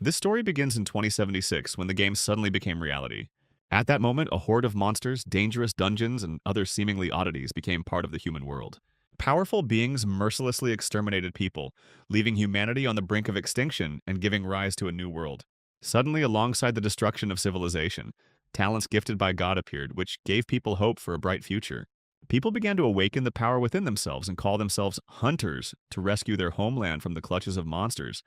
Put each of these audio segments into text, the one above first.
This story begins in 2076 when the game suddenly became reality. At that moment, a horde of monsters, dangerous dungeons, and other seemingly oddities became part of the human world. Powerful beings mercilessly exterminated people, leaving humanity on the brink of extinction and giving rise to a new world. Suddenly, alongside the destruction of civilization, talents gifted by God appeared, which gave people hope for a bright future. People began to awaken the power within themselves and call themselves hunters to rescue their homeland from the clutches of monsters.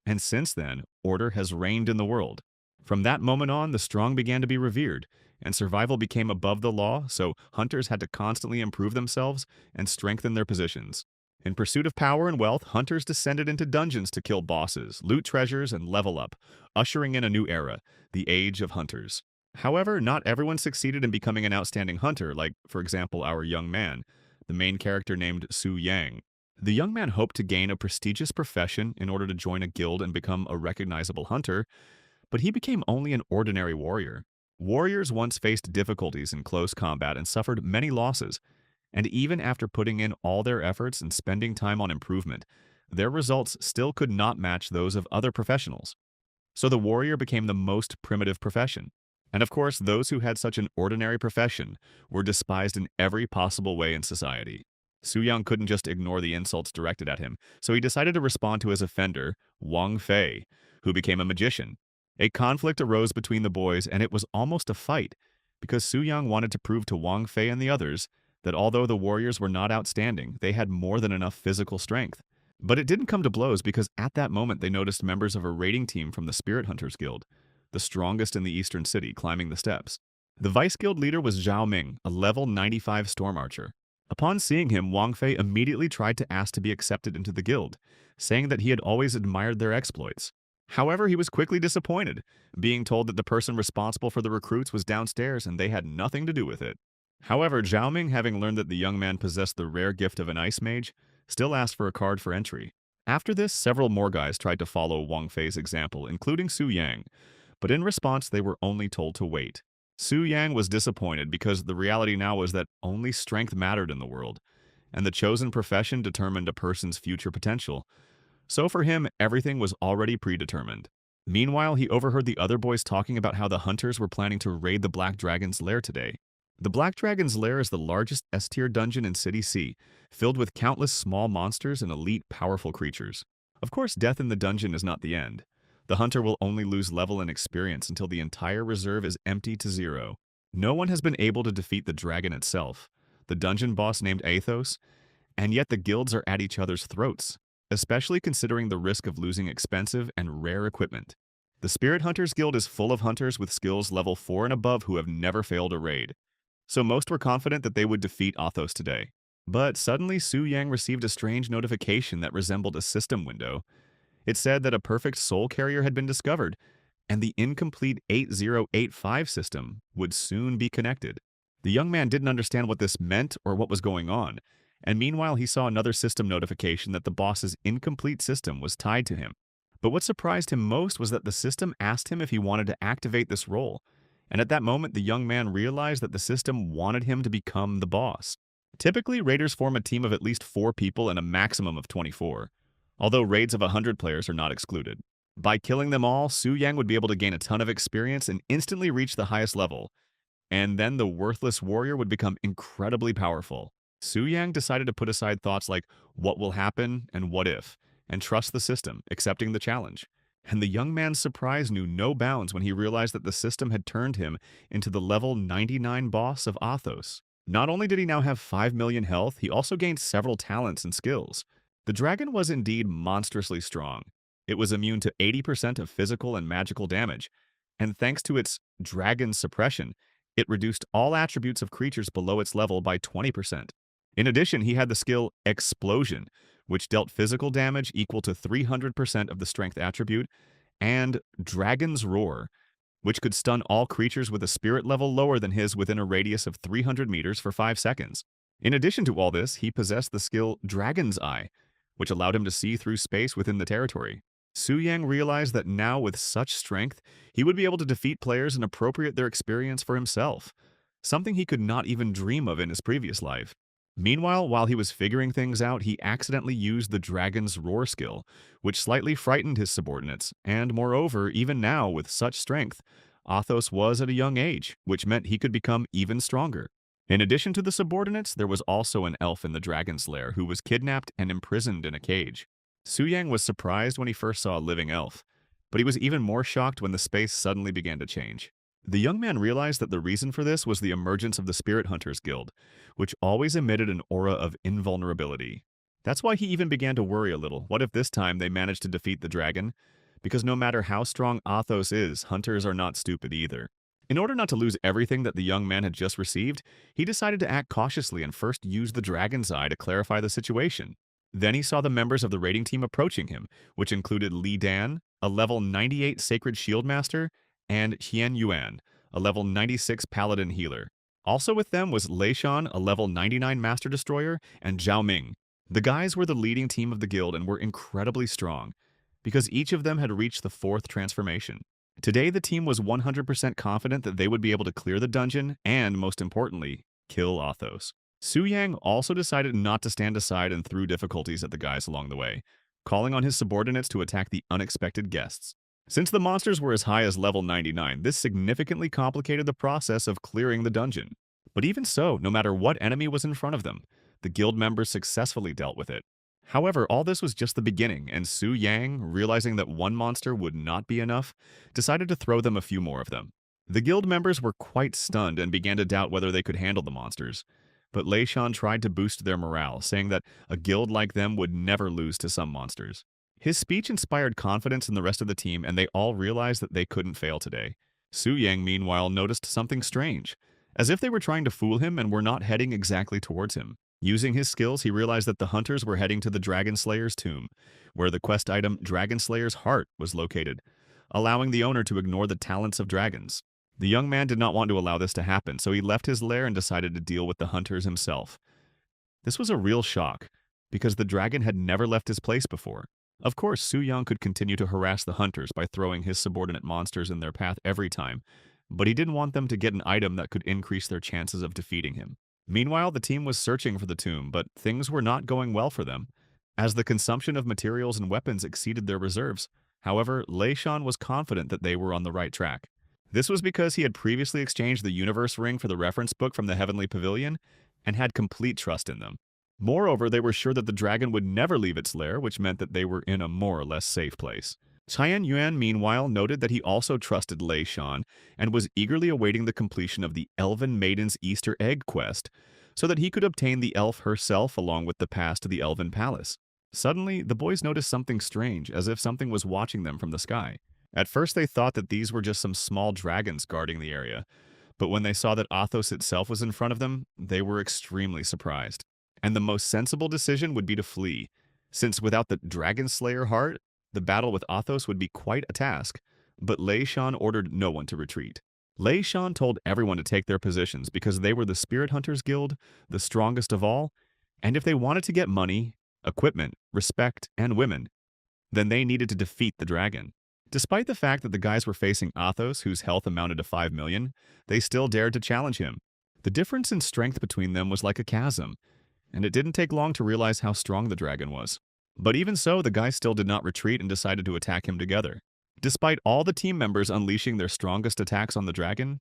And since then, order has reigned in the world. From that moment on, the strong began to be revered, and survival became above the law, so hunters had to constantly improve themselves and strengthen their positions. In pursuit of power and wealth, hunters descended into dungeons to kill bosses, loot treasures, and level up, ushering in a new era, the Age of Hunters. However, not everyone succeeded in becoming an outstanding hunter, like, for example, our young man, the main character named Su Yang. The young man hoped to gain a prestigious profession in order to join a guild and become a recognizable hunter, but he became only an ordinary warrior. Warriors once faced difficulties in close combat and suffered many losses, and even after putting in all their efforts and spending time on improvement, their results still could not match those of other professionals. So the warrior became the most primitive profession. And of course, those who had such an ordinary profession were despised in every possible way in society. Su Yang couldn't just ignore the insults directed at him, so he decided to respond to his offender, Wang Fei, who became a magician. A conflict arose between the boys, and it was almost a fight, because Su Yang wanted to prove to Wang Fei and the others that although the warriors were not outstanding, they had more than enough physical strength. But it didn't come to blows because at that moment they noticed members of a raiding team from the Spirit Hunters Guild, the strongest in the eastern city, climbing the steps. The vice guild leader was Zhao Ming, a level 95 storm archer. Upon seeing him, Wang Fei immediately tried to ask to be accepted into the guild, saying that he had always admired their exploits. However, he was quickly disappointed, being told that the person responsible for the recruits was downstairs and they had nothing to do with it. However, Zhao Ming, having learned that the young man possessed the rare gift of an ice mage, still asked for a card for entry. After this, several more guys tried to follow Wang Fei's example, including Su Yang, but in response they were only told to wait. Su Yang was disappointed because the reality now was that only strength mattered in the world, and the chosen profession determined a person's future potential. So for him, everything was already predetermined. Meanwhile, he overheard the other boys talking about how the hunters were planning to raid the Black Dragon's lair today. The Black Dragon's lair is the largest S-tier dungeon in City C, filled with countless small monsters and elite, powerful creatures. Of course, death in the dungeon is not the end. The hunter will only lose level and experience until the entire reserve is empty to zero. No one has been able to defeat the dragon itself, the dungeon boss named Athos, and yet the guilds are at each other's throats, especially considering the risk of losing expensive and rare equipment. The Spirit Hunters Guild is full of hunters with skills level 4 and above who have never failed a raid, so most were confident that they would defeat Athos today. But suddenly Su Yang received a strange notification that resembled a system window. It said that a perfect soul carrier had been discovered, and the incomplete 8085 system would soon be connected. The young man didn't understand what this meant or what was going on, and meanwhile he saw another system notification that the boss's incomplete system was tied to him. But what surprised him most was that the system asked him if he wanted to activate this role, and at that moment the young man realized that the system wanted him to become the boss. Typically, raiders form a team of at least 4 people and a maximum of 24, although raids of 100 players are not excluded. By killing them all, Su Yang would be able to gain a ton of experience and instantly reach the highest level, and then the worthless warrior would become incredibly powerful. Su Yang decided to put aside thoughts like what will happen and what if, and trust the system, accepting the challenge. And the young man's surprise knew no bounds when he realized that the system had turned him into the level 99 boss of Athos. Not only did he now have 5 million health, he also gained several talents and skills. The dragon was indeed monstrously strong. It was immune to 80% of physical and magical damage, and thanks to its dragon suppression, it reduced all attributes of creatures below its level by 20%. In addition, he had the skill Explosion, which dealt physical damage equal to 300% of the strength attribute, and Dragon's Roar, which could stun all creatures with a spirit level lower than his within a radius of 300 meters for 5 seconds. In addition to all this, he possessed the skill Dragon's Eye, which allowed him to see through space within the territory. Su Yang realized that now with such strength, he would be able to defeat players and appropriate their experience for himself, something he could not even dream of in his previous life. Meanwhile, while he was figuring things out, he accidentally used the dragon's roar skill, which slightly frightened his subordinates, and moreover, even now, with such strength, Athos was at a young age, which meant he could become even stronger. In addition to the subordinates, there was also an elf in the dragon's lair who was kidnapped and imprisoned in a cage. Su Yang was surprised when he first saw a living elf, but he was even more shocked when the space suddenly began to change. The young man realized that the reason for this was the emergence of the Spirit Hunters Guild, which always emitted an aura of invulnerability. That's why he even began to worry a little. What if this time they managed to defeat the dragon? Because no matter how strong Athos is, hunters are not stupid either. In order not to lose everything that the young man had just received, he decided to act cautiously and first use the dragon's eye to clarify the situation. Then he saw the members of the raiding team approaching him, which included Li Dan, a level 98 Sacred Shield Master, and Qian Yuan, a level 96 Paladin Healer. Also with them was Lei Shan, a level 99 Master Destroyer, and Zhao Ming. The guys were the leading team of the guild and were incredibly strong, because each of them had reached the fourth transformation. Today, the team was 100% confident that they would be able to clear the dungeon and, most importantly, kill Athos. Su Yang also decided not to stand aside and threw difficulties at the guys along the way, calling on his subordinates to attack the unexpected guests. Since the monsters were as high as level 99, this significantly complicated the process of clearing the dungeon. But even so, no matter what enemy was in front of them, the guild members successfully dealt with it. However, all this was just the beginning, and Su Yang, realizing that one monster would not be enough, decided to throw them a few more of them. The guild members were quite stunned and began to doubt whether they could handle the monsters. But Lei Shan tried to boost their morale, saying that a guild like them would never lose to some monsters. His speech inspired confidence in the rest of the team, and they all realized that they couldn't fail today. Su Yang, meanwhile, noticed something strange, as if they were trying to fool him and were not heading exactly towards him. Using his skills, he realized that the hunters were heading to the Dragon Slayer's tomb, where the quest item Dragon Slayer's Heart was located, allowing the owner to ignore the talents of dragons. The young man did not want to allow this to happen, so he left his lair and decided to deal with the hunters himself. This was a real shock, because the dragon had never left his place before. Of course, Su Yang could continue to harass the hunters by throwing his subordinate monsters in their path every time, but he didn't want them to get an item that could increase their chances of defeating him. Meanwhile, the team was searching for the tomb, but things were not going well for them, as the consumption of materials and weapons exceeded their reserves. However, Lei Shan was confident that they were on the right track. This was because he had previously exchanged the Universe Ring for the reference book from the Heavenly Pavilion and had complete trust in them. Moreover, they were sure that the dragon would never leave its lair, which meant that they were in a more or less safe place. Qian Yuan, meanwhile, noted that he also trusted Lei Shan and was eagerly awaiting the completion of the Elven Maiden's Easter Egg quest so that he could obtain the elf herself along with the pass to the Elven Palace. Suddenly, the boys noticed something strange, as if something was watching them from the sky. At first, they thought that these were just some small dragons guarding the area, but when they saw that Athos itself was in front of them, they were extremely surprised. And the most sensible decision would be to flee, since without the Dragon Slayer heart, the battle with Athos would be quite a task, but Lei Shan ordered no one to retreat. Lei Shan told everyone to take their positions because they were the Spirit Hunters Guild, the strongest of all, and if they wanted to get money, equipment, respect, and women, then they needed to defeat the dragon. Despite the fact that the guys were facing Athos, whose health amounted to 5 million, they still dared to challenge him. The difference in strength between them was like a chasm, and it didn't take long to realize how strong the dragon was. But even so, the guys still did not retreat and decided to attack him together. Despite all the team members unleashing their strongest attacks on the dragon,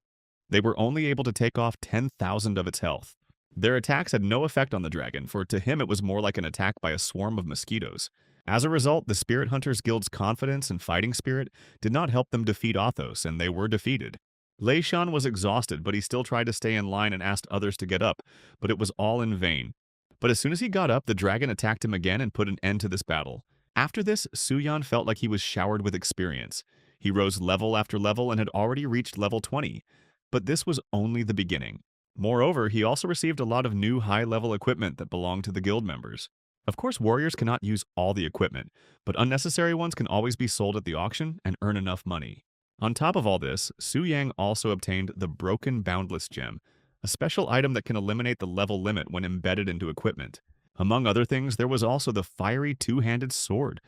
they were only able to take off 10,000 of its health. Their attacks had no effect on the dragon, for to him it was more like an attack by a swarm of mosquitoes. As a result, the Spirit Hunters Guild's confidence and fighting spirit did not help them defeat Athos, and they were defeated. Lei Shan was exhausted, but he still tried to stay in line and asked others to get up, but it was all in vain. But as soon as he got up, the dragon attacked him again and put an end to this battle. After this, Su Yan felt like he was showered with experience. He rose level after level and had already reached level 20. But this was only the beginning. Moreover, he also received a lot of new high-level equipment that belonged to the guild members. Of course, warriors cannot use all the equipment, but unnecessary ones can always be sold at the auction and earn enough money. On top of all this, Su Yang also obtained the Broken Boundless Gem, a special item that can eliminate the level limit when embedded into equipment. Among other things, there was also the Fiery Two-Handed Sword,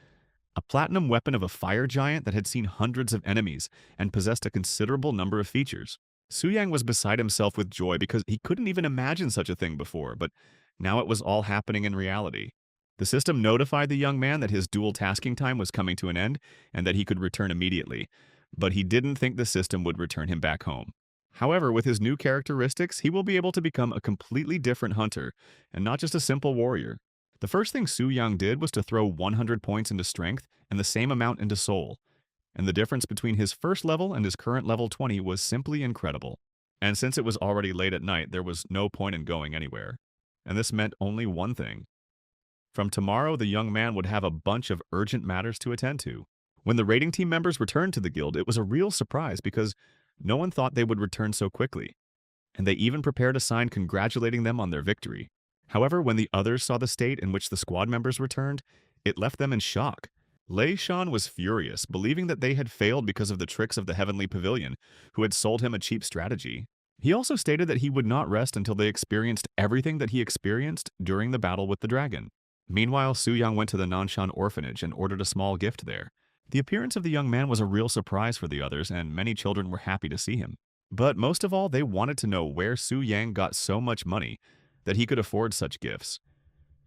a platinum weapon of a fire giant that had seen hundreds of enemies and possessed a considerable number of features. Su Yang was beside himself with joy because he couldn't even imagine such a thing before, but Now it was all happening in reality. The system notified the young man that his dual tasking time was coming to an end and that he could return immediately, but he didn't think the system would return him back home. However, with his new characteristics, he will be able to become a completely different hunter and not just a simple warrior. The first thing Su Yang did was to throw 100 points into strength and the same amount into soul, and the difference between his first level and his current level 20 was simply incredible. And since it was already late at night, there was no point in going anywhere. And this meant only one thing. From tomorrow, the young man would have a bunch of urgent matters to attend to. When the raiding team members returned to the guild, it was a real surprise because no one thought they would return so quickly, and they even prepared a sign congratulating them on their victory. However, when the others saw the state in which the squad members returned, it left them in shock. Lei Shan was furious, believing that they had failed because of the tricks of the Heavenly Pavilion, who had sold him a cheap strategy. He also stated that he would not rest until they experienced everything that he experienced during the battle with the dragon. Meanwhile, Su Yang went to the Nanshan orphanage and ordered a small gift there. The appearance of the young man was a real surprise for the others, and many children were happy to see him. But most of all, they wanted to know where Su Yang got so much money that he could afford such gifts.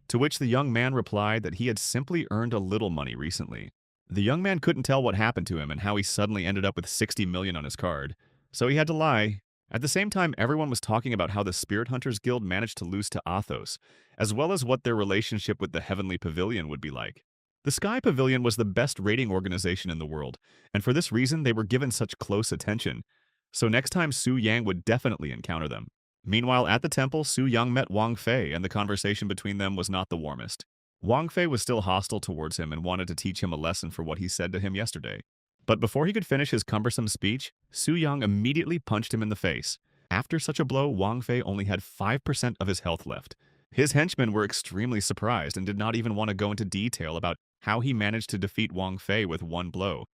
To which the young man replied that he had simply earned a little money recently. The young man couldn't tell what happened to him and how he suddenly ended up with 60 million on his card, so he had to lie. At the same time, everyone was talking about how the Spirit Hunters Guild managed to lose to Athos, as well as what their relationship with the Heavenly Pavilion would be like. The Sky Pavilion was the best raiding organization in the world, and for this reason they were given such close attention, so next time Su Yang would definitely encounter them. Meanwhile, at the temple, Su Yang met Wang Fei, and the conversation between them was not the warmest. Wang Fei was still hostile towards him and wanted to teach him a lesson for what he said to him yesterday. But before he could finish his cumbersome speech, Su Yang immediately punched him in the face. After such a blow, Wang Fei only had 5% of his health left. His henchmen were extremely surprised and did not even want to go into detail about how he managed to defeat Wang Fei with one blow,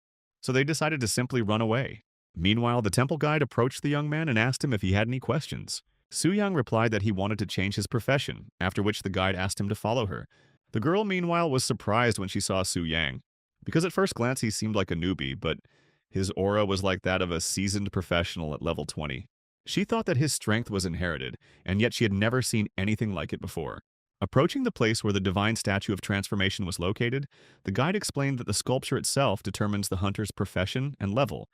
so they decided to simply run away. Meanwhile, the temple guide approached the young man and asked him if he had any questions. Su Yang replied that he wanted to change his profession, after which the guide asked him to follow her. The girl, meanwhile, was surprised when she saw Su Yang, because at first glance he seemed like a newbie, but his aura was like that of a seasoned professional at level 20. She thought that his strength was inherited, and yet she had never seen anything like it before. Approaching the place where the divine statue of transformation was located, the guide explained that the sculpture itself determines the hunter's profession and level,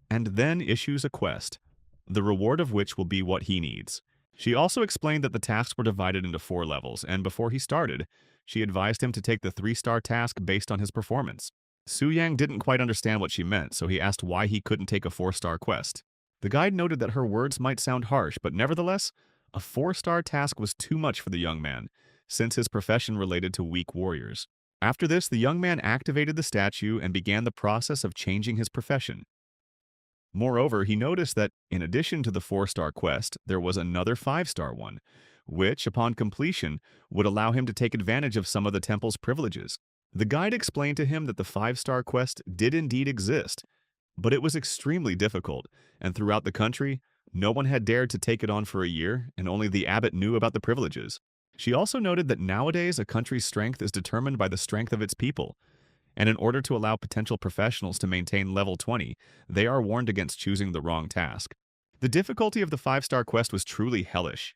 and then issues a quest, the reward of which will be what he needs. She also explained that the tasks were divided into 4 levels, and before he started, she advised him to take the 3-star task based on his performance. Su Yang didn't quite understand what she meant, so he asked why he couldn't take a 4-star quest. The guide noted that her words might sound harsh, but nevertheless, a 4-star task was too much for the young man, since his profession related to weak warriors. After this, the young man activated the statue and began the process of changing his profession. Moreover, he noticed that, in addition to the 4-star quest, there was another 5-star one, which, upon completion, would allow him to take advantage of some of the temple's privileges. The guide explained to him that the 5-star quest did indeed exist, but it was extremely difficult, and throughout the country, no one had dared to take it on for a year, and only the abbot knew about the privileges. She also noted that nowadays a country's strength is determined by the strength of its people, and in order to allow potential professionals to maintain level 20, they are warned against choosing the wrong task. The difficulty of the 5-star quest was truly hellish.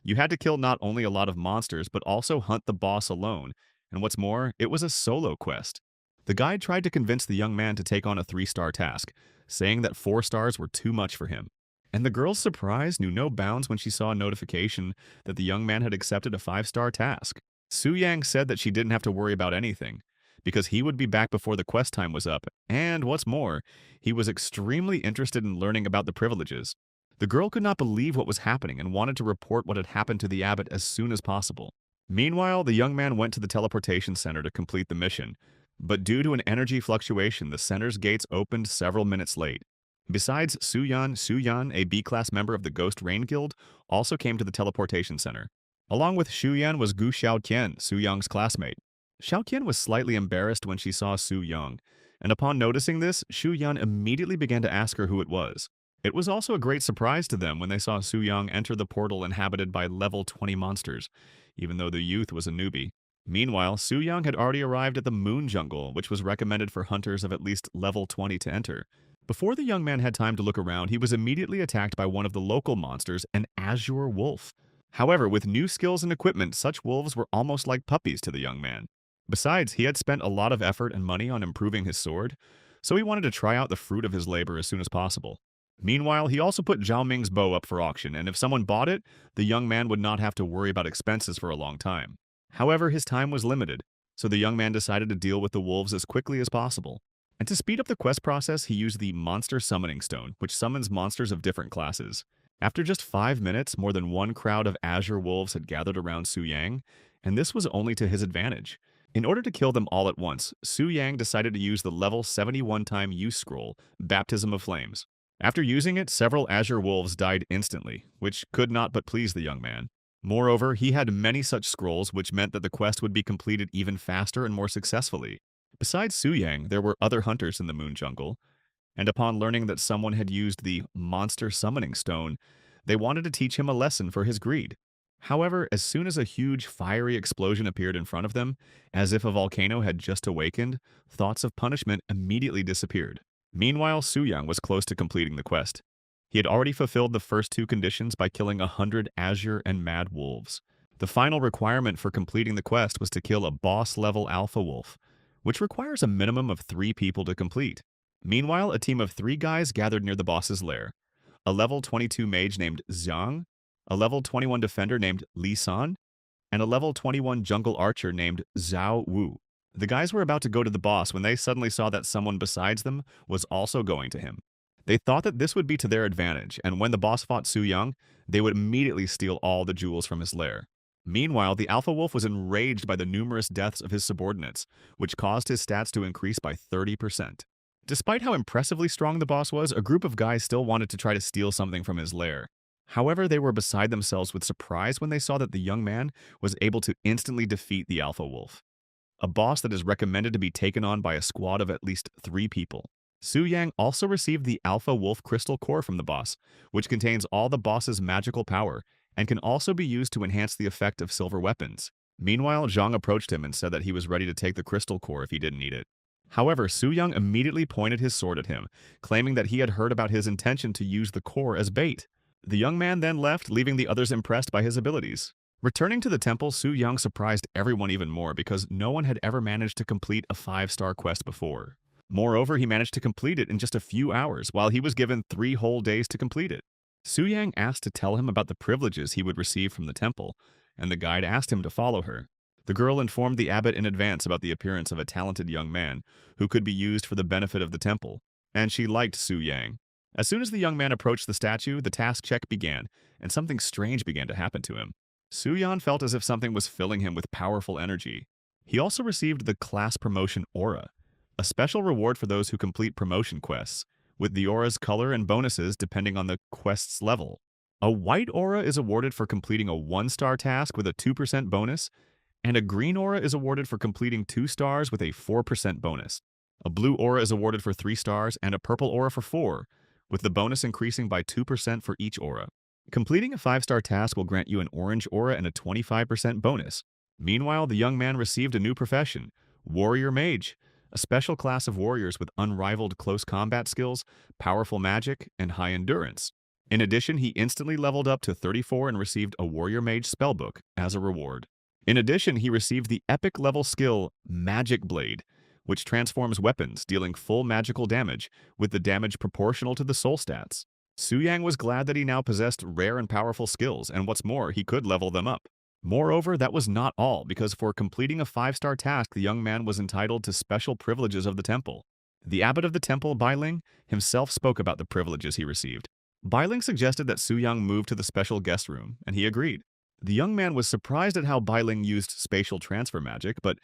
You had to kill not only a lot of monsters, but also hunt the boss alone, and what's more, it was a solo quest. The guide tried to convince the young man to take on a 3-star task, saying that 4 stars were too much for him. And the girl's surprise knew no bounds when she saw a notification that the young man had accepted a 5-star task. Su Yang said that she didn't have to worry about anything, because he would be back before the quest time was up, and what's more, he was extremely interested in learning about the privileges. The girl could not believe what was happening and wanted to report what had happened to the abbot as soon as possible. Meanwhile, the young man went to the teleportation center to complete the mission, but due to an energy fluctuation, the center's gates opened several minutes late. Besides Su Yan, a B-class member of the Ghost Rain Guild, also came to the teleportation center. Along with Xu Yan was Gu Xiaoqian, Su Yang's classmate. Xiaoqian was slightly embarrassed when she saw Su Yang, and upon noticing this, Xu Yan immediately began to ask her who it was. It was also a great surprise to them when they saw Su Yang enter the portal inhabited by level 20 monsters, even though the youth was a newbie. Meanwhile, Su Yang had already arrived at the Moon Jungle, which was recommended for hunters of at least level 20 to enter. Before the young man had time to look around, he was immediately attacked by one of the local monsters, an azure wolf. However, with new skills and equipment, such wolves were almost like puppies to the young man. Besides, he had spent a lot of effort and money on improving his sword, so he wanted to try out the fruit of his labor as soon as possible. Meanwhile, he also put Zhao Ming's bow up for auction, and if someone bought it, the young man would not have to worry about expenses for a long time. However, his time was limited, so the young man decided to deal with the wolves as quickly as possible. And to speed up the quest process, he used the Monster Summoning Stone, which summons monsters of different classes. After just 5 minutes, more than one crowd of azure wolves had gathered around Su Yang, and this was only to his advantage. In order to kill them all at once, Su Yang decided to use the level 71 time use scroll, Baptism of Flames. After using it, several azure wolves died instantly, which could not but please the young man. Moreover, he had many such scrolls, which meant that the quest would be completed even faster and more successfully. Besides Su Yang, there were other hunters in the Moon Jungle, and upon learning that someone had used the Monster Summoning Stone, they wanted to teach him a lesson for his greed. However, as soon as a huge fiery explosion appeared in front of them, as if a volcano had just awakened, thoughts of punishment immediately disappeared. Meanwhile, Su Yang was close to completing the quest. He had already fulfilled the first two conditions by killing 100 azure and mad wolves. The final requirement for completing the quest was to kill a boss-level alpha wolf, which requires a minimum of 3 people to complete. Meanwhile, a team of 3 guys gathered near the boss's lair. A level 22 mage named Zhang, a level 21 defender named Li San, and a level 21 jungle archer named Zhao Wu. The guys were about to go to the boss when they suddenly saw that someone besides them was also going to him. They thought that this would be to their advantage, and when the boss fought Su Yang, they would immediately steal all the jewels from his lair. Meanwhile, the alpha wolf was enraged by the numerous deaths of his subordinates, which caused his stats to increase by 30%. Despite how impressively strong the boss was, a group of guys still wanted to try to steal something from his lair. However, they were beside themselves with surprise when they saw that the young man was able to instantly defeat the alpha wolf, a boss that is recommended to be taken on by a squad of at least 3 people. Su Yang also received the Alpha Wolf Crystal Core from the boss, which contains all the boss's magical power and can also be used to enhance the effect of silver weapons. Meanwhile, Zhang approached him and said that he was ready to take the Crystal Core if he didn't need it. However, Su Yang immediately pointed his sword at him, claiming that he had heard about his intention to use the core as bait. The young man then left, leaving the others impressed by his abilities. Returning to the temple, Su Yang surprised everyone even more because no one had ever managed to complete a 5-star quest before. Moreover, he managed to complete it in just a few hours, while he was given 3 whole days to complete it. Su Yang asked to tell him about the privileges he would receive from the temple, and the guide asked him to follow her. The girl informed the abbot in advance about the appearance of a talented young man who could be used for the benefit of the temple, and she liked Su Yang. As soon as the young man approached the statue, the task check began, and something strange began to happen to him. Su Yan felt as if something was filling him with powerful energy. He also received the Class Promotion Aura, a special reward for those who complete promotion quests, with the aura's color and bonuses depending on the quest's level. A white aura is awarded for completing a 1-star task with a 2% bonus, and a green aura is awarded for completing 2 stars with a 4% bonus. A blue aura is awarded for 3 stars and a purple aura for 4, with the bonus increasing by 2% for each aura. Completing a 5-star task will grant you an orange aura and a 25% bonus. Meanwhile, the young man received a new profession, Warrior Mage, a special class of warriors with unrivaled close combat skills, powerful magic, and high endurance. In addition, he instantly leveled up to 34 and received a Warrior Mage spellbook as a reward. In addition, he received the epic level skill Magic Blade, which transforms weapons, dealing full magical damage, with the damage proportional to the soul stats. Su Yang was glad that he now possessed rare and powerful skills, and what's more, he could level them up. Moreover, that was not all, because for completing a 5-star task, the young man was entitled to special privileges of the temple. The abbot of the temple, Bailing, himself spoke about the privileges he received. Bailing suggested that Su Yang move to the special guest room, and he agreed. The young man was surprised at how Bailing used spatial transfer magic, but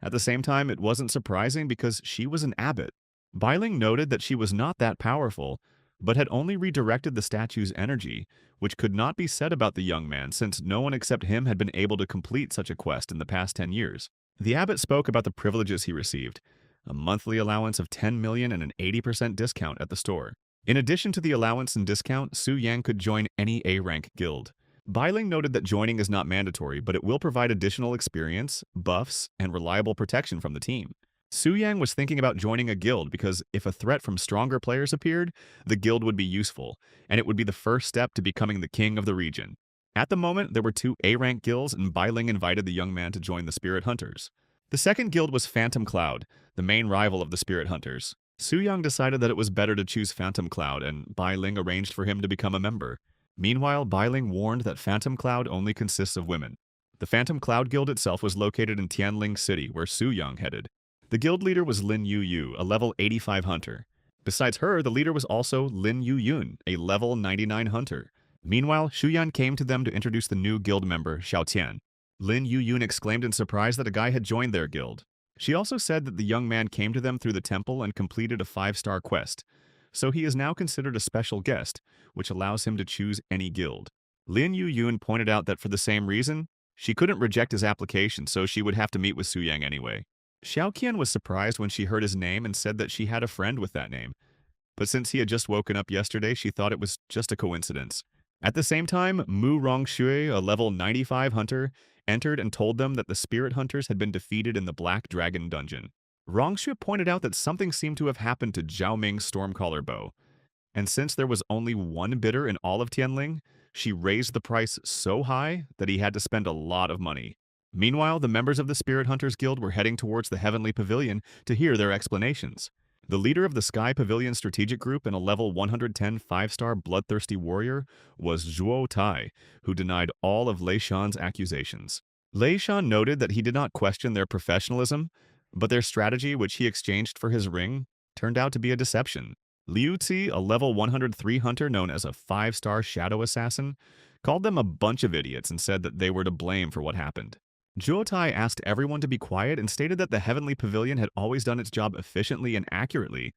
at the same time, it wasn't surprising because she was an abbot. Bailing noted that she was not that powerful, but had only redirected the statue's energy, which could not be said about the young man since no one except him had been able to complete such a quest in the past 10 years. The abbot spoke about the privileges he received, a monthly allowance of 10 million and an 80% discount at the store. In addition to the allowance and discount, Su Yang could join any A-rank guild. Bailing noted that joining is not mandatory, but it will provide additional experience, buffs, and reliable protection from the team. Su Yang was thinking about joining a guild because if a threat from stronger players appeared, the guild would be useful, and it would be the first step to becoming the king of the region. At the moment, there were two A-rank guilds, and Bai Ling invited the young man to join the Spirit Hunters. The second guild was Phantom Cloud, the main rival of the Spirit Hunters. Su Yang decided that it was better to choose Phantom Cloud, and Bai Ling arranged for him to become a member. Meanwhile, Bai Ling warned that Phantom Cloud only consists of women. The Phantom Cloud Guild itself was located in Tianling City, where Su Yang headed. The guild leader was Lin Yu Yu, a level 85 hunter. Besides her, the leader was also Lin Yu Yun, a level 99 hunter. Meanwhile, Shu Yan came to them to introduce the new guild member, Xiao Tian. Lin Yu Yun exclaimed in surprise that a guy had joined their guild. She also said that the young man came to them through the temple and completed a 5-star quest, so he is now considered a special guest, which allows him to choose any guild. Lin Yu Yun pointed out that for the same reason, she couldn't reject his application, so she would have to meet with Su Yang anyway. Xiao Qian was surprised when she heard his name and said that she had a friend with that name. But since he had just woken up yesterday, she thought it was just a coincidence. At the same time, Mu Rongshui, a level 95 hunter, entered and told them that the spirit hunters had been defeated in the Black Dragon dungeon. Rongshui pointed out that something seemed to have happened to Zhao Ming's Stormcaller bow, and since there was only one bidder in all of Tianling, she raised the price so high that he had to spend a lot of money. Meanwhile, the members of the Spirit Hunters Guild were heading towards the Heavenly Pavilion to hear their explanations. The leader of the Sky Pavilion Strategic Group and a level 110 5-star bloodthirsty warrior was Zhuo Tai, who denied all of Lei Shan's accusations. Lei Shan noted that he did not question their professionalism, but their strategy, which he exchanged for his ring, turned out to be a deception. Liu Zi, a level 103 hunter known as a 5-star shadow assassin, called them a bunch of idiots and said that they were to blame for what happened. Zhuo Tai asked everyone to be quiet and stated that the Heavenly Pavilion had always done its job efficiently and accurately,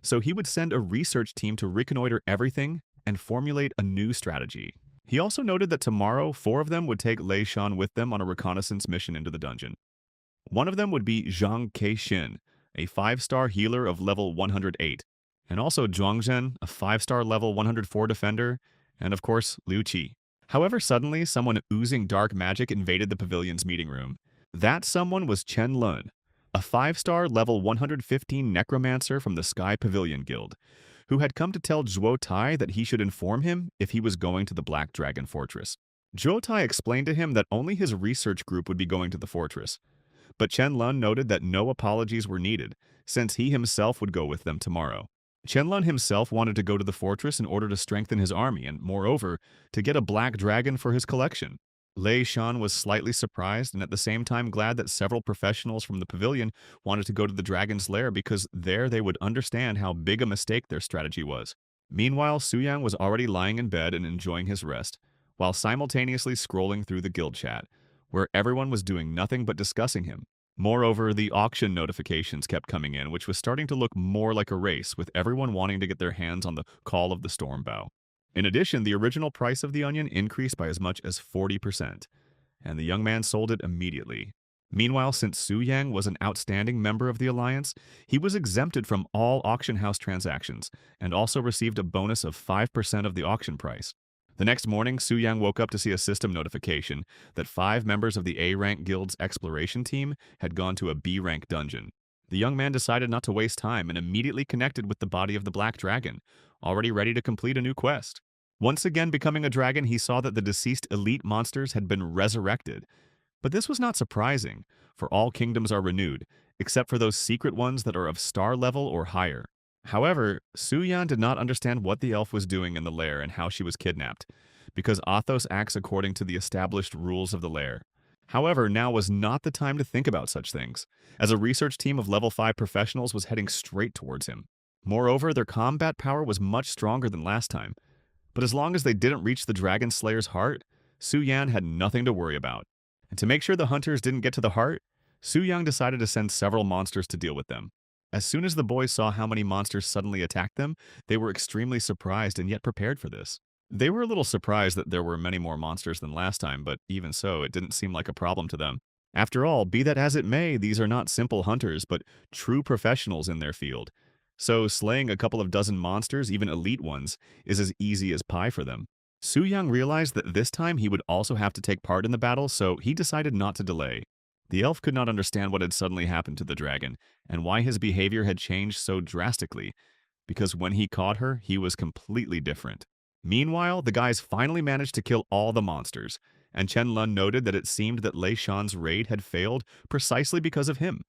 so he would send a research team to reconnoiter everything and formulate a new strategy. He also noted that tomorrow, 4 of them would take Lei Shan with them on a reconnaissance mission into the dungeon. One of them would be Zhang Keixin, a 5-star healer of level 108, and also Zhuangzhen, a 5-star level 104 defender, and of course, Liu Qi. However, suddenly, someone oozing dark magic invaded the pavilion's meeting room. That someone was Chen Lun, a 5-star level 115 necromancer from the Sky Pavilion Guild, who had come to tell Zhuo Tai that he should inform him if he was going to the Black Dragon Fortress. Zhuo Tai explained to him that only his research group would be going to the fortress, but Chen Lun noted that no apologies were needed, since he himself would go with them tomorrow. Chen Lun himself wanted to go to the fortress in order to strengthen his army and, moreover, to get a black dragon for his collection. Lei Shan was slightly surprised and at the same time glad that several professionals from the pavilion wanted to go to the dragon's lair because there they would understand how big a mistake their strategy was. Meanwhile, Su Yang was already lying in bed and enjoying his rest, while simultaneously scrolling through the guild chat, where everyone was doing nothing but discussing him. Moreover, the auction notifications kept coming in, which was starting to look more like a race, with everyone wanting to get their hands on the Call of the Stormbow. In addition, the original price of the onion increased by as much as 40%, and the young man sold it immediately. Meanwhile, since Su Yang was an outstanding member of the alliance, he was exempted from all auction house transactions, and also received a bonus of 5% of the auction price. The next morning, Su Yang woke up to see a system notification that 5 members of the A-rank guild's exploration team had gone to a B-rank dungeon. The young man decided not to waste time and immediately connected with the body of the Black Dragon, already ready to complete a new quest. Once again becoming a dragon, he saw that the deceased elite monsters had been resurrected. But this was not surprising, for all kingdoms are renewed, except for those secret ones that are of star level or higher. However, Su Yan did not understand what the elf was doing in the lair and how she was kidnapped, because Athos acts according to the established rules of the lair. However, now was not the time to think about such things, as a research team of level 5 professionals was heading straight towards him. Moreover, their combat power was much stronger than last time, but as long as they didn't reach the Dragon Slayer's heart, Su Yan had nothing to worry about. And to make sure the hunters didn't get to the heart, Su Yang decided to send several monsters to deal with them. As soon as the boys saw how many monsters suddenly attacked them, they were extremely surprised and yet prepared for this. They were a little surprised that there were many more monsters than last time, but even so, it didn't seem like a problem to them. After all, be that as it may, these are not simple hunters, but true professionals in their field. So slaying a couple of dozen monsters, even elite ones, is as easy as pie for them. Su Yang realized that this time he would also have to take part in the battle, so he decided not to delay. The elf could not understand what had suddenly happened to the dragon, and why his behavior had changed so drastically, because when he caught her, he was completely different. Meanwhile, the guys finally managed to kill all the monsters, and Chen Lun noted that it seemed that Lei Shan's raid had failed precisely because of him,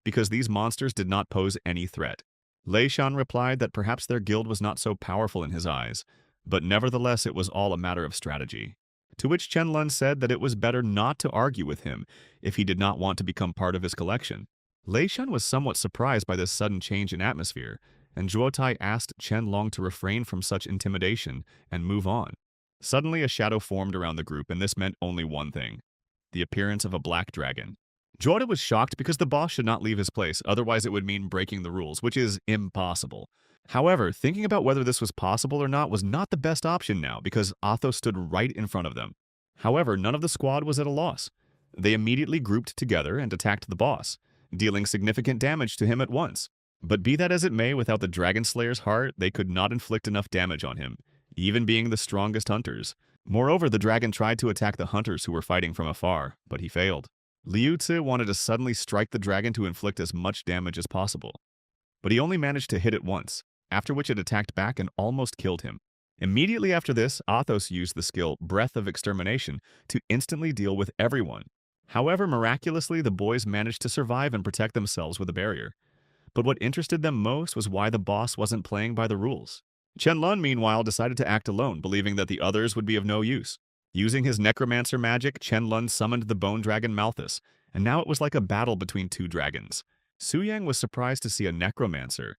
because these monsters did not pose any threat. Lei Shan replied that perhaps their guild was not so powerful in his eyes, but nevertheless it was all a matter of strategy. To which Chen Lun said that it was better not to argue with him if he did not want to become part of his collection. Lei Shan was somewhat surprised by this sudden change in atmosphere, and Zhuotai asked Chen Long to refrain from such intimidation and move on. Suddenly a shadow formed around the group, and this meant only one thing: the appearance of a black dragon. Zhuotai was shocked because the boss should not leave his place, otherwise it would mean breaking the rules, which is impossible. However, thinking about whether this was possible or not was not the best option now because Athos stood right in front of them. However, none of the squad was at a loss. They immediately grouped together and attacked the boss, dealing significant damage to him at once. But be that as it may, without the Dragon Slayer's heart, they could not inflict enough damage on him, even being the strongest hunters. Moreover, the dragon tried to attack the hunters who were fighting from afar, but he failed. Liu Zi wanted to suddenly strike the dragon to inflict as much damage as possible, but he only managed to hit it once, after which it attacked back and almost killed him. Immediately after this, Athos used the skill Breath of Extermination to instantly deal with everyone. However, miraculously, the boys managed to survive and protect themselves with a barrier. But what interested them most was why the boss wasn't playing by the rules. Chen Lun, meanwhile, decided to act alone, believing that the others would be of no use. Using his necromancer magic, Chen Lun summoned the bone dragon Malthus, and now it was like a battle between two dragons. Su Yang was surprised to see a necromancer,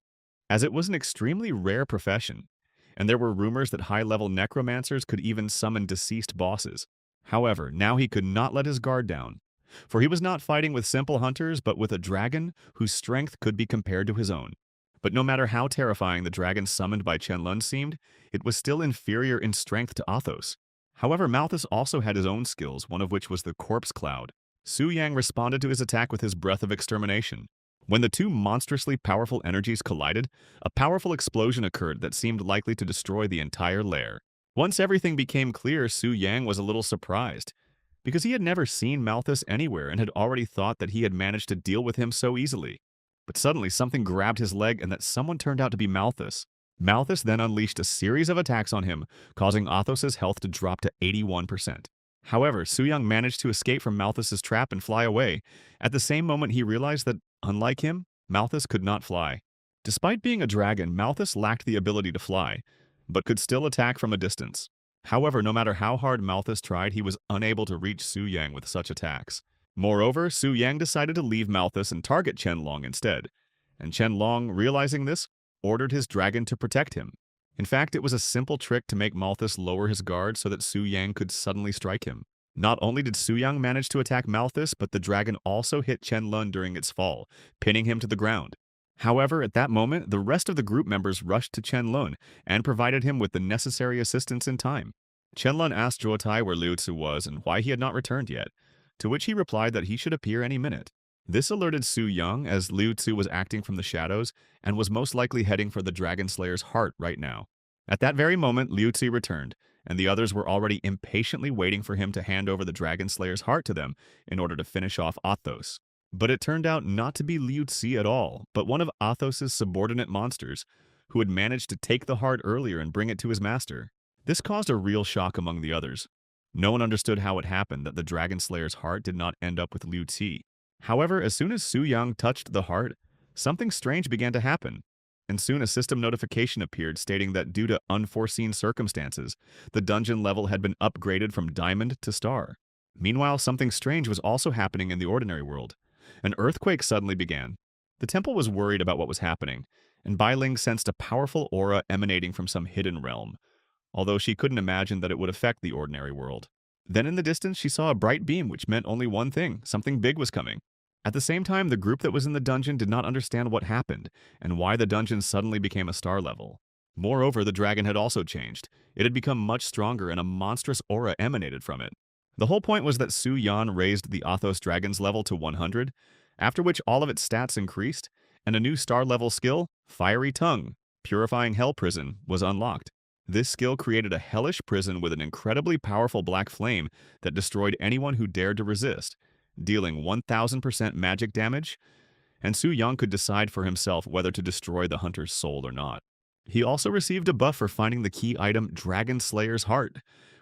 as it was an extremely rare profession, and there were rumors that high-level necromancers could even summon deceased bosses. However, now he could not let his guard down, for he was not fighting with simple hunters but with a dragon whose strength could be compared to his own. But no matter how terrifying the dragon summoned by Chen Lun seemed, it was still inferior in strength to Athos. However, Malthus also had his own skills, one of which was the Corpse Cloud. Su Yang responded to his attack with his Breath of Extermination. When the two monstrously powerful energies collided, a powerful explosion occurred that seemed likely to destroy the entire lair. Once everything became clear, Su Yang was a little surprised, because he had never seen Malthus anywhere and had already thought that he had managed to deal with him so easily. But suddenly something grabbed his leg and that someone turned out to be Malthus. Malthus then unleashed a series of attacks on him, causing Athos's health to drop to 81%. However, Su Yang managed to escape from Malthus's trap and fly away. At the same moment, he realized that, unlike him, Malthus could not fly. Despite being a dragon, Malthus lacked the ability to fly, but could still attack from a distance. However, no matter how hard Malthus tried, he was unable to reach Su Yang with such attacks. Moreover, Su Yang decided to leave Malthus and target Chen Long instead, and Chen Long, realizing this, ordered his dragon to protect him. In fact, it was a simple trick to make Malthus lower his guard so that Su Yang could suddenly strike him. Not only did Su Yang manage to attack Malthus, but the dragon also hit Chen Lun during its fall, pinning him to the ground. However, at that moment, the rest of the group members rushed to Chen Lun and provided him with the necessary assistance in time. Chen Lun asked Zhuotai where Liu Zi was and why he had not returned yet, to which he replied that he should appear any minute. This alerted Su Yang, as Liu Zi was acting from the shadows and was most likely heading for the Dragon Slayer's heart right now. At that very moment, Liu Zi returned, and the others were already impatiently waiting for him to hand over the Dragon Slayer's heart to them in order to finish off Athos. But it turned out not to be Liu Zi at all, but one of Athos's subordinate monsters, who had managed to take the heart earlier and bring it to his master. This caused a real shock among the others. No one understood how it happened that the Dragon Slayer's heart did not end up with Liu Zi. However, as soon as Su Yang touched the heart, something strange began to happen, and soon a system notification appeared stating that due to unforeseen circumstances, the dungeon level had been upgraded from Diamond to Star. Meanwhile, something strange was also happening in the ordinary world. An earthquake suddenly began. The temple was worried about what was happening, and Bai Ling sensed a powerful aura emanating from some hidden realm, although she couldn't imagine that it would affect the ordinary world. Then in the distance, she saw a bright beam, which meant only one thing: something big was coming. At the same time, the group that was in the dungeon did not understand what happened and why the dungeon suddenly became a star level. Moreover, the dragon had also changed. It had become much stronger and a monstrous aura emanated from it. The whole point was that Su Yan raised the Athos dragon's level to 100, after which all of its stats increased, and a new star level skill, Fiery Tongue, Purifying Hell Prison, was unlocked. This skill created a hellish prison with an incredibly powerful black flame that destroyed anyone who dared to resist, dealing 1000% magic damage, and Su Yang could decide for himself whether to destroy the hunter's soul or not. He also received a buff for finding the key item Dragon Slayer's Heart,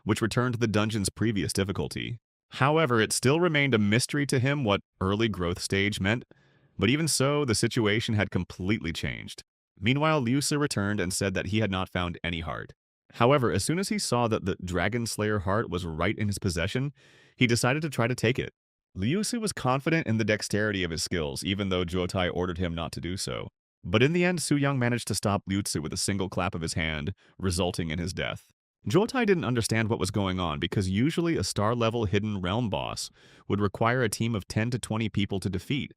which returned the dungeon's previous difficulty. However, it still remained a mystery to him what early growth stage meant, but even so, the situation had completely changed. Meanwhile, Liu Si returned and said that he had not found any heart. However, as soon as he saw that the Dragon Slayer heart was right in his possession, he decided to try to take it. Liu Si was confident in the dexterity of his skills, even though Zhuotai ordered him not to do so. But in the end, Su Yang managed to stop Liu Si with a single clap of his hand, resulting in his death. Zhuotai didn't understand what was going on because usually a star-level hidden realm boss would require a team of 10 to 20 people to defeat,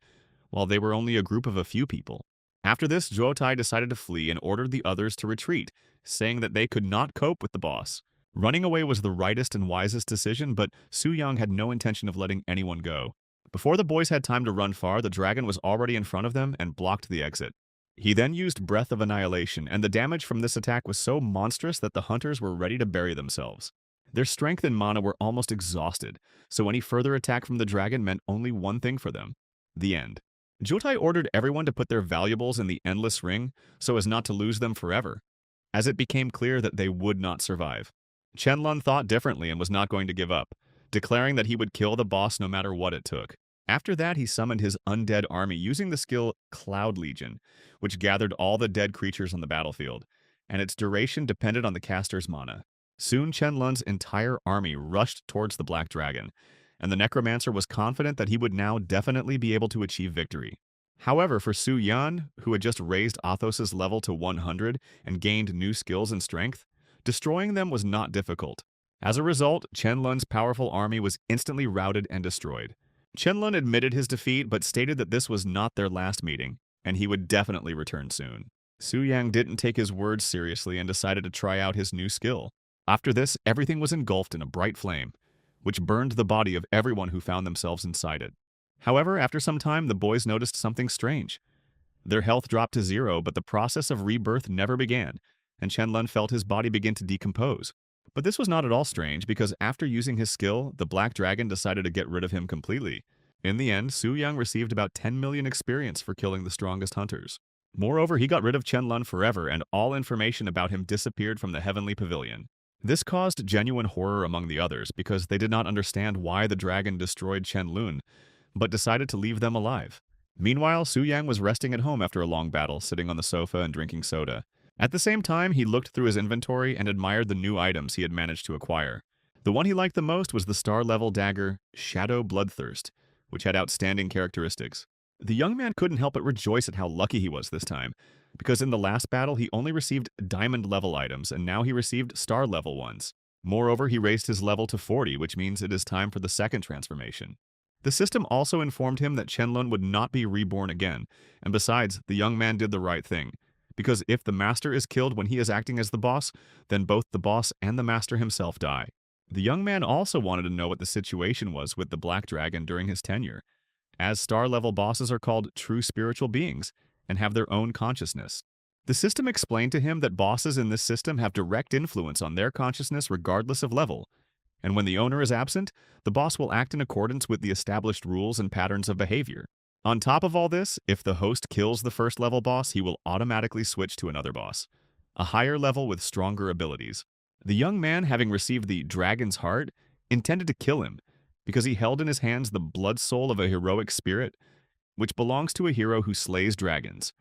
while they were only a group of a few people. After this, Zhuotai decided to flee and ordered the others to retreat, saying that they could not cope with the boss. Running away was the rightest and wisest decision, but Su Yang had no intention of letting anyone go. Before the boys had time to run far, the dragon was already in front of them and blocked the exit. He then used Breath of Annihilation, and the damage from this attack was so monstrous that the hunters were ready to bury themselves. Their strength and mana were almost exhausted, so any further attack from the dragon meant only one thing for them: the end. Jutai ordered everyone to put their valuables in the Endless Ring so as not to lose them forever, as it became clear that they would not survive. Qianlun thought differently and was not going to give up, declaring that he would kill the boss no matter what it took. After that, he summoned his undead army using the skill Cloud Legion, which gathered all the dead creatures on the battlefield, and its duration depended on the caster's mana. Soon Qianlun's entire army rushed towards the Black Dragon, and the Necromancer was confident that he would now definitely be able to achieve victory. However, for Su Yan, who had just raised Athos's level to 100 and gained new skills and strength, destroying them was not difficult. As a result, Qianlun's powerful army was instantly routed and destroyed. Qianlun admitted his defeat but stated that this was not their last meeting, and he would definitely return soon. Su Yang didn't take his words seriously and decided to try out his new skill. After this, everything was engulfed in a bright flame, which burned the body of everyone who found themselves inside it. However, after some time, the boys noticed something strange. Their health dropped to 0, but the process of rebirth never began, and Qianlun felt his body begin to decompose. But this was not at all strange, because after using his skill, the Black Dragon decided to get rid of him completely. In the end, Su Yang received about 10 million experience for killing the strongest hunters. Moreover, he got rid of Qianlun forever, and all information about him disappeared from the Heavenly Pavilion. This caused genuine horror among the others, because they did not understand why the dragon destroyed Qianlun, but decided to leave them alive. Meanwhile, Su Yang was resting at home after a long battle, sitting on the sofa and drinking soda. At the same time, he looked through his inventory and admired the new items he had managed to acquire. The one he liked the most was the star-level dagger Shadow Bloodthirst, which had outstanding characteristics. The young man couldn't help but rejoice at how lucky he was this time, because in the last battle he only received diamond-level items, and now he received star-level ones. Moreover, he raised his level to 40, which means it is time for the second transformation. The system also informed him that Qianlun would not be reborn again, and besides, the young man did the right thing, because if the master is killed when he is acting as the boss, then both the boss and the master himself die. The young man also wanted to know what the situation was with the Black Dragon during his tenure, as star-level bosses are called true spiritual beings and have their own consciousness. The system explained to him that bosses in this system have direct influence on their consciousness regardless of level, and when the owner is absent, the boss will act in accordance with the established rules and patterns of behavior. On top of all this, if the host kills the first-level boss, he will automatically switch to another boss, a higher level with stronger abilities. The young man, having received the Dragon's Heart, intended to kill him, because he held in his hands the blood soul of a heroic spirit, which belongs to a hero who slays dragons,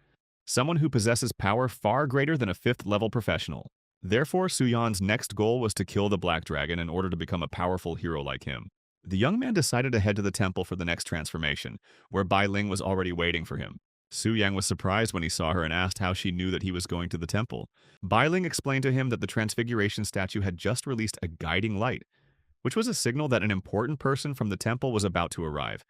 someone who possesses power far greater than a 5th-level professional. Therefore, Su Yan's next goal was to kill the Black Dragon in order to become a powerful hero like him. The young man decided to head to the temple for the next transformation, where Bai Ling was already waiting for him. Su Yang was surprised when he saw her and asked how she knew that he was going to the temple. Bai Ling explained to him that the Transfiguration statue had just released a guiding light, which was a signal that an important person from the temple was about to arrive.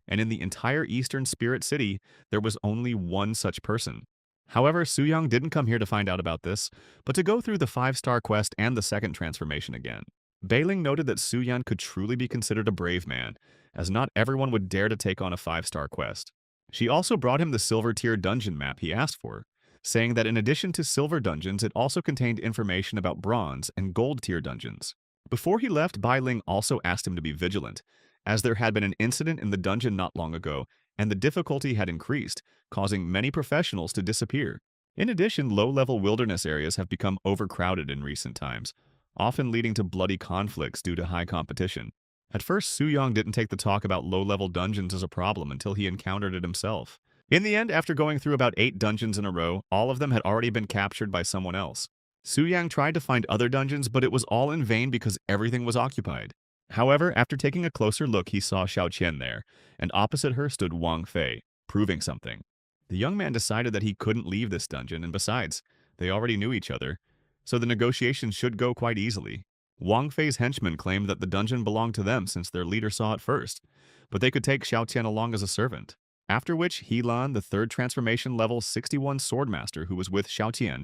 And in the entire Eastern Spirit City, there was only one such person. However, Su Yang didn't come here to find out about this, but to go through the 5-star quest and the second transformation again. Bai Ling noted that Su Yan could truly be considered a brave man, as not everyone would dare to take on a 5-star quest. She also brought him the silver tier dungeon map he asked for, saying that in addition to silver dungeons, it also contained information about bronze and gold tier dungeons. Before he left, Bai Ling also asked him to be vigilant, as there had been an incident in the dungeon not long ago, and the difficulty had increased, causing many professionals to disappear. In addition, low-level wilderness areas have become overcrowded in recent times, often leading to bloody conflicts due to high competition. At first, Su Yang didn't take the talk about low-level dungeons as a problem until he encountered it himself. In the end, after going through about 8 dungeons in a row, all of them had already been captured by someone else. Su Yang tried to find other dungeons, but it was all in vain because everything was occupied. However, after taking a closer look, he saw Xiao Qian there, and opposite her stood Wang Fei, proving something. The young man decided that he couldn't leave this dungeon, and besides, they already knew each other, so the negotiations should go quite easily. Wang Fei's henchmen claimed that the dungeon belonged to them since their leader saw it first, but they could take Xiao Qian along as a servant. After which, Helan, the third transformation level 61 swordmaster who was with Xiao Qian,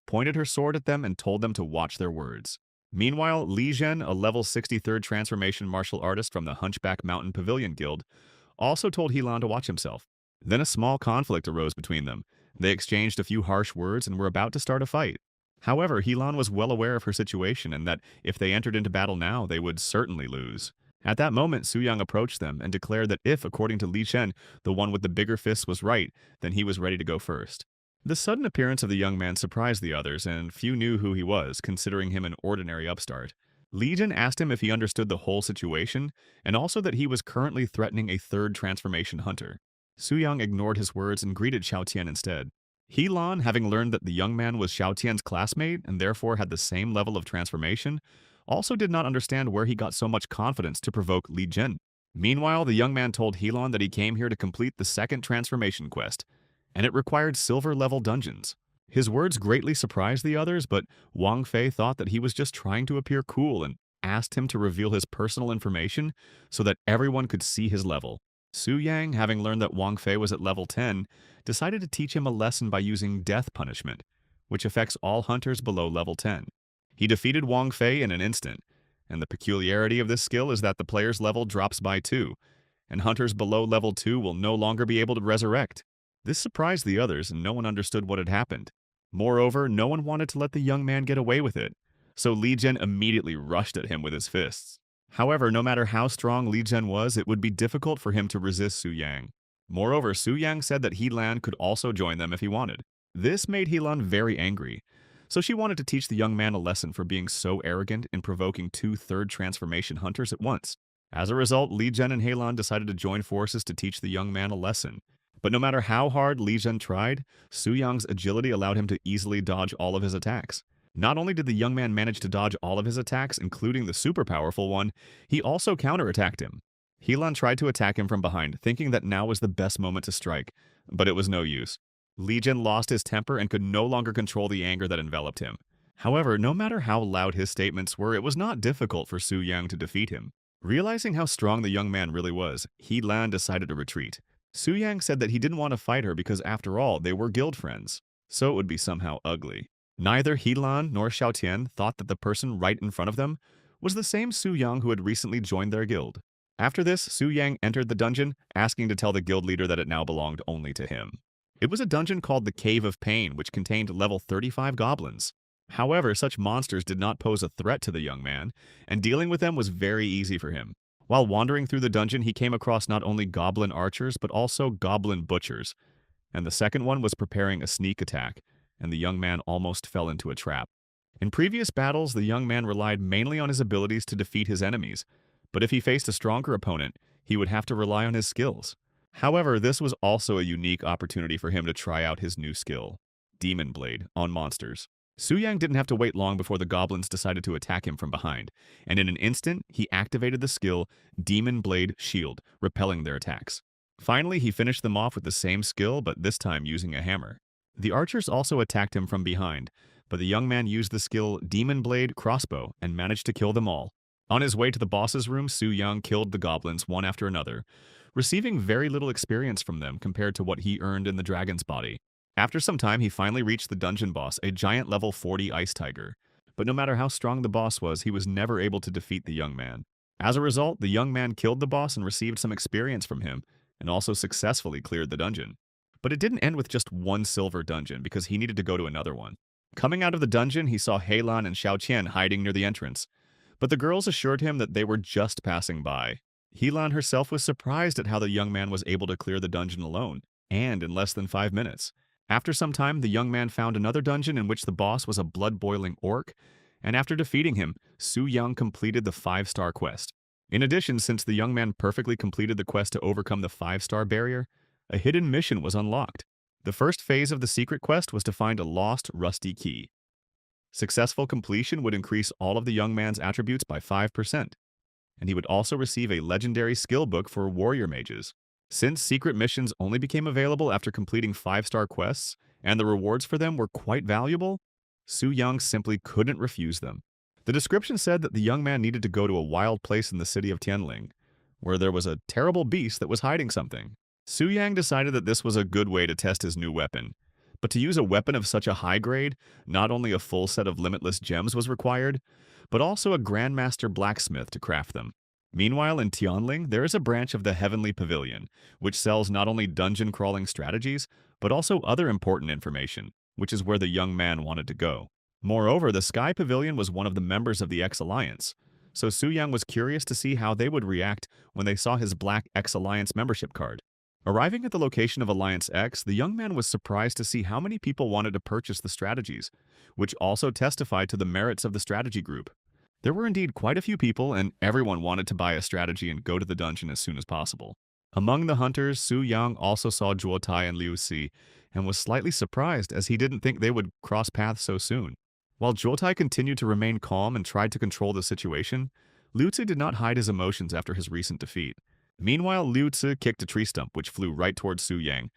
pointed her sword at them and told them to watch their words. Meanwhile, Li Zhen, a level 63rd transformation martial artist from the Hunchback Mountain Pavilion Guild, also told Helan to watch himself. Then a small conflict arose between them. They exchanged a few harsh words and were about to start a fight. However, Helan was well aware of her situation and that if they entered into battle now, they would certainly lose. At that moment, Su Yang approached them and declared that if, according to Li Chen, the one with the bigger fists was right, then he was ready to go first. The sudden appearance of the young man surprised the others, and few knew who he was, considering him an ordinary upstart. Li Jin asked him if he understood the whole situation, and also that he was currently threatening a third transformation hunter. Su Yang ignored his words and greeted Xiao Tian instead. He Lan, having learned that the young man was Xiao Tian's classmate and therefore had the same level of transformation, also did not understand where he got so much confidence to provoke Li Jin. Meanwhile, the young man told Helan that he came here to complete the second transformation quest, and it required silver-level dungeons. His words greatly surprised the others, but Wang Fei thought that he was just trying to appear cool and asked him to reveal his personal information so that everyone could see his level. Su Yang, having learned that Wang Fei was at level 10, decided to teach him a lesson by using death punishment, which affects all hunters below level 10. He defeated Wang Fei in an instant, and the peculiarity of this skill is that the player's level drops by 2, and hunters below level 2 will no longer be able to resurrect. This surprised the others, and no one understood what had happened. Moreover, no one wanted to let the young man get away with it, so Li Jin immediately rushed at him with his fists. However, no matter how strong Li Jin was, it would be difficult for him to resist Su Yang. Moreover, Su Yang said that Helan could also join them if he wanted. This made Helan very angry, so she wanted to teach the young man a lesson for being so arrogant in provoking 2 third transformation hunters at once. As a result, Li Jin and Helan decided to join forces to teach the young man a lesson. But no matter how hard Li Zhen tried, Su Yang's agility allowed him to easily dodge all of his attacks. Not only did the young man manage to dodge all of his attacks, including the super powerful one, he also counterattacked him. Helan tried to attack him from behind, thinking that now was the best moment to strike, but it was no use. Li Jin lost his temper and could no longer control the anger that enveloped him. However, no matter how loud his statements were, it was not difficult for Su Yang to defeat him. Realizing how strong the young man really was, Helan decided to retreat. Su Yang said that he didn't want to fight her because, after all, they were guild friends, so it would be somehow ugly. Neither Helan nor Xiao Tian thought that the person right in front of them was the same Su Yang who had recently joined their guild. After this, Su Yang entered the dungeon, asking to tell the guild leader that it now belonged only to him. It was a dungeon called the Cave of Pain, which contained level 35 goblins. However, such monsters did not pose a threat to the young man, and dealing with them was very easy for him. While wandering through the dungeon, he came across not only goblin archers, but also goblin butchers, and the second one was preparing a sneak attack, and the young man almost fell into a trap. In previous battles, the young man relied mainly on his abilities to defeat his enemies, but if he faced a stronger opponent, he would have to rely on his skills. However, this was also a unique opportunity for him to try out his new skill, Demon Blade, on monsters. Su Yang didn't have to wait long before the goblins decided to attack him from behind, and in an instant, he activated the skill Demon Blade Shield, repelling their attacks. Finally, he finished them off with the same skill, but this time using a hammer. The archers also attacked him from behind, but the young man used the skill Demon Blade Crossbow and managed to kill them all. On his way to the boss's room, Su Yang killed the goblins one after another, receiving very little experience from them compared to what he earned in the dragon's body. After some time, he finally reached the dungeon boss, a giant level 40 ice tiger. But no matter how strong the boss was, he was never able to defeat the young man. As a result, the young man killed the boss and received some experience from him, and also successfully cleared the dungeon. But it didn't end with just one silver dungeon, because he needed to go to another one. Coming out of the dungeon, he saw Helan and Xiao Qian hiding near the entrance, but the girls assured him that they were just passing by. Helan herself was surprised at how the young man was able to clear the dungeon alone, and in less than 5 minutes. After some time, the young man found another dungeon in which the boss was a blood-boiling orc, and after defeating him, Su Yang completed the 5-star quest. In addition, since the young man perfectly completed the quest to overcome the 5-star barrier, a hidden mission was unlocked. The first phase of the secret quest was to find a lost, rusty key. Successful completion would increase all of the young man's attributes by 5%, and he would also receive a legendary skill book for warrior mages. Since secret missions only became available after completing 5-star quests, and the rewards for them were quite valuable, Su Yang simply couldn't refuse them. The description said that the young man needed to go to a wild place in the city of Tianling, where there was a terrible beast that was hiding something. Su Yang decided that this was a good way to test his new weapon. But to use a weapon of such a high grade, not only a full set of limitless gems was required, but also a Grandmaster blacksmith to craft them. Meanwhile, in Tianling, there is a branch of the Heavenly Pavilion, which sells not only dungeon-crawling strategies, but also other important information, which is where the young man wanted to go. Moreover, the Sky Pavilion was one of the members of the X-Alliance, so Su Yang was curious to see how they would react when they saw his black X-Alliance membership card. Arriving at the location of Alliance X, the young man was surprised to see how many people wanted to purchase the strategies, which also testified to the merits of the strategy group. There were indeed quite a few people, and everyone wanted to buy a strategy and go to the dungeon as soon as possible. Among the hunters, Su Yang also saw Zhuo Tai and Liu Si, and was slightly surprised as he didn't think they would cross paths so soon. While Zhuo Tai continued to remain calm and tried to control the situation, Liu Si did not hide his emotions after his recent defeat. Meanwhile, Liu Si kicked a tree stump which flew right towards Su Yang,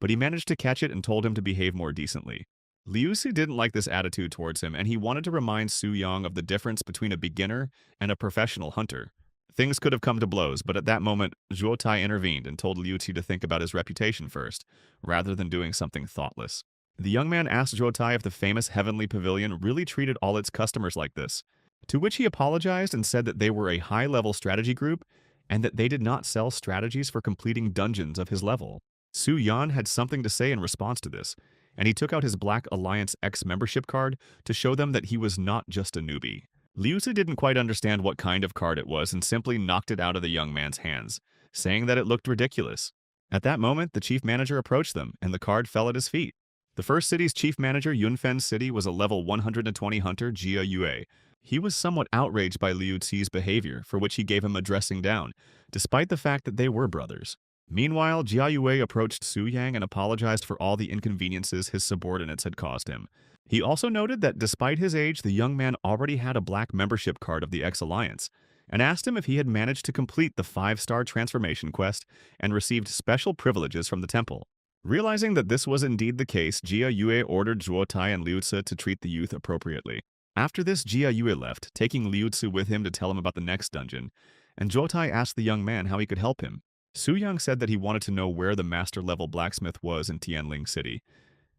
but he managed to catch it and told him to behave more decently. Liu Si didn't like this attitude towards him, and he wanted to remind Su Yang of the difference between a beginner and a professional hunter. Things could have come to blows, but at that moment, Zhuo Tai intervened and told Liu Si to think about his reputation first, rather than doing something thoughtless. The young man asked Zhuo Tai if the famous Heavenly Pavilion really treated all its customers like this, to which he apologized and said that they were a high-level strategy group and that they did not sell strategies for completing dungeons of his level. Su Yan had something to say in response to this, and he took out his Black Alliance X membership card to show them that he was not just a newbie. Liu Si didn't quite understand what kind of card it was and simply knocked it out of the young man's hands, saying that it looked ridiculous. At that moment, the chief manager approached them, and the card fell at his feet. The first city's chief manager, Yunfen City, was a level 120 hunter, Jia Yue. He was somewhat outraged by Liu Xi's behavior, for which he gave him a dressing down, despite the fact that they were brothers. Meanwhile, Jia Yue approached Su Yang and apologized for all the inconveniences his subordinates had caused him. He also noted that despite his age, the young man already had a black membership card of the X-Alliance, and asked him if he had managed to complete the 5-star transformation quest and received special privileges from the temple. Realizing that this was indeed the case, Jia Yue ordered Zhuo Tai and Liu Zi to treat the youth appropriately. After this, Jia Yue left, taking Liu Zi with him to tell him about the next dungeon, and Zhuo Tai asked the young man how he could help him. Su Yang said that he wanted to know where the master-level blacksmith was in Tianling City,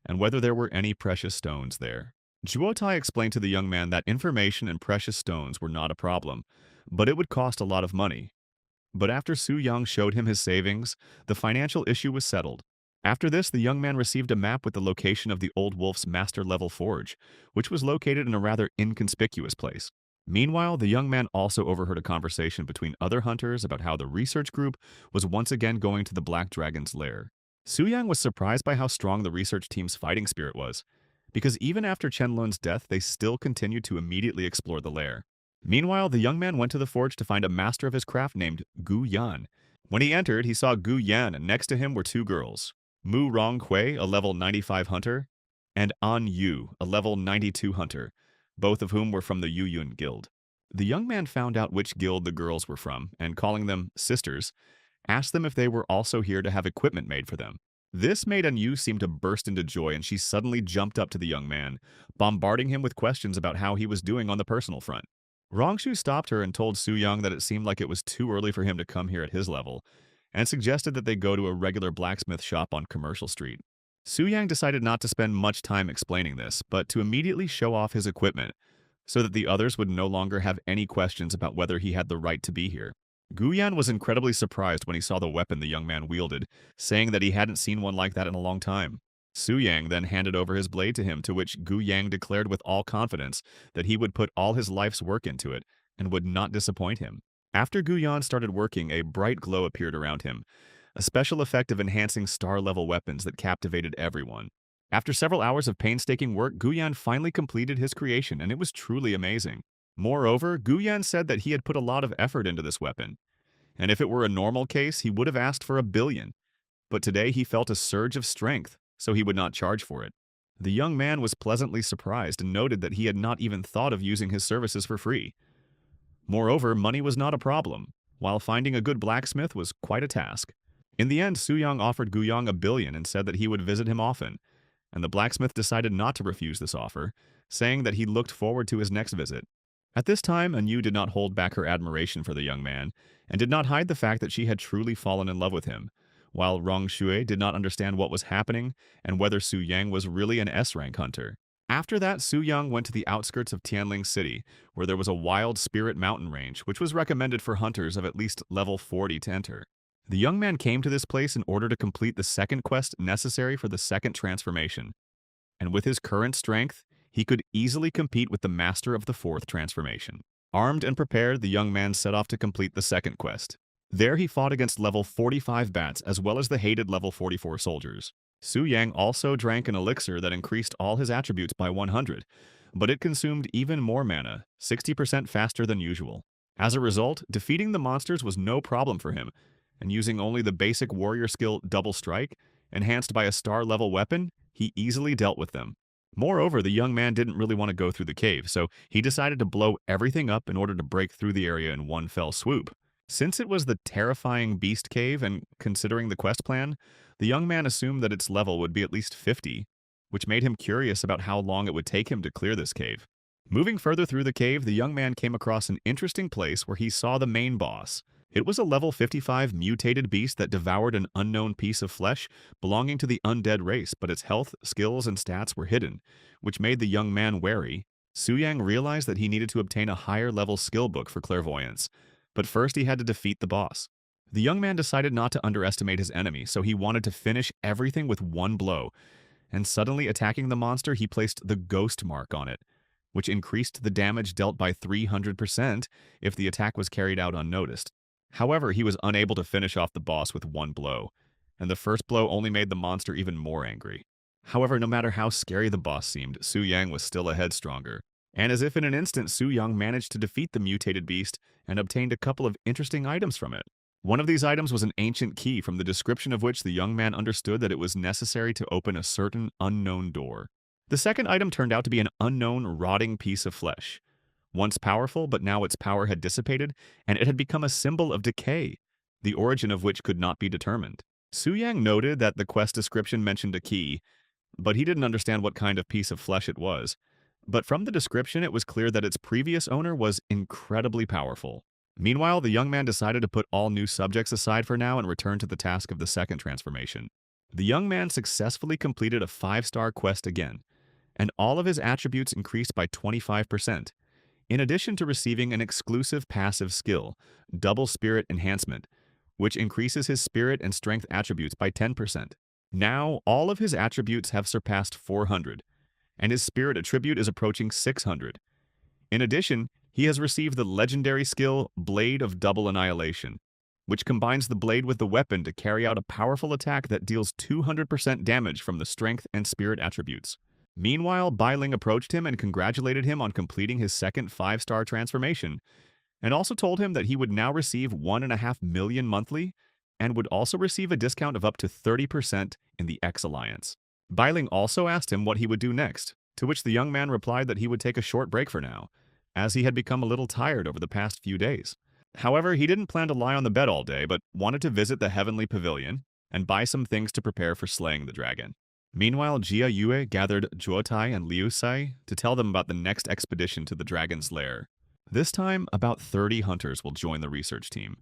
and whether there were any precious stones there. Zhuo Tai explained to the young man that information and precious stones were not a problem, but it would cost a lot of money. But after Su Yang showed him his savings, the financial issue was settled. After this, the young man received a map with the location of the Old Wolf's master-level forge, which was located in a rather inconspicuous place. Meanwhile, the young man also overheard a conversation between other hunters about how the research group was once again going to the Black Dragon's lair. Su Yang was surprised by how strong the research team's fighting spirit was, because even after Chen Lun's death, they still continued to immediately explore the lair. Meanwhile, the young man went to the forge to find a master of his craft named Gu Yan. When he entered, he saw Gu Yan, and next to him were two girls, Mu Ronghui, a level 95 hunter, and An Yu, a level 92 hunter, both of whom were from the Yu Yun Guild. The young man found out which guild the girls were from, and calling them sisters, asked them if they were also here to have equipment made for them. This made An Yu seem to burst into joy, and she suddenly jumped up to the young man, bombarding him with questions about how he was doing on the personal front. Rongshu stopped her and told Su Yang that it seemed like it was too early for him to come here at his level, and suggested that they go to a regular blacksmith shop on Commercial Street. Su Yang decided not to spend much time explaining this, but to immediately show off his equipment, so that the others would no longer have any questions about whether he had the right to be here. Gu Yan was incredibly surprised when he saw the weapon the young man wielded, saying that he hadn't seen one like that in a long time. Su Yang then handed over his blade to him, to which Gu Yang declared with all confidence that he would put all his life's work into it and would not disappoint him. After Gu Yan started working, a bright glow appeared around him, a special effect of enhancing star-level weapons that captivated everyone. After several hours of painstaking work, Guyan finally completed his creation, and it was truly amazing. Moreover, Guyan said that he had put a lot of effort into this weapon, and if it were a normal case, he would have asked for 1 billion. But today he felt a surge of strength, so he would not charge for it. The young man was pleasantly surprised and noted that he had not even thought of using his services for free. Moreover, money was not a problem, while finding a good blacksmith was quite a task. In the end, Suyang offered Guyang 1 billion and said that he would visit him often, and the blacksmith decided not to refuse this offer, saying that he looked forward to his next visit. At this time, Anu did not hold back her admiration for the young man, and did not hide the fact that she had truly fallen in love with him, while Rong Shui did not understand what was happening and whether Su Yang was really an S-rank hunter. After that, Su Yang went to the outskirts of Tianling City, where there was a wild spirit mountain range, which was recommended for hunters of at least level 40 to enter. The young man came to this place in order to complete the second quest necessary for the second transformation, and with his current strength, he could easily compete with the master of the fourth transformation. Armed and prepared, the young man set off to complete the second quest. There he fought against level 45 bats as well as the hated level 44 soldiers. Su Yang also drank an elixir that increased all his attributes by 100, but it consumed even more mana, 60% faster than usual. As a result, defeating the monsters was no problem for him, and using only the basic warrior skill Double Strike, enhanced by a star-level weapon, he easily dealt with them. Moreover, the young man didn't really want to go through the cave, so he decided to blow everything up in order to break through the area in one fell swoop. Since it was the terrifying Beast Cave, and considering the quest plan, the young man assumed that its level would be at least 50, which made him curious about how long it would take him to clear this cave. Moving further through the cave, the young man came across an interesting place where he saw the main boss. It was a level 55 mutated beast that devoured an unknown piece of flesh belonging to the undead race, but its health, skills, and stats were hidden, which made the young man wary. Su Yang realized that he needed to obtain a higher level skill book for clairvoyance, but first he had to defeat the boss. The young man decided not to underestimate his enemy, so he wanted to finish everything with one blow, and suddenly attacking the monster, he placed the ghost mark on it, which increased the damage dealt by 300% if the attack was carried out unnoticed. However, he was unable to finish off the boss with one blow, and the first blow only made the monster even more angry. However, no matter how scary the boss seemed, Su Yang was still a head stronger, and as if in an instant, Su Yang managed to defeat the mutated beast and obtained a couple of interesting items from it. One of these items was an ancient key, from the description of which the young man understood that it was necessary to open a certain unknown door. The second item turned out to be an unknown, rotting piece of flesh. Once powerful, but now its power had dissipated, and it had become a symbol of decay, the origin of which could not be determined. Su Yang noted that the quest description mentioned a key, but he didn't understand what kind of piece of flesh it was. But from the description, it was clear that its previous owner was incredibly powerful. Meanwhile, the young man decided to put all new subjects aside for now and return to the task of the second transformation. The young man successfully completed a 5-star quest again, and all of his attributes increased by 25%, in addition to receiving an exclusive passive skill, Double Spirit Enhancement, which increases his spirit and strength attributes by 10%. Now, all of his attributes have surpassed 400, and his spirit attribute is approaching 600. In addition, he has received the legendary skill Blade of Double Annihilation, which combines the blade with the weapon to carry out a powerful attack that deals 200% damage from the strength and spirit attributes. Meanwhile, Bai Ling approached him and congratulated him on completing his second 5-star transformation, and also told him that he would now receive 1.5 million monthly, and would also receive a discount of up to 30% in the X Alliance. Bai Ling also asked him what he would do next, to which the young man replied that he would take a short break for now, as he had become a little tired over the past few days. However, he didn't plan to lie on the bed all day, but wanted to visit the Heavenly Pavilion and buy some things to prepare for slaying the dragon. Meanwhile, Jia Yue gathered Zhuotai and Liu Sai to tell them about the next expedition to the dragon's lair. This time, about 30 hunters will join the research team.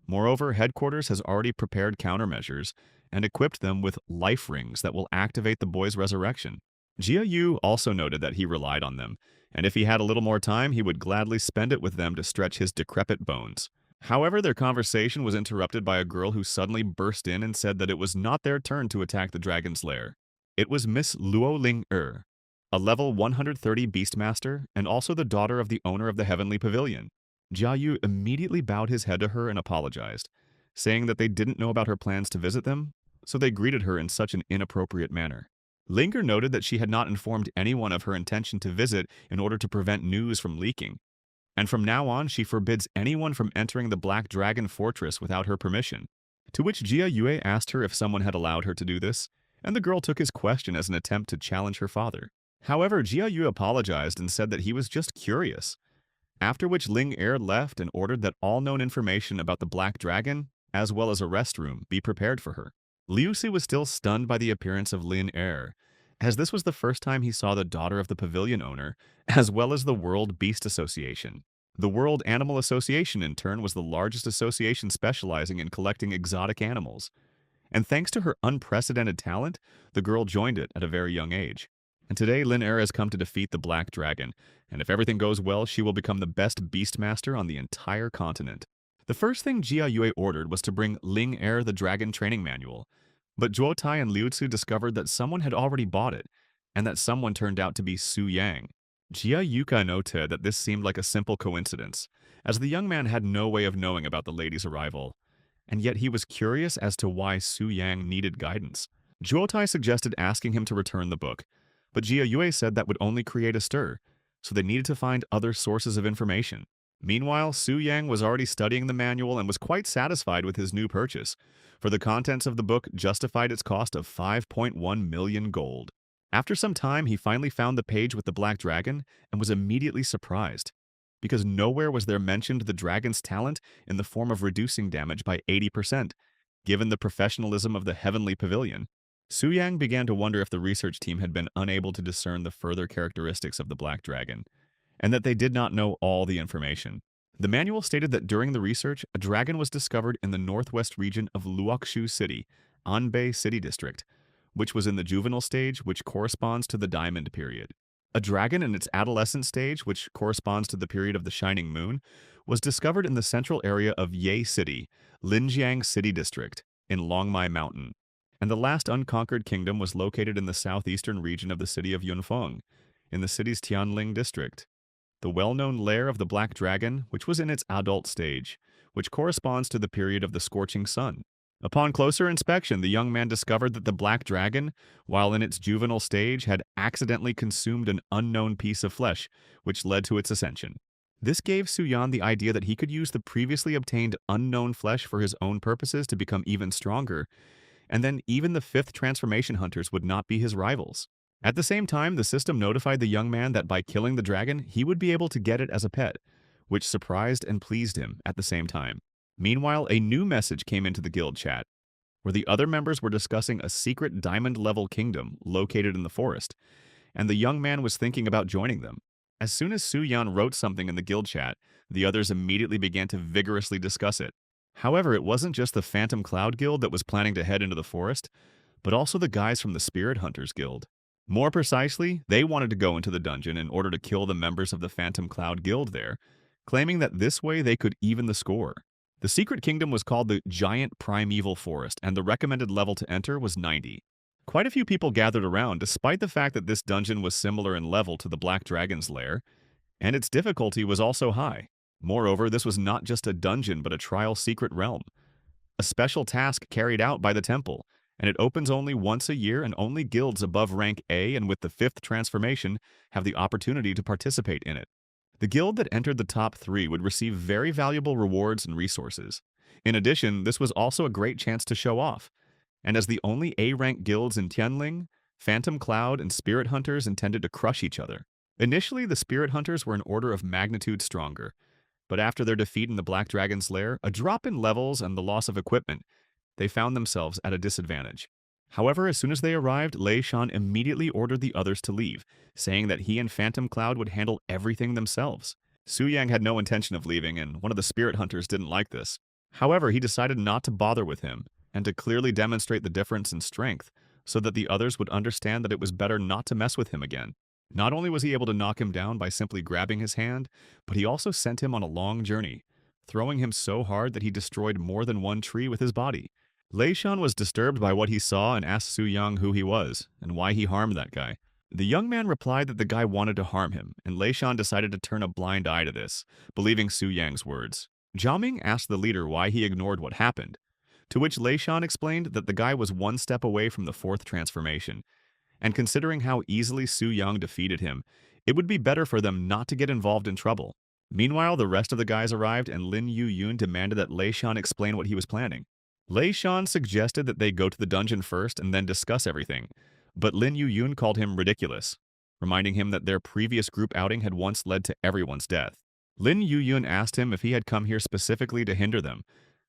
Moreover, headquarters has already prepared countermeasures and equipped them with life rings that will activate the boy's resurrection. Jia Yu also noted that he relied on them, and if he had a little more time, he would gladly spend it with them to stretch his decrepit bones. However, their conversation was interrupted by a girl who suddenly burst in and said that it was not their turn to attack the dragon's lair. It was Miss Luo Ling a level 130 beastmaster and also the daughter of the owner of the Heavenly Pavilion. Jia Yu immediately bowed his head to her and apologized, saying that they didn't know about her plans to visit them, so they greeted her in such an inappropriate manner. Linger noted that she had not informed anyone of her intention to visit in order to prevent news from leaking, and from now on she forbids anyone from entering the Black Dragon Fortress without her permission. To which Jia Yue asked her if someone had allowed her to do this, and the girl took his question as an attempt to challenge her father. However, Jia Yue apologized and said that he was just curious, after which Ling Er left and ordered that all known information about the Black Dragon, as well as a rest room, be prepared for her. Liu Si was still stunned by the appearance of Lin Er, as this was the first time he saw the daughter of the pavilion owner, as well as the World Beast Association. The World Animal Association, in turn, was the largest association specializing in collecting exotic animals. And thanks to her unprecedented talent, the girl joined it at a very young age. And today, Lin Er has come to defeat the Black Dragon, and if everything goes well, she will become the best Beastmaster on the entire continent. The first thing Jia Yue ordered was to bring Ling Er the Dragon Training Manual, but Zhuo Tai and Liu Tzu discovered that someone had already bought it, and that someone turned out to be Su Yang. Jia Yuka noted that this seemed like a simple coincidence, as the young man had no way of knowing about the lady's arrival, and yet he was curious as to why Su Yang needed guidance. Zhuo Tai suggested asking him to return the book, but Jia Yue said that would only create a stir, so they needed to find other sources of information. Meanwhile, Su Yang was already studying the manual and was quite satisfied with his new purchase, for the contents of the book justified its cost of 5.1 million gold. After some time, he finally found the page with the Black Dragon and was immediately surprised, because nowhere was there mentioned the dragon's talent in the form of reducing damage by 80%, given the professionalism of the Heavenly Pavilion. Su Yang began to wonder if the research team had been unable to discern the further characteristics of the Black Dragon, and that they did not know all the information. The manual stated that during the research, a dragon was discovered in the northwest region of Luokshu City, Anbei City District, which was in the juvenile stage, which corresponds to the Diamond period. A dragon in its adolescent stage, which corresponds to the period of the Shining Moon, was discovered in the central area of Ye City, Linjiang City District, in Longmai Mountain. And the last unconquered kingdom was located in the southeastern region of the city of Yunfeng, in the city's Tianling district. The well-known lair of the Black Dragon, which was in its adult stage, which corresponds to the period of the scorching sun. Upon closer inspection, the young man discovered that the Black Dragon, while in its juvenile stage, had accidentally consumed an unknown piece of flesh, which led to its ascension. This gave Su Yan the idea that he could use the previously obtained unknown flesh for his own purposes to become even stronger, and then even the fifth transformation hunters would not be his rivals. At the same time, the system notified the young man that by killing the dragon, he would be able to get it as a pet, which surprised and pleased him at the same time. Meanwhile, a new message came into the guild chat, where the other members were discussing a secret diamond-level kingdom located in the forest, and the young man was thinking about joining them. As soon as Su Yan wrote something in the guild chat, the others immediately began to vigorously discuss it. However, it wasn't just the Phantom Cloud Guild that was planning to head into the forest, but also the guys from the Spirit Hunters Guild. More precisely, they wanted to go into the dungeon in order to kill the members of the Phantom Cloud Guild there, claiming that this way they could even the score. The secret kingdom was called the Giant Primeval Forest, and the recommended level to enter was 90. Quite a few people gathered around, despite the fact that this dungeon was similar in level to the Black Dragon's lair, and its difficulty was also high. Moreover, this was not just a dungeon but a trial secret realm, a special task carried out by the temple, and it opens only once a year, and only guilds above rank A and with the fifth transformation have the opportunity to participate in it. The guild that entered the top 3 would receive very valuable rewards and resources. In addition, this was also a great chance to show off, and as the only A-rank guilds in Tianling, Phantom Cloud and Spirit Hunters intended to crush each other. Initially, the Spirit Hunters were an order of magnitude stronger, but after their defeat in the Black Dragon's lair, a drop in levels and the loss of equipment, they found themselves at a disadvantage. However, as soon as they arrived, Lei Shan immediately ordered the others to leave, saying that he and Phantom Cloud would handle everything themselves. Su Yang had no intention of leaving, and one of the Spirit Hunters didn't like this. However, he decided not to bother with him, and to clearly demonstrate the difference in strength, so that the others would understand that it was better not to mess with him again. Not only was he able to knock him down by simply grabbing his hand, but he also sent him on a long journey, throwing him so hard that he destroyed more than one tree with his body. Lei Shan was disturbed by what he saw and asked Su Yang who he was, and why he harmed that guy. The young man replied that the guy wanted to harm him, and Lei Shan decided to turn a blind eye to this, believing Su Yang's words. Zhao Ming asked the leader why he ignored what happened, to which Lei Shan explained that the guy was one step away from the fourth transformation, and considering how easily Su Yung defeated him, it would be better for them not to get involved in trouble. Meanwhile, the rest of the guys arrived and Lin Yu-yun demanded that Lei Shan explain what he was planning. Lei Shan suggested that they go to the dungeon first and then discuss everything, but Lin Yu-yun called him ridiculous, reminding him that their previous group outing had once led to everyone's death. Lin Yu-yun asked him if he had come here specifically to hinder them,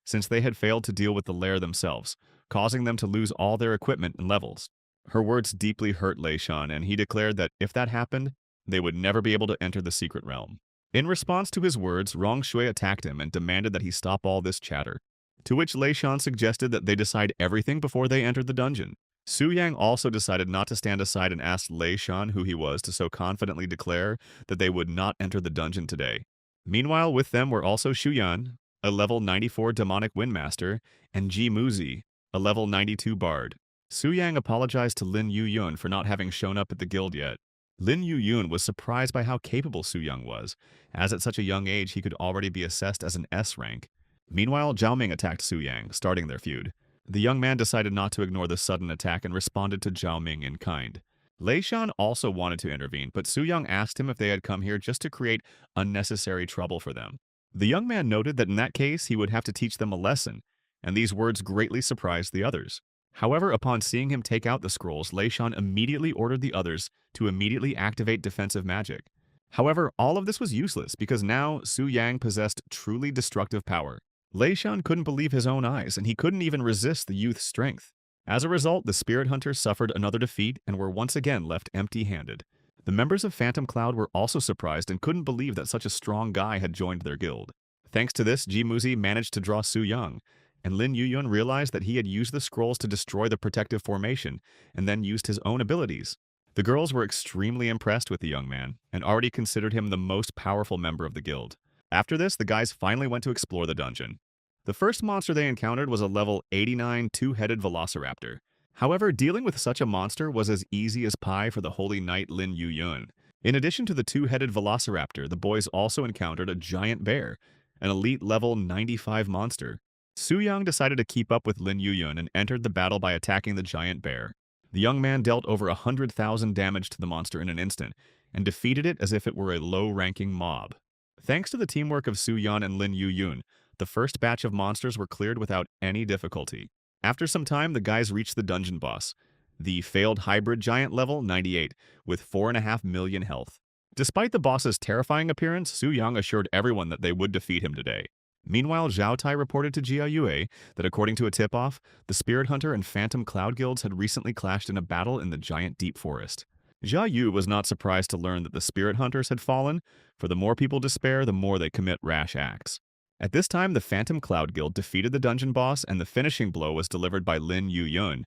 since they had failed to deal with the lair themselves, causing them to lose all their equipment and levels. Her words deeply hurt Lei Shan, and he declared that if that happened, they would never be able to enter the secret realm. In response to his words, Rong Shui attacked him and demanded that he stop all this chatter, to which Lei Shan suggested that they decide everything before they entered the dungeon. Su Yang also decided not to stand aside and asked Lei Shan who he was to so confidently declare that they would not enter the dungeon today. Meanwhile, with them were also Shu Yan, a level 94 demonic windmaster, and Ji Muzi, a level 92 bard. Su Yang apologized to Lin Yu-yun for not having shown up at the guild yet. Lin Yu-yun was surprised by how capable Su Yang was, as at such a young age he could already be assessed as an S rank. Meanwhile, Zhao Ming attacked Su Yang, starting their feud. The young man decided not to ignore the sudden attack and responded to Zhao Ming in kind. Lei Shan also wanted to intervene, but Su Yang asked him if they had come here just to create unnecessary trouble for them. The young man noted that in that case he would have to teach them a lesson, and these words greatly surprised the others. However, upon seeing him take out the scrolls, Lei Shan immediately ordered the others to immediately activate defensive magic. However, all of this was useless because now Su Yang possessed truly destructive power. Lei Shan couldn't believe his own eyes, and he couldn't even resist the youth's strength. As a result, the spirit hunters suffered another defeat and were once again left empty-handed. The members of Phantom Cloud were also surprised and couldn't believe that such a strong guy had joined their guild. Thanks to this, Ji Muzi managed to draw Su Yang, and Lin Yu-yun realized that he had used the scrolls to destroy the protective formation and then used his own abilities. The girls were extremely impressed with the young man and already considered him the most powerful member of the guild. After this, the guys finally went to explore the dungeon. The first monster they encountered was a level 89 two-headed velociraptor. However, dealing with such a monster was as easy as pie for the holy knight Lin Yu-yun. In addition to the two-headed velociraptor, the boys also encountered a giant bear, an elite level 95 monster. Su Yang decided to keep up with Lin Yu-yun and entered the battle by attacking the giant bear. The young man dealt over 100,000 damage to the monster in an instant, and defeated it as if it were a low-ranking mob. Thanks to the teamwork of Su Yan and Lin Yu-yun, the first batch of monsters were cleared without any difficulty. After some time, the guys reached the dungeon boss, the failed hybrid giant level 98, with 4.5 million health. Despite the boss's terrifying appearance, Su Yang assured everyone that they would defeat him today. Meanwhile, Zhao Tai reported to Jia Yue that according to a tip-off, the Spirit Hunter and Phantom Cloud guilds had recently clashed in a battle in the giant deep forest. Jia Yu was not surprised to learn that the Spirit Hunters had fallen, for the more people despair, the more they commit rash acts. At this time, the Phantom Cloud Guild defeated the dungeon boss and the finishing blow was delivered by Lin Yu-yun.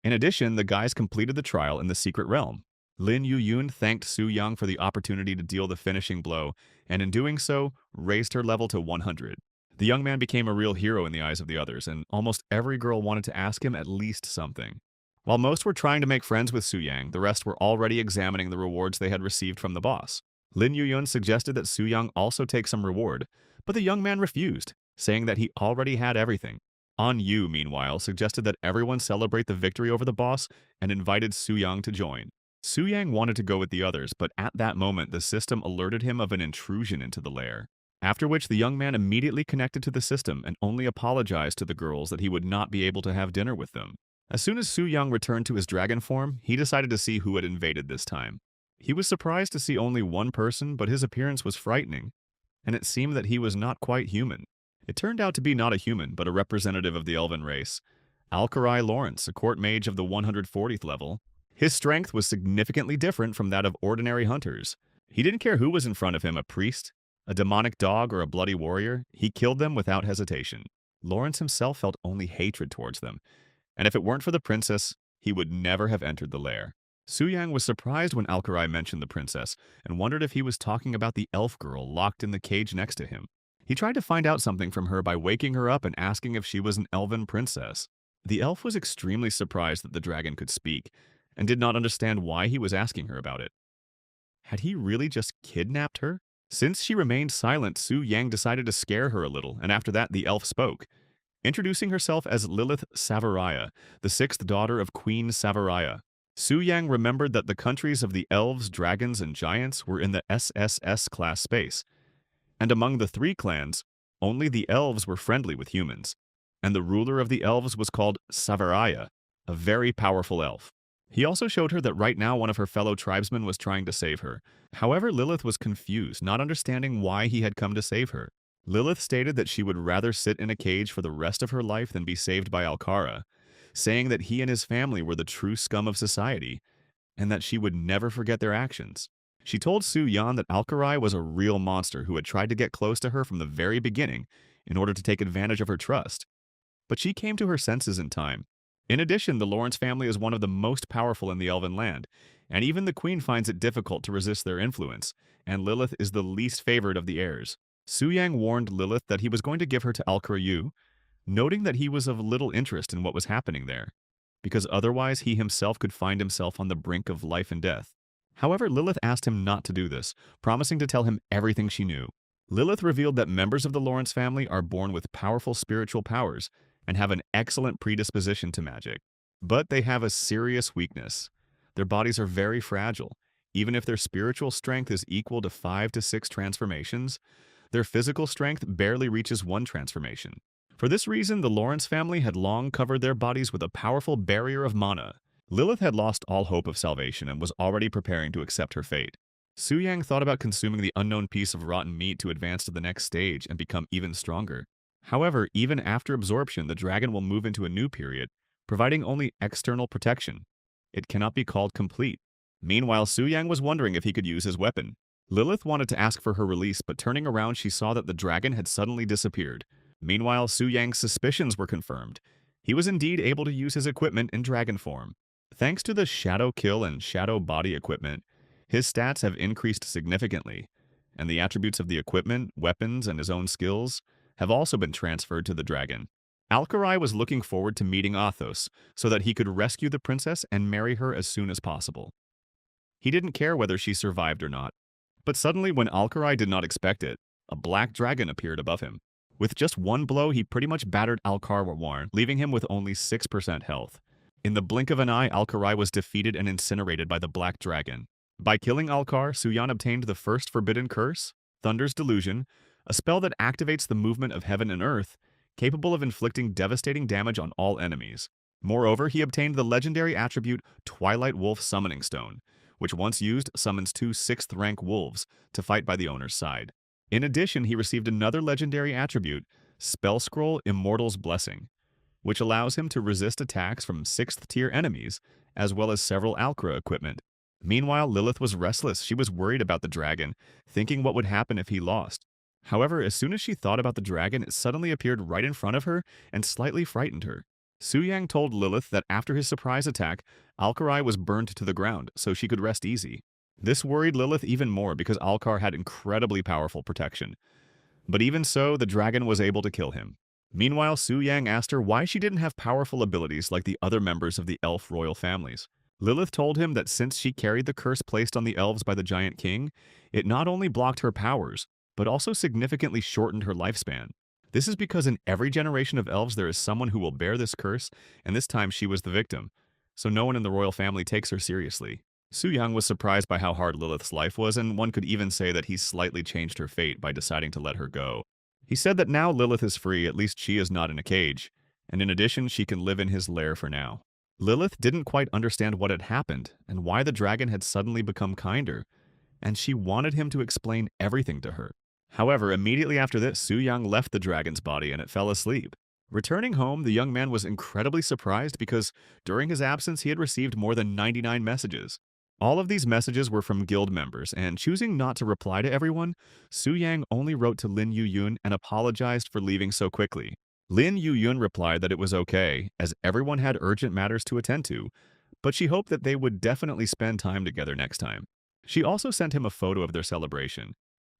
In addition, the guys completed the trial in the secret realm. Lin Yu-yun thanked Su Yang for the opportunity to deal the finishing blow, and in doing so, raised her level to 100. The young man became a real hero in the eyes of the others, and almost every girl wanted to ask him at least something. While most were trying to make friends with Su Yang, the rest were already examining the rewards they had received from the boss. Lin Yu-yun suggested that Su Yang also take some reward, but the young man refused, saying that he already had everything. An Yu, meanwhile, suggested that everyone celebrate the victory over the boss and invited Su Yang to join. Su Yang wanted to go with the others, but at that moment the system alerted him of an intrusion into the lair. After which the young man immediately connected to the system and only apologized to the girls that he would not be able to have dinner with them. As soon as Su Yang returned to his dragon form, he decided to see who had invaded this time. He was surprised to see only one person, but his appearance was frightening, and it seemed that he was not quite human. It turned out to be not a human, but a representative of the elven race, Alkarai Lawrence, a court mage of the 140th level. His strength was significantly different from that of ordinary hunters. He didn't care who was in front of him, a priest, a demonic dog, or a bloody warrior. He killed them without hesitation. Lawrence himself felt only hatred towards them, and if it weren't for the princess, he would never have entered the lair. Su Yang was surprised when Alkarai mentioned the princess, and wondered if he was talking about the elf girl locked in the cage next to him. He tried to find out something from her by waking her up and asking if she was an elven princess. The elf was extremely surprised that the dragon could speak, and did not understand why he was asking her about it. Had he really just kidnapped her? Since she remained silent, Su Yang decided to scare her a little, and after that the elf spoke, introducing herself as Lilith Savaraya, the sixth daughter of Queen Savaraya. Su Yang remembered that the countries of the elves, dragons, and giants were in the SSS class space, and among the three clans, only the elves were friendly with humans, and the ruler of the elves was called Savaraya, a very powerful elf. He also showed her that right now one of her fellow tribesmen was trying to save her. However, Lilith was confused, not understanding why he had come to save her. Lilith stated that she would rather sit in a cage for the rest of her life than be saved by Alcara, saying that he and his family were the true scum of society, and that she would never forget their actions. She told Su Yan that Alcarai was a real monster who had tried to get close to her from the very beginning in order to take advantage of her trust. But she came to her senses in time. In addition, the Lawrence family is one of the most powerful in the Elven land, and even the queen finds it difficult to resist their influence, and Lilith is the least favored of the heirs. Su Yang warned Lilith that he was going to give her to Alcarayu, noting that he was of little interest in what was happening there, because otherwise he himself could find himself on the brink of life and death. However, Lilith asked him not to do this, promising to tell him everything she knew. Lilith revealed that members of the Lawrence family are born with powerful spiritual powers and have an excellent predisposition to magic. But they have a serious weakness. Their bodies are very fragile. Even if their spiritual strength is equal to 5 to 6 transformations, their physical strength barely reaches 1 transformation. For this reason, the Lawrence family had long covered their bodies with a powerful barrier of mana. Lilith had lost all hope of salvation and was already preparing to accept her fate. Su Yang thought about consuming the unknown piece of rotten meat to advance to the next stage and become even stronger. However, even after absorption, the dragon will move into a new period, providing only external protection. It cannot be called complete. Meanwhile, Su Yang was wondering if he could use his weapon. Lilith wanted to ask for her release, but turning around she saw that the dragon had suddenly disappeared. Meanwhile, Su Yang's suspicions were confirmed. He was indeed able to use his equipment in dragon form. Thanks to the Shadow Kill and Shadow Body equipment, his stats have increased significantly, and the attributes of the equipment, weapons, and his own skills have also been transferred to the dragon. Alcarai was looking forward to meeting Athos so that he could rescue the princess and marry her as soon as possible. He didn't care whether she survived or not. But suddenly, when Alcarai did not expect it, a black dragon appeared above him. With just one blow, he pretty much battered Alcar, leaving him with only 6% health. In the blink of an eye, Alcarai was defeated and incinerated by the black dragon. By killing Alcar, Su Yan obtained the first forbidden curse, Thunder's Delusion, a spell that activates the movement of heaven and earth, capable of inflicting devastating damage on all enemies. Moreover, he obtained the legendary attribute Twilight Wolf Summoning Stone, which once used summons 2 6th-rank wolves to fight by the owner's side. In addition, he received another legendary attribute, Spell Scroll Immortal's Blessing, which allows him to resist attacks from 6th-tier enemies, as well as several Alcra equipment. Meanwhile, Lilith was restless. She was worried about the dragon, thinking what would happen if he lost. However, as soon as she thought about the dragon, it suddenly appeared right in front of her and slightly frightened her. Su Yang told Lilith that after his surprise attack, Alcarai was burned to the ground, so she could rest easy. This worried Lilith even more because Alcar had incredibly powerful protection. But even so, the dragon was able to kill him. Meanwhile, Su Yang asked her why she didn't have powerful abilities like the other members of the elf royal families. Lilith told him that since she carried the curse placed on the elves by the Giant King, it not only blocked her powers, but also significantly shortened her lifespan. This is because in every generation of elves there is someone who will bear this curse, and this time she was the victim, so no one in the royal family takes her seriously. Su Yang was surprised by how hard Lilith's life was, and one could even say that he slightly changed her fate by deciding to let her go. He said that now Lilith is free, at least she is not in a cage, and in addition she can live in his lair for now. Lilith didn't quite understand what had happened and why the dragon had suddenly become kinder, and she wanted him to explain everything to her. However, immediately after this, Su Yang left the dragon's body and it fell asleep. Returning home, the young man was incredibly surprised because during his absence he had received more than 99 messages. All of these messages were from guild members, and choosing not to reply to everyone, Su Yang only wrote to Lin Yuyun and apologized for leaving so quickly. Lin Yuyun replied that it was okay, as everyone had urgent matters to attend to, but she hoped that they would definitely spend time together next time. She also sent him a photo of their celebration,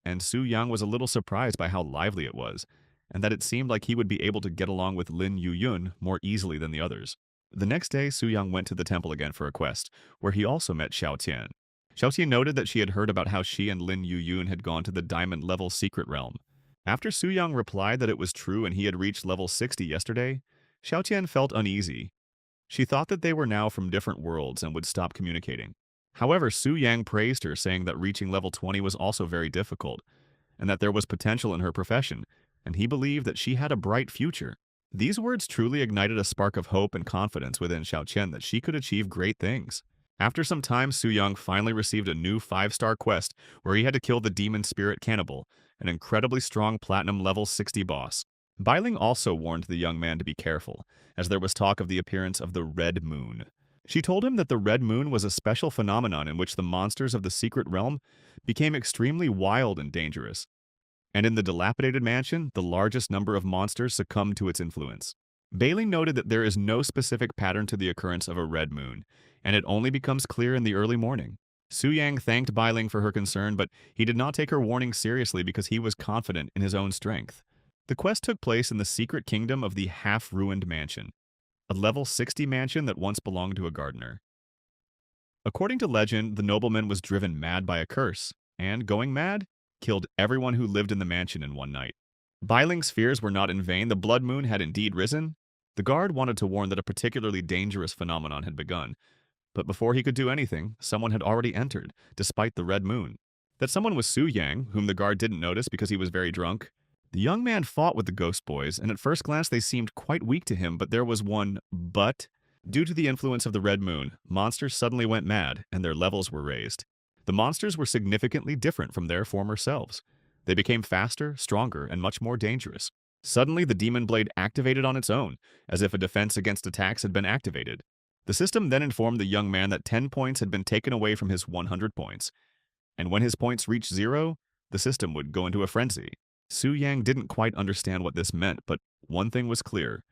and Su Yang was a little surprised by how lively it was, and that it seemed like he would be able to get along with Lin Yuyun more easily than the others. The next day, Su Yang went to the temple again for a quest, where he also met Xiao Tian. Xiao Tian noted that she had heard about how she and Lin Yuyun had gone to the diamond-level secret realm. After Su Yang replied that it was true and he had reached level 60 yesterday, Xiao Tian felt uneasy. She thought that they were now from different worlds and would stop communicating. However, Su Yang praised her, saying that reaching level 20 was also very difficult, and that there was potential in her profession, and he believed that she had a bright future. These words truly ignited a spark of hope and confidence within Xiao Qian that she could achieve great things. After some time, Su Yang finally received a new 5-star quest where he had to kill the demon spirit cannibal, an incredibly strong platinum level 60 boss. Bailing also warned the young man to be careful, as there was talk of the appearance of the Red Moon. She told him that the Red Moon was a special phenomenon in which the monsters of the secret realm became extremely wild and dangerous, and in the dilapidated mansion, the largest number of monsters succumbed to its influence. Bailey noted that there is no specific pattern to the occurrence of a red moon, and it only becomes clear in the early morning. Su Yang thanked Bailing for her concern, but he did not take her warning seriously because he was confident in his own strength. The quest took place in the secret kingdom of the half-ruined mansion, a level 60 mansion that once belonged to a gardener. According to legend, the nobleman was driven mad by a curse, and, going mad, killed everyone who lived in the mansion in one night. Bailing's fears were not in vain. The blood moon had indeed risen. The guard wanted to warn that a particularly dangerous phenomenon had begun, but before he could do anything, someone had already entered, despite the red moon. That someone was Su Yang, whom the guard didn't notice because he was very drunk. The young man fought with the ghost boys, and at first glance they seemed quite weak to him, but there was one but. Due to the influence of the red moon, monsters suddenly went mad, and their levels were raised. The monsters were significantly different from their former selves. They became faster, stronger, and much more dangerous. Suddenly, the demon blade activated on its own, as if a defense against attacks had been activated. The system then informed the young man that 10 points had been taken away from his 100 points, and when his points reached 0, the system would go into a frenzy. Su Yang didn't quite understand what this meant, but one thing was clear.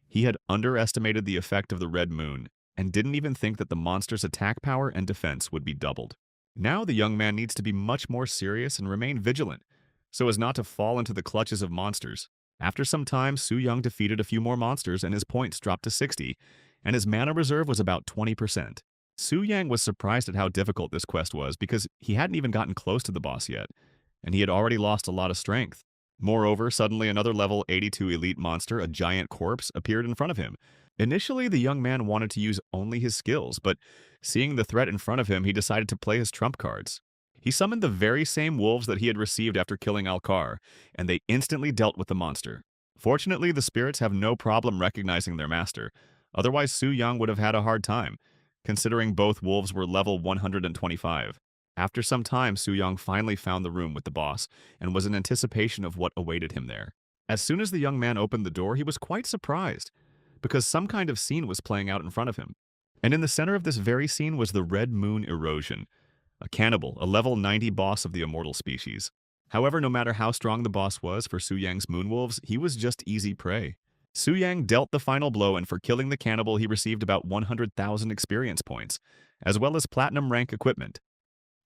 He had underestimated the effect of the red moon, and didn't even think that the monster's attack power and defense would be doubled. Now the young man needs to be much more serious and remain vigilant, so as not to fall into the clutches of monsters. After some time, Su Yang defeated a few more monsters and his points dropped to 60, and his mana reserve was about 20%. Su Yang was surprised at how difficult this quest was because he hadn't even gotten close to the boss yet, and he had already lost a lot of strength. Moreover, suddenly another level 82 elite monster, a giant corpse, appeared in front of him. Initially, the young man wanted to use only his skills, but seeing the threat in front of him, he decided to play his trump cards. He summoned the very same wolves that he had received after killing Alcar, and they instantly dealt with the monster. Fortunately, the spirits have no problem recognizing their master, otherwise Su Yang would have had a hard time, considering both wolves were level 125. After some time, Su Yang finally found the room with the boss, and was in anticipation of what awaited him there. As soon as the young man opened the door, he was quite surprised, because some kind of scene was playing out in front of him. And in the center of this very scene was the Red Moon Erosion, a cannibal, a level 90 boss of the immortal species. However, no matter how strong the boss was for Su Yang's moonwolves, he was just easy prey. Su Yang dealt the final blow, and for killing the cannibal he received about 100,000 experience points, as well as platinum rank equipment.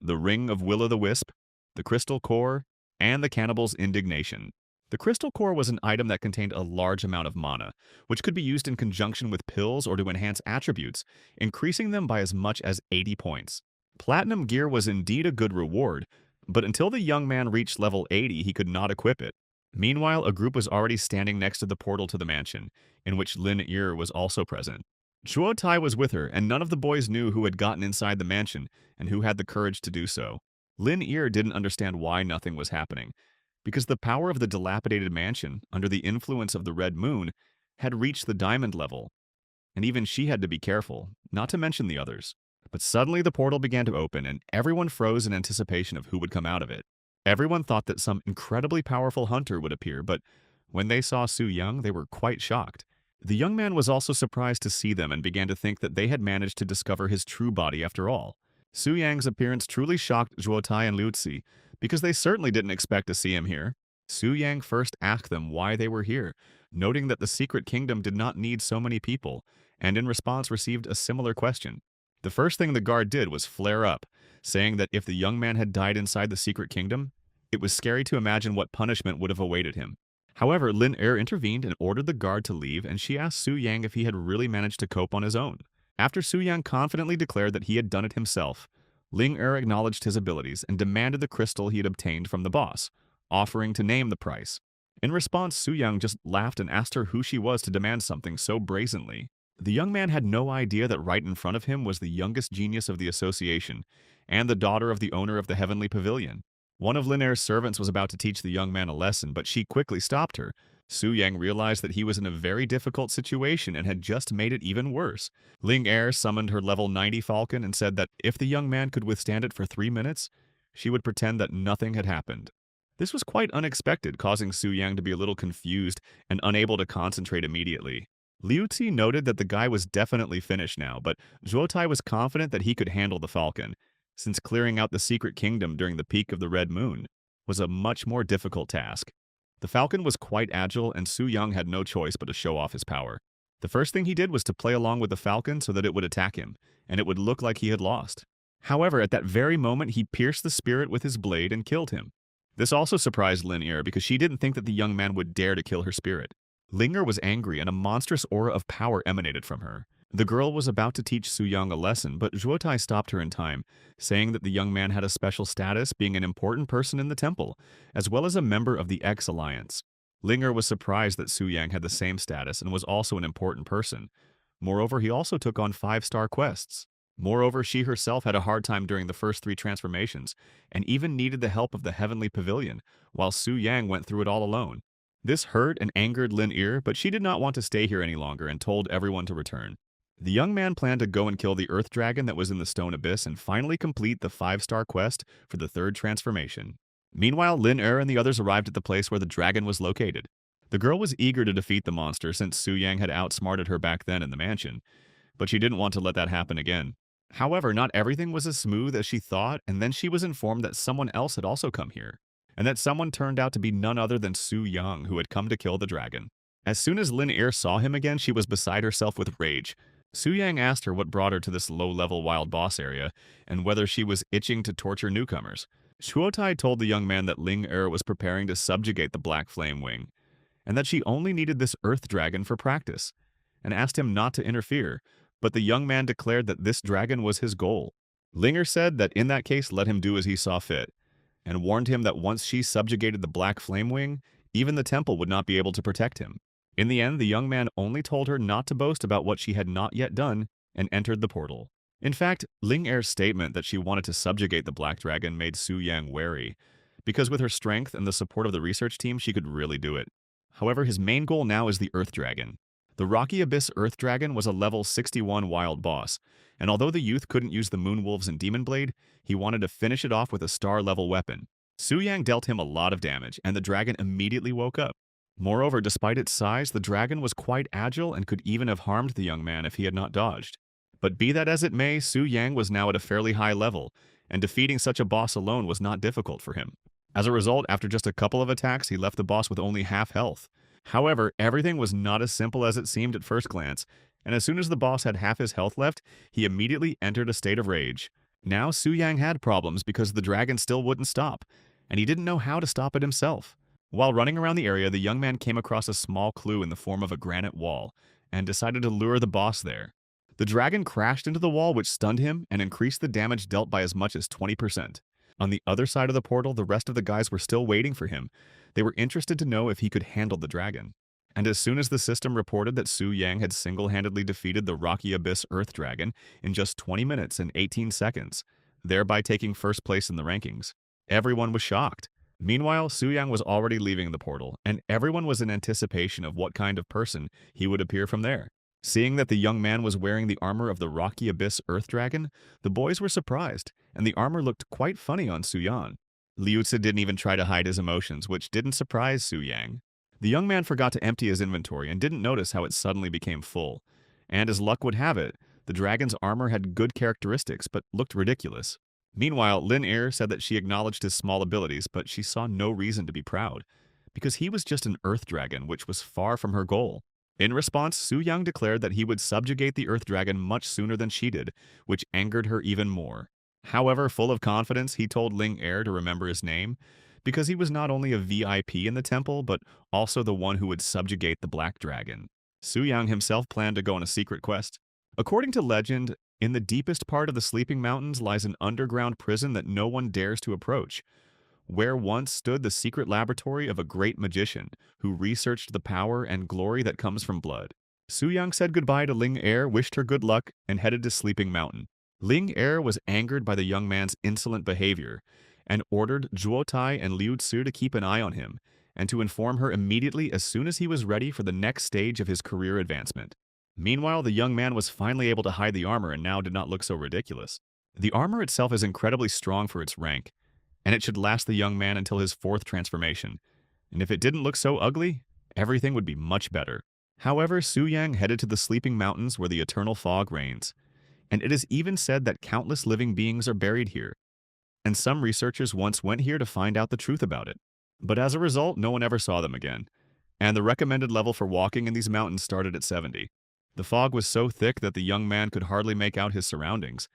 The Ring of Will-o'-the-Wisp, the Crystal Core, and the Cannibal's Indignation. The Crystal Core was an item that contained a large amount of mana, which could be used in conjunction with pills or to enhance attributes, increasing them by as much as 80 points. Platinum gear was indeed a good reward, but until the young man reached level 80, he could not equip it. Meanwhile, a group was already standing next to the portal to the mansion, in which Lin Ir was also present. Zhuo Tai was with her, and none of the boys knew who had gotten inside the mansion and who had the courage to do so. Lin Ir didn't understand why nothing was happening, because the power of the dilapidated mansion, under the influence of the red moon, had reached the diamond level, and even she had to be careful, not to mention the others. But suddenly the portal began to open, and everyone froze in anticipation of who would come out of it. Everyone thought that some incredibly powerful hunter would appear, but when they saw Su Yang, they were quite shocked. The young man was also surprised to see them and began to think that they had managed to discover his true body after all. Su Yang's appearance truly shocked Zhuo Tai and Liu Zi, because they certainly didn't expect to see him here. Su Yang first asked them why they were here, noting that the secret kingdom did not need so many people, and in response received a similar question. The first thing the guard did was flare up, saying that if the young man had died inside the secret kingdom, it was scary to imagine what punishment would have awaited him. However, Lin Er intervened and ordered the guard to leave, and she asked Su Yang if he had really managed to cope on his own. After Su Yang confidently declared that he had done it himself, Ling Er acknowledged his abilities and demanded the crystal he had obtained from the boss, offering to name the price. In response, Su Yang just laughed and asked her who she was to demand something so brazenly. The young man had no idea that right in front of him was the youngest genius of the association, and the daughter of the owner of the Heavenly Pavilion. One of Lin Er's servants was about to teach the young man a lesson, but she quickly stopped her. Su Yang realized that he was in a very difficult situation and had just made it even worse. Ling Er summoned her level 90 falcon and said that if the young man could withstand it for 3 minutes, she would pretend that nothing had happened. This was quite unexpected, causing Su Yang to be a little confused and unable to concentrate immediately. Liu Zi noted that the guy was definitely finished now, but Zhuo Tai was confident that he could handle the falcon, since clearing out the secret kingdom during the peak of the Red Moon was a much more difficult task. The falcon was quite agile, and Su Yang had no choice but to show off his power. The first thing he did was to play along with the falcon so that it would attack him, and it would look like he had lost. However, at that very moment, he pierced the spirit with his blade and killed him. This also surprised Lin Er because she didn't think that the young man would dare to kill her spirit. Linger was angry, and a monstrous aura of power emanated from her. The girl was about to teach Su Yang a lesson, but Zhuotai stopped her in time, saying that the young man had a special status, being an important person in the temple, as well as a member of the X Alliance. Linger was surprised that Su Yang had the same status and was also an important person. Moreover, he also took on 5-star quests. Moreover, she herself had a hard time during the first 3 transformations, and even needed the help of the Heavenly Pavilion, while Su Yang went through it all alone. This hurt and angered Lin Er, but she did not want to stay here any longer and told everyone to return. The young man planned to go and kill the Earth Dragon that was in the Stone Abyss and finally complete the 5-star quest for the 3rd transformation. Meanwhile, Lin Er and the others arrived at the place where the dragon was located. The girl was eager to defeat the monster since Su Yang had outsmarted her back then in the mansion, but she didn't want to let that happen again. However, not everything was as smooth as she thought, and then she was informed that someone else had also come here, and that someone turned out to be none other than Su Yang, who had come to kill the dragon. As soon as Lin Er saw him again, she was beside herself with rage. Su Yang asked her what brought her to this low-level wild boss area, and whether she was itching to torture newcomers. Shuotai told the young man that Ling Er was preparing to subjugate the Black Flame Wing, and that she only needed this Earth Dragon for practice, and asked him not to interfere, but the young man declared that this dragon was his goal. Linger said that in that case, let him do as he saw fit, and warned him that once she subjugated the Black Flame Wing, even the temple would not be able to protect him. In the end, the young man only told her not to boast about what she had not yet done and entered the portal. In fact, Ling Er's statement that she wanted to subjugate the Black Dragon made Su Yang wary, because with her strength and the support of the research team, she could really do it. However, his main goal now is the Earth Dragon. The Rocky Abyss Earth Dragon was a level 61 wild boss, and although the youth couldn't use the Moonwolves and Demon Blade, he wanted to finish it off with a star-level weapon. Su Yang dealt him a lot of damage, and the dragon immediately woke up. Moreover, despite its size, the dragon was quite agile and could even have harmed the young man if he had not dodged. But be that as it may, Su Yang was now at a fairly high level, and defeating such a boss alone was not difficult for him. As a result, after just a couple of attacks, he left the boss with only half health. However, everything was not as simple as it seemed at first glance, and as soon as the boss had half his health left, he immediately entered a state of rage. Now Su Yang had problems because the dragon still wouldn't stop, and he didn't know how to stop it himself. While running around the area, the young man came across a small clue in the form of a granite wall, and decided to lure the boss there. The dragon crashed into the wall, which stunned him and increased the damage dealt by as much as 20%. On the other side of the portal, the rest of the guys were still waiting for him. They were interested to know if he could handle the dragon. And as soon as the system reported that Su Yang had single-handedly defeated the Rocky Abyss Earth Dragon in just 20 minutes and 18 seconds, thereby taking first place in the rankings, everyone was shocked. Meanwhile, Su Yang was already leaving the portal, and everyone was in anticipation of what kind of person he would appear from there. Seeing that the young man was wearing the armor of the Rocky Abyss Earth Dragon, the boys were surprised, and the armor looked quite funny on Su Yan. Liu Zi didn't even try to hide his emotions, which didn't surprise Su Yang. The young man forgot to empty his inventory and didn't notice how it suddenly became full. And as luck would have it, the dragon's armor had good characteristics, but looked ridiculous. Meanwhile, Lin Er said that she acknowledged his small abilities, but she saw no reason to be proud, because he was just an Earth Dragon, which was far from her goal. In response, Su Yang declared that he would subjugate the Earth Dragon much sooner than she did, which angered her even more. However, full of confidence, he told Ling Er to remember his name, because he was not only a VIP in the temple, but also the one who would subjugate the Black Dragon. Su Yang himself planned to go on a secret quest. According to legend, in the deepest part of the Sleeping Mountains lies an underground prison that no one dares to approach, where once stood the secret laboratory of a great magician who researched the power and glory that comes from blood. Su Yang said goodbye to Ling Er, wished her good luck, and headed to Sleeping Mountain. Ling Er was angered by the young man's insolent behavior and ordered Zhuo Tai and Liu Tzu to keep an eye on him and to inform her immediately as soon as he was ready for the next stage of his career advancement. Meanwhile, the young man was finally able to hide the armor and now did not look so ridiculous. The armor itself is incredibly strong for its rank, and it should last the young man until his fourth transformation. And if it didn't look so ugly, everything would be much better. However, Su Yang headed to the Sleeping Mountains where the eternal fog reigns, and it is even said that countless living beings are buried here, and some researchers once went here to find out the truth about it. But as a result, no one ever saw them again, and the recommended level for walking in these mountains started at 70. The fog was so thick that the young man could hardly make out his surroundings,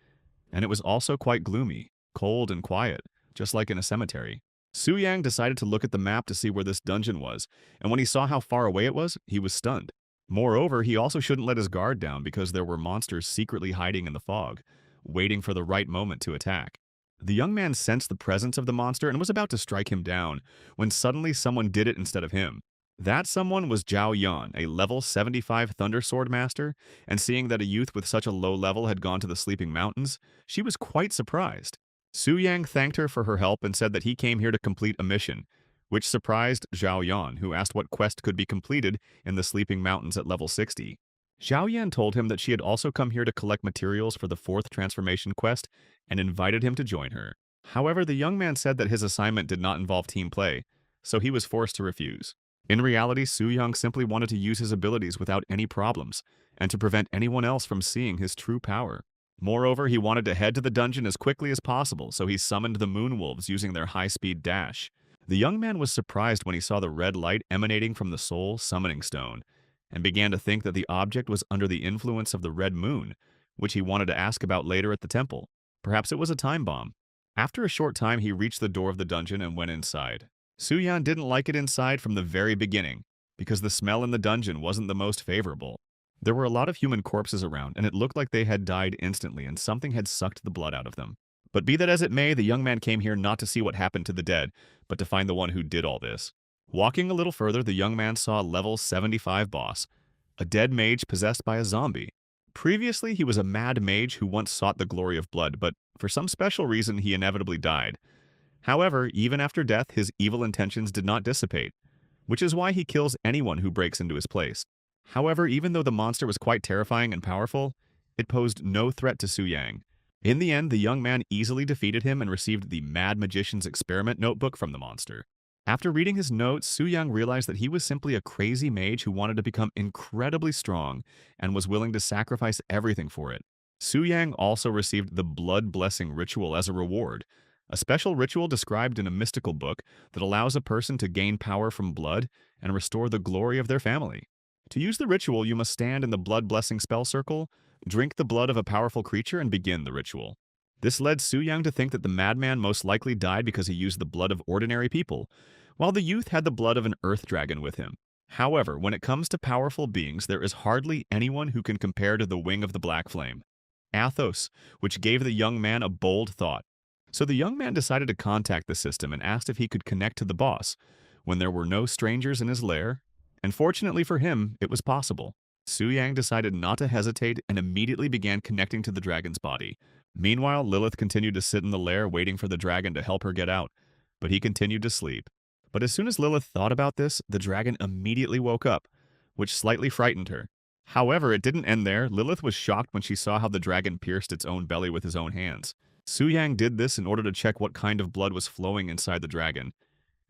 and it was also quite gloomy, cold, and quiet, just like in a cemetery. Su Yang decided to look at the map to see where this dungeon was, and when he saw how far away it was, he was stunned. Moreover, he also shouldn't let his guard down because there were monsters secretly hiding in the fog, waiting for the right moment to attack. The young man sensed the presence of the monster and was about to strike him down, when suddenly someone did it instead of him. That someone was Zhao Yan, a level 75 Thunder Sword Master, and seeing that a youth with such a low level had gone to the Sleeping Mountains, she was quite surprised. Su Yang thanked her for her help and said that he came here to complete a mission, which surprised Zhao Yan, who asked what quest could be completed in the Sleeping Mountains at level 60. Zhao Yan told him that she had also come here to collect materials for the fourth transformation quest and invited him to join her. However, the young man said that his assignment did not involve team play, so he was forced to refuse. In reality, Su Yang simply wanted to use his abilities without any problems, and to prevent anyone else from seeing his true power. Moreover, he wanted to head to the dungeon as quickly as possible, so he summoned the Moon Wolves using their high-speed dash. The young man was surprised when he saw the red light emanating from the Soul Summoning Stone, and began to think that the object was under the influence of the red moon, which he wanted to ask about later at the temple. Perhaps it was a time bomb. After a short time, he reached the door of the dungeon and went inside. Su Yan didn't like it inside from the very beginning, because the smell in the dungeon wasn't the most favorable. There were a lot of human corpses around, and it looked like they had died instantly and something had sucked the blood out of them. But be that as it may, the young man came here not to see what happened to the dead, but to find the one who did all this. Walking a little further, the young man saw a level 75 boss, a dead mage possessed by a zombie. Previously, he was a mad mage who once sought the glory of blood, but for some special reason he inevitably died. However, even after death, his evil intentions did not dissipate, which is why he kills anyone who breaks into his place. However, even though the monster was quite terrifying and powerful, it posed no threat to Su Yang. In the end, the young man easily defeated him and received the Mad Magician's Experiment notebook from the monster. After reading his notes, Su Yang realized that he was simply a crazy mage who wanted to become incredibly strong and was willing to sacrifice everything for it. Su Yang also received the Blood Blessing Ritual as a reward, a special ritual described in a mystical book that allows a person to gain power from blood and restore the glory of their family. To use the ritual, you must stand in the Blood Blessing spell circle, drink the blood of a powerful creature, and begin the ritual. This led Su Yang to think that the madman most likely died because he used the blood of ordinary people, while the youth had the blood of an earth dragon with him. However, when it comes to powerful beings, there is hardly anyone who can compare to the Wing of the Black Flame, Athos, which gave the young man a bold thought. So the young man decided to contact the system and asked if he could connect to the boss, when there were no strangers in his lair, and fortunately for him, it was possible. Su Yang decided not to hesitate and immediately began connecting to the dragon's body. Meanwhile, Lilith continued to sit in the lair waiting for the dragon to help her get out, but he continued to sleep. But as soon as Lilith thought about this, the dragon immediately woke up, which slightly frightened her. However, it didn't end there. Lilith was shocked when she saw how the dragon pierced its own belly with his own hands. Su Yang did this in order to check what kind of blood was flowing inside the dragon,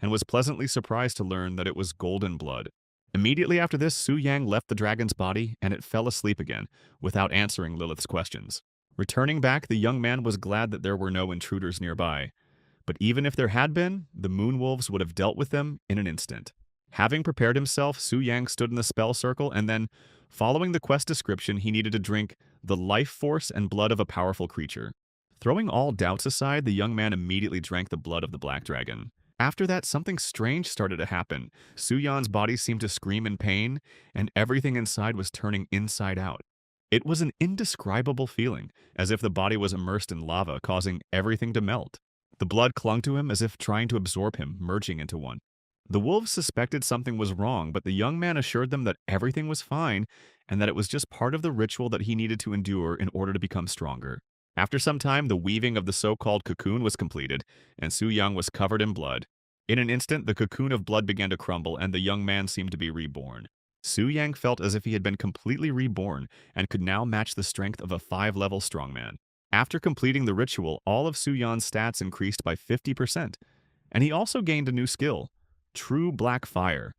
and was pleasantly surprised to learn that it was golden blood. Immediately after this, Su Yang left the dragon's body, and it fell asleep again, without answering Lilith's questions. Returning back, the young man was glad that there were no intruders nearby. But even if there had been, the Moon Wolves would have dealt with them in an instant. Having prepared himself, Su Yang stood in the spell circle, and then, following the quest description, he needed to drink the life force and blood of a powerful creature. Throwing all doubts aside, the young man immediately drank the blood of the black dragon. After that, something strange started to happen. Su Yan's body seemed to scream in pain, and everything inside was turning inside out. It was an indescribable feeling, as if the body was immersed in lava, causing everything to melt. The blood clung to him as if trying to absorb him, merging into one. The wolves suspected something was wrong, but the young man assured them that everything was fine and that it was just part of the ritual that he needed to endure in order to become stronger. After some time, the weaving of the so-called cocoon was completed, and Su Yang was covered in blood. In an instant, the cocoon of blood began to crumble, and the young man seemed to be reborn. Su Yang felt as if he had been completely reborn and could now match the strength of a 5-level strongman. After completing the ritual, all of Su Yan's stats increased by 50%, and he also gained a new skill, True Black Fire,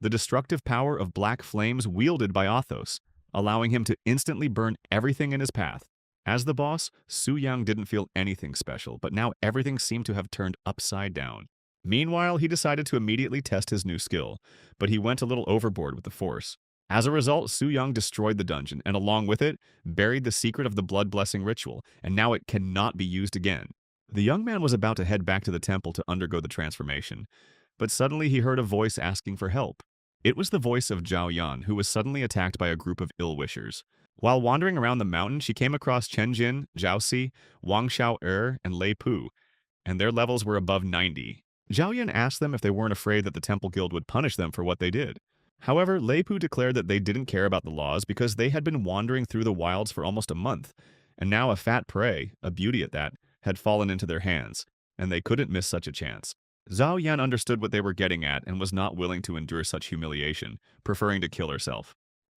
the destructive power of black flames wielded by Athos, allowing him to instantly burn everything in his path. As the boss, Su Yang didn't feel anything special, but now everything seemed to have turned upside down. Meanwhile, he decided to immediately test his new skill, but he went a little overboard with the force. As a result, Su Yang destroyed the dungeon, and along with it, buried the secret of the blood blessing ritual, and now it cannot be used again. The young man was about to head back to the temple to undergo the transformation, but suddenly he heard a voice asking for help. It was the voice of Zhao Yan, who was suddenly attacked by a group of ill-wishers. While wandering around the mountain, she came across Chen Jin, Zhao Si, Wang Xiao and Lei Pu, and their levels were above 90. Zhao Yan asked them if they weren't afraid that the Temple Guild would punish them for what they did. However, Lei Pu declared that they didn't care about the laws because they had been wandering through the wilds for almost a month, and now a fat prey, a beauty at that, had fallen into their hands, and they couldn't miss such a chance. Zhao Yan understood what they were getting at and was not willing to endure such humiliation, preferring to kill herself.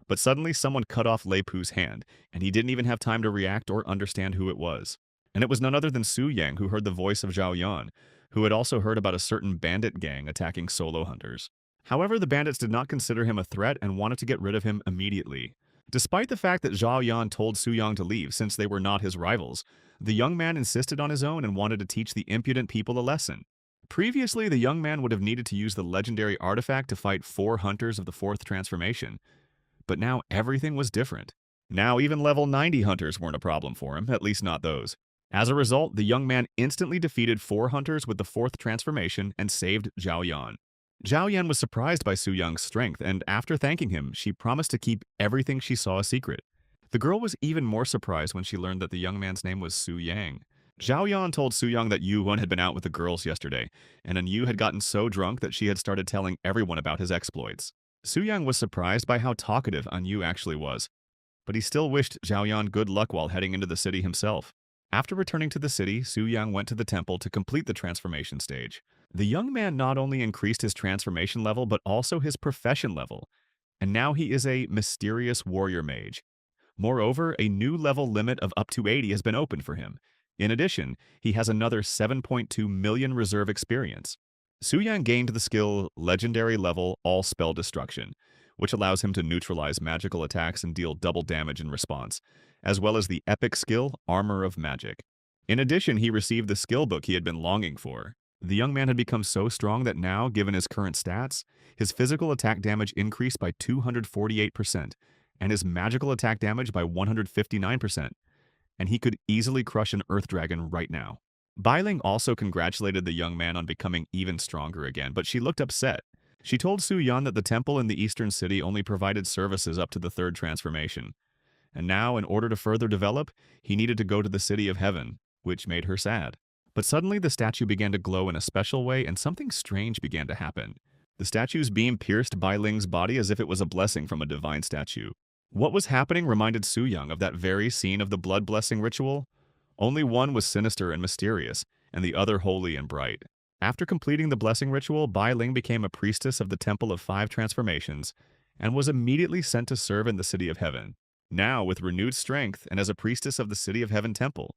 But suddenly someone cut off Lei Pu's hand, and he didn't even have time to react or understand who it was. And it was none other than Su Yang who heard the voice of Zhao Yan, who had also heard about a certain bandit gang attacking solo hunters. However, the bandits did not consider him a threat and wanted to get rid of him immediately. Despite the fact that Zhao Yan told Su Yang to leave since they were not his rivals, the young man insisted on his own and wanted to teach the impudent people a lesson. Previously, the young man would have needed to use the legendary artifact to fight 4 hunters of the 4th transformation. But now everything was different. Now even level 90 hunters weren't a problem for him, at least not those. As a result, the young man instantly defeated 4 hunters with the 4th transformation and saved Zhao Yan. Zhao Yan was surprised by Su Yang's strength, and after thanking him, she promised to keep everything she saw a secret. The girl was even more surprised when she learned that the young man's name was Su Yang. Zhao Yan told Su Yang that Yu Wen had been out with the girls yesterday, and An Yu had gotten so drunk that she had started telling everyone about his exploits. Su Yang was surprised by how talkative An Yu actually was, but he still wished Zhao Yan good luck while heading into the city himself. After returning to the city, Su Yang went to the temple to complete the transformation stage. The young man not only increased his transformation level, but also his profession level, and now he is a mysterious warrior mage. Moreover, a new level limit of up to 80 has been opened for him. In addition, he has another 7.2 million reserve experience. Su Yang gained the skill Legendary Level All Spell Destruction, which allows him to neutralize magical attacks and deal double damage in response, as well as the epic skill Armor of Magic. In addition, he received the skill book he had been longing for. The young man had become so strong that now, given his current stats, his physical attack damage increased by 248%, and his magical attack damage by 159%, and he could easily crush an Earth Dragon right now. Bailing also congratulated the young man on becoming even stronger again, but she looked upset. She told Su Yan that the temple in the eastern city only provided services up to the 3rd transformation, and now, in order to further develop, he needed to go to the city of heaven, which made her sad. But suddenly the statue began to glow in a special way, and something strange began to happen. The statue's beam pierced Bai Ling's body as if it was a blessing from a divine statue. What was happening reminded Su Yang of that very scene of the blood blessing ritual. Only one was sinister and mysterious, and the other holy and bright. After completing the blessing ritual, Bai Ling became a priestess of the Temple of 5 Transformations, and was immediately sent to serve in the City of Heaven. Now, with renewed strength and as a priestess of the City of Heaven Temple,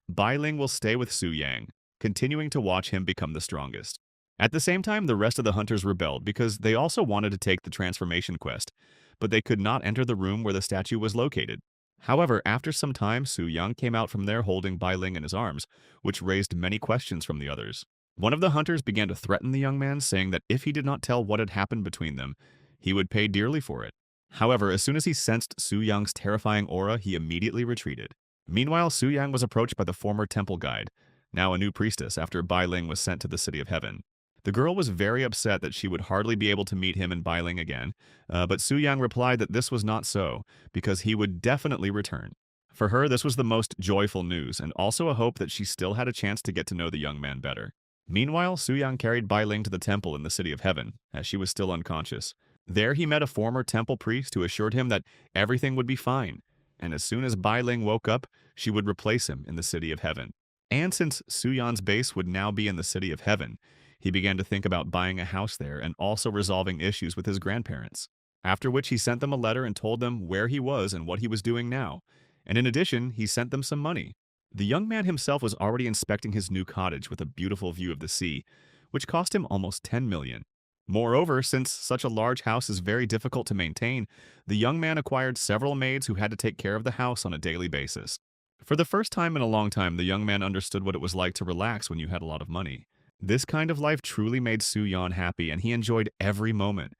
Bai Ling will stay with Su Yang, continuing to watch him become the strongest. At the same time, the rest of the hunters rebelled because they also wanted to take the transformation quest, but they could not enter the room where the statue was located. However, after some time, Su Yang came out from there holding Bai Ling in his arms, which raised many questions from the others. One of the hunters began to threaten the young man, saying that if he did not tell what had happened between them, he would pay dearly for it. However, as soon as he sensed Su Yang's terrifying aura, he immediately retreated. Meanwhile, Su Yang was approached by the former temple guide, now a new priestess after Bai Ling was sent to the City of Heaven. The girl was very upset that she would hardly be able to meet him and Bai Ling again, but Su Yang replied that this was not so, because he would definitely return. For her, this was the most joyful news, and also a hope that she still had a chance to get to know the young man better. Meanwhile, Suyang carried Bai Ling to the temple in the City of Heaven, as she was still unconscious. There he met a former temple priest who assured him that everything would be fine, and as soon as Bai Ling woke up, she would replace him in the City of Heaven. And since Suyan's base would now be in the City of Heaven, he began to think about buying a house there and also resolving issues with his grandparents. After which he sent them a letter and told them where he was and what he was doing now. And in addition, he sent them some money. The young man himself was already inspecting his new cottage with a beautiful view of the sea, which cost him almost 10 million. Moreover, since such a large house is very difficult to maintain, the young man acquired several maids who had to take care of the house on a daily basis. For the first time in a long time, the young man understood what it was like to relax when you had a lot of money. This kind of life truly made Su Yan happy, and he enjoyed every moment,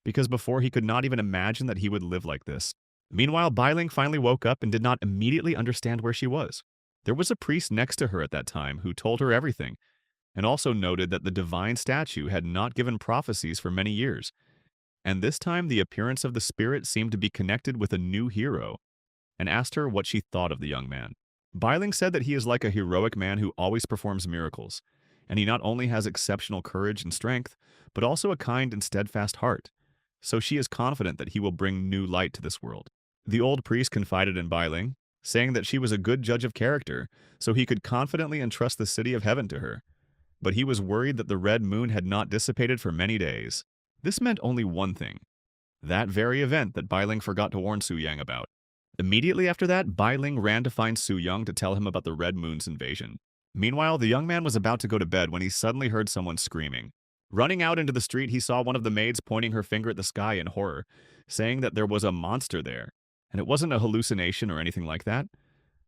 because before he could not even imagine that he would live like this. Meanwhile, Bai Ling finally woke up and did not immediately understand where she was. There was a priest next to her at that time who told her everything, and also noted that the divine statue had not given prophecies for many years, and this time the appearance of the spirit seemed to be connected with a new hero, and asked her what she thought of the young man. Bai Ling said that he is like a heroic man who always performs miracles, and he not only has exceptional courage and strength, but also a kind and steadfast heart, so she is confident that he will bring new light to this world. The old priest confided in Bai Ling, saying that she was a good judge of character, so he could confidently entrust the City of Heaven to her. But he was worried that the red moon had not dissipated for many days. This meant only one thing: that very event that Bai Ling forgot to warn Su Yang about. Immediately after that, Bai Ling ran to find Su Yang to tell him about the red moon's invasion. Meanwhile, the young man was about to go to bed when he suddenly heard someone screaming. Running out into the street, he saw one of the maids pointing her finger at the sky in horror, saying that there was a monster there, and it wasn't a hallucination or anything like that.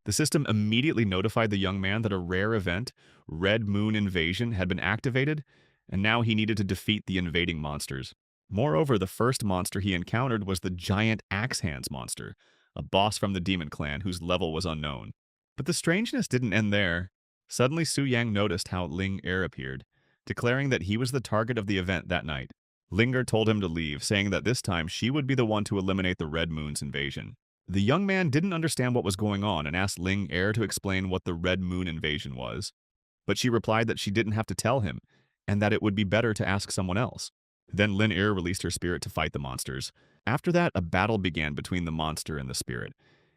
The system immediately notified the young man that a rare event, Red Moon Invasion, had been activated, and now he needed to defeat the invading monsters. Moreover, the first monster he encountered was the giant Axe Hands monster, a boss from the demon clan whose level was unknown. But the strangeness didn't end there. Suddenly, Su Yang noticed how Ling Er appeared, declaring that he was the target of the event that night. Ling Er told him to leave, saying that this time she would be the one to eliminate the Red Moon's invasion. The young man didn't understand what was going on and asked Ling Er to explain what the Red Moon invasion was. But she replied that she didn't have to tell him, and that it would be better to ask someone else. Then Lin Er released her spirit to fight the monsters. After that, a battle began between the monster and the spirit,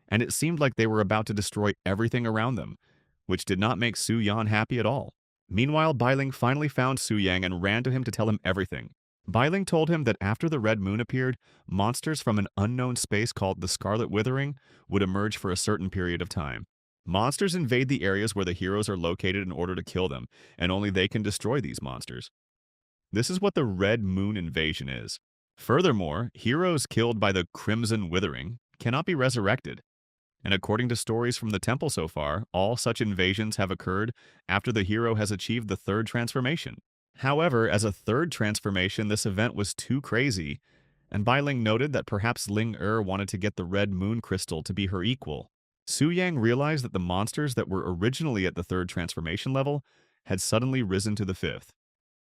and it seemed like they were about to destroy everything around them, which did not make Su Yan happy at all. Meanwhile, Bai Ling finally found Su Yang and ran to him to tell him everything. Bai Ling told him that after the Red Moon appeared, monsters from an unknown space called the Scarlet Withering would emerge for a certain period of time. Monsters invade the areas where the heroes are located in order to kill them, and only they can destroy these monsters. This is what the Red Moon Invasion is. Furthermore, heroes killed by the Crimson Withering cannot be resurrected. And according to stories from the temple so far, all such invasions have occurred after the hero has achieved the third transformation. However, as a third transformation, this event was too crazy, and Bai Ling noted that perhaps Ling Er wanted to get the Red Moon Crystal to be her equal. Su Yang realized that the monsters that were originally at the third transformation level had suddenly risen to the fifth,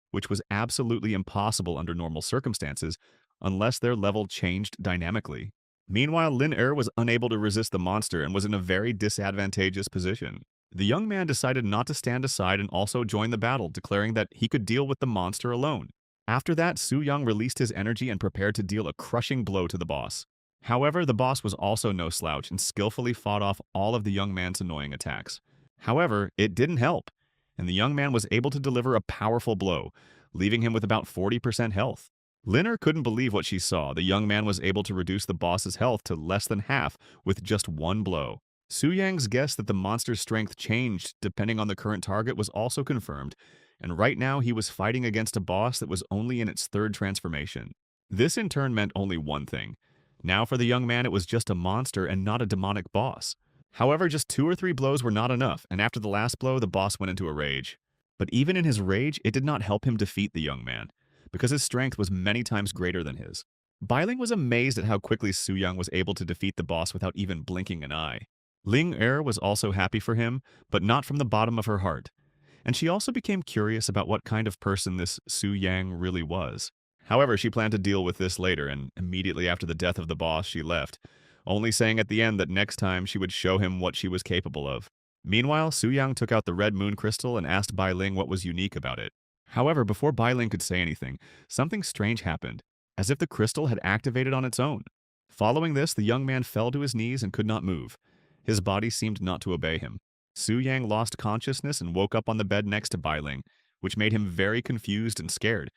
which was absolutely impossible under normal circumstances unless their level changed dynamically. Meanwhile, Lin Er was unable to resist the monster and was in a very disadvantageous position. The young man decided not to stand aside and also join the battle, declaring that he could deal with the monster alone. After that, Su Yang released his energy and prepared to deal a crushing blow to the boss. However, the boss was also no slouch and skillfully fought off all of the young man's annoying attacks. However, it didn't help, and the young man was able to deliver a powerful blow, leaving him with about 40% health. Linner couldn't believe what she saw. The young man was able to reduce the boss's health to less than half with just one blow. Su Yang's guess that the monster's strength changed depending on the current target was also confirmed, and right now he was fighting against a boss that was only in its third transformation. This in turn meant only one thing. Now for the young man it was just a monster and not a demonic boss. However, just 2 or 3 blows were not enough, and after the last blow the boss went into a rage. But even in his rage, it did not help him defeat the young man, because his strength was many times greater than his. Bai Ling was amazed at how quickly Su Yang was able to defeat the boss without even blinking an eye. Ling Er was also happy for him, but not from the bottom of her heart. And she also became curious about what kind of person this Su Yang really was. However, she planned to deal with this later, and immediately after the death of the boss, she left, only saying at the end that next time she would show him what she was capable of. Meanwhile, Su Yang took out the red moon crystal and asked Bai Ling what was unique about it. However, before Bai Ling could say anything, something strange happened, as if the crystal had activated on its own. Following this, the young man fell to his knees and could not move. His body seemed not to obey him. Su Yang lost consciousness and woke up on the bed next to Bai Ling, which made him very confused and scared.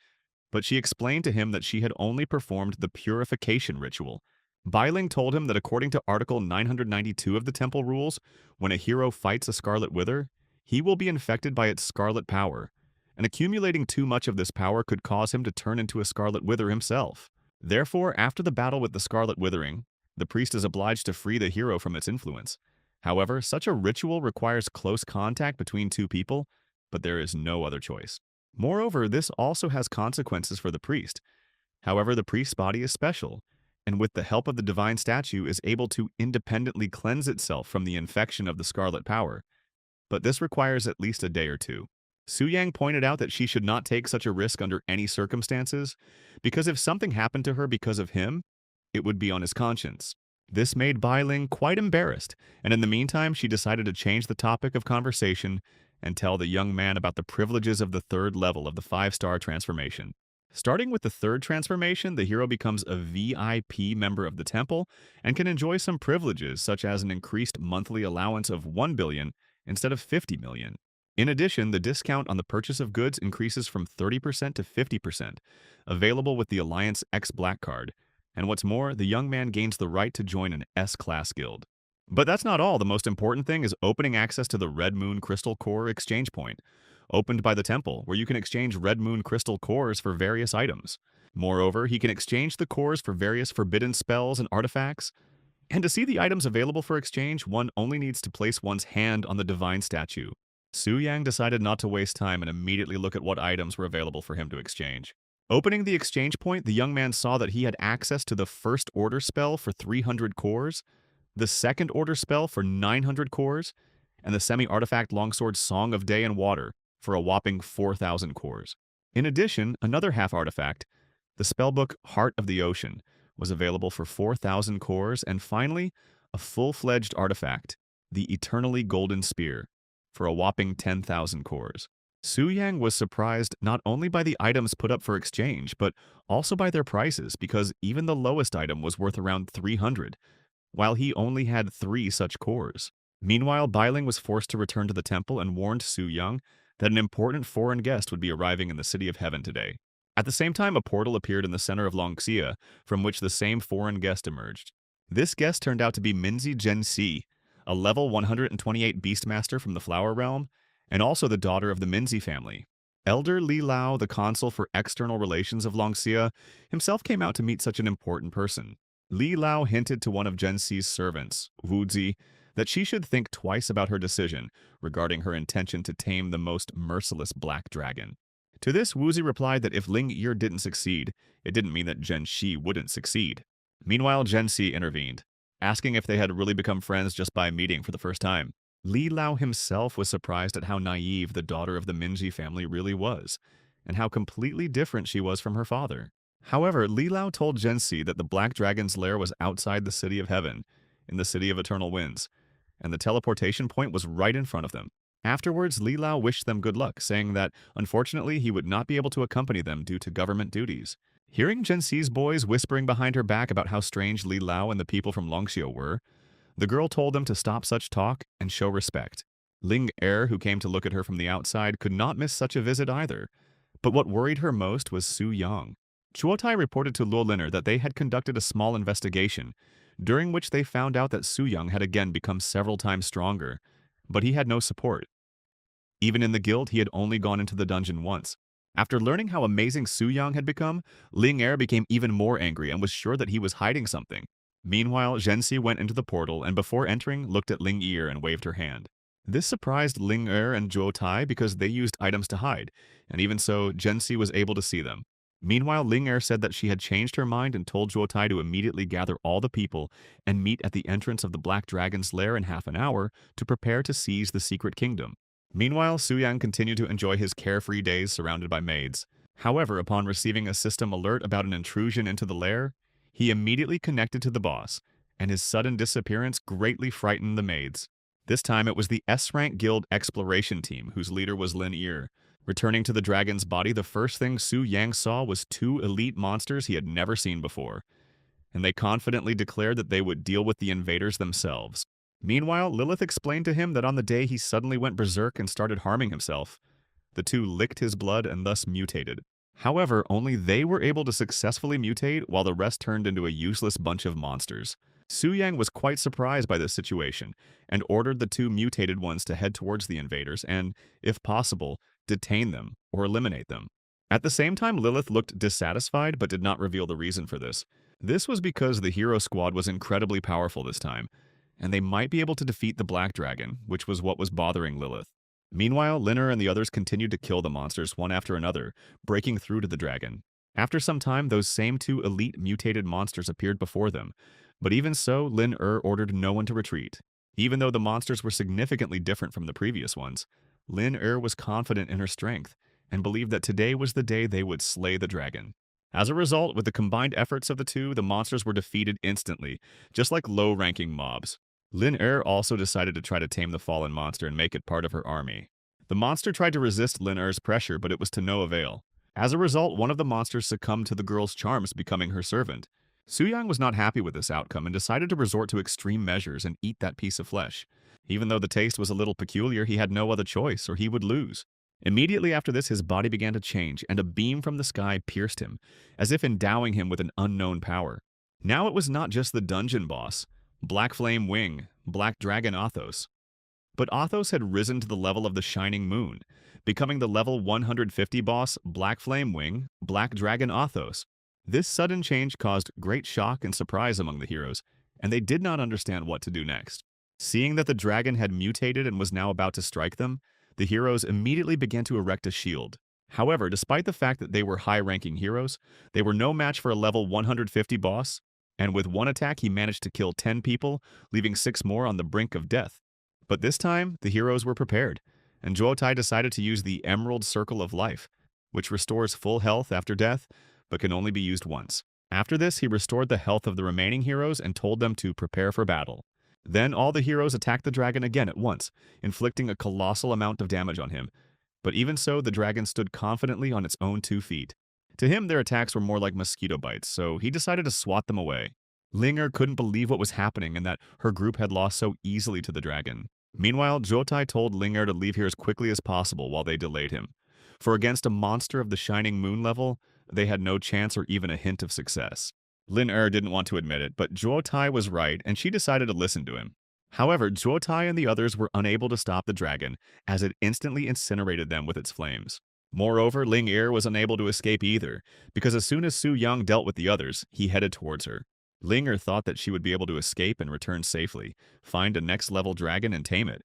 But she explained to him that she had only performed the purification ritual. Bai Ling told him that according to Article 992 of the Temple Rules, when a hero fights a Scarlet Wither, he will be infected by its scarlet power, and accumulating too much of this power could cause him to turn into a Scarlet Wither himself. Therefore, after the battle with the Scarlet Withering, the priest is obliged to free the hero from its influence. However, such a ritual requires close contact between two people, but there is no other choice. Moreover, this also has consequences for the priest. However, the priest's body is special, and with the help of the divine statue is able to independently cleanse itself from the infection of the scarlet power. But this requires at least a day or two. Su Yang pointed out that she should not take such a risk under any circumstances, because if something happened to her because of him, it would be on his conscience. This made Bai Ling quite embarrassed, and in the meantime she decided to change the topic of conversation and tell the young man about the privileges of the third level of the 5-star transformation. Starting with the third transformation, the hero becomes a VIP member of the temple and can enjoy some privileges such as an increased monthly allowance of 1 billion instead of 50 million. In addition, the discount on the purchase of goods increases from 30% to 50%, available with the Alliance X Black card. And what's more, the young man gains the right to join an S-class guild. But that's not all. The most important thing is opening access to the Red Moon Crystal Core exchange point, opened by the temple, where you can exchange Red Moon Crystal cores for various items. Moreover, he can exchange the cores for various forbidden spells and artifacts. And to see the items available for exchange, one only needs to place one's hand on the divine statue. Su Yang decided not to waste time and immediately look at what items were available for him to exchange. Opening the exchange point, the young man saw that he had access to the first order spell for 300 cores, the second order spell for 900 cores, and the semi-artifact longsword Song of Day and Water for a whopping 4,000 cores. In addition, another half-artifact, the spellbook Heart of the Ocean, was available for 4,000 cores, and finally, a full-fledged artifact, the Eternally Golden Spear, for a whopping 10,000 cores. Su Yang was surprised not only by the items put up for exchange, but also by their prices, because even the lowest item was worth around 300, while he only had 3 such cores. Meanwhile, Bai Ling was forced to return to the temple and warned Su Yang that an important foreign guest would be arriving in the City of Heaven today. At the same time, a portal appeared in the center of Longxia, from which the same foreign guest emerged. This guest turned out to be Minzi Genxi, a level 128 Beastmaster from the Flower Realm, and also the daughter of the Minzi family. Elder Li Lao, the consul for external relations of Longxia, himself came out to meet such an important person. Li Lao hinted to one of Genxi's servants, Wuzi, that she should think twice about her decision regarding her intention to tame the most merciless black dragon. To this, Wuzi replied that if Ling Yi didn't succeed, it didn't mean that Genxi wouldn't succeed. Meanwhile, Genxi intervened, asking if they had really become friends just by meeting for the first time. Li Lao himself was surprised at how naive the daughter of the Minji family really was, and how completely different she was from her father. However, Li Lao told Genxi that the Black Dragon's lair was outside the City of Heaven, in the City of Eternal Winds, and the teleportation point was right in front of them. Afterwards, Li Lao wished them good luck, saying that, unfortunately, he would not be able to accompany them due to government duties. Hearing Genxi's boys whispering behind her back about how strange Li Lao and the people from Longxio were, the girl told them to stop such talk and show respect. Ling Er, who came to look at her from the outside, could not miss such a visit either. But what worried her most was Su Yang. Chuotai reported to Luo Liner that they had conducted a small investigation, during which they found out that Su Yang had again become several times stronger, but he had no support. Even in the guild, he had only gone into the dungeon once. After learning how amazing Su Yang had become, Ling Er became even more angry and was sure that he was hiding something. Meanwhile, Genxi went into the portal and before entering looked at Ling Er and waved her hand. This surprised Ling Er and Zhuo Tai because they used items to hide, and even so, Genxi was able to see them. Meanwhile, Ling Er said that she had changed her mind and told Zhuo Tai to immediately gather all the people and meet at the entrance of the Black Dragon's lair in half an hour to prepare to seize the secret kingdom. Meanwhile, Su Yang continued to enjoy his carefree days surrounded by maids. However, upon receiving a system alert about an intrusion into the lair, he immediately connected to the boss, and his sudden disappearance greatly frightened the maids. This time it was the S-Rank Guild Exploration Team, whose leader was Lin Ir. Returning to the dragon's body, the first thing Su Yang saw was two elite monsters he had never seen before, and they confidently declared that they would deal with the invaders themselves. Meanwhile, Lilith explained to him that on the day he suddenly went berserk and started harming himself, the two licked his blood and thus mutated. However, only they were able to successfully mutate while the rest turned into a useless bunch of monsters. Su Yang was quite surprised by this situation and ordered the two mutated ones to head towards the invaders and, if possible, detain them or eliminate them. At the same time, Lilith looked dissatisfied but did not reveal the reason for this. This was because the hero squad was incredibly powerful this time, and they might be able to defeat the Black Dragon, which was what was bothering Lilith. Meanwhile, Linner and the others continued to kill the monsters one after another, breaking through to the dragon. After some time, those same two elite mutated monsters appeared before them, but even so, Lin ordered no one to retreat. Even though the monsters were significantly different from the previous ones, Lin was confident in her strength and believed that today was the day they would slay the dragon. As a result, with the combined efforts of the two, the monsters were defeated instantly, just like low-ranking mobs. Lin also decided to try to tame the fallen monster and make it part of her army. The monster tried to resist Lin pressure, but it was to no avail. As a result, one of the monsters succumbed to the girl's charms, becoming her servant. Su Yang was not happy with this outcome and decided to resort to extreme measures and eat that piece of flesh. Even though the taste was a little peculiar, he had no other choice, or he would lose. Immediately after this, his body began to change, and a beam from the sky pierced him, as if endowing him with an unknown power. Now it was not just the dungeon boss, Black Flame Wing, Black Dragon Athos. But Athos had risen to the level of the Shining Moon, becoming the level 150 boss Black Flame Wing, Black Dragon Athos. This sudden change caused great shock and surprise among the heroes, and they did not understand what to do next. Seeing that the dragon had mutated and was now about to strike them, the heroes immediately began to erect a shield. However, despite the fact that they were high-ranking heroes, they were no match for a level 150 boss, and with one attack he managed to kill 10 people, leaving 6 more on the brink of death. But this time, the heroes were prepared, and Zhuotai decided to use the Emerald Circle of Life, which restores full health after death, but can only be used once. After this, he restored the health of the remaining heroes and told them to prepare for battle. Then all the heroes attacked the dragon again at once, inflicting a colossal amount of damage on him. But even so, the dragon stood confidently on its own 2 feet. To him, their attacks were more like mosquito bites, so he decided to swat them away. Linger couldn't believe what was happening and that her group had lost so easily to the dragon. Meanwhile, Zhuotai told Linger to leave here as quickly as possible while they delayed him. For against a monster of the Shining Moon level, they had no chance or even a hint of success. Lin didn't want to admit it, but Zhuotai was right, and she decided to listen to him. However, Zhuotai and the others were unable to stop the dragon, as it instantly incinerated them with its flames. Moreover, Ling was unable to escape either, because as soon as Su Yang dealt with the others, he headed towards her. Ling thought that she would be able to escape and return safely, find a next-level dragon and tame it.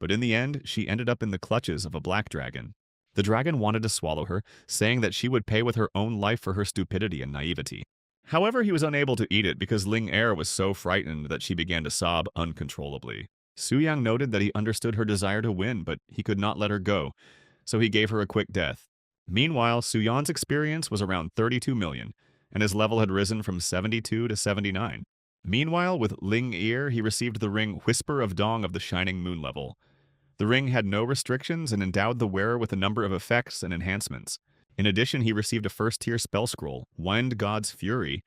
But in the end, she ended up in the clutches of a black dragon. The dragon wanted to swallow her, saying that she would pay with her own life for her stupidity and naivety. However, he was unable to eat it because Ling was so frightened that she began to sob uncontrollably. Su Yang noted that he understood her desire to win, but he could not let her go, so he gave her a quick death. Meanwhile, Su Yan's experience was around 32 million, and his level had risen from 72 to 79. Meanwhile, with Ling he received the ring Whisper of Dong of the Shining Moon level. The ring had no restrictions and endowed the wearer with a number of effects and enhancements. In addition, he received a first-tier spell scroll, Wind God's Fury,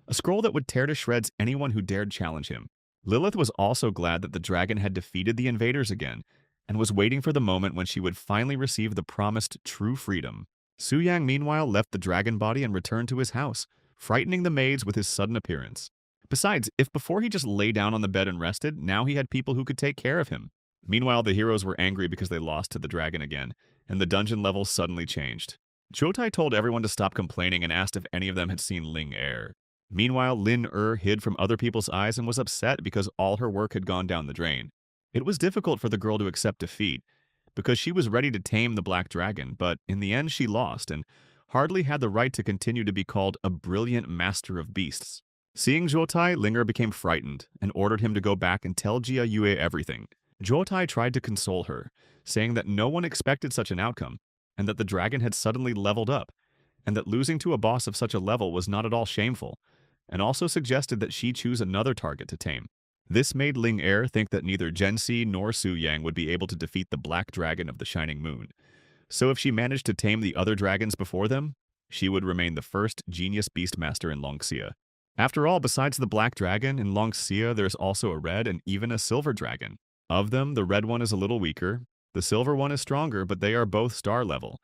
a scroll that would tear to shreds anyone who dared challenge him. Lilith was also glad that the dragon had defeated the invaders again, and was waiting for the moment when she would finally receive the promised true freedom. Su Yang, meanwhile, left the dragon body and returned to his house, frightening the maids with his sudden appearance. Besides, if before he just lay down on the bed and rested, now he had people who could take care of him. Meanwhile, the heroes were angry because they lost to the dragon again, and the dungeon level suddenly changed. Zhuotai told everyone to stop complaining and asked if any of them had seen Ling Meanwhile, Lin hid from other people's eyes and was upset because all her work had gone down the drain. It was difficult for the girl to accept defeat, because she was ready to tame the black dragon, but in the end she lost and hardly had the right to continue to be called a brilliant master of beasts. Seeing Zhuotai, Linger became frightened and ordered him to go back and tell Jia Yue everything. Zhuotai tried to console her, saying that no one expected such an outcome, and that the dragon had suddenly leveled up, and that losing to a boss of such a level was not at all shameful, and also suggested that she choose another target to tame. This made Ling Er think that neither Gensi nor Su Yang would be able to defeat the Black Dragon of the Shining Moon. So if she managed to tame the other dragons before them, she would remain the first genius beastmaster in Longxia. After all, besides the Black Dragon, in Longxia there's also a red and even a silver dragon. Of them, the red one is a little weaker, the silver one is stronger, but they are both star level.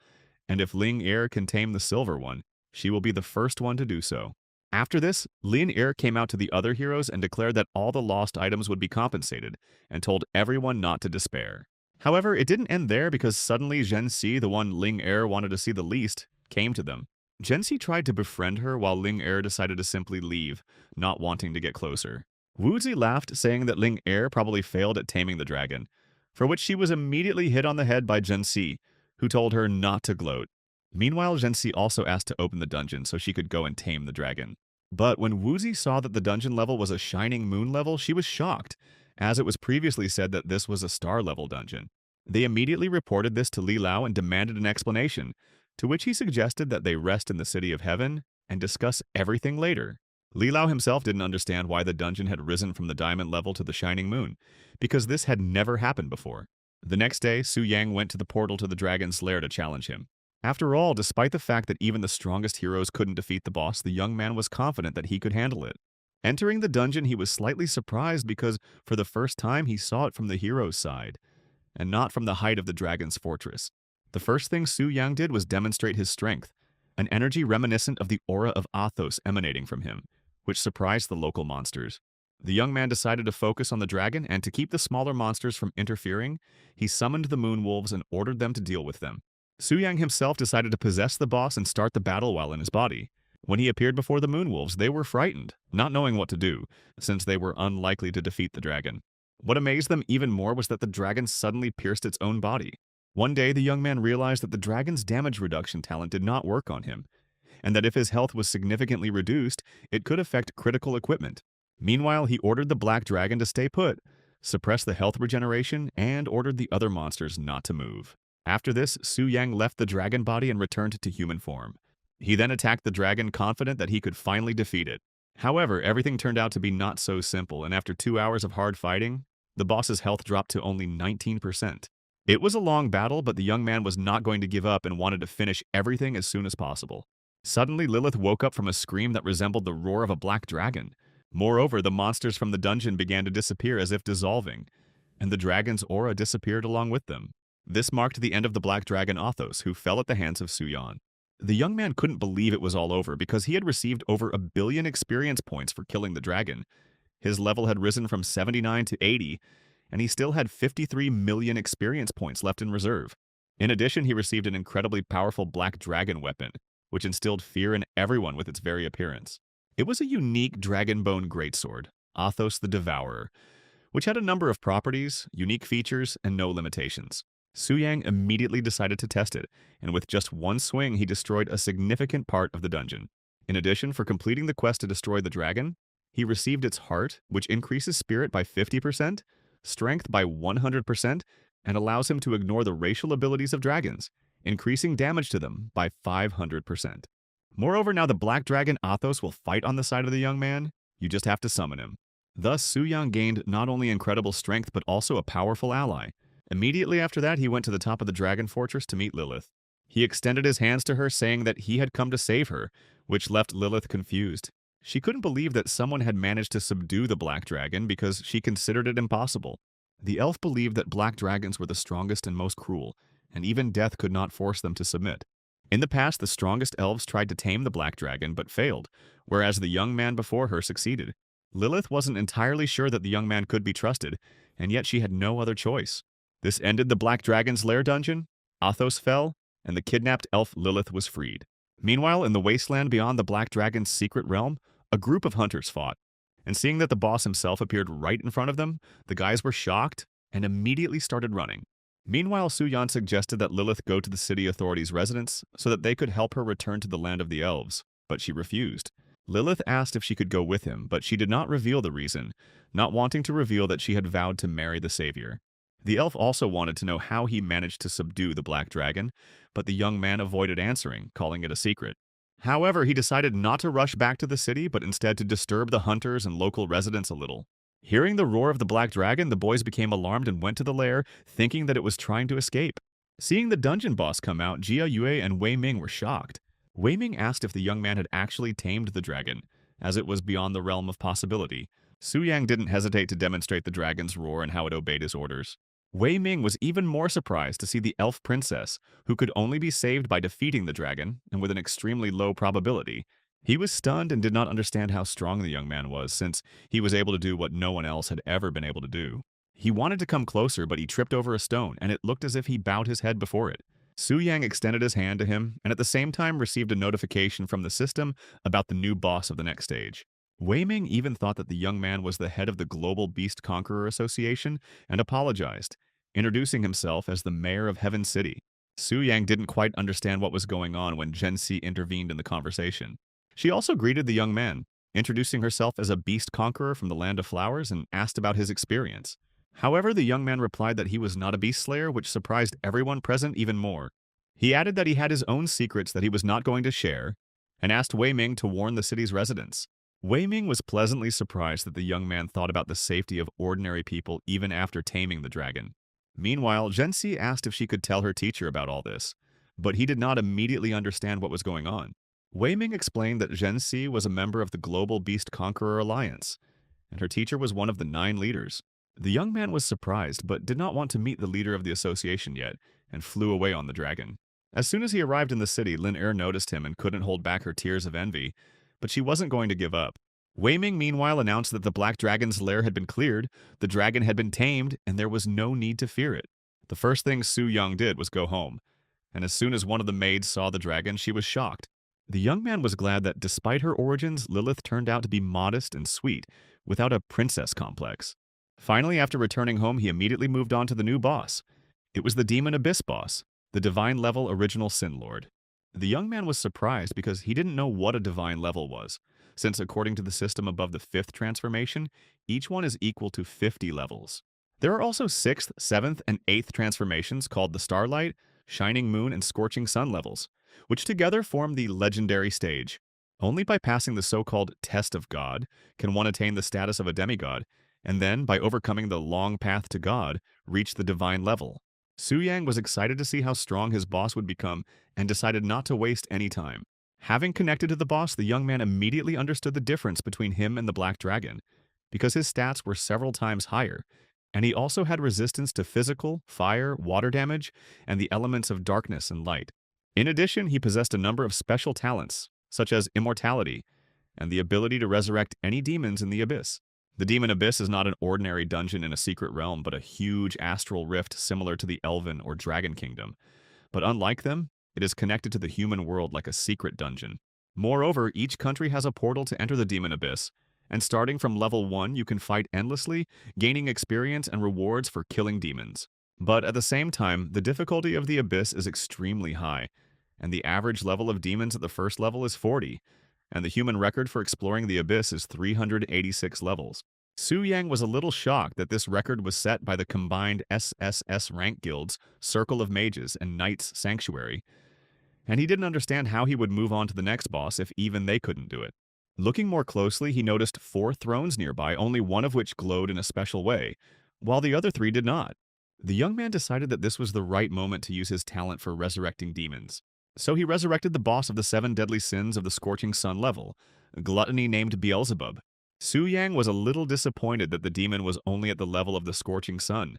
And if Ling Er can tame the silver one, she will be the first one to do so. After this, Ling Er came out to the other heroes and declared that all the lost items would be compensated, and told everyone not to despair. However, it didn't end there because suddenly Gensi, the one Ling Er wanted to see the least, came to them. Gensi tried to befriend her while Ling Er decided to simply leave, not wanting to get closer. Wuzi laughed, saying that Ling Er probably failed at taming the dragon, for which she was immediately hit on the head by Gensi, who told her not to gloat. Meanwhile, Gensi also asked to open the dungeon so she could go and tame the dragon. But when Wuzi saw that the dungeon level was a Shining Moon level, she was shocked, as it was previously said that this was a star level dungeon. They immediately reported this to Li Lao and demanded an explanation, to which he suggested that they rest in the City of Heaven and discuss everything later. Li Lao himself didn't understand why the dungeon had risen from the diamond level to the Shining Moon, because this had never happened before. The next day, Su Yang went to the portal to the dragon's lair to challenge him. After all, despite the fact that even the strongest heroes couldn't defeat the boss, the young man was confident that he could handle it. Entering the dungeon, he was slightly surprised because, for the first time, he saw it from the hero's side, and not from the height of the dragon's fortress. The first thing Su Yang did was demonstrate his strength, an energy reminiscent of the aura of Athos emanating from him, which surprised the local monsters. The young man decided to focus on the dragon, and to keep the smaller monsters from interfering, he summoned the moon wolves and ordered them to deal with them. Su Yang himself decided to possess the boss and start the battle while in his body. When he appeared before the moon wolves, they were frightened, not knowing what to do, since they were unlikely to defeat the dragon. What amazed them even more was that the dragon suddenly pierced its own body. One day, the young man realized that the dragon's damage reduction talent did not work on him, and that if his health was significantly reduced, it could affect critical equipment. Meanwhile, he ordered the black dragon to stay put, suppress the health regeneration, and ordered the other monsters not to move. After this, Su Yang left the dragon body and returned to human form. He then attacked the dragon, confident that he could finally defeat it. However, everything turned out to be not so simple, and after 2 hours of hard fighting, the boss's health dropped to only 19%. It was a long battle, but the young man was not going to give up and wanted to finish everything as soon as possible. Suddenly, Lilith woke up from a scream that resembled the roar of a black dragon. Moreover, the monsters from the dungeon began to disappear as if dissolving, and the dragon's aura disappeared along with them. This marked the end of the Black Dragon Athos, who fell at the hands of Su Yan. The young man couldn't believe it was all over because he had received over 1 billion experience points for killing the dragon. His level had risen from 79 to 80, and he still had 53 million experience points left in reserve. In addition, he received an incredibly powerful Black Dragon weapon, which instilled fear in everyone with its very appearance. It was a unique dragon-bone greatsword, Athos the Devourer, which had a number of properties, unique features, and no limitations. Su Yang immediately decided to test it, and with just one swing, he destroyed a significant part of the dungeon. In addition, for completing the quest to destroy the dragon, he received its heart, which increases spirit by 50%, strength by 100%, and allows him to ignore the racial abilities of dragons, increasing damage to them by 500%. Moreover, now the Black Dragon Athos will fight on the side of the young man. You just have to summon him. Thus, Su Yang gained not only incredible strength, but also a powerful ally. Immediately after that, he went to the top of the dragon fortress to meet Lilith. He extended his hands to her, saying that he had come to save her, which left Lilith confused. She couldn't believe that someone had managed to subdue the black dragon because she considered it impossible. The elf believed that black dragons were the strongest and most cruel, and even death could not force them to submit. In the past, the strongest elves tried to tame the black dragon but failed, whereas the young man before her succeeded. Lilith wasn't entirely sure that the young man could be trusted, and yet she had no other choice. This ended the Black Dragon's lair dungeon, Athos fell, and the kidnapped elf Lilith was freed. Meanwhile, in the wasteland beyond the Black Dragon's secret realm, a group of hunters fought. And seeing that the boss himself appeared right in front of them, the guys were shocked and immediately started running. Meanwhile, Su Yan suggested that Lilith go to the city authorities' residence so that they could help her return to the land of the elves, but she refused. Lilith asked if she could go with him, but she did not reveal the reason, not wanting to reveal that she had vowed to marry the savior. The elf also wanted to know how he managed to subdue the black dragon, but the young man avoided answering, calling it a secret. However, he decided not to rush back to the city, but instead to disturb the hunters and local residents a little. Hearing the roar of the black dragon, the boys became alarmed and went to the lair, thinking that it was trying to escape. Seeing the dungeon boss come out, Jia Yue and Wei Ming were shocked. Wei Ming asked if the young man had actually tamed the dragon, as it was beyond the realm of possibility. Su Yang didn't hesitate to demonstrate the dragon's roar and how it obeyed his orders. Wei Ming was even more surprised to see the elf princess, who could only be saved by defeating the dragon, and with an extremely low probability. He was stunned and did not understand how strong the young man was, since he was able to do what no one else had ever been able to do. He wanted to come closer, but he tripped over a stone, and it looked as if he bowed his head before it. Su Yang extended his hand to him, and at the same time received a notification from the system about the new boss of the next stage. Wei Ming even thought that the young man was the head of the Global Beast Conqueror Association and apologized, introducing himself as the mayor of Heaven City. Su Yang didn't quite understand what was going on when Gen Si intervened in the conversation. She also greeted the young man, introducing herself as a beast conqueror from the Land of Flowers, and asked about his experience. However, the young man replied that he was not a beast slayer, which surprised everyone present even more. He added that he had his own secrets that he was not going to share, and asked Wei Ming to warn the city's residents. Wei Ming was pleasantly surprised that the young man thought about the safety of ordinary people even after taming the dragon. Meanwhile, Gen Si asked if she could tell her teacher about all this, but he did not immediately understand what was going on. Wei Ming explained that Gen Si was a member of the Global Beast Conqueror Alliance, and her teacher was one of the 9 leaders. The young man was surprised, but did not want to meet the leader of the association yet, and flew away on the dragon. As soon as he arrived in the city, Lin Er noticed him and couldn't hold back her tears of envy, but she wasn't going to give up. Wei Ming meanwhile announced that the black dragon's lair had been cleared, the dragon had been tamed, and there was no need to fear it. The first thing Su Yang did was go home, and as soon as one of the maids saw the dragon, she was shocked. The young man was glad that despite her origins, Lilith turned out to be modest and sweet, without a princess complex. Finally, after returning home, he immediately moved on to the new boss. It was the Demon Abyss boss, the divine level original Sin Lord. The young man was surprised because he didn't know what a divine level was, since according to the system above the 5th transformation, each one is equal to 50 levels. There are also 6th, 7th, and 8th transformations called the Starlight, Shining Moon, and Scorching Sun levels, which together form the legendary stage. Only by passing the so-called Test of God can one attain the status of a demigod, and then, by overcoming the long path to God, reach the divine level. Su Yang was excited to see how strong his boss would become and decided not to waste any time. Having connected to the boss, the young man immediately understood the difference between him and the black dragon, because his stats were several times higher, and he also had resistance to physical, fire, water damage, and the elements of darkness and light. In addition, he possessed a number of special talents, such as immortality, and the ability to resurrect any demons in the abyss. The Demon Abyss is not an ordinary dungeon in a secret realm, but a huge astral rift similar to the elven or dragon kingdom. But unlike them, it is connected to the human world like a secret dungeon. Moreover, each country has a portal to enter the Demon Abyss, and starting from level 1, you can fight endlessly, gaining experience and rewards for killing demons. But at the same time, the difficulty of the Abyss is extremely high, and the average level of demons at the first level is 40. And the human record for exploring the Abyss is 386 levels. Su Yang was a little shocked that this record was set by the combined SSS rank guilds, Circle of Mages, and Knights Sanctuary, and he didn't understand how he would move on to the next boss if even they couldn't do it. Looking more closely, he noticed 4 thrones nearby, only one of which glowed in a special way, while the other 3 did not. The young man decided that this was the right moment to use his talent for resurrecting demons. So he resurrected the boss of the 7 deadly sins of the Scorching Sun level, a gluttony named Beelzebub. Su Yang was a little disappointed that the demon was only at the level of the Scorching Sun,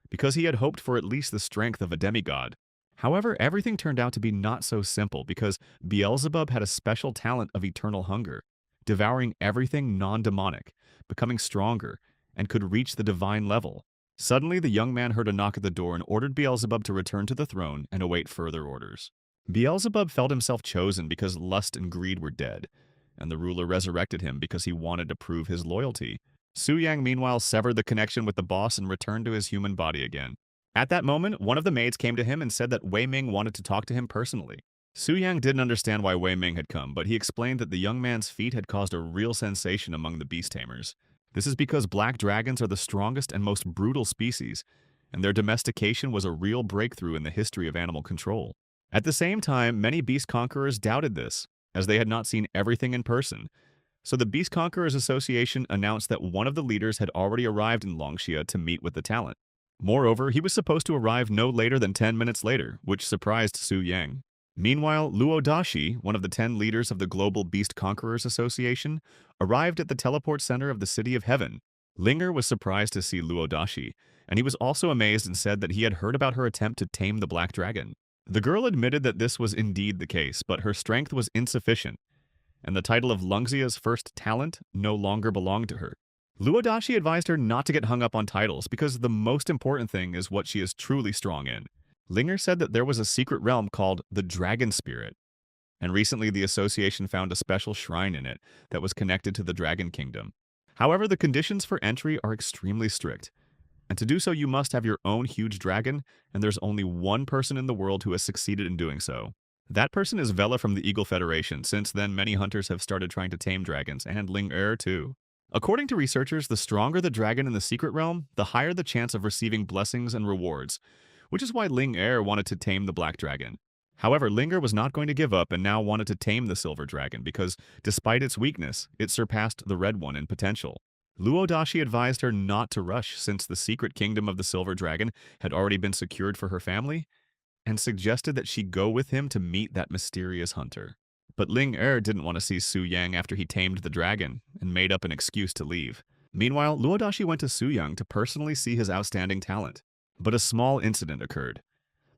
because he had hoped for at least the strength of a demigod. However, everything turned out to be not so simple because Beelzebub had a special talent of eternal hunger, devouring everything non-demonic, becoming stronger, and could reach the divine level. Suddenly, the young man heard a knock at the door and ordered Beelzebub to return to the throne and await further orders. Beelzebub felt himself chosen because lust and greed were dead, and the ruler resurrected him because he wanted to prove his loyalty. Su Yang meanwhile severed the connection with the boss and returned to his human body again. At that moment, one of the maids came to him and said that Wei Ming wanted to talk to him personally. Su Yang didn't understand why Wei Ming had come, but he explained that the young man's feat had caused a real sensation among the beast tamers. This is because black dragons are the strongest and most brutal species, and their domestication was a real breakthrough in the history of animal control. At the same time, many beast conquerors doubted this, as they had not seen everything in person, So the Beast Conquerors Association announced that one of the leaders had already arrived in Longxia to meet with the talent. Moreover, he was supposed to arrive no later than 10 minutes later, which surprised Su Yang. Meanwhile, Luo Dashi, one of the 10 leaders of the Global Beast Conquerors Association, arrived at the teleport center of the City of Heaven. Linger was surprised to see Luo Dashi, and he was also amazed and said that he had heard about her attempt to tame the Black Dragon. The girl admitted that this was indeed the case, but her strength was insufficient, and the title of Lungxia's first talent no longer belonged to her. Luo Dashi advised her not to get hung up on titles because the most important thing is what she is truly strong in. Linger said that there was a secret realm called the Dragon Spirit, and recently the association found a special shrine in it that was connected to the Dragon Kingdom. However, the conditions for entry are extremely strict, and to do so you must have your own huge dragon, and there's only one person in the world who has succeeded in doing so. That person is Vela from the Eagle Federation. Since then, many hunters have started trying to tame dragons, and Ling too. According to researchers, the stronger the dragon in the secret realm, the higher the chance of receiving blessings and rewards, which is why Ling wanted to tame the Black Dragon. However, Linger was not going to give up and now wanted to tame the Silver Dragon because, despite its weakness, it surpassed the Red one in potential. Luo Dashi advised her not to rush since the secret kingdom of the Silver Dragon had already been secured for her family, and suggested that she go with him to meet that mysterious hunter. But Ling didn't want to see Su Yang after he tamed the dragon and made up an excuse to leave. Meanwhile, Luo Dashi went to Su Yang to personally see his outstanding talent. But a small incident occurred.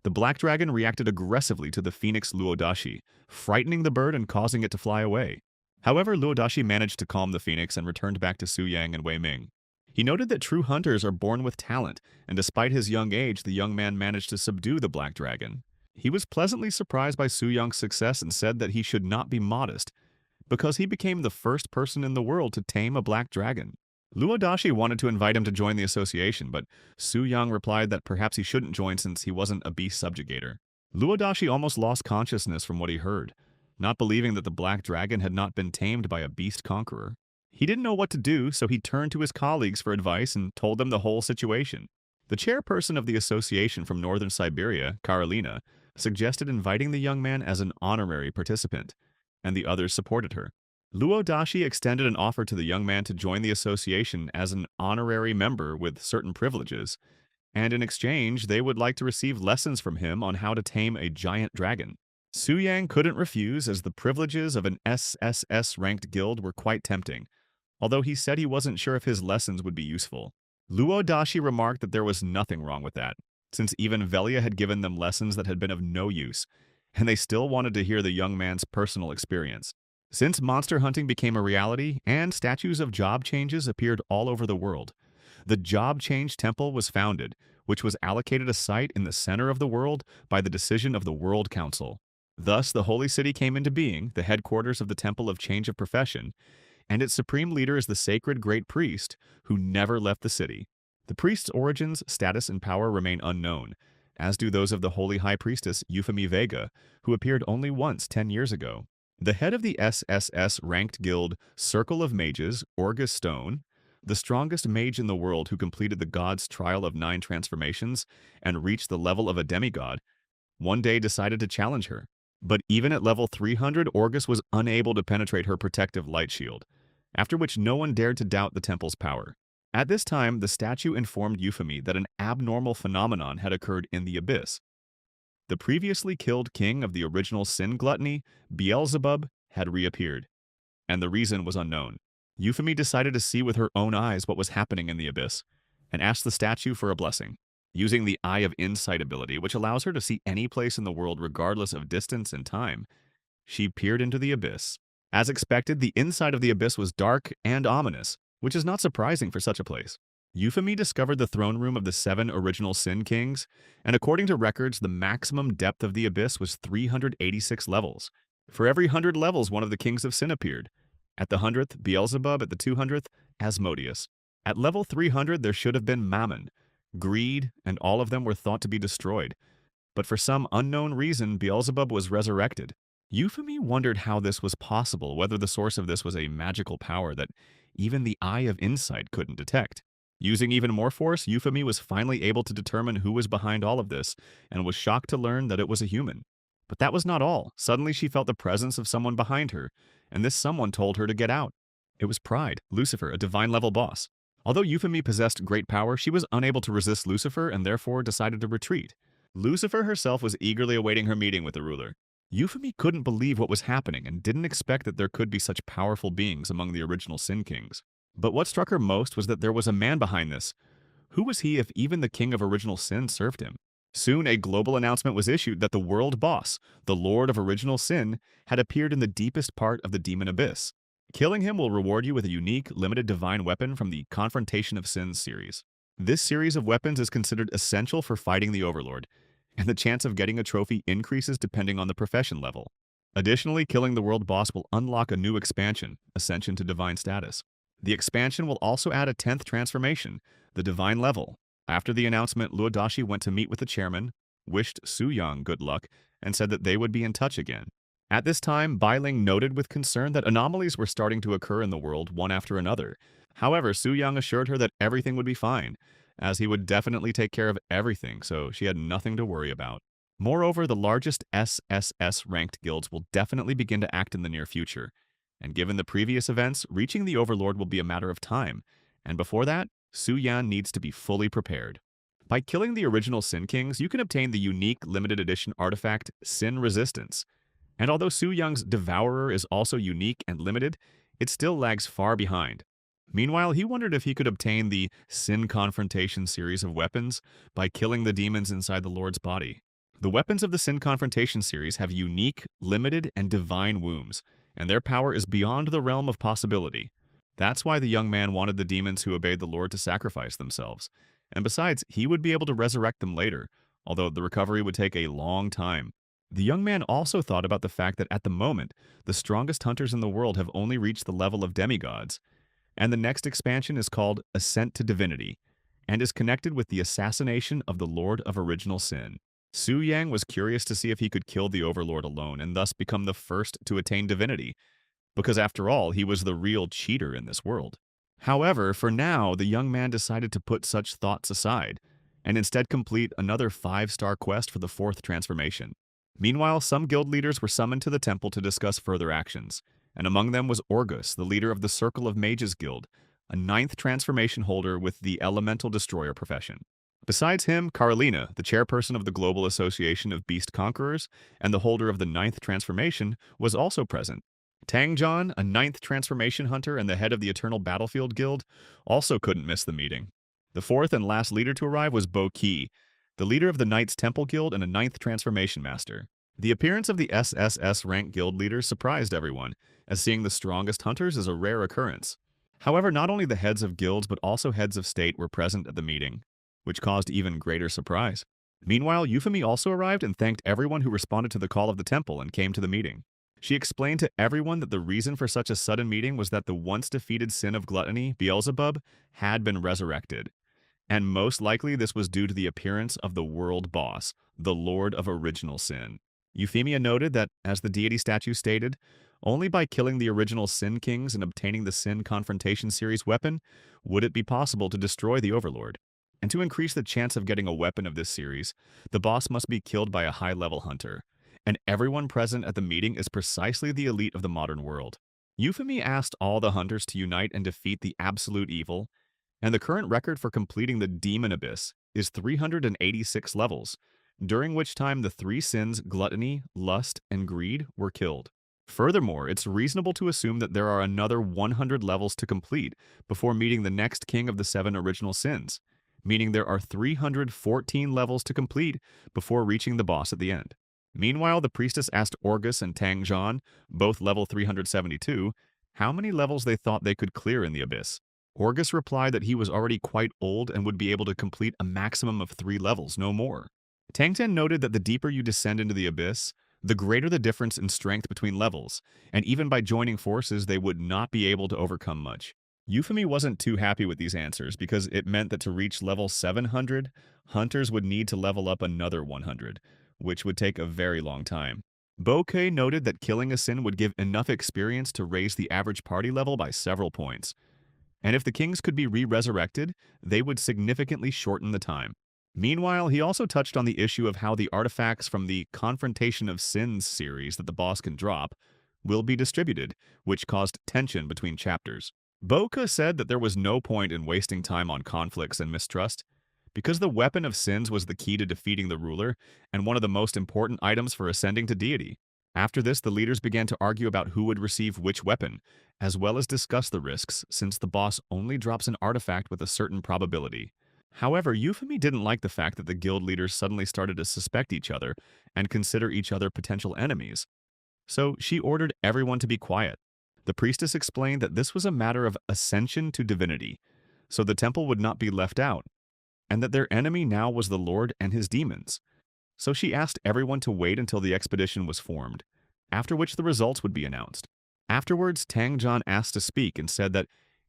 The Black Dragon reacted aggressively to the Phoenix Luo Dashi, frightening the bird and causing it to fly away. However, Luo Dashi managed to calm the Phoenix and returned back to Su Yang and Wei Ming. He noted that true hunters are born with talent, and despite his young age, the young man managed to subdue the Black Dragon. He was pleasantly surprised by Su Yang's success and said that he should not be modest, because he became the first person in the world to tame a Black Dragon. Luo Dashi wanted to invite him to join the association, but Su Yang replied that perhaps he shouldn't join since he wasn't a beast subjugator. Luo Dashi almost lost consciousness from what he heard, not believing that the Black Dragon had not been tamed by a beast conqueror. He didn't know what to do, so he turned to his colleagues for advice and told them the whole situation. The chairperson of the association from northern Siberia, Karolina, suggested inviting the young man as an honorary participant, and the others supported her. Luo Dashi extended an offer to the young man to join the association as an honorary member with certain privileges, and in exchange, they would like to receive lessons from him on how to tame a giant dragon. Su Yang couldn't refuse, as the privileges of an SSS-ranked guild were quite tempting, although he said he wasn't sure if his lessons would be useful. Luo Dashi remarked that there was nothing wrong with that, since even Velia had given them lessons that had been of no use, and they still wanted to hear the young man's personal experience. Since monster hunting became a reality and statues of job changes appeared all over the world, the Job Change Temple was founded, which was allocated a site in the center of the world by the decision of the World Council. Thus, the Holy City came into being, the headquarters of the Temple of Change of Profession, and its supreme leader is the sacred Great Priest, who never left the city. The priest's origins, status, and power remain unknown, as do those of the Holy High Priestess Euphemie Vega, who appeared only once 10 years ago. The head of the SSS-ranked guild Circle of Mages, Orgus Stone, the strongest mage in the world who completed the god's trial of 9 transformations and reached the level of a demigod, one day decided to challenge her. But even at level 300, Orgus was unable to penetrate her protective light shield, after which no one dared to doubt the temple's power. At this time, the statue informed Euphemie that an abnormal phenomenon had occurred in the abyss. The previously killed king of the original sin gluttony, Beelzebub, had reappeared, and the reason was unknown. Euphemie decided to see with her own eyes what was happening in the abyss, and asked the statue for a blessing. Using the Eye of Insight ability, which allows her to see any place in the world regardless of distance and time, she peered into the abyss. As expected, the inside of the abyss was dark and ominous, which is not surprising for such a place. Euphemie discovered the throne room of the 7 original Sin Kings, and according to records, the maximum depth of the abyss was 386 levels. For every 100 levels, one of the kings of sin appeared. At the 100th, Beelzebub; at the 200th, Asmodeus. At level 300, there should have been Mammon, greed, and all of them were thought to be destroyed. But for some unknown reason, Beelzebub was resurrected. Euphemie wondered how this was possible, whether the source of this was a magical power that even the Eye of Insight couldn't detect. Using even more force, Euphemie was finally able to determine who was behind all of this, and was shocked to learn that it was a human. But that was not all. Suddenly she felt the presence of someone behind her, and this someone told her to get out. It was Pride, Lucifer, a divine-level boss. Although Euphemie possessed great power, she was unable to resist Lucifer and therefore decided to retreat. Lucifer herself was eagerly awaiting her meeting with the ruler. Euphemie couldn't believe what was happening and didn't expect that there could be such powerful beings among the original Sin Kings. But what struck her most was that there was a man behind this. Who was he if even the king of original sin served him? Soon a global announcement was issued that the world boss, the Lord of Original Sin, had appeared in the deepest part of the demon abyss. Killing him will reward you with a unique, limited divine weapon from the Confrontation of Sins series. This series of weapons is considered essential for fighting the overlord, and the chance of getting a trophy increases depending on the profession level. Additionally, killing the world boss will unlock a new expansion, Ascension to Divine Status. The expansion will also add a 10th transformation, the Divine Level. After the announcement, Luodashi went to meet with the chairman, wished Su Yang good luck, and said that they would be in touch again. At this time, Bai Ling noted with concern that anomalies were starting to occur in the world one after another. However, Su Yang assured her that everything would be fine, as he would definitely take care of everything, so she had nothing to worry about. Moreover, the largest SSS-ranked guilds will definitely begin to act in the near future, and given the previous events, reaching the Overlord will be a matter of time, and before that, Su Yan needs to be fully prepared. By killing the original Sin Kings, you can obtain the unique limited edition artifact Sin Resistance. And although Su Yang's Devourer is also unique and limited, it still lags far behind. Meanwhile, he wondered if he could obtain the Sin Confrontation series of weapons by killing the demons inside the Lord's body. The weapons of the Sin Confrontation series have unique, limited, and divine wombs, and their power is beyond the realm of possibility. That's why the young man wanted the demons who obeyed the Lord to sacrifice themselves. And besides, he would be able to resurrect them later, although the recovery would take a long time. The young man also thought about the fact that at the moment, the strongest hunters in the world have only reached the level of demigods, and the next expansion is called Ascent to Divinity, and is connected with the assassination of the Lord of Original Sin. Su Yang was curious to see if he could kill the Overlord alone and thus become the first to attain divinity, because after all, he was the real cheater in this world. However, for now, the young man decided to put such thoughts aside, and instead complete another 5-star quest for the 4th transformation. Meanwhile, some guild leaders were summoned to the temple to discuss further actions, and among them was Orgus, the leader of the Circle of Mages Guild, a 9th transformation holder with the Elemental Destroyer profession. Besides him, Carolina, the chairperson of the Global Association of Beast Conquerors and the holder of the 9th transformation, was also present. Tangjon, a 9th transformation hunter and the head of the Eternal Battlefield Guild, also couldn't miss the meeting. The 4th and last leader to arrive was Bo Qi, the leader of the Knights Temple Guild and a 9th transformation master. The appearance of the SSS rank guild leaders surprised everyone, as seeing the strongest hunters is a rare occurrence. However, not only the heads of guilds but also heads of state were present at the meeting, which caused even greater surprise. Meanwhile, Euphemie also arrived and thanked everyone who responded to the call of the temple and came to the meeting. She explained to everyone that the reason for such a sudden meeting was that the once defeated sin of gluttony, Beelzebub, had been resurrected. And most likely this was due to the appearance of the world boss, the Lord of Original Sin. Euphemia noted that, as the deity statue stated, only by killing the original Sin Kings and obtaining the Sin Confrontation series weapon would it be possible to destroy the Overlord. And to increase the chance of getting a weapon of this series, the boss must be killed by a high-level hunter. And everyone present at the meeting is precisely the elite of the modern world. Euphemie asked all the hunters to unite and defeat the absolute evil, and the current record for completing the Demon Abyss is 386 levels, during which time the 3 sins, gluttony, lust, and greed, were killed. Furthermore, it's reasonable to assume that there are another 100 levels to complete before meeting the next king of the 7 original sins, meaning there are 314 levels to complete before reaching the boss at the end. Meanwhile, the priestess asked Orgus and Tangjon, both level 372, how many levels they thought they could clear in the abyss. Orgus replied that he was already quite old and would be able to complete a maximum of 3 levels, no more. Tangten noted that the deeper you descend into the abyss, the greater the difference in strength between levels, and even by joining forces they would not be able to overcome much. Euphemie wasn't too happy with these answers because it meant that to reach level 700, hunters would need to level up another 100, which would take a very long time. Bouquet noted that killing a sin would give enough experience to raise the average party level by several points. And if the kings could be re-resurrected, they would significantly shorten the time. Meanwhile, he also touched on the issue of how the artifacts from the Confrontation of Sins series that the boss can drop, will be distributed, which caused tension between chapters. Boka said that there was no point in wasting time on conflicts and mistrust, because the weapon of sins was the key to defeating the ruler and one of the most important items for ascending to deity. After this, the leaders began to argue about who would receive which weapon, as well as discuss the risks, since the boss only drops an artifact with a certain probability. However, Euphemy didn't like the fact that the guild leaders suddenly started to suspect each other and consider each other potential enemies, so she ordered everyone to be quiet. The priestess explained that this was a matter of ascension to divinity, so the temple would not be left out, and that their enemy now was the Lord and his demons. So she asked everyone to wait until the expedition was formed, after which the results would be announced. Afterwards, Tang Zhan asked to speak and said that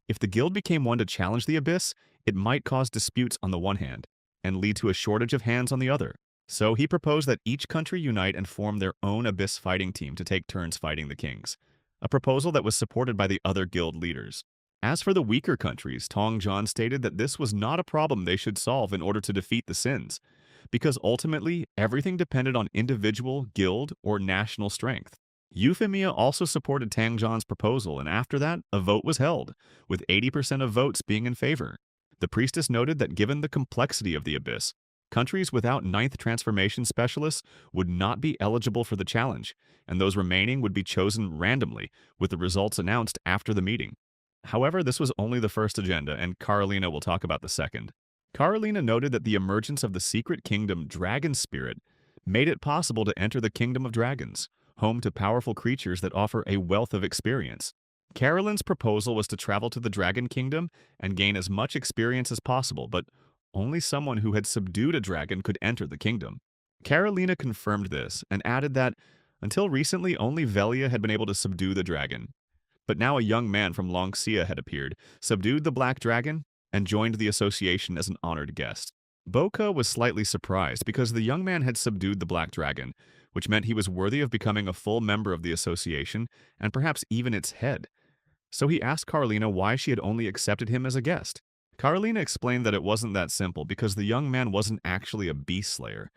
if the guild became one to challenge the abyss, it might cause disputes on the one hand, and lead to a shortage of hands on the other. So he proposed that each country unite and form their own abyss fighting team to take turns fighting the kings, a proposal that was supported by the other guild leaders. As for the weaker countries, Tong Zhan stated that this was not a problem they should solve in order to defeat the sins, because ultimately everything depended on individual, guild, or national strength. Euphemia also supported Tang Zhan's proposal, and after that, a vote was held, with 80% of votes being in favor. The priestess noted that given the complexity of the abyss, countries without ninth transformation specialists would not be eligible for the challenge, and those remaining would be chosen randomly, with the results announced after the meeting. However, this was only the first agenda, and Carolina will talk about the second. Carolina noted that the emergence of the secret kingdom Dragon Spirit made it possible to enter the kingdom of dragons, home to powerful creatures that offer a wealth of experience. Carolyn's proposal was to travel to the Dragon Kingdom and gain as much experience as possible, but only someone who had subdued a dragon could enter the kingdom. Carolina confirmed this and added that, until recently, only Velia had been able to subdue the dragon. But now a young man from Longxia had appeared, subdued the black dragon, and joined the association as an honored guest. Boka was slightly surprised because the young man had subdued the black dragon, which meant he was worthy of becoming a full member of the association and perhaps even its head. So he asked Carolina why she had only accepted him as a guest. Carolina explained that it wasn't that simple because the young man wasn't actually a beast slayer.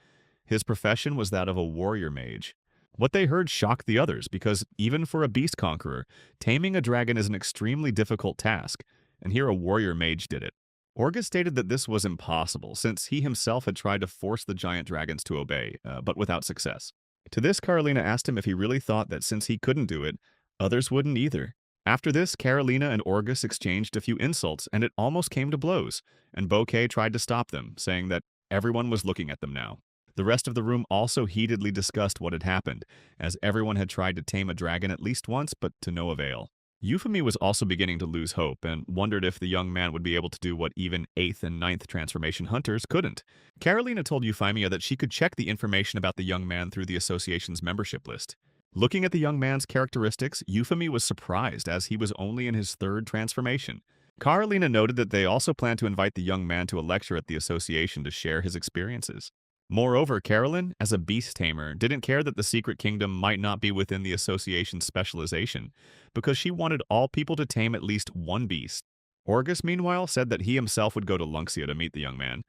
His profession was that of a warrior mage. What they heard shocked the others because, even for a beast conqueror, taming a dragon is an extremely difficult task, and here a warrior mage did it. Orga stated that this was impossible since he himself had tried to force the giant dragons to obey, but without success. To this, Carolina asked him if he really thought that since he couldn't do it, others wouldn't either. After this, Carolina and Orgus exchanged a few insults, and it almost came to blows, and Bouquet tried to stop them, saying that everyone was looking at them now. The rest of the room also heatedly discussed what had happened, as everyone had tried to tame a dragon at least once, but to no avail. Euphemy was also beginning to lose hope and wondered if the young man would be able to do what even 8th and 9th transformation hunters couldn't. Carolina told Euphemia that she could check the information about the young man through the association's membership list. Looking at the young man's characteristics, Euphemy was surprised as he was only in his 3rd transformation. Carolina noted that they also planned to invite the young man to a lecture at the association to share his experiences. Moreover, Carolyn, as a beast tamer, didn't care that the secret kingdom might not be within the association's specialization, because she wanted all people to tame at least one beast. Orgus, meanwhile, said that he himself would go to Lunxia to meet the young man,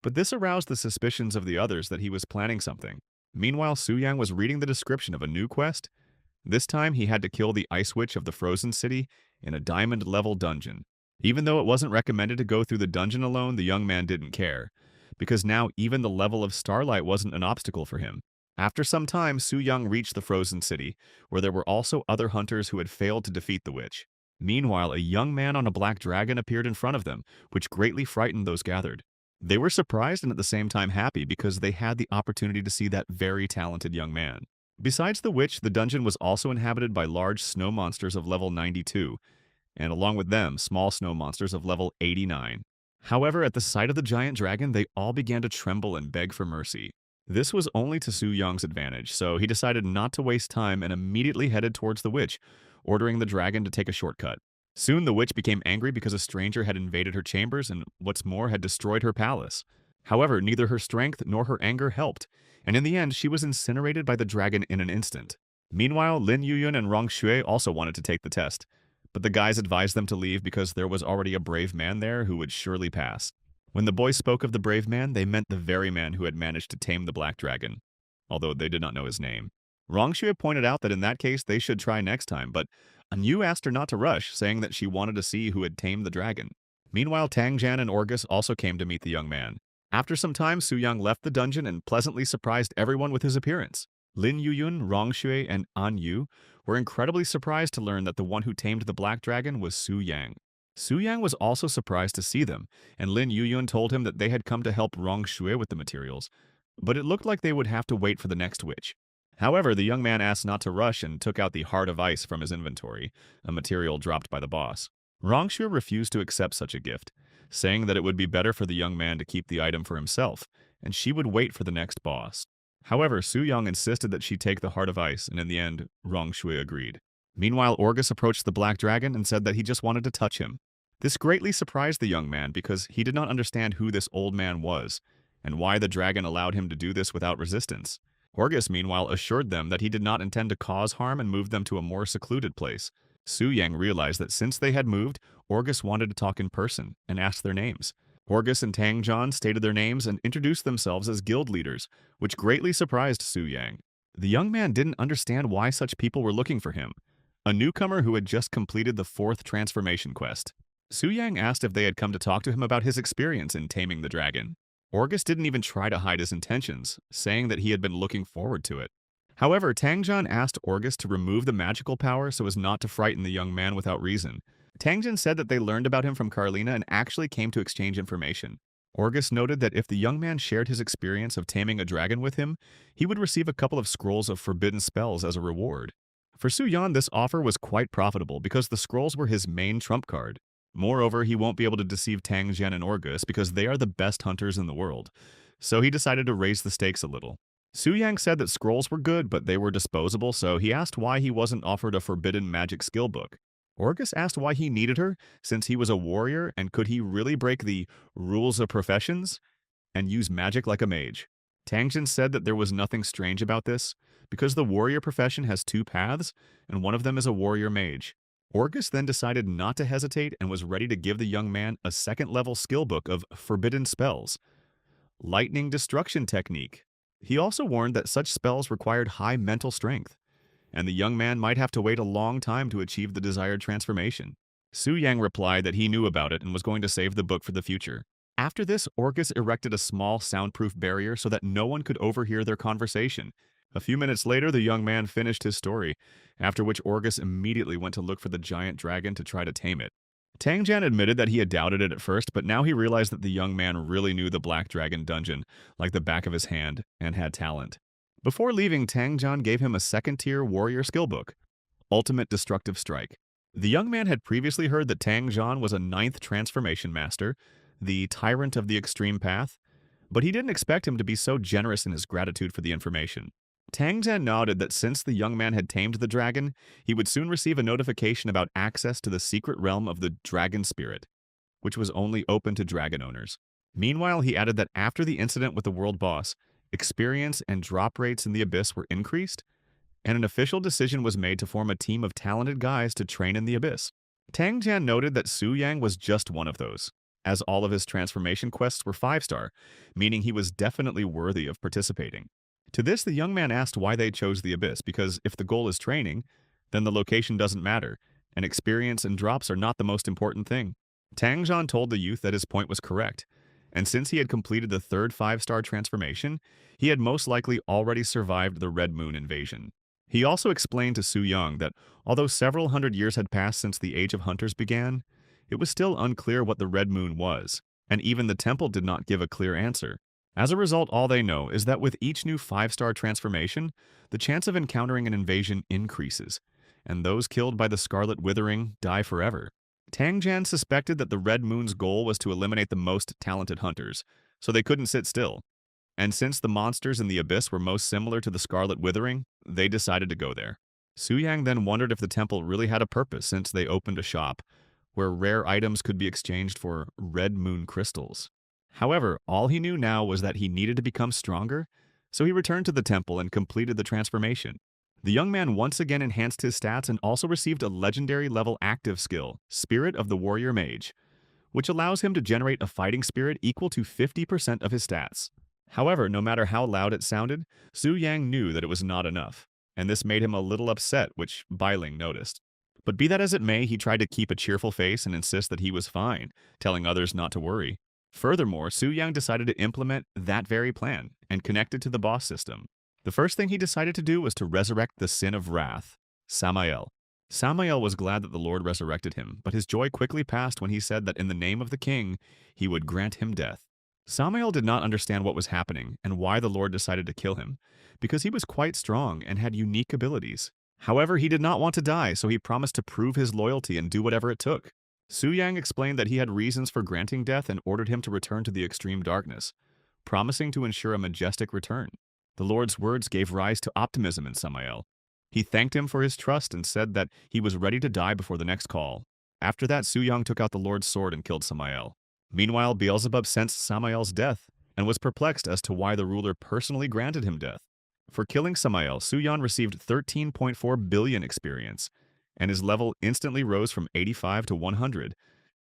but this aroused the suspicions of the others that he was planning something. Meanwhile, Suyang was reading the description of a new quest. This time, he had to kill the Ice Witch of the Frozen City in a diamond-level dungeon. Even though it wasn't recommended to go through the dungeon alone, the young man didn't care, because now even the level of starlight wasn't an obstacle for him. After some time, Suyang reached the Frozen City, where there were also other hunters who had failed to defeat the witch. Meanwhile, a young man on a black dragon appeared in front of them, which greatly frightened those gathered. They were surprised and at the same time happy because they had the opportunity to see that very talented young man. Besides the witch, the dungeon was also inhabited by large snow monsters of level 92, and along with them, small snow monsters of level 89. However, at the sight of the giant dragon, they all began to tremble and beg for mercy. This was only to Su Yang's advantage, so he decided not to waste time and immediately headed towards the witch, ordering the dragon to take a shortcut. Soon the witch became angry because a stranger had invaded her chambers and, what's more, had destroyed her palace. However, neither her strength nor her anger helped, and in the end she was incinerated by the dragon in an instant. Meanwhile, Lin Yuyun and Rong Xue also wanted to take the test, but the guys advised them to leave because there was already a brave man there who would surely pass. When the boys spoke of the brave man, they meant the very man who had managed to tame the black dragon, although they did not know his name. Rongshui pointed out that in that case they should try next time, but Anu asked her not to rush, saying that she wanted to see who had tamed the dragon. Meanwhile, Tangjan and Orgus also came to meet the young man. After some time, Su Yang left the dungeon and pleasantly surprised everyone with his appearance. Lin Yuyun, Rongshui, and An Yu were incredibly surprised to learn that the one who tamed the black dragon was Su Yang. Su Yang was also surprised to see them, and Lin Yuyun told him that they had come to help Rongshui with the materials, but it looked like they would have to wait for the next witch. However, the young man asked not to rush and took out the Heart of Ice from his inventory, a material dropped by the boss. Rongshui refused to accept such a gift, saying that it would be better for the young man to keep the item for himself, and she would wait for the next boss. However, Su Yang insisted that she take the Heart of Ice, and in the end, Rongshui agreed. Meanwhile, Orgus approached the black dragon and said that he just wanted to touch him. This greatly surprised the young man because he did not understand who this old man was, and why the dragon allowed him to do this without resistance. Orgus, meanwhile, assured them that he did not intend to cause harm and moved them to a more secluded place. Su Yang realized that since they had moved, Orgus wanted to talk in person and asked their names. Orgus and Tangjan stated their names and introduced themselves as guild leaders, which greatly surprised Su Yang. The young man didn't understand why such people were looking for him, a newcomer who had just completed the 4th transformation quest. Su Yang asked if they had come to talk to him about his experience in taming the dragon. Orgus didn't even try to hide his intentions, saying that he had been looking forward to it. However, Tangjan asked Orgus to remove the magical power so as not to frighten the young man without reason. Tangjan said that they learned about him from Carlina and actually came to exchange information. Orgus noted that if the young man shared his experience of taming a dragon with him, he would receive a couple of scrolls of forbidden spells as a reward. For Su Yan, this offer was quite profitable because the scrolls were his main trump card. Moreover, he won't be able to deceive Tangjan and Orgus because they are the best hunters in the world, so he decided to raise the stakes a little. Su Yang said that scrolls were good, but they were disposable, so he asked why he wasn't offered a forbidden magic skill book. Orgus asked why he needed her, since he was a warrior, and could he really break the rules of professions and use magic like a mage? Tangjan said that there was nothing strange about this, because the warrior profession has 2 paths, and one of them is a warrior mage. Orgus then decided not to hesitate and was ready to give the young man a 2nd-level skill book of forbidden spells. Lightning Destruction Technique. He also warned that such spells required high mental strength, and the young man might have to wait a long time to achieve the desired transformation. Su Yang replied that he knew about it and was going to save the book for the future. After this, Orgus erected a small soundproof barrier so that no one could overhear their conversation. A few minutes later, the young man finished his story, after which Orgus immediately went to look for the giant dragon to try to tame it. Tangjan admitted that he had doubted it at first, but now he realized that the young man really knew the Black Dragon dungeon like the back of his hand and had talent. Before leaving, Tangjan gave him a 2nd-tier warrior skill book, Ultimate Destructive Strike. The young man had previously heard that Tangjan was a 9th transformation master, the Tyrant of the Extreme Path, but he didn't expect him to be so generous in his gratitude for the information. Tangjan nodded that since the young man had tamed the dragon, he would soon receive a notification about access to the secret realm of the Dragon Spirit, which was only open to dragon owners. Meanwhile, he added that after the incident with the world boss, experience and drop rates in the Abyss were increased, and an official decision was made to form a team of talented guys to train in the Abyss. Tangjan noted that Su Yang was just one of those, as all of his transformation quests were 5-star, meaning he was definitely worthy of participating. To this, the young man asked why they chose the Abyss, because if the goal is training, then the location doesn't matter, and experience and drops are not the most important thing. Tangjan told the youth that his point was correct, and since he had completed the 3rd 5-star transformation, he had most likely already survived the Red Moon invasion. He also explained to Su Yang that although several hundred years had passed since the Age of Hunters began, it was still unclear what the Red Moon was, and even the temple did not give a clear answer. As a result, all they know is that with each new 5-star transformation, the chance of encountering an invasion increases, and those killed by the Scarlet Withering die forever. Tangjan suspected that the Red Moon's goal was to eliminate the most talented hunters, so they couldn't sit still. And since the monsters in the Abyss were most similar to the Scarlet Withering, they decided to go there. Su Yang then wondered if the temple really had a purpose since they opened a shop, where rare items could be exchanged for Red Moon crystals. However, all he knew now was that he needed to become stronger, so he returned to the temple and completed the transformation. The young man once again enhanced his stats and also received a legendary level active skill, Spirit of the Warrior Mage, which allows him to generate a fighting spirit equal to 50% of his stats. However, no matter how loud it sounded, Su Yang knew that it was not enough, and this made him a little upset, which Bailing noticed. But be that as it may, he tried to keep a cheerful face and insist that he was fine, telling others not to worry. Furthermore, Su Yang decided to implement that very plan and connect it to the boss system. The first thing he decided to do was to resurrect the sin of wrath, Samael. Samael was glad that the Lord resurrected him, but his joy quickly passed when he said that in the name of the king, he would grant him death. Samael did not understand what was happening and why the Lord decided to kill him, because he was quite strong and had unique abilities. However, he did not want to die, so he promised to prove his loyalty and do whatever it took. Su Yang explained that he had reasons for granting death and ordered him to return to the extreme darkness, promising to ensure a majestic return. The Lord's words gave rise to optimism in Samael. He thanked him for his trust and said that he was ready to die before the next call. After that, Su Yang took out the Lord's sword and killed Samael. Meanwhile, Beelzebub sensed Samael's death and was perplexed as to why the ruler personally granted him death. For killing Samael, Su Yan received 13.4 billion experience, and his level instantly rose from 85 to 100,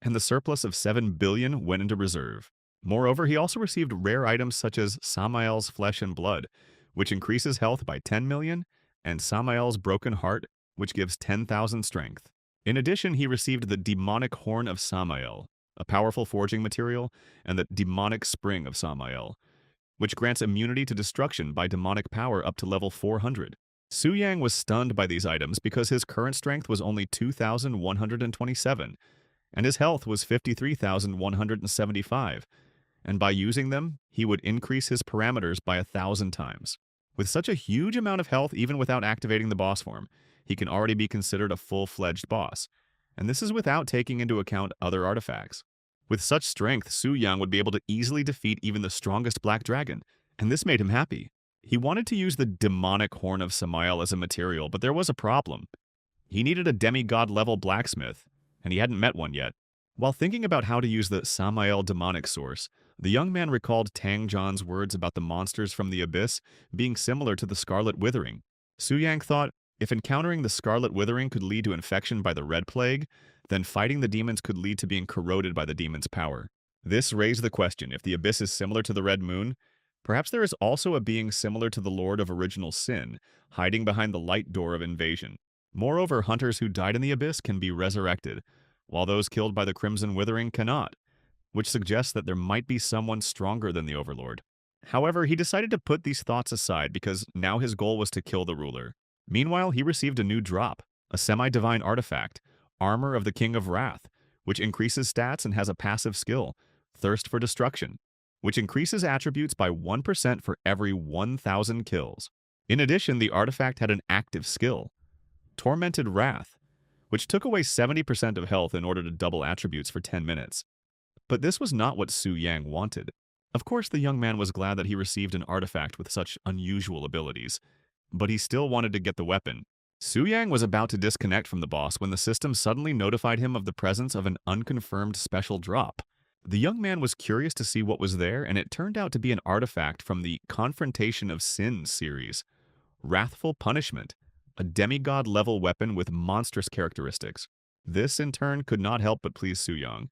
and the surplus of 7 billion went into reserve. Moreover, he also received rare items such as Samael's flesh and blood, which increases health by 10 million, and Samael's broken heart, which gives 10,000 strength. In addition, he received the demonic horn of Samael, a powerful forging material, and the demonic spring of Samael, which grants immunity to destruction by demonic power up to level 400. Su Yang was stunned by these items because his current strength was only 2,127, and his health was 53,175, and by using them, he would increase his parameters by 1,000 times. With such a huge amount of health, even without activating the boss form, he can already be considered a full-fledged boss, and this is without taking into account other artifacts. With such strength, Su Yang would be able to easily defeat even the strongest black dragon, and this made him happy. He wanted to use the demonic horn of Samael as a material, but there was a problem. He needed a demigod-level blacksmith, and he hadn't met one yet. While thinking about how to use the Samael demonic source, the young man recalled Tang Zhan's words about the monsters from the abyss being similar to the Scarlet Withering. Su Yang thought, if encountering the Scarlet Withering could lead to infection by the Red Plague, then fighting the demons could lead to being corroded by the demon's power. This raised the question, if the abyss is similar to the Red Moon, perhaps there is also a being similar to the Lord of Original Sin, hiding behind the light door of invasion. Moreover, hunters who died in the abyss can be resurrected, while those killed by the Crimson Withering cannot, which suggests that there might be someone stronger than the Overlord. However, he decided to put these thoughts aside because now his goal was to kill the ruler. Meanwhile, he received a new drop, a semi-divine artifact, Armor of the King of Wrath, which increases stats and has a passive skill, Thirst for Destruction, which increases attributes by 1% for every 1,000 kills. In addition, the artifact had an active skill, Tormented Wrath, which took away 70% of health in order to double attributes for 10 minutes. But this was not what Su Yang wanted. Of course, the young man was glad that he received an artifact with such unusual abilities, but he still wanted to get the weapon. Su Yang was about to disconnect from the boss when the system suddenly notified him of the presence of an unconfirmed special drop. The young man was curious to see what was there, and it turned out to be an artifact from the Confrontation of Sin series, Wrathful Punishment, a demigod-level weapon with monstrous characteristics. This, in turn, could not help but please Su Yang,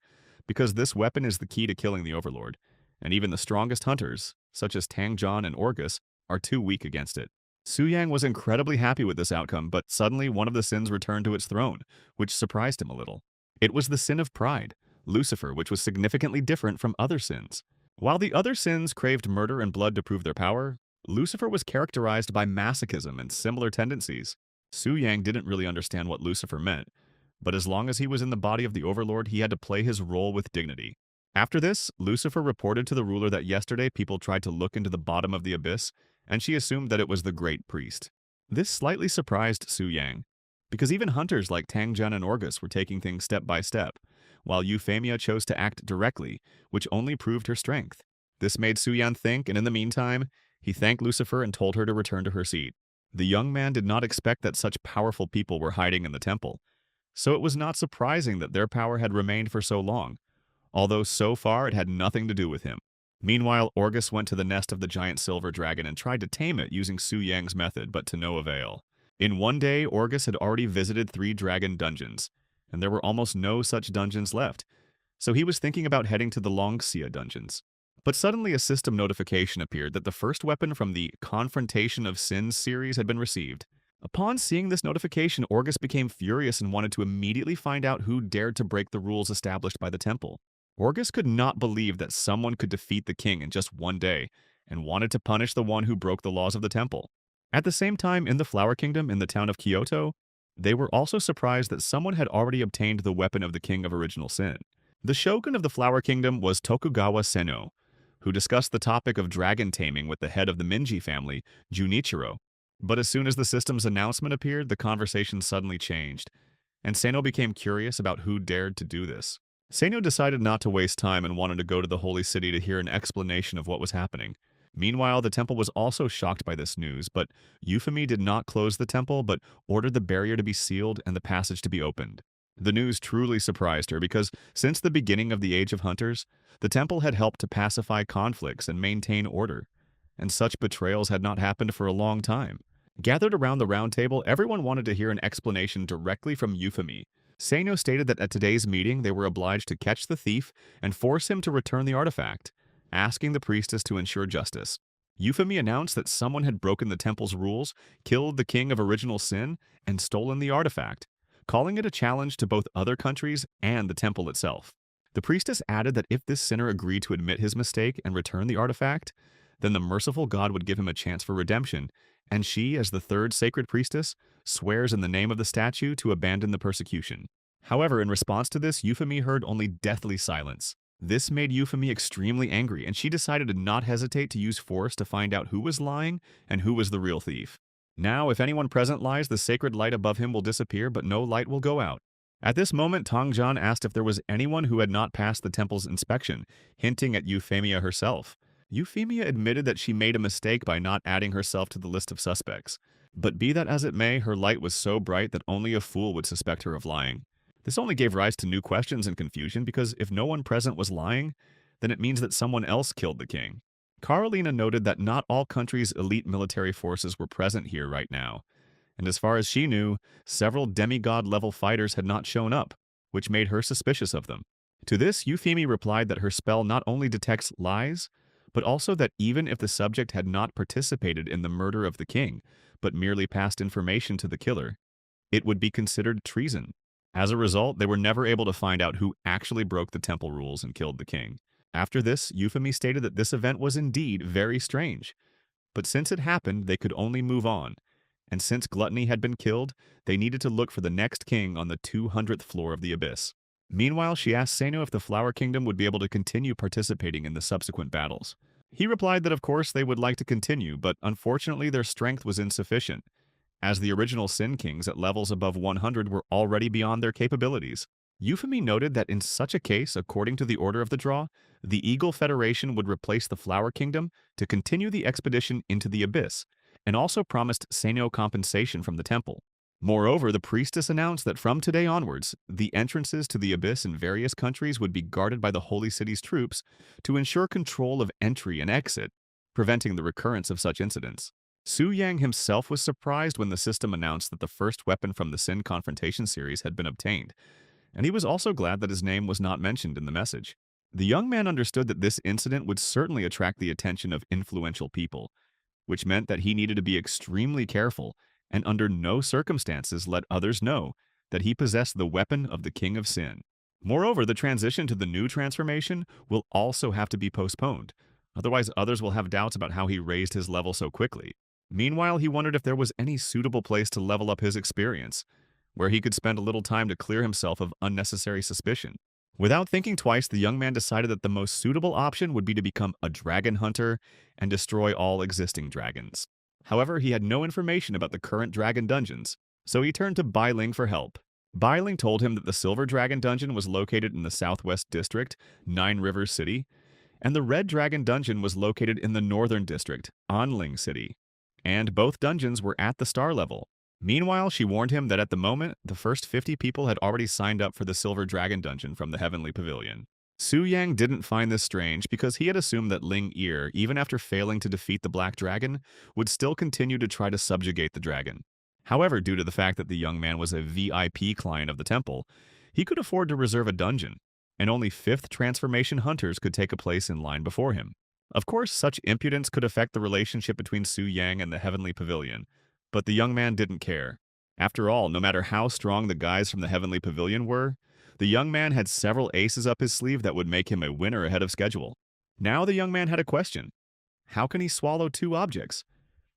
because this weapon is the key to killing the Overlord, and even the strongest hunters, such as Tang Zhan and Orgus, are too weak against it. Su Yang was incredibly happy with this outcome, but suddenly one of the sins returned to its throne, which surprised him a little. It was the sin of pride, Lucifer, which was significantly different from other sins. While the other sins craved murder and blood to prove their power, Lucifer was characterized by masochism and similar tendencies. Su Yang didn't really understand what Lucifer meant, but as long as he was in the body of the Overlord, he had to play his role with dignity. After this, Lucifer reported to the ruler that yesterday people tried to look into the bottom of the abyss, and she assumed that it was the Great Priest. This slightly surprised Su Yang, because even hunters like Tang Zhan and Orgus were taking things step by step, while Euphemia chose to act directly, which only proved her strength. This made Su Yang think, and in the meantime, he thanked Lucifer and told her to return to her seat. The young man did not expect that such powerful people were hiding in the temple, so it was not surprising that their power had remained for so long, although so far it had nothing to do with him. Meanwhile, Orgus went to the nest of the giant silver dragon and tried to tame it using Su Yang's method, but to no avail. In one day, Orgus had already visited 3 dragon dungeons, and there were almost no such dungeons left, so he was thinking about heading to the Longxia dungeons. But suddenly a system notification appeared that the first weapon from the Confrontation of Sin series had been received. Upon seeing this notification, Orgus became furious and wanted to immediately find out who dared to break the rules established by the temple. Orgus could not believe that someone could defeat the king in just one day, and wanted to punish the one who broke the laws of the temple. At the same time, in the Flower Kingdom in the town of Kyoto, they were also surprised that someone had already obtained the weapon of the king of original sin. The shogun of the Flower Kingdom was Tokugawa Senno, who discussed the topic of dragon taming with the head of the Minji family, Junichiro. But as soon as the system's announcement appeared, the conversation suddenly changed, and Sano became curious about who dared to do this. Sano decided not to waste time and wanted to go to the holy city to hear an explanation of what was happening. Meanwhile, the temple was also shocked by this news, but Euphemy did not close the temple but ordered the barrier to be sealed and the passage to be opened. The news truly surprised her because since the beginning of the Age of Hunters, the temple had helped to pacify conflicts and maintain order, and such betrayals had not happened for a long time. Gathered around the round table, everyone wanted to hear an explanation directly from Euphemy. Sano stated that at today's meeting they were obliged to catch the thief and force him to return the artifact, asking the priestess to ensure justice. Euphemy announced that someone had broken the temple's rules, killed the king of original sin, and stolen the artifact, calling it a challenge to both other countries and the temple itself. The priestess added that if this sinner agreed to admit his mistake and return the artifact, then the merciful god would give him a chance for redemption, and she, as the third sacred priestess, swears in the name of the statue to abandon the persecution. However, in response to this, Euphemy heard only deathly silence. This made Euphemy extremely angry, and she decided to not hesitate to use force to find out who was lying and who was the real thief. Now, if anyone present lies, the sacred light above him will disappear, but no light will go out. At this moment, Tongjian asked if there was anyone who had not passed the temple's inspection, hinting at Euphemia herself. Euphemia admitted that she made a mistake by not adding herself to the list of suspects. But be that as it may, her light was so bright that only a fool would suspect her of lying. This only gave rise to new questions and confusion because if no one present was lying, then it means that someone else killed the king. Carolina noted that not all countries' elite military forces were present here right now, and as far as she knew, several demigod-level fighters had not shown up, which made her suspicious of them. To this, Euphemie replied that her spell not only detects lies, but also that even if the subject had not participated in the murder of the king, but merely passed information to the killer, it would be considered treason. As a result, they were never able to find out who actually broke the temple rules and killed the king. After this, Euphemie stated that this event was indeed very strange, but since it happened, they could only move on, and since Gluttony had been killed, they needed to look for the next king on the 200th floor of the abyss. Meanwhile, she asked Sano if the Flower Kingdom would be able to continue participating in the subsequent battles. He replied that of course they would like to continue, but unfortunately their strength was insufficient, as the original Sin Kings at levels above 100 were already beyond their capabilities. Euphemie noted that in such a case, according to the order of the draw, the Eagle Federation would replace the Flower Kingdom to continue the expedition into the Abyss, and also promised Sano compensation from the temple. Moreover, the priestess announced that from today onwards, the entrances to the Abyss in various countries would be guarded by the Holy City's troops to ensure control of entry and exit, preventing the recurrence of such incidents. Su Yang himself was surprised when the system announced that the first weapon from the Sin Confrontation series had been obtained, and he was also glad that his name was not mentioned in the message. The young man understood that this incident would certainly attract the attention of influential people, which meant that he needed to be extremely careful and under no circumstances let others know that he possessed the weapon of the King of Sin. Moreover, the transition to the new transformation will also have to be postponed, otherwise others will have doubts about how he raised his level so quickly. Meanwhile, he wondered if there was any suitable place to level up his experience, where he could spend a little time to clear himself of unnecessary suspicion. Without thinking twice, the young man decided that the most suitable option would be to become a dragon hunter and destroy all existing dragons. However, he had no information about the current dragon dungeons, so he turned to Bailing for help. Bailing told him that the Silver Dragon Dungeon was located in the Southwest District, Nine Rivers City, and the Red Dragon Dungeon was located in the Northern District, Anling City, and both dungeons were at the star level. Meanwhile, she warned him that at the moment, the first 50 people had already signed up for the Silver Dragon Dungeon from the Heavenly Pavilion. Su Yang didn't find this strange because he had assumed that Ling Ir, even after failing to defeat the Black Dragon, would still continue to try to subjugate the dragon. However, due to the fact that the young man was a VIP client of the temple, he could afford to reserve a dungeon, and only 5th transformation hunters could take a place in line before him. Of course, such impudence could affect the relationship between Su Yang and the Heavenly Pavilion, But the young man didn't care. After all, no matter how strong the guys from the Heavenly Pavilion were, the young man had several aces up his sleeve that would make him a winner ahead of schedule. Now the young man had a question. How can he swallow two objects?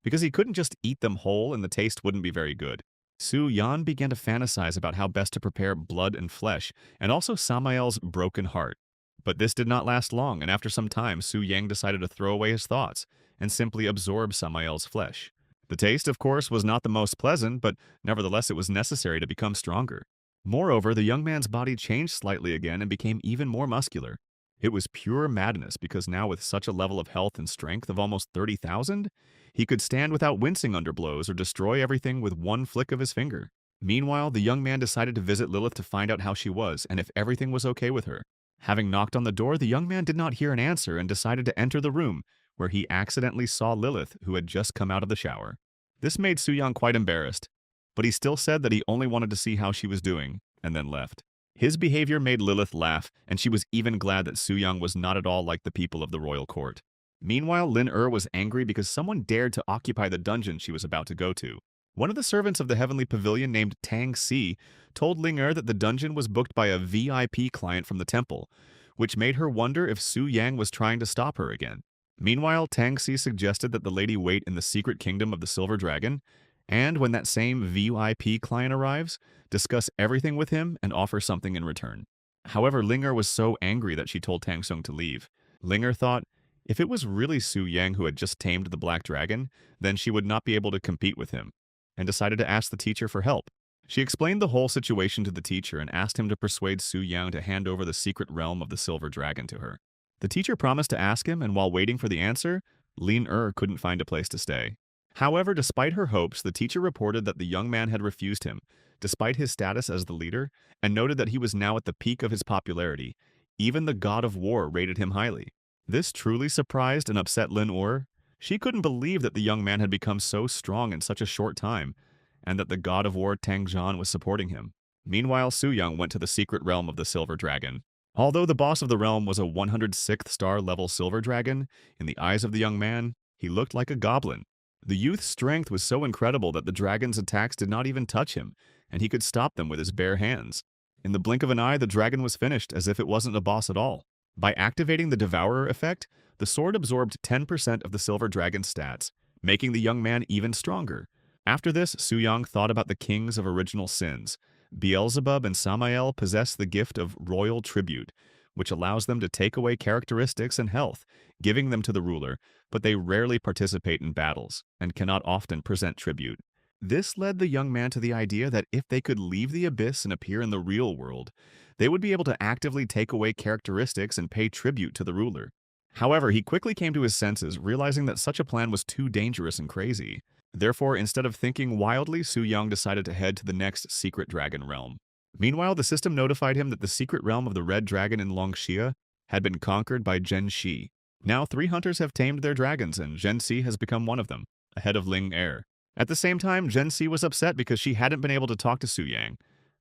Because he couldn't just eat them whole and the taste wouldn't be very good. Su Yan began to fantasize about how best to prepare blood and flesh, and also Samael's broken heart. But this did not last long, and after some time, Su Yang decided to throw away his thoughts and simply absorb Samael's flesh. The taste, of course, was not the most pleasant, but nevertheless it was necessary to become stronger. Moreover, the young man's body changed slightly again and became even more muscular. It was pure madness because now with such a level of health and strength of almost 30,000, he could stand without wincing under blows or destroy everything with one flick of his finger. Meanwhile, the young man decided to visit Lilith to find out how she was and if everything was okay with her. Having knocked on the door, the young man did not hear an answer and decided to enter the room, where he accidentally saw Lilith, who had just come out of the shower. This made Suyang quite embarrassed, but he still said that he only wanted to see how she was doing, and then left. His behavior made Lilith laugh, and she was even glad that Suyang was not at all like the people of the royal court. Meanwhile, Lin was angry because someone dared to occupy the dungeon she was about to go to. One of the servants of the Heavenly Pavilion named Tang Si told Ling that the dungeon was booked by a VIP client from the temple, which made her wonder if Su Yang was trying to stop her again. Meanwhile, Tang Si suggested that the lady wait in the secret kingdom of the Silver Dragon, and when that same VIP client arrives, discuss everything with him and offer something in return. However, Ling was so angry that she told Tang Sung to leave. Ling thought, if it was really Su Yang who had just tamed the Black Dragon, then she would not be able to compete with him, and decided to ask the teacher for help. She explained the whole situation to the teacher and asked him to persuade Su Yang to hand over the secret realm of the Silver Dragon to her. The teacher promised to ask him, and while waiting for the answer, Lin couldn't find a place to stay. However, despite her hopes, the teacher reported that the young man had refused him, despite his status as the leader, and noted that he was now at the peak of his popularity. Even the god of war rated him highly. This truly surprised and upset Lin. She couldn't believe that the young man had become so strong in such a short time, and that the god of war Tang Zhan was supporting him. Meanwhile, Su Yang went to the secret realm of the Silver Dragon. Although the boss of the realm was a 106th star level Silver Dragon, in the eyes of the young man, he looked like a goblin. The youth's strength was so incredible that the dragon's attacks did not even touch him, and he could stop them with his bare hands. In the blink of an eye, the dragon was finished, as if it wasn't a boss at all. By activating the Devourer effect, the sword absorbed 10% of the Silver Dragon's stats, making the young man even stronger. After this, Su Yang thought about the kings of original sins. Beelzebub and Samael possess the gift of royal tribute, which allows them to take away characteristics and health, giving them to the ruler, but they rarely participate in battles and cannot often present tribute. This led the young man to the idea that if they could leave the abyss and appear in the real world, they would be able to actively take away characteristics and pay tribute to the ruler. However, he quickly came to his senses, realizing that such a plan was too dangerous and crazy. Therefore, instead of thinking wildly, Su Yang decided to head to the next secret dragon realm. Meanwhile, the system notified him that the secret realm of the Red Dragon in Longxia had been conquered by Zhen Shi. Now 3 hunters have tamed their dragons, and Zhen Si has become one of them, ahead of Ling. At the same time, Zhen Si was upset because she hadn't been able to talk to Su Yang,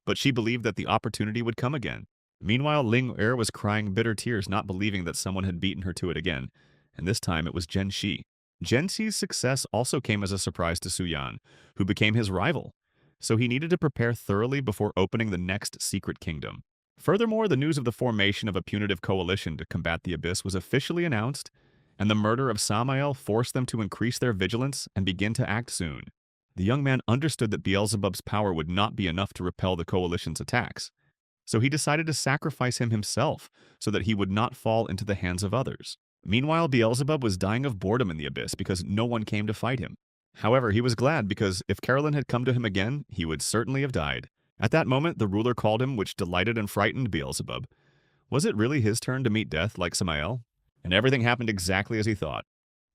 but she believed that the opportunity would come again. Meanwhile, Ling was crying bitter tears, not believing that someone had beaten her to it again, and this time it was Zhen Shi. Zhen Si's success also came as a surprise to Su Yan, who became his rival, so he needed to prepare thoroughly before opening the next secret kingdom. Furthermore, the news of the formation of a punitive coalition to combat the abyss was officially announced, and the murder of Samael forced them to increase their vigilance and begin to act soon. The young man understood that Beelzebub's power would not be enough to repel the coalition's attacks, so he decided to sacrifice him himself so that he would not fall into the hands of others. Meanwhile, Beelzebub was dying of boredom in the abyss because no one came to fight him. However, he was glad because if Carolyn had come to him again, he would certainly have died. At that moment, the ruler called him, which delighted and frightened Beelzebub. Was it really his turn to meet death like Samael? And everything happened exactly as he thought.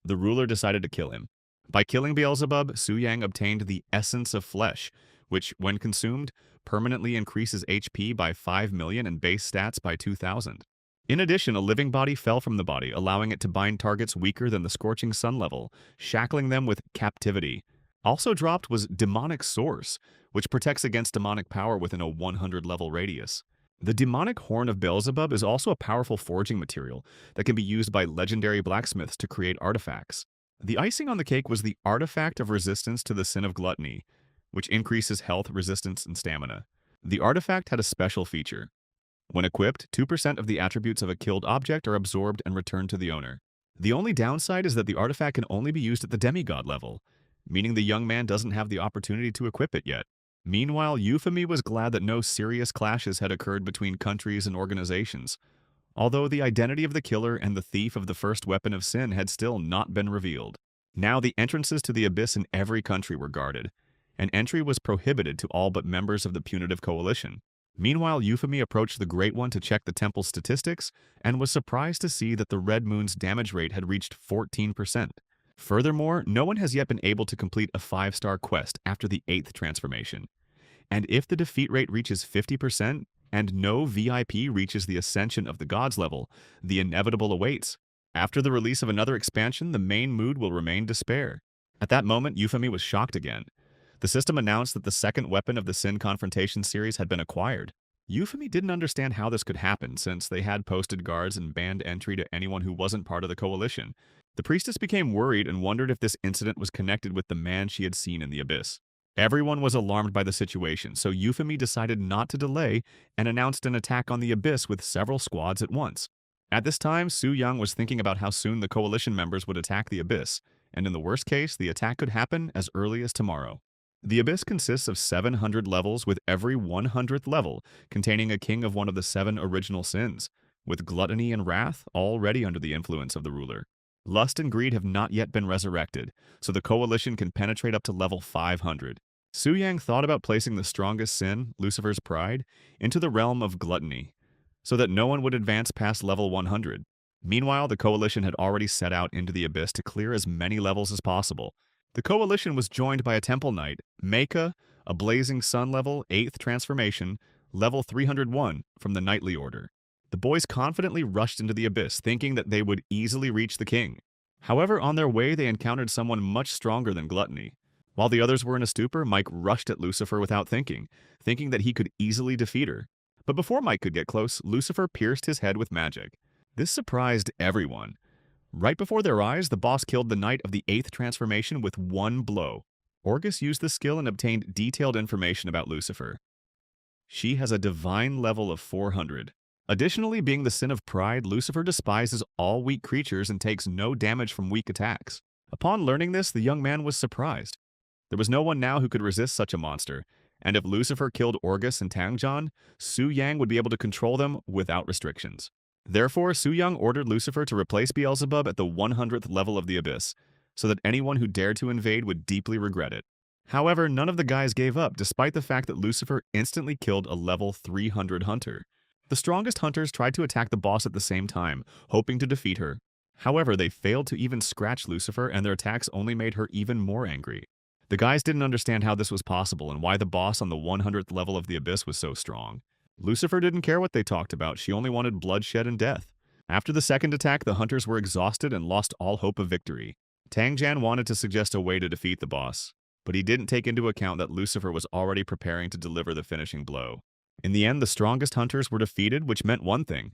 The ruler decided to kill him. By killing Beelzebub, Su Yang obtained the essence of flesh, which, when consumed, permanently increases HP by 5 million and base stats by 2,000. In addition, a living body fell from the body, allowing it to bind targets weaker than the scorching sun level, shackling them with captivity. Also dropped was Demonic Source, which protects against demonic power within a 100-level radius. The demonic horn of Beelzebub is also a powerful forging material that can be used by legendary blacksmiths to create artifacts. The icing on the cake was the artifact of resistance to the sin of gluttony, which increases health, resistance, and stamina. The artifact had a special feature. When equipped, 2% of the attributes of a killed object are absorbed and returned to the owner. The only downside is that the artifact can only be used at the demigod level, meaning the young man doesn't have the opportunity to equip it yet. Meanwhile, Euphemy was glad that no serious clashes had occurred between countries and organizations, although the identity of the killer and the thief of the first weapon of sin had still not been revealed. Now the entrances to the abyss in every country were guarded, and entry was prohibited to all but members of the punitive coalition. Meanwhile, Euphemy approached the Great One to check the temple's statistics and was surprised to see that the Red Moon's damage rate had reached 14%. Furthermore, no one has yet been able to complete a 5-star quest after the 8th transformation. And if the defeat rate reaches 50% and no VIP reaches the Ascension of the Gods level, the inevitable awaits. After the release of another expansion, the main mood will remain despair. At that moment, Euphemy was shocked again. The system announced that the second weapon of the Sin Confrontation series had been acquired. Euphemy didn't understand how this could happen, since they had posted guards and banned entry to anyone who wasn't part of the coalition. The priestess became worried and wondered if this incident was connected with the man she had seen in the abyss. Everyone was alarmed by the situation, so Euphemy decided not to delay and announced an attack on the abyss with several squads at once. At this time, Su Yang was thinking about how soon the coalition members would attack the abyss, and in the worst case, the attack could happen as early as tomorrow. The abyss consists of 700 levels, with every 100th level containing a king of one of the 7 original sins, with gluttony and wrath already under the influence of the ruler. Lust and greed have not yet been resurrected, so the coalition can penetrate up to level 500. Su Yang thought about placing the strongest sin, Lucifer's pride, into the realm of gluttony, so that no one would advance past level 100. Meanwhile, the coalition had already set out into the abyss to clear as many levels as possible. The coalition was joined by a temple knight, Manga, a blazing sun level, 8th transformation, level 301 from the knightly order. The boys confidently rushed into the abyss, thinking that they would easily reach the king. However, on their way, they encountered someone much stronger than gluttony. While the others were in a stupor, Mike rushed at Lucifer without thinking that he could easily defeat her. But before Mike could get close, Lucifer pierced his head with magic. This surprised everyone. Right before their eyes, the boss killed the knight of the 8th transformation with one blow. Orgus used the skill and obtained detailed information about Lucifer. She has a divine level of 400. Additionally, being the sin of pride, Lucifer despises all weak creatures and takes no damage from weak attacks. Upon learning this, the young man was surprised. There was no one now who could resist such a monster, and if Lucifer killed Orgus and Tangjan, Su Yang would be able to control them without restrictions. Therefore, Su Yang ordered Lucifer to replace Beelzebub at the 100th level of the abyss, so that anyone who dared to invade would deeply regret it. However, none of the guys gave up, despite the fact that Lucifer instantly killed a level 300 hunter. The strongest hunters tried to attack the boss at the same time, hoping to defeat her. However, they failed to even scratch Lucifer, and their attacks only made her even more angry. The guys didn't understand how this was possible and why the boss on the 100th level of the abyss was so strong. Lucifer didn't care what they talked about, she only wanted bloodshed and death. After the second attack, the hunters were exhausted and lost all hope of victory. Tangjan wanted to suggest a way to defeat the boss, but he didn't take into account that Lucifer was already preparing to deliver the finishing blow. In the end, the strongest hunters were defeated, which meant one thing.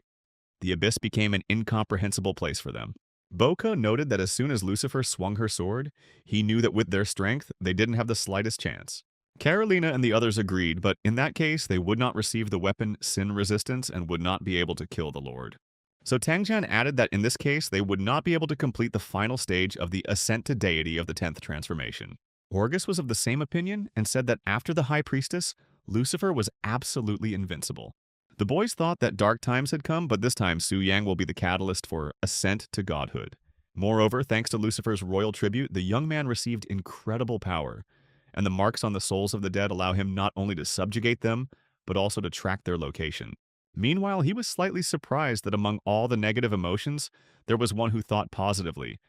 The abyss became an incomprehensible place for them. Boka noted that as soon as Lucifer swung her sword, he knew that with their strength, they didn't have the slightest chance. Carolina and the others agreed, but in that case, they would not receive the weapon Sin Resistance and would not be able to kill the Lord. So Tangjan added that in this case, they would not be able to complete the final stage of the Ascent to Deity of the 10th transformation. Orgus was of the same opinion and said that after the High Priestess, Lucifer was absolutely invincible. The boys thought that dark times had come, but this time Su Yang will be the catalyst for ascent to godhood. Moreover, thanks to Lucifer's royal tribute, the young man received incredible power, and the marks on the souls of the dead allow him not only to subjugate them, but also to track their location. Meanwhile, he was slightly surprised that among all the negative emotions, there was one who thought positively.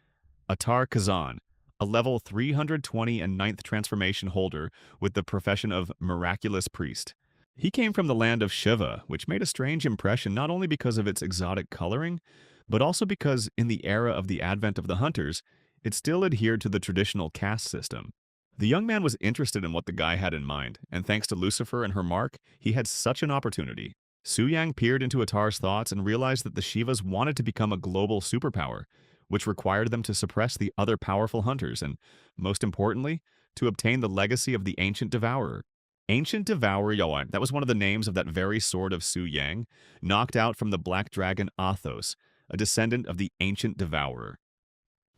Atar Kazan, a level 320 and 9th transformation holder with the profession of miraculous priest. He came from the land of Shiva, which made a strange impression not only because of its exotic coloring, but also because in the era of the advent of the hunters, it still adhered to the traditional caste system. The young man was interested in what the guy had in mind, and thanks to Lucifer and her mark, he had such an opportunity. Su Yang peered into Atar's thoughts and realized that the Shivas wanted to become a global superpower, which required them to suppress the other powerful hunters and, most importantly, to obtain the legacy of the Ancient Devourer. Ancient Devourer Yoan, that was one of the names of that very sword of Su Yang, knocked out from the black dragon Athos, a descendant of the Ancient Devourer.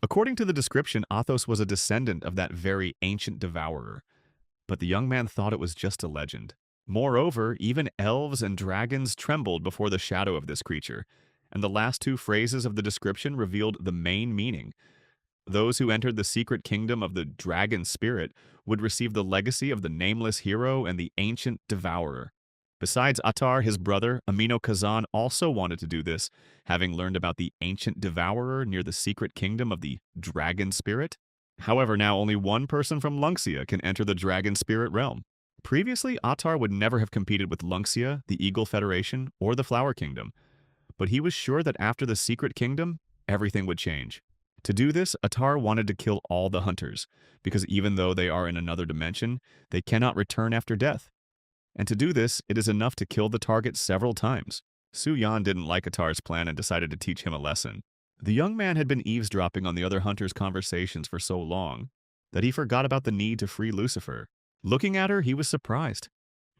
According to the description, Athos was a descendant of that very Ancient Devourer, but the young man thought it was just a legend. Moreover, even elves and dragons trembled before the shadow of this creature, and the last two phrases of the description revealed the main meaning. Those who entered the secret kingdom of the dragon spirit would receive the legacy of the nameless hero and the ancient devourer. Besides Attar, his brother, Amino Kazan, also wanted to do this, having learned about the ancient devourer near the secret kingdom of the dragon spirit. However, now only one person from Lunxia can enter the dragon spirit realm. Previously, Attar would never have competed with Lunxia, the Eagle Federation, or the Flower Kingdom, but he was sure that after the secret kingdom, everything would change. To do this, Attar wanted to kill all the hunters, because even though they are in another dimension, they cannot return after death. And to do this, it is enough to kill the target several times. Su Yan didn't like Attar's plan and decided to teach him a lesson. The young man had been eavesdropping on the other hunters' conversations for so long that he forgot about the need to free Lucifer. Looking at her, he was surprised.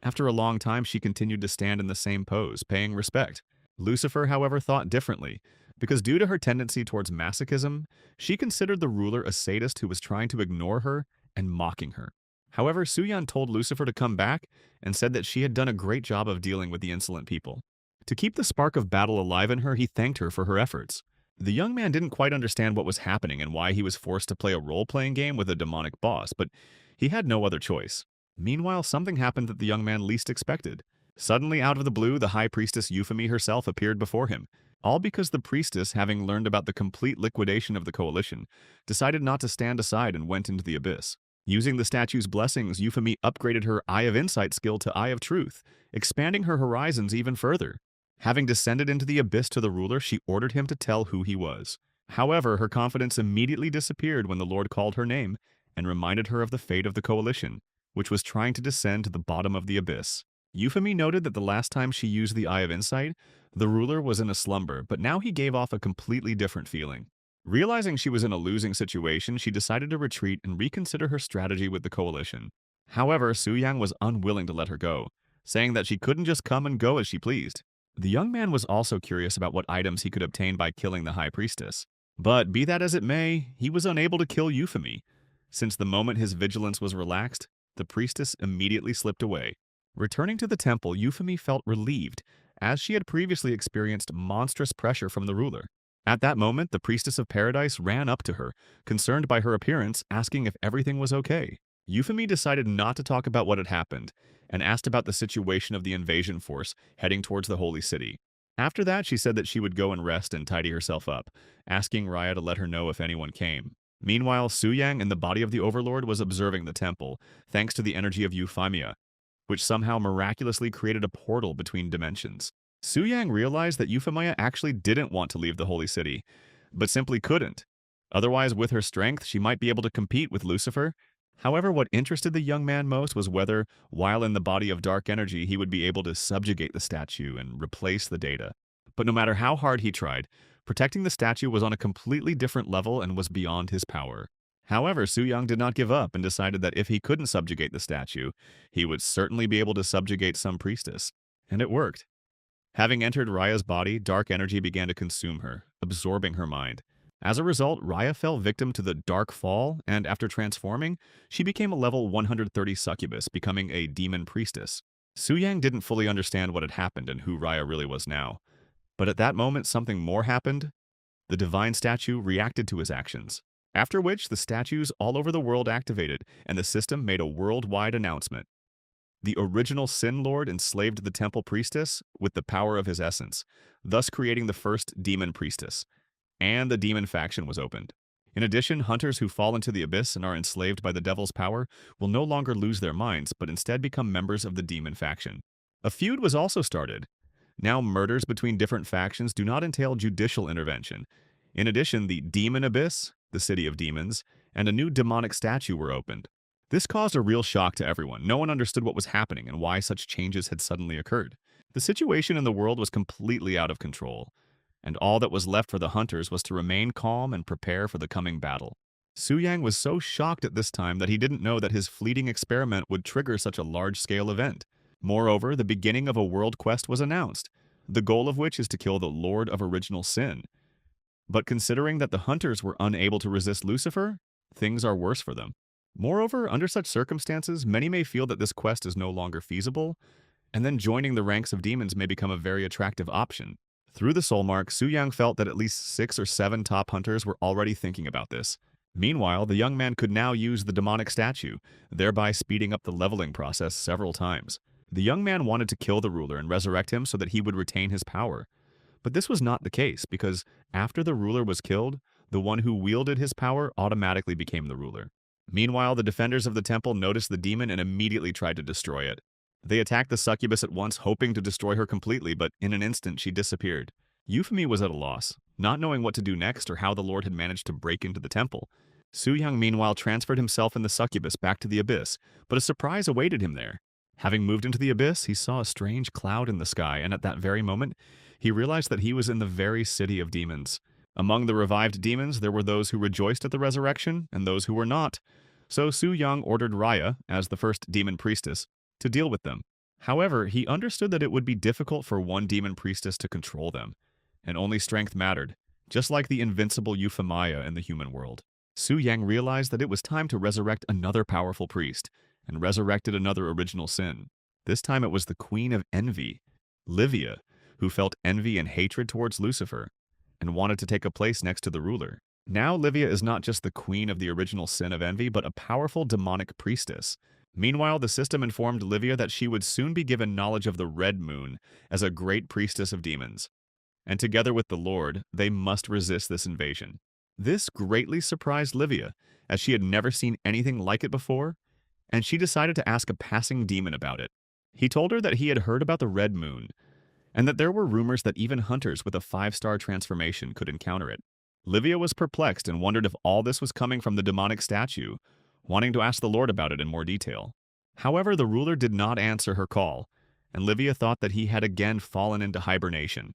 After a long time, she continued to stand in the same pose, paying respect. Lucifer, however, thought differently, because due to her tendency towards masochism, she considered the ruler a sadist who was trying to ignore her and mocking her. However, Suyan told Lucifer to come back and said that she had done a great job of dealing with the insolent people. To keep the spark of battle alive in her, he thanked her for her efforts. The young man didn't quite understand what was happening and why he was forced to play a role-playing game with a demonic boss, but he had no other choice. Meanwhile, something happened that the young man least expected. Suddenly, out of the blue, the high priestess Euphemy herself appeared before him, all because the priestess, having learned about the complete liquidation of the coalition, decided not to stand aside and went into the abyss. Using the statue's blessings, Euphemy upgraded her Eye of Insight skill to Eye of Truth, expanding her horizons even further. Having descended into the abyss to the ruler, she ordered him to tell who he was. However, her confidence immediately disappeared when the Lord called her name and reminded her of the fate of the coalition, which was trying to descend to the bottom of the abyss. Euphemy noted that the last time she used the Eye of Insight, the ruler was in a slumber, but now he gave off a completely different feeling. Realizing she was in a losing situation, she decided to retreat and reconsider her strategy with the coalition. However, Su Yang was unwilling to let her go, saying that she couldn't just come and go as she pleased. The young man was also curious about what items he could obtain by killing the high priestess. But be that as it may, he was unable to kill Euphemy. Since the moment his vigilance was relaxed, the priestess immediately slipped away. Returning to the temple, Euphemy felt relieved, as she had previously experienced monstrous pressure from the ruler. At that moment, the priestess of paradise ran up to her, concerned by her appearance, asking if everything was okay. Euphemy decided not to talk about what had happened, and asked about the situation of the invasion force heading towards the holy city. After that, she said that she would go and rest and tidy herself up, asking Raya to let her know if anyone came. Meanwhile, Su Yang in the body of the overlord was observing the temple, thanks to the energy of Euphemia, which somehow miraculously created a portal between dimensions. Su Yang realized that Euphemia actually didn't want to leave the holy city, but simply couldn't. Otherwise, with her strength, she might be able to compete with Lucifer. However, what interested the young man most was whether, while in the body of dark energy, he would be able to subjugate the statue and replace the data. But no matter how hard he tried, protecting the statue was on a completely different level and was beyond his power. However, Su Yang did not give up and decided that if he couldn't subjugate the statue, he would certainly be able to subjugate some priestess. And it worked. Having entered Raya's body, dark energy began to consume her, absorbing her mind. As a result, Raya fell victim to the Dark Fall, and after transforming, she became a level 130 succubus, becoming a demon priestess. Su Yang didn't fully understand what had happened and who Raya really was now. But at that moment, something more happened. The divine statue reacted to his actions. After which, the statues all over the world activated, and the system made a worldwide announcement. The original Sin Lord enslaved the temple priestess with the power of his essence, thus creating the first demon priestess. And the demon faction was opened. In addition, hunters who fall into the abyss and are enslaved by the devil's power will no longer lose their minds, but instead become members of the demon faction. A feud was also started. Now murders between different factions do not entail judicial intervention. In addition, the Demon Abyss, the City of Demons, and a new demonic statue were opened. This caused a real shock to everyone. No one understood what was happening and why such changes had suddenly occurred. The situation in the world was completely out of control. and all that was left for the hunters was to remain calm and prepare for the coming battle. Su Yang was so shocked at this time that he didn't know that his fleeting experiment would trigger such a large-scale event. Moreover, the beginning of a world quest was announced, the goal of which is to kill the Lord of Original Sin. But considering that the hunters were unable to resist Lucifer, things are worse for them. Moreover, under such circumstances, many may feel that this quest is no longer feasible, and then joining the ranks of demons may become a very attractive option. Through the soul mark, Su Yang felt that at least 6 or 7 top hunters were already thinking about this. Meanwhile, the young man could now use the demonic statue, thereby speeding up the leveling process several times. The young man wanted to kill the ruler and resurrect him so that he would retain his power. But this was not the case, because after the ruler was killed, the one who wielded his power automatically became the ruler. Meanwhile, the defenders of the temple noticed the demon and immediately tried to destroy it. They attacked the succubus at once, hoping to destroy her completely, but in an instant she disappeared. Euphemy was at a loss, not knowing what to do next or how the Lord had managed to break into the temple. Su Yang meanwhile transferred himself and the succubus back to the abyss, but a surprise awaited him there. Having moved into the abyss, he saw a strange cloud in the sky, and at that very moment, he realized that he was in the very city of demons. Among the revived demons, there were those who rejoiced at the resurrection and those who were not. So Su Yang ordered Raya, as the first demon priestess, to deal with them. However, he understood that it would be difficult for one demon priestess to control them, and only strength mattered, just like the invincible Euphemia in the human world. Su Yang realized that it was time to resurrect another powerful priest, and resurrected another original sin. This time it was the Queen of Envy, Livia, who felt envy and hatred towards Lucifer, and wanted to take a place next to the ruler. Now Livia is not just the queen of the original sin of envy, but a powerful demonic priestess. Meanwhile, the system informed Livia that she would soon be given knowledge of the Red Moon as a great priestess of demons. And together with the Lord, they must resist this invasion. This greatly surprised Livia, as she had never seen anything like it before, and she decided to ask a passing demon about it. He told her that he had heard about the Red Moon, and that there were rumors that even hunters with a 5-star transformation could encounter it. Livia was perplexed and wondered if all this was coming from the demonic statue, wanting to ask the Lord about it in more detail. However, the ruler did not answer her call, and Livia thought that he had again fallen into hibernation,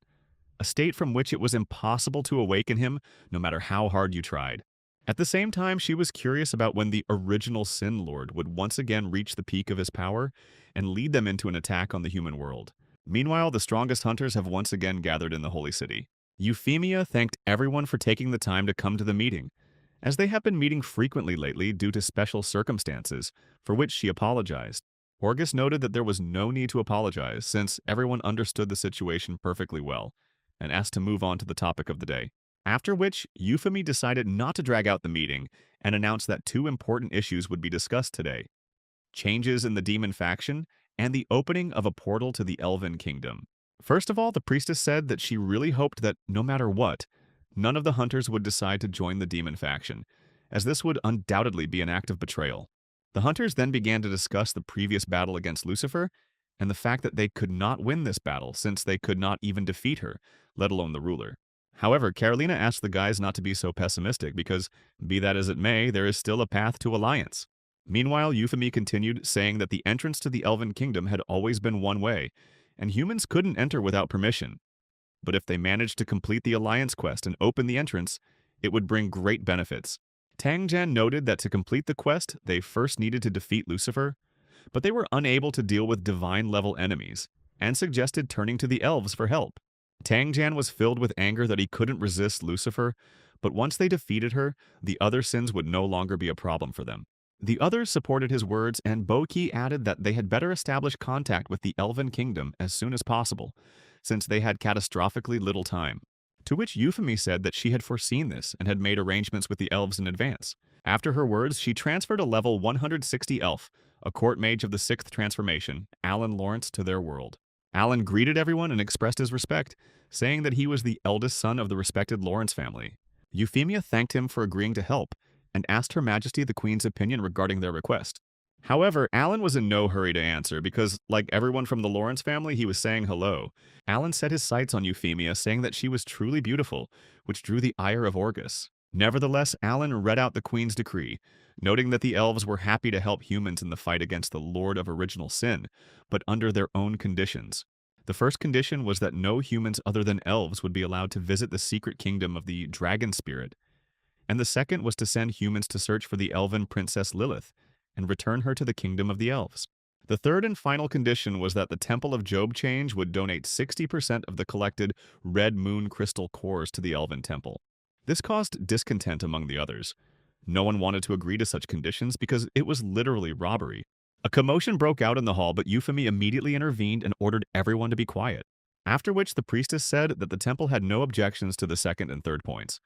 a state from which it was impossible to awaken him no matter how hard you tried. At the same time, she was curious about when the original Sin Lord would once again reach the peak of his power and lead them into an attack on the human world. Meanwhile, the strongest hunters have once again gathered in the Holy City. Euphemia thanked everyone for taking the time to come to the meeting, as they have been meeting frequently lately due to special circumstances, for which she apologized. Orgus noted that there was no need to apologize, since everyone understood the situation perfectly well, and asked to move on to the topic of the day. After which, Euphemy decided not to drag out the meeting and announced that 2 important issues would be discussed today: changes in the demon faction and the opening of a portal to the elven kingdom. First of all, the priestess said that she really hoped that, no matter what, none of the hunters would decide to join the demon faction, as this would undoubtedly be an act of betrayal. The hunters then began to discuss the previous battle against Lucifer and the fact that they could not win this battle since they could not even defeat her, let alone the ruler. However, Carolina asked the guys not to be so pessimistic because, be that as it may, there is still a path to alliance. Meanwhile, Euphemy continued, saying that the entrance to the Elven Kingdom had always been one way, and humans couldn't enter without permission. But if they managed to complete the alliance quest and open the entrance, it would bring great benefits. Tang Jian noted that to complete the quest, they first needed to defeat Lucifer, but they were unable to deal with divine-level enemies, and suggested turning to the elves for help. Tang Jian was filled with anger that he couldn't resist Lucifer, but once they defeated her, the other sins would no longer be a problem for them. The others supported his words, and Boki added that they had better establish contact with the Elven Kingdom as soon as possible, since they had catastrophically little time. To which Euphemy said that she had foreseen this and had made arrangements with the elves in advance. After her words, she transferred a level 160 elf, a court mage of the 6th transformation, Alan Lawrence, to their world. Alan greeted everyone and expressed his respect, saying that he was the eldest son of the respected Lawrence family. Euphemia thanked him for agreeing to help, and asked Her Majesty the Queen's opinion regarding their request. However, Alan was in no hurry to answer because, like everyone from the Lawrence family, he was saying hello. Alan set his sights on Euphemia, saying that she was truly beautiful, which drew the ire of Orgus. Nevertheless, Alan read out the Queen's decree, noting that the elves were happy to help humans in the fight against the Lord of Original Sin, but under their own conditions. The first condition was that no humans other than elves would be allowed to visit the secret kingdom of the dragon spirit, and the second was to send humans to search for the elven princess Lilith and return her to the kingdom of the elves. The third and final condition was that the Temple of Job Change would donate 60% of the collected red moon crystal cores to the elven temple. This caused discontent among the others. No one wanted to agree to such conditions because it was literally robbery. A commotion broke out in the hall, but Euphemy immediately intervened and ordered everyone to be quiet. After which the priestess said that the temple had no objections to the second and third points.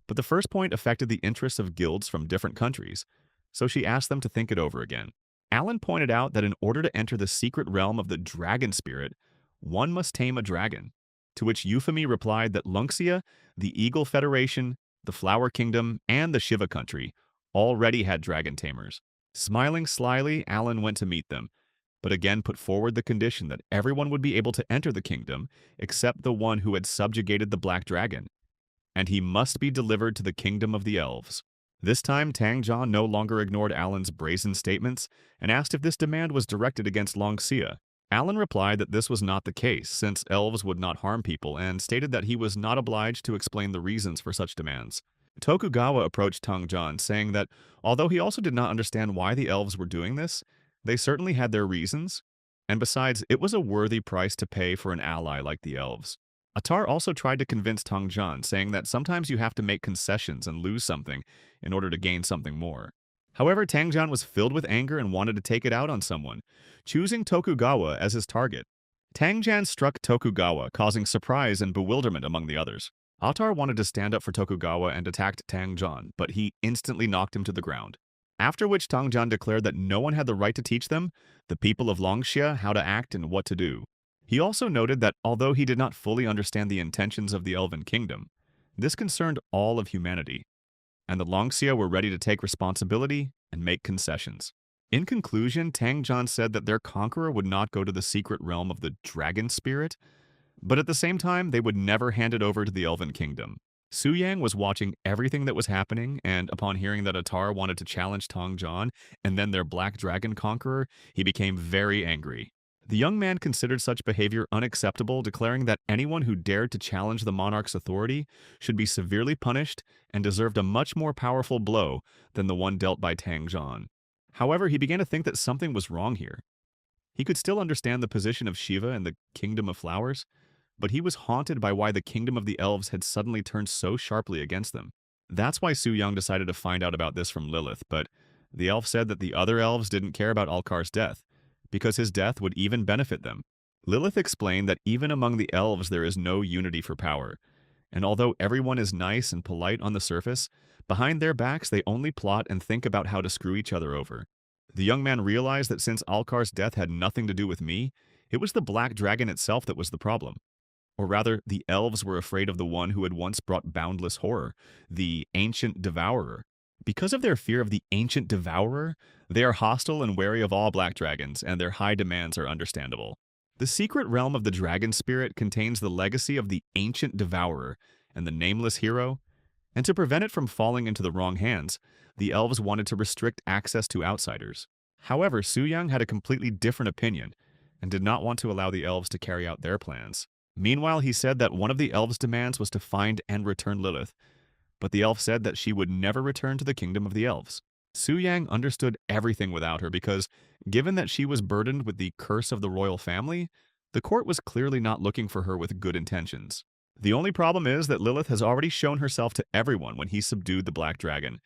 But the first point affected the interests of guilds from different countries, so she asked them to think it over again. Alan pointed out that in order to enter the secret realm of the dragon spirit, one must tame a dragon, to which Euphemy replied that Lunxia, the Eagle Federation, the Flower Kingdom, and the Shiva country already had dragon tamers. Smiling slyly, Alan went to meet them, but again put forward the condition that everyone would be able to enter the kingdom except the one who had subjugated the black dragon, and he must be delivered to the kingdom of the elves. This time, Tang John no longer ignored Alan's brazen statements and asked if this demand was directed against Longxia. Alan replied that this was not the case, since elves would not harm people, and stated that he was not obliged to explain the reasons for such demands. Tokugawa approached Tang John, saying that although he also did not understand why the elves were doing this, they certainly had their reasons, and besides, it was a worthy price to pay for an ally like the elves. Attar also tried to convince Tang John, saying that sometimes you have to make concessions and lose something in order to gain something more. However, Tang John was filled with anger and wanted to take it out on someone, choosing Tokugawa as his target. Tang John struck Tokugawa, causing surprise and bewilderment among the others. Attar wanted to stand up for Tokugawa and attacked Tang John, but he instantly knocked him to the ground. After which Tang John declared that no one had the right to teach them, the people of Longxia, how to act and what to do. He also noted that although he did not fully understand the intentions of the Elven Kingdom, this concerned all of humanity, and the Longxia were ready to take responsibility and make concessions. In conclusion, Tang John said that their conqueror would not go to the secret realm of the dragon spirit, but at the same time, they would never hand it over to the Elven Kingdom. Su Yang was watching everything that was happening, and upon hearing that Attar wanted to challenge Tang John and then their black dragon conqueror, he became very angry. The young man considered such behavior unacceptable, declaring that anyone who dared to challenge the monarch's authority should be severely punished and deserved a much more powerful blow than the one dealt by Tang John. However, he began to think that something was wrong here. He could still understand the position of Shiva and the Kingdom of Flowers, but he was haunted by why the Kingdom of the Elves had suddenly turned so sharply against them. That's why Su Yang decided to find out about this from Lilith, but the elf said that the other elves didn't care about Alkar's death, because his death would even benefit them. Lilith explained that even among the elves there is no unity for power, and although everyone is nice and polite on the surface, behind their backs they only plot and think about how to screw each other over. The young man realized that since Alkar's death had nothing to do with me, it was the black dragon itself that was the problem. Or rather, the elves were afraid of the one who had once brought boundless horror, the ancient devourer. Because of their fear of the ancient devourer, they are hostile and wary of all black dragons, and their high demands are understandable. The secret realm of the dragon spirit contains the legacy of the ancient devourer and the nameless hero, and to prevent it from falling into the wrong hands, the elves wanted to restrict access to outsiders. However, Su Yang had a completely different opinion and did not want to allow the elves to carry out their plans. Meanwhile, he said that one of the elves' demands was to find and return Lilith, but the elf said that she would never return to the kingdom of the elves. Su Yang understood everything without her because, given that she was burdened with the curse of the royal family, the court was clearly not looking for her with good intentions. The only problem is that Lilith has already shown herself to everyone when he subdued the black dragon,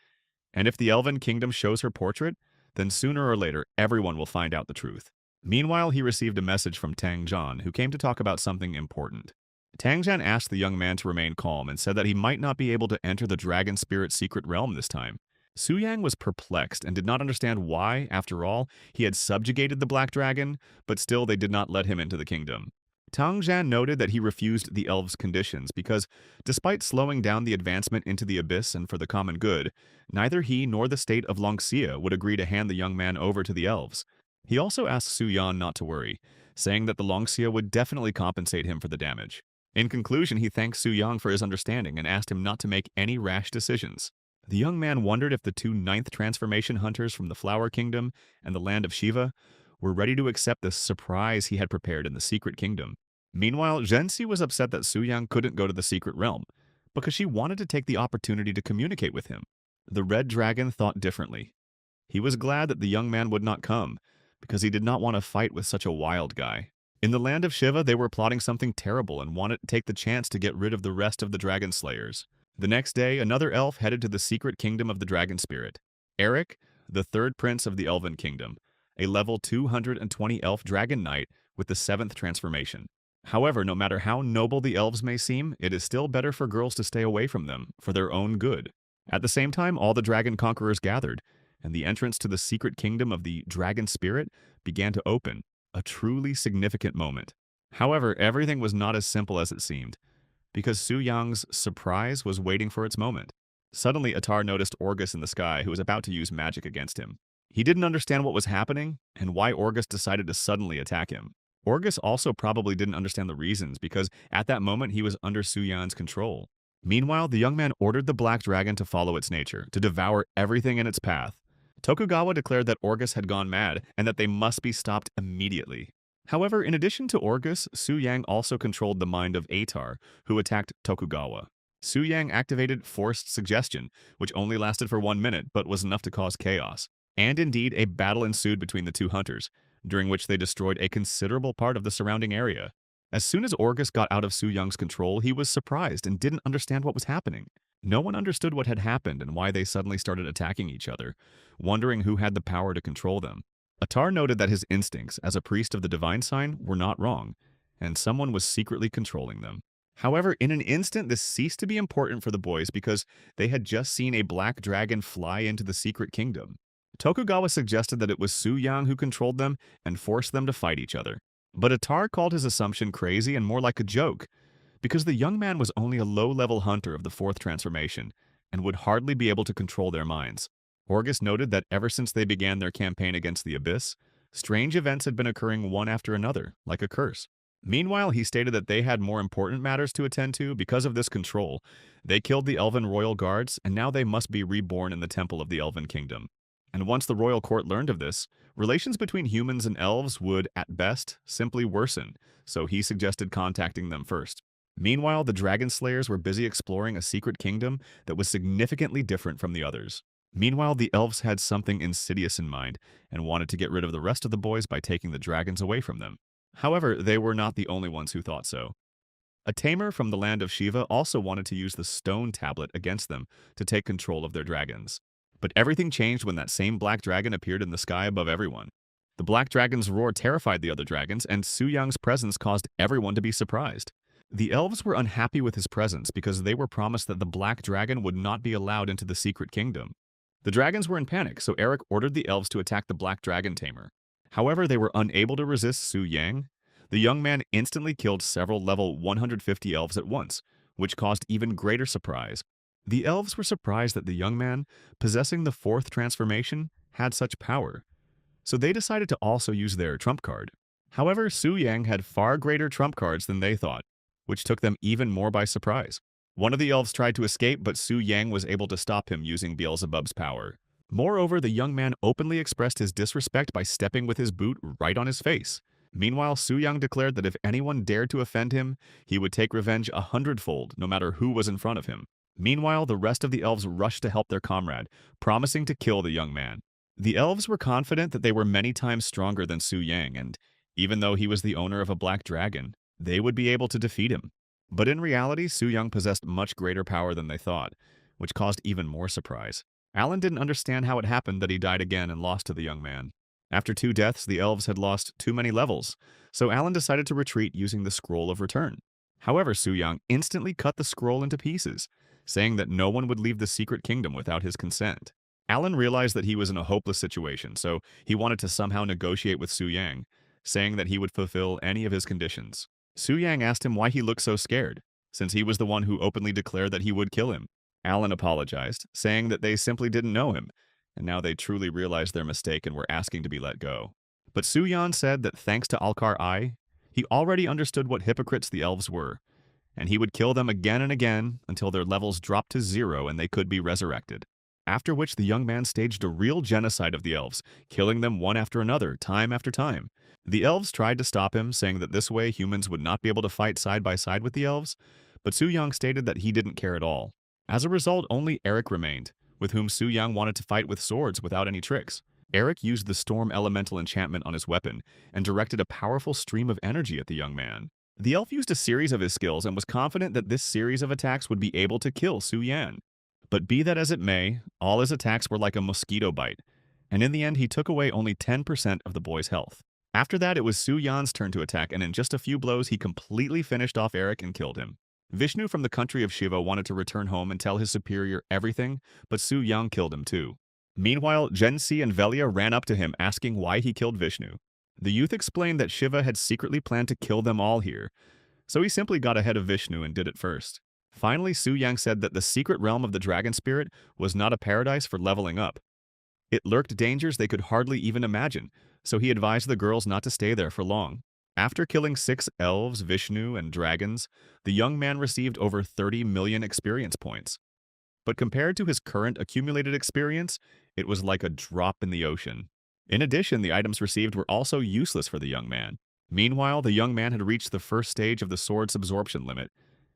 and if the Elven Kingdom shows her portrait, then sooner or later everyone will find out the truth. Meanwhile, he received a message from Tang John, who came to talk about something important. Tang John asked the young man to remain calm and said that he might not be able to enter the dragon spirit's secret realm this time. Su Yang was perplexed and did not understand why, after all, he had subjugated the black dragon, but still they did not let him into the kingdom. Tang John noted that he refused the elves' conditions because, despite slowing down the advancement into the abyss and for the common good, neither he nor the state of Longxia would agree to hand the young man over to the elves. He also asked Su Yan not to worry, saying that the Longxia would definitely compensate him for the damage. In conclusion, he thanked Su Yang for his understanding and asked him not to make any rash decisions. The young man wondered if the two ninth transformation hunters from the Flower Kingdom and the land of Shiva were ready to accept the surprise he had prepared in the secret kingdom. Meanwhile, Zhenxi was upset that Su Yang couldn't go to the secret realm, because she wanted to take the opportunity to communicate with him. The red dragon thought differently. He was glad that the young man would not come, because he did not want to fight with such a wild guy. In the land of Shiva, they were plotting something terrible and wanted to take the chance to get rid of the rest of the dragon slayers. The next day, another elf headed to the secret kingdom of the dragon spirit. Eric, the third prince of the elven kingdom, a level 220 elf dragon knight with the seventh transformation. However, no matter how noble the elves may seem, it is still better for girls to stay away from them, for their own good. At the same time, all the dragon conquerors gathered, and the entrance to the secret kingdom of the dragon spirit began to open, a truly significant moment. However, everything was not as simple as it seemed, because Su Yang's surprise was waiting for its moment. Suddenly, Atar noticed Orgus in the sky, who was about to use magic against him. He didn't understand what was happening and why Orgus decided to suddenly attack him. Orgus also probably didn't understand the reasons, because at that moment he was under Su Yan's control. Meanwhile, the young man ordered the black dragon to follow its nature, to devour everything in its path. Tokugawa declared that Orgus had gone mad and that they must be stopped immediately. However, in addition to Orgus, Su Yang also controlled the mind of Atar, who attacked Tokugawa. Su Yang activated Forced Suggestion, which only lasted for 1 minute but was enough to cause chaos. And indeed, a battle ensued between the two hunters, during which they destroyed a considerable part of the surrounding area. As soon as Orgus got out of Su Yang's control, he was surprised and didn't understand what was happening. No one understood what had happened and why they suddenly started attacking each other, wondering who had the power to control them. Atar noted that his instincts as a priest of the divine sign were not wrong, and someone was secretly controlling them. However, in an instant, this ceased to be important for the boys because they had just seen a black dragon fly into the secret kingdom. Tokugawa suggested that it was Su Yang who controlled them and forced them to fight each other. But Atar called his assumption crazy and more like a joke, because the young man was only a low-level hunter of the fourth transformation and would hardly be able to control their minds. Orgus noted that ever since they began their campaign against the Abyss, strange events had been occurring one after another, like a curse. Meanwhile, he stated that they had more important matters to attend to because of this control. They killed the elven royal guards, and now they must be reborn in the temple of the elven kingdom. And once the royal court learned of this, relations between humans and elves would, at best, simply worsen, so he suggested contacting them first. Meanwhile, the dragon slayers were busy exploring a secret kingdom that was significantly different from the others. Meanwhile, the elves had something insidious in mind and wanted to get rid of the rest of the boys by taking the dragons away from them. However, they were not the only ones who thought so. A tamer from the land of Shiva also wanted to use the stone tablet against them to take control of their dragons. But everything changed when that same black dragon appeared in the sky above everyone. The black dragon's roar terrified the other dragons, and Su Yang's presence caused everyone to be surprised. The elves were unhappy with his presence because they were promised that the black dragon would not be allowed into the secret kingdom. The dragons were in panic, so Eric ordered the elves to attack the black dragon tamer. However, they were unable to resist Su Yang. The young man instantly killed several level 150 elves at once, which caused even greater surprise. The elves were surprised that the young man, possessing the fourth transformation, had such power, so they decided to also use their trump card. However, Su Yang had far greater trump cards than they thought, which took them even more by surprise. One of the elves tried to escape, but Su Yang was able to stop him using Beelzebub's power. Moreover, the young man openly expressed his disrespect by stepping with his boot right on his face. Meanwhile, Su Yang declared that if anyone dared to offend him, he would take revenge 100-fold, no matter who was in front of him. Meanwhile, the rest of the elves rushed to help their comrade, promising to kill the young man. The elves were confident that they were many times stronger than Su Yang, and even though he was the owner of a black dragon, they would be able to defeat him. But in reality, Su Yang possessed much greater power than they thought, which caused even more surprise. Alan didn't understand how it happened that he died again and lost to the young man. After 2 deaths, the elves had lost too many levels, so Alan decided to retreat using the Scroll of Return. However, Su Yang instantly cut the scroll into pieces, saying that no one would leave the secret kingdom without his consent. Alan realized that he was in a hopeless situation, so he wanted to somehow negotiate with Su Yang, saying that he would fulfill any of his conditions. Su Yang asked him why he looked so scared, since he was the one who openly declared that he would kill him. Alan apologized, saying that they simply didn't know him, and now they truly realized their mistake and were asking to be let go. But Su Yan said that thanks to Alkar I, he already understood what hypocrites the elves were, and he would kill them again and again until their levels dropped to 0 and they could be resurrected. after which the young man staged a real genocide of the elves, killing them one after another, time after time. The elves tried to stop him, saying that this way humans would not be able to fight side by side with the elves, but Su Yang stated that he didn't care at all. As a result, only Eric remained, with whom Su Yang wanted to fight with swords without any tricks. Eric used the storm elemental enchantment on his weapon and directed a powerful stream of energy at the young man. The elf used a series of his skills and was confident that this series of attacks would be able to kill Su Yan. But be that as it may, all his attacks were like a mosquito bite, and in the end he took away only 10% of the boy's health. After that, it was Su Yan's turn to attack, and in just a few blows he completely finished off Eric and killed him. Vishnu from the country of Shiva wanted to return home and tell his superior everything, but Su Yang killed him too. Meanwhile, Gensi and Velia ran up to him asking why he killed Vishnu. The youth explained that Shiva had secretly planned to kill them all here, so he simply got ahead of Vishnu and did it first. Finally, Su Yang said that the secret realm of the dragon spirit was not a paradise for leveling up. It lurked dangers they could hardly even imagine, so he advised the girls not to stay there for long. After killing 6 elves, Vishnu, and dragons, the young man received over 30 million experience points. But compared to his current accumulated experience, it was like a drop in the ocean. In addition, the items received were also useless for the young man. Meanwhile, the young man had reached the first stage of the sword's absorption limit,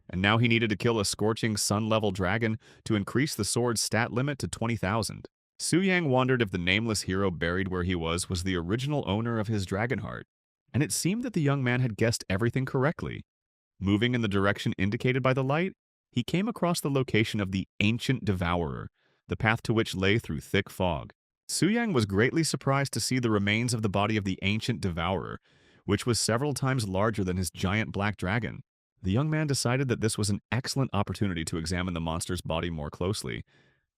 and now he needed to kill a scorching sun-level dragon to increase the sword's stat limit to 20,000. Su Yang wondered if the nameless hero buried where he was the original owner of his dragon heart, and it seemed that the young man had guessed everything correctly. Moving in the direction indicated by the light, he came across the location of the Ancient Devourer, the path to which lay through thick fog. Su Yang was greatly surprised to see the remains of the body of the Ancient Devourer, which was several times larger than his giant black dragon. The young man decided that this was an excellent opportunity to examine the monster's body more closely,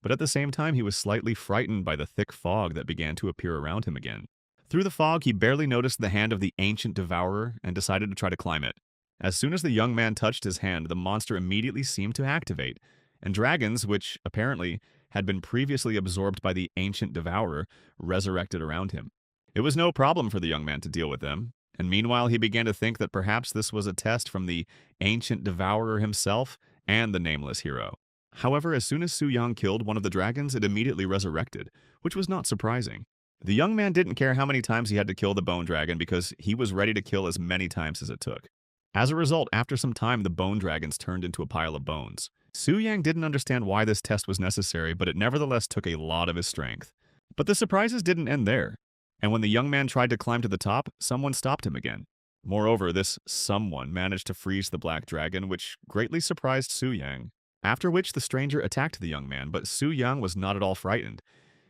but at the same time he was slightly frightened by the thick fog that began to appear around him again. Through the fog, he barely noticed the hand of the Ancient Devourer and decided to try to climb it. As soon as the young man touched his hand, the monster immediately seemed to activate, and dragons, which apparently had been previously absorbed by the Ancient Devourer, resurrected around him. It was no problem for the young man to deal with them, and meanwhile he began to think that perhaps this was a test from the Ancient Devourer himself and the nameless hero. However, as soon as Su Yang killed one of the dragons, it immediately resurrected, which was not surprising. The young man didn't care how many times he had to kill the bone dragon because he was ready to kill as many times as it took. As a result, after some time, the bone dragons turned into a pile of bones. Su Yang didn't understand why this test was necessary, but it nevertheless took a lot of his strength. But the surprises didn't end there, and when the young man tried to climb to the top, someone stopped him again. Moreover, this someone managed to freeze the black dragon, which greatly surprised Su Yang. After which the stranger attacked the young man, but Su Yang was not at all frightened,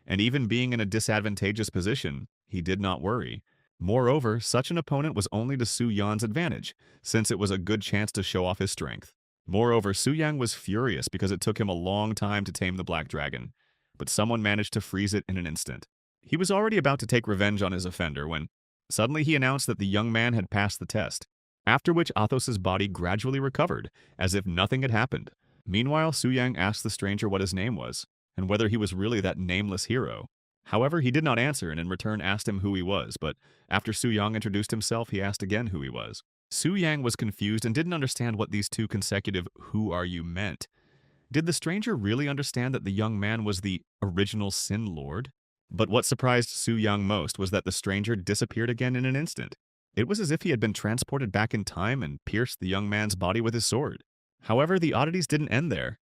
and even being in a disadvantageous position, he did not worry. Moreover, such an opponent was only to Su Yan's advantage, since it was a good chance to show off his strength. Moreover, Su Yang was furious because it took him a long time to tame the black dragon, but someone managed to freeze it in an instant. He was already about to take revenge on his offender when suddenly he announced that the young man had passed the test, after which Athos's body gradually recovered, as if nothing had happened. Meanwhile, Su Yang asked the stranger what his name was, and whether he was really that nameless hero. However, he did not answer and in return asked him who he was, but after Su Yang introduced himself, he asked again who he was. Su Yang was confused and didn't understand what these two consecutive "who are you" meant. Did the stranger really understand that the young man was the original Sin Lord? But what surprised Su Yang most was that the stranger disappeared again in an instant. It was as if he had been transported back in time and pierced the young man's body with his sword. However, the oddities didn't end there.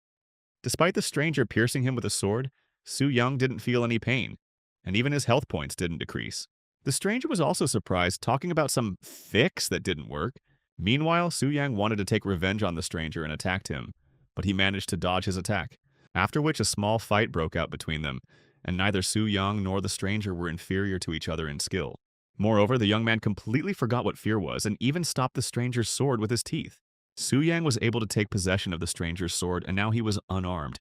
Despite the stranger piercing him with a sword, Su Yang didn't feel any pain, and even his health points didn't decrease. The stranger was also surprised, talking about some fix that didn't work. Meanwhile, Su Yang wanted to take revenge on the stranger and attacked him, but he managed to dodge his attack, after which a small fight broke out between them, and neither Su Yang nor the stranger were inferior to each other in skill. Moreover, the young man completely forgot what fear was and even stopped the stranger's sword with his teeth. Su Yang was able to take possession of the stranger's sword, and now he was unarmed,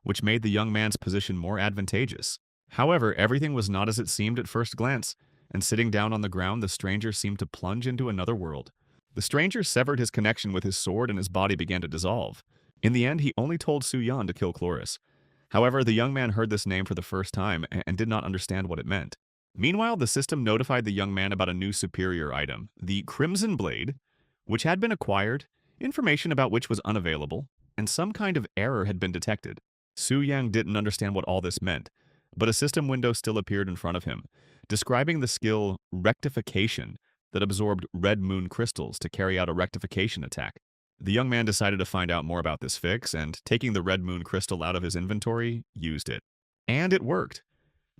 which made the young man's position more advantageous. However, everything was not as it seemed at first glance, and sitting down on the ground, the stranger seemed to plunge into another world. The stranger severed his connection with his sword and his body began to dissolve. In the end, he only told Su Yan to kill Chloris. However, the young man heard this name for the first time and did not understand what it meant. Meanwhile, the system notified the young man about a new superior item, the Crimson Blade, which had been acquired, information about which was unavailable, and some kind of error had been detected. Su Yang didn't understand what all this meant, but a system window still appeared in front of him, describing the skill rectification that absorbed red moon crystals to carry out a rectification attack. The young man decided to find out more about this fix and, taking the red moon crystal out of his inventory, used it. And it worked.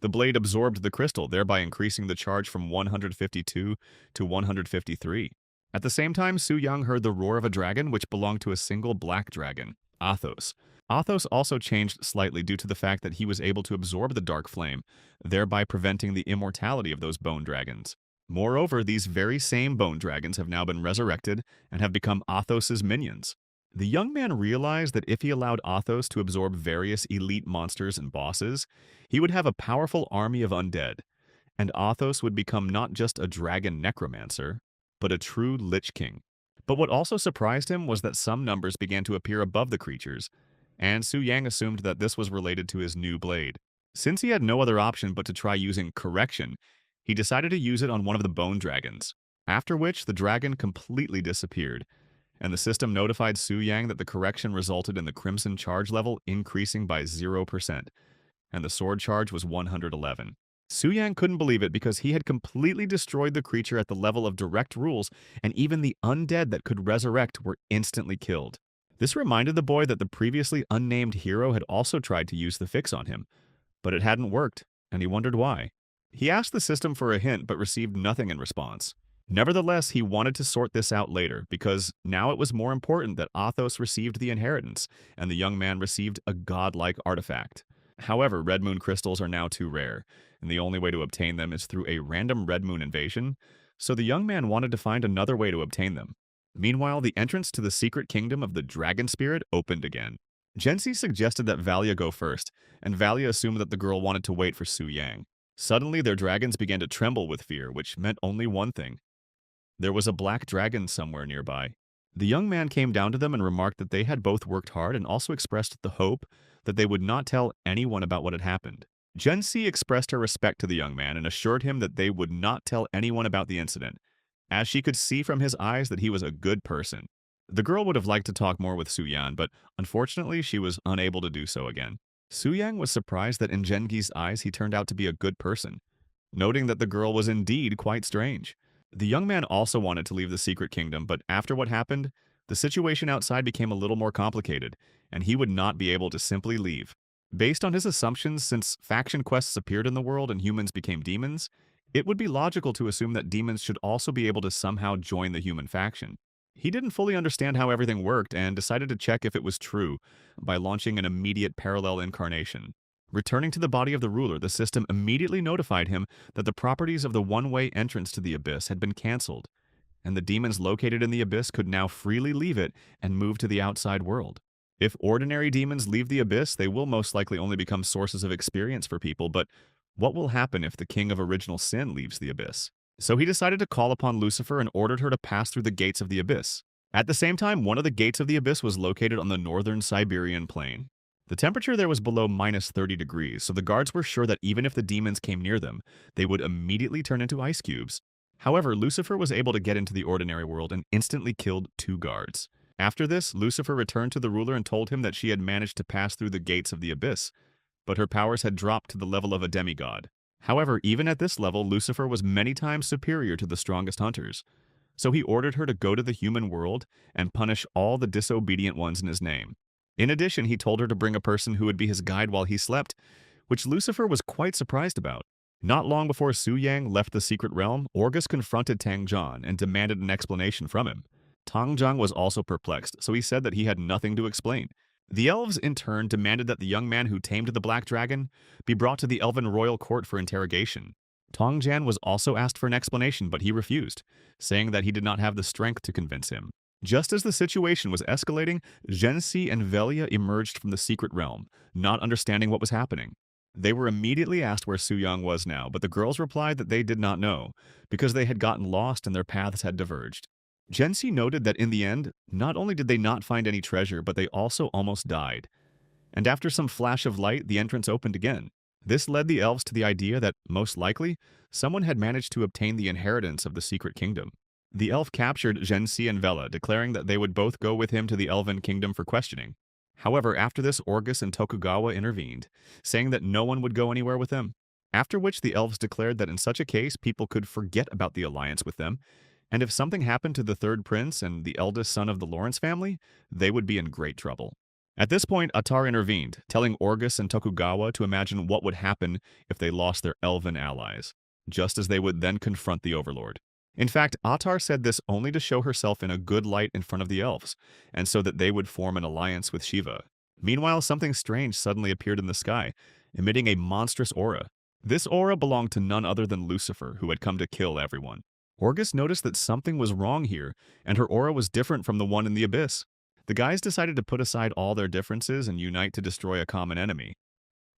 The blade absorbed the crystal, thereby increasing the charge from 152 to 153. At the same time, Su Yang heard the roar of a dragon which belonged to a single black dragon, Athos. Athos also changed slightly due to the fact that he was able to absorb the dark flame, thereby preventing the immortality of those bone dragons. Moreover, these very same bone dragons have now been resurrected and have become Athos's minions. The young man realized that if he allowed Athos to absorb various elite monsters and bosses, he would have a powerful army of undead, and Athos would become not just a dragon necromancer, but a true Lich King. But what also surprised him was that some numbers began to appear above the creatures, and Su Yang assumed that this was related to his new blade. Since he had no other option but to try using correction, he decided to use it on one of the bone dragons, after which the dragon completely disappeared, and the system notified Su Yang that the correction resulted in the crimson charge level increasing by 0%, and the sword charge was 111. Su Yang couldn't believe it because he had completely destroyed the creature at the level of direct rules, and even the undead that could resurrect were instantly killed. This reminded the boy that the previously unnamed hero had also tried to use the fix on him, but it hadn't worked, and he wondered why. He asked the system for a hint but received nothing in response. Nevertheless, he wanted to sort this out later, because now it was more important that Athos received the inheritance, and the young man received a godlike artifact. However, red moon crystals are now too rare, and the only way to obtain them is through a random red moon invasion, so the young man wanted to find another way to obtain them. Meanwhile, the entrance to the secret kingdom of the dragon spirit opened again. Gensi suggested that Valia go first, and Valia assumed that the girl wanted to wait for Su Yang. Suddenly, their dragons began to tremble with fear, which meant only one thing. There was a black dragon somewhere nearby. The young man came down to them and remarked that they had both worked hard and also expressed the hope that they would not tell anyone about what had happened. Gensi expressed her respect to the young man and assured him that they would not tell anyone about the incident, as she could see from his eyes that he was a good person. The girl would have liked to talk more with Su Yang, but unfortunately she was unable to do so again. Su Yang was surprised that in Gengi's eyes he turned out to be a good person, noting that the girl was indeed quite strange. The young man also wanted to leave the secret kingdom, but after what happened, the situation outside became a little more complicated, and he would not be able to simply leave. Based on his assumptions, since faction quests appeared in the world and humans became demons, it would be logical to assume that demons should also be able to somehow join the human faction. He didn't fully understand how everything worked and decided to check if it was true by launching an immediate parallel incarnation. Returning to the body of the ruler, the system immediately notified him that the properties of the one-way entrance to the abyss had been cancelled, and the demons located in the abyss could now freely leave it and move to the outside world. If ordinary demons leave the abyss, they will most likely only become sources of experience for people, but what will happen if the king of original sin leaves the abyss? So he decided to call upon Lucifer and ordered her to pass through the gates of the abyss. At the same time, one of the gates of the abyss was located on the northern Siberian plain. The temperature there was below minus 30 degrees, so the guards were sure that even if the demons came near them, they would immediately turn into ice cubes. However, Lucifer was able to get into the ordinary world and instantly killed 2 guards. After this, Lucifer returned to the ruler and told him that she had managed to pass through the gates of the abyss, but her powers had dropped to the level of a demigod. However, even at this level, Lucifer was many times superior to the strongest hunters, so he ordered her to go to the human world and punish all the disobedient ones in his name. In addition, he told her to bring a person who would be his guide while he slept, which Lucifer was quite surprised about. Not long before Su Yang left the secret realm, Orgus confronted Tang Zhan and demanded an explanation from him. Tang Zhan was also perplexed, so he said that he had nothing to explain. The elves, in turn, demanded that the young man who tamed the black dragon be brought to the elven royal court for interrogation. Tang Zhan was also asked for an explanation, but he refused, saying that he did not have the strength to convince him. Just as the situation was escalating, Gensi and Velia emerged from the secret realm, not understanding what was happening. They were immediately asked where Su Yang was now, but the girls replied that they did not know, because they had gotten lost and their paths had diverged. Gensi noted that in the end, not only did they not find any treasure, but they also almost died. And after some flash of light, the entrance opened again. This led the elves to the idea that, most likely, someone had managed to obtain the inheritance of the secret kingdom. The elf captured Gensi and Vela, declaring that they would both go with him to the elven kingdom for questioning. However, after this, Orgus and Tokugawa intervened, saying that no one would go anywhere with them. After which the elves declared that in such a case, people could forget about the alliance with them, and if something happened to the third prince and the eldest son of the Lawrence family, they would be in great trouble. At this point, Atar intervened, telling Orgus and Tokugawa to imagine what would happen if they lost their elven allies, just as they would then confront the overlord. In fact, Atar said this only to show herself in a good light in front of the elves, and so that they would form an alliance with Shiva. Meanwhile, something strange suddenly appeared in the sky, emitting a monstrous aura. This aura belonged to none other than Lucifer, who had come to kill everyone. Orgus noticed that something was wrong here, and her aura was different from the one in the abyss. The guys decided to put aside all their differences and unite to destroy a common enemy.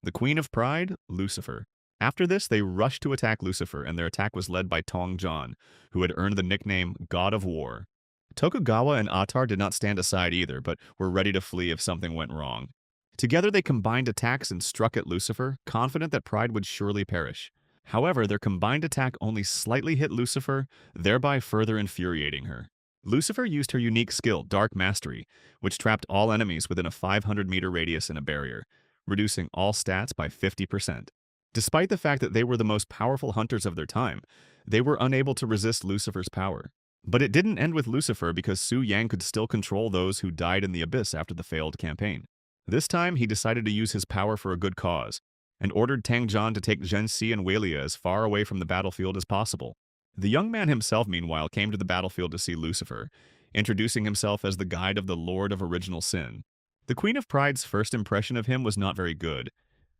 The Queen of Pride, Lucifer. After this, they rushed to attack Lucifer, and their attack was led by Tong Jon, who had earned the nickname God of War. Tokugawa and Atar did not stand aside either, but were ready to flee if something went wrong. Together they combined attacks and struck at Lucifer, confident that Pride would surely perish. However, their combined attack only slightly hit Lucifer, thereby further infuriating her. Lucifer used her unique skill, Dark Mastery, which trapped all enemies within a 500-meter radius in a barrier, reducing all stats by 50%. Despite the fact that they were the most powerful hunters of their time, they were unable to resist Lucifer's power. But it didn't end with Lucifer because Su Yang could still control those who died in the abyss after the failed campaign. This time, he decided to use his power for a good cause, and ordered Tang Jon to take Zhensi and Welia as far away from the battlefield as possible. The young man himself, meanwhile, came to the battlefield to see Lucifer, introducing himself as the guide of the Lord of Original Sin. The Queen of Pride's first impression of him was not very good.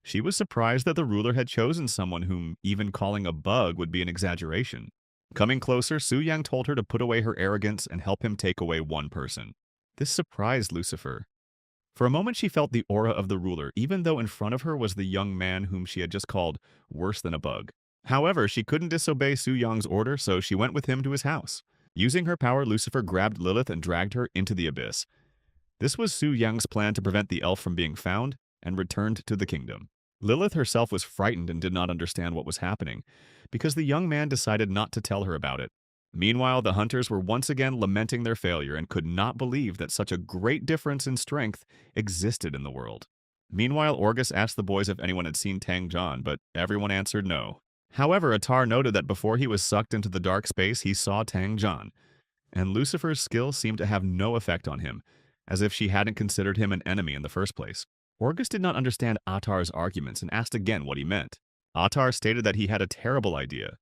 She was surprised that the ruler had chosen someone whom even calling a bug would be an exaggeration. Coming closer, Su Yang told her to put away her arrogance and help him take away one person. This surprised Lucifer. For a moment she felt the aura of the ruler, even though in front of her was the young man whom she had just called worse than a bug. However, she couldn't disobey Su Yang's order, so she went with him to his house. Using her power, Lucifer grabbed Lilith and dragged her into the abyss. This was Su Yang's plan to prevent the elf from being found and returned to the kingdom. Lilith herself was frightened and did not understand what was happening, because the young man decided not to tell her about it. Meanwhile, the hunters were once again lamenting their failure and could not believe that such a great difference in strength existed in the world. Meanwhile, Orgus asked the boys if anyone had seen Tang Jon, but everyone answered no. However, Atar noted that before he was sucked into the dark space, he saw Tang Jon, and Lucifer's skill seemed to have no effect on him, as if she hadn't considered him an enemy in the first place. Orgus did not understand Atar's arguments and asked again what he meant. Atar stated that he had a terrible idea.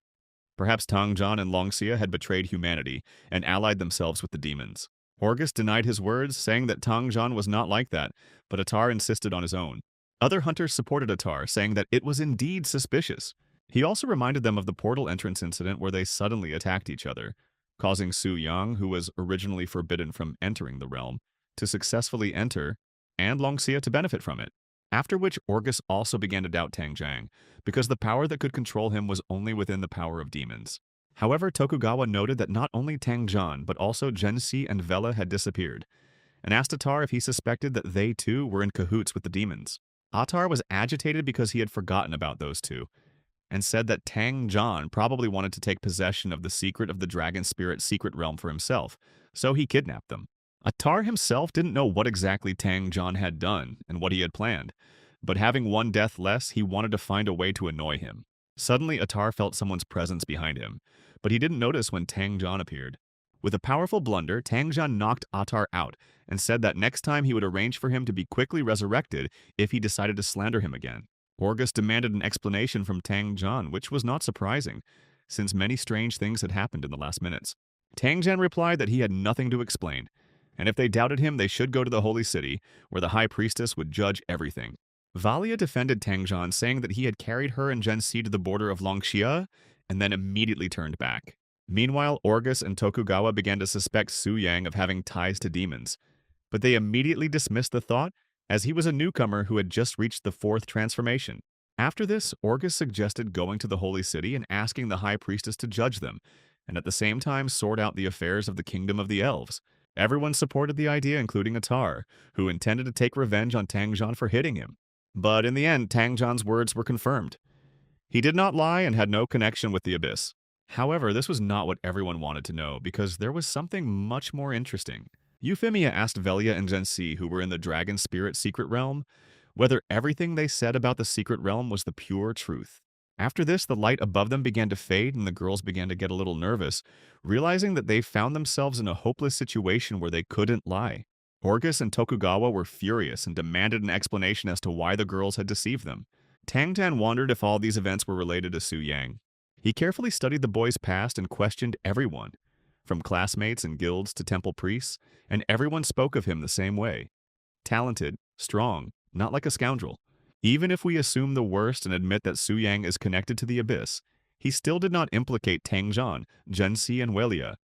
Perhaps Tang Jon and Longxia had betrayed humanity and allied themselves with the demons. Orgus denied his words, saying that Tang Jon was not like that, but Atar insisted on his own. Other hunters supported Atar, saying that it was indeed suspicious. He also reminded them of the portal entrance incident where they suddenly attacked each other, causing Su Yang, who was originally forbidden from entering the realm, to successfully enter, and Longxia to benefit from it. After which, Orgus also began to doubt Tang Jiang, because the power that could control him was only within the power of demons. However, Tokugawa noted that not only Tang Jon, but also Zhensi and Vela had disappeared, and asked Atar if he suspected that they too were in cahoots with the demons. Atar was agitated because he had forgotten about those two, and said that Tang Jon probably wanted to take possession of the secret of the Dragon Spirit's secret realm for himself, so he kidnapped them. Atar himself didn't know what exactly Tang Jon had done and what he had planned, but having one death less, he wanted to find a way to annoy him. Suddenly, Atar felt someone's presence behind him, but he didn't notice when Tang Jon appeared. With a powerful blunder, Tang Jon knocked Atar out and said that next time he would arrange for him to be quickly resurrected if he decided to slander him again. Orgus demanded an explanation from Tang Jon, which was not surprising, since many strange things had happened in the last minutes. Tang Jon replied that he had nothing to explain, and if they doubted him, they should go to the Holy City, where the High Priestess would judge everything. Valia defended Tang Jon, saying that he had carried her and Zhensi to the border of Longxia, and then immediately turned back. Meanwhile, Orgus and Tokugawa began to suspect Su Yang of having ties to demons, but they immediately dismissed the thought, as he was a newcomer who had just reached the 4th transformation. After this, Orgus suggested going to the Holy City and asking the High Priestess to judge them, and at the same time sort out the affairs of the Kingdom of the Elves. Everyone supported the idea, including Atar, who intended to take revenge on Tang Jon for hitting him. But in the end, Tang Jon's words were confirmed. He did not lie and had no connection with the Abyss. However, this was not what everyone wanted to know, because there was something much more interesting. Euphemia asked Velia and Gensi, who were in the dragon spirit secret realm, whether everything they said about the secret realm was the pure truth. After this, the light above them began to fade and the girls began to get a little nervous, realizing that they found themselves in a hopeless situation where they couldn't lie. Orgus and Tokugawa were furious and demanded an explanation as to why the girls had deceived them. Tangtan wondered if all these events were related to Su Yang. He carefully studied the boy's past and questioned everyone, from classmates and guilds to temple priests, and everyone spoke of him the same way. Talented, strong, not like a scoundrel. Even if we assume the worst and admit that Su Yang is connected to the Abyss, he still did not implicate Tang Zhan, Gensi, and Welia,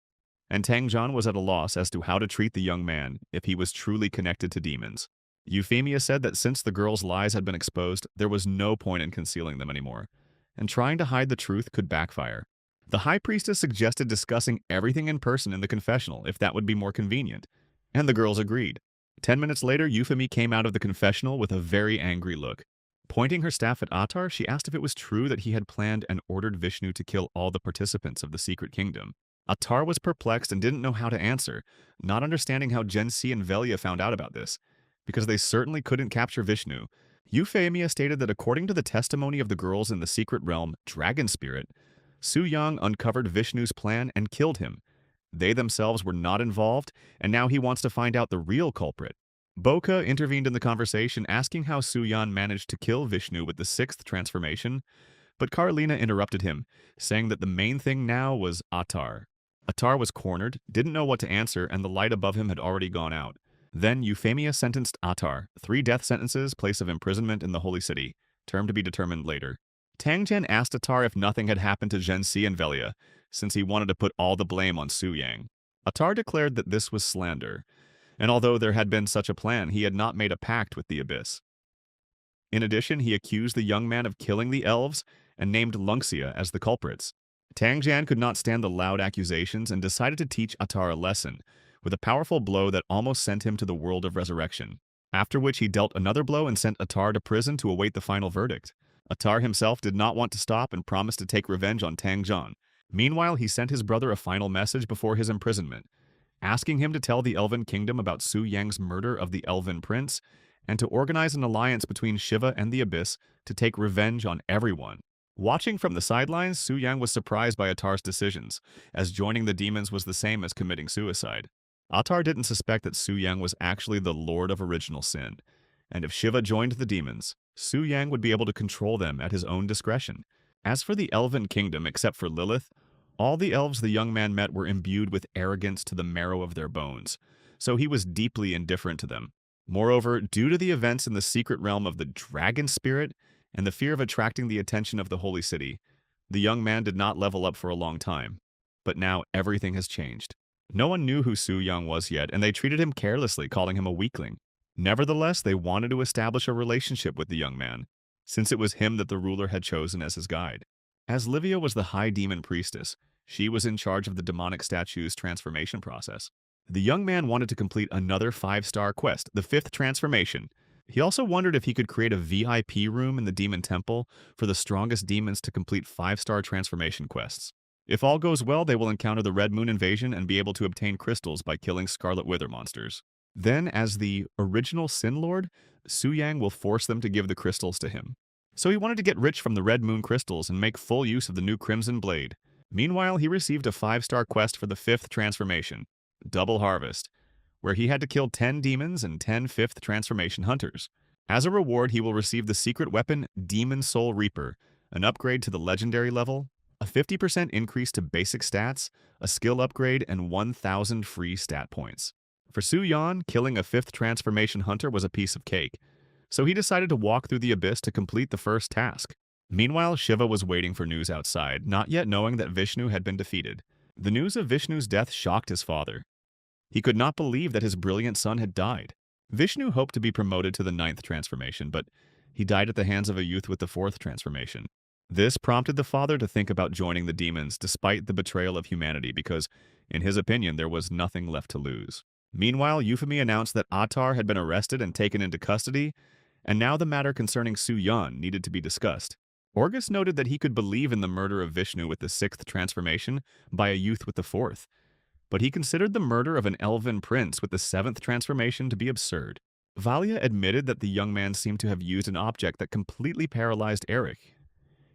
and Tang Zhan was at a loss as to how to treat the young man if he was truly connected to demons. Euphemia said that since the girl's lies had been exposed, there was no point in concealing them anymore, and trying to hide the truth could backfire. The High Priestess suggested discussing everything in person in the confessional if that would be more convenient, and the girls agreed. 10 minutes later, Euphemia came out of the confessional with a very angry look. Pointing her staff at Attar, she asked if it was true that he had planned and ordered Vishnu to kill all the participants of the Secret Kingdom. Attar was perplexed and didn't know how to answer, not understanding how Gensi and Velia found out about this, because they certainly couldn't capture Vishnu. Euphemia stated that according to the testimony of the girls in the secret realm, Dragon Spirit, Su Yang uncovered Vishnu's plan and killed him. They themselves were not involved, and now he wants to find out the real culprit. Boka intervened in the conversation, asking how Su Yan managed to kill Vishnu with the 6th transformation, but Carlina interrupted him, saying that the main thing now was Attar. Attar was cornered, didn't know what to answer, and the light above him had already gone out. Then Euphemia sentenced Attar, 3 death sentences, place of imprisonment in the Holy City, term to be determined later. Tangjian asked Attar if nothing had happened to Gensi and Velia, since he wanted to put all the blame on Su Yang. Attar declared that this was slander, and although there had been such a plan, he had not made a pact with the Abyss. In addition, he accused the young man of killing the elves and named Lunxia as the culprits. Tangjian could not stand the loud accusations and decided to teach Attar a lesson, with a powerful blow that almost sent him to the world of resurrection, after which he dealt another blow and sent Attar to prison to await the final verdict. Attar himself did not want to stop and promised to take revenge on Tang Zhan. Meanwhile, he sent his brother a final message before his imprisonment, asking him to tell the Elven Kingdom about Su Yang's murder of the Elven Prince, and to organize an alliance between Shiva and the Abyss to take revenge on everyone. Watching from the sidelines, Su Yang was surprised by Attar's decisions, as joining the demons was the same as committing suicide. Attar didn't suspect that Su Yang was actually the Lord of Original Sin, and if Shiva joined the demons, Su Yang would be able to control them at his own discretion. As for the Elven Kingdom, except for Lilith, all the elves the young man met were imbued with arrogance to the marrow of their bones, so he was deeply indifferent to them. Moreover, due to the events in the secret realm of the Dragon Spirit and the fear of attracting the attention of the Holy City, the young man did not level up for a long time. But now everything has changed. No one knew who Su Yang was yet, and they treated him carelessly, calling him a weakling. Nevertheless, they wanted to establish a relationship with the young man, since it was him that the ruler had chosen as his guide. As Livia was the High Demon Priestess, she was in charge of the demonic statue's transformation process. The young man wanted to complete another 5-star quest, the 5th transformation. He also wondered if he could create a VIP room in the Demon Temple for the strongest demons to complete 5-star transformation quests. If all goes well, they will encounter the Red Moon invasion and be able to obtain crystals by killing Scarlet Wither monsters. Then, as the original Sin Lord, Su Yang will force them to give the crystals to him. So he wanted to get rich from the Red Moon crystals and make full use of the new Crimson Blade. Meanwhile, he received a 5-star quest for the 5th transformation, Double Harvest, where he had to kill 10 demons and 10 5th transformation hunters. As a reward, he will receive the secret weapon Demon Soul Reaper, an upgrade to the legendary level, a 50% increase to basic stats, a skill upgrade, and 1,000 free stat points. For Su Yan, killing a 5th transformation hunter was a piece of cake, so he decided to walk through the abyss to complete the first task. Meanwhile, Shiva was waiting for news outside, not yet knowing that Vishnu had been defeated. The news of Vishnu's death shocked his father. He could not believe that his brilliant son had died. Vishnu hoped to be promoted to the 9th transformation, but he died at the hands of a youth with the 4th transformation. This prompted the father to think about joining the demons despite the betrayal of humanity because, in his opinion, there was nothing left to lose. Meanwhile, Euphemia announced that Attar had been arrested and taken into custody, and now the matter concerning Su Yan needed to be discussed. Orgus noted that he could believe in the murder of Vishnu with the 6th transformation by a youth with the 4th, but he considered the murder of an elven prince with the 7th transformation to be absurd. Valia admitted that the young man seemed to have used an object that completely paralyzed Eric.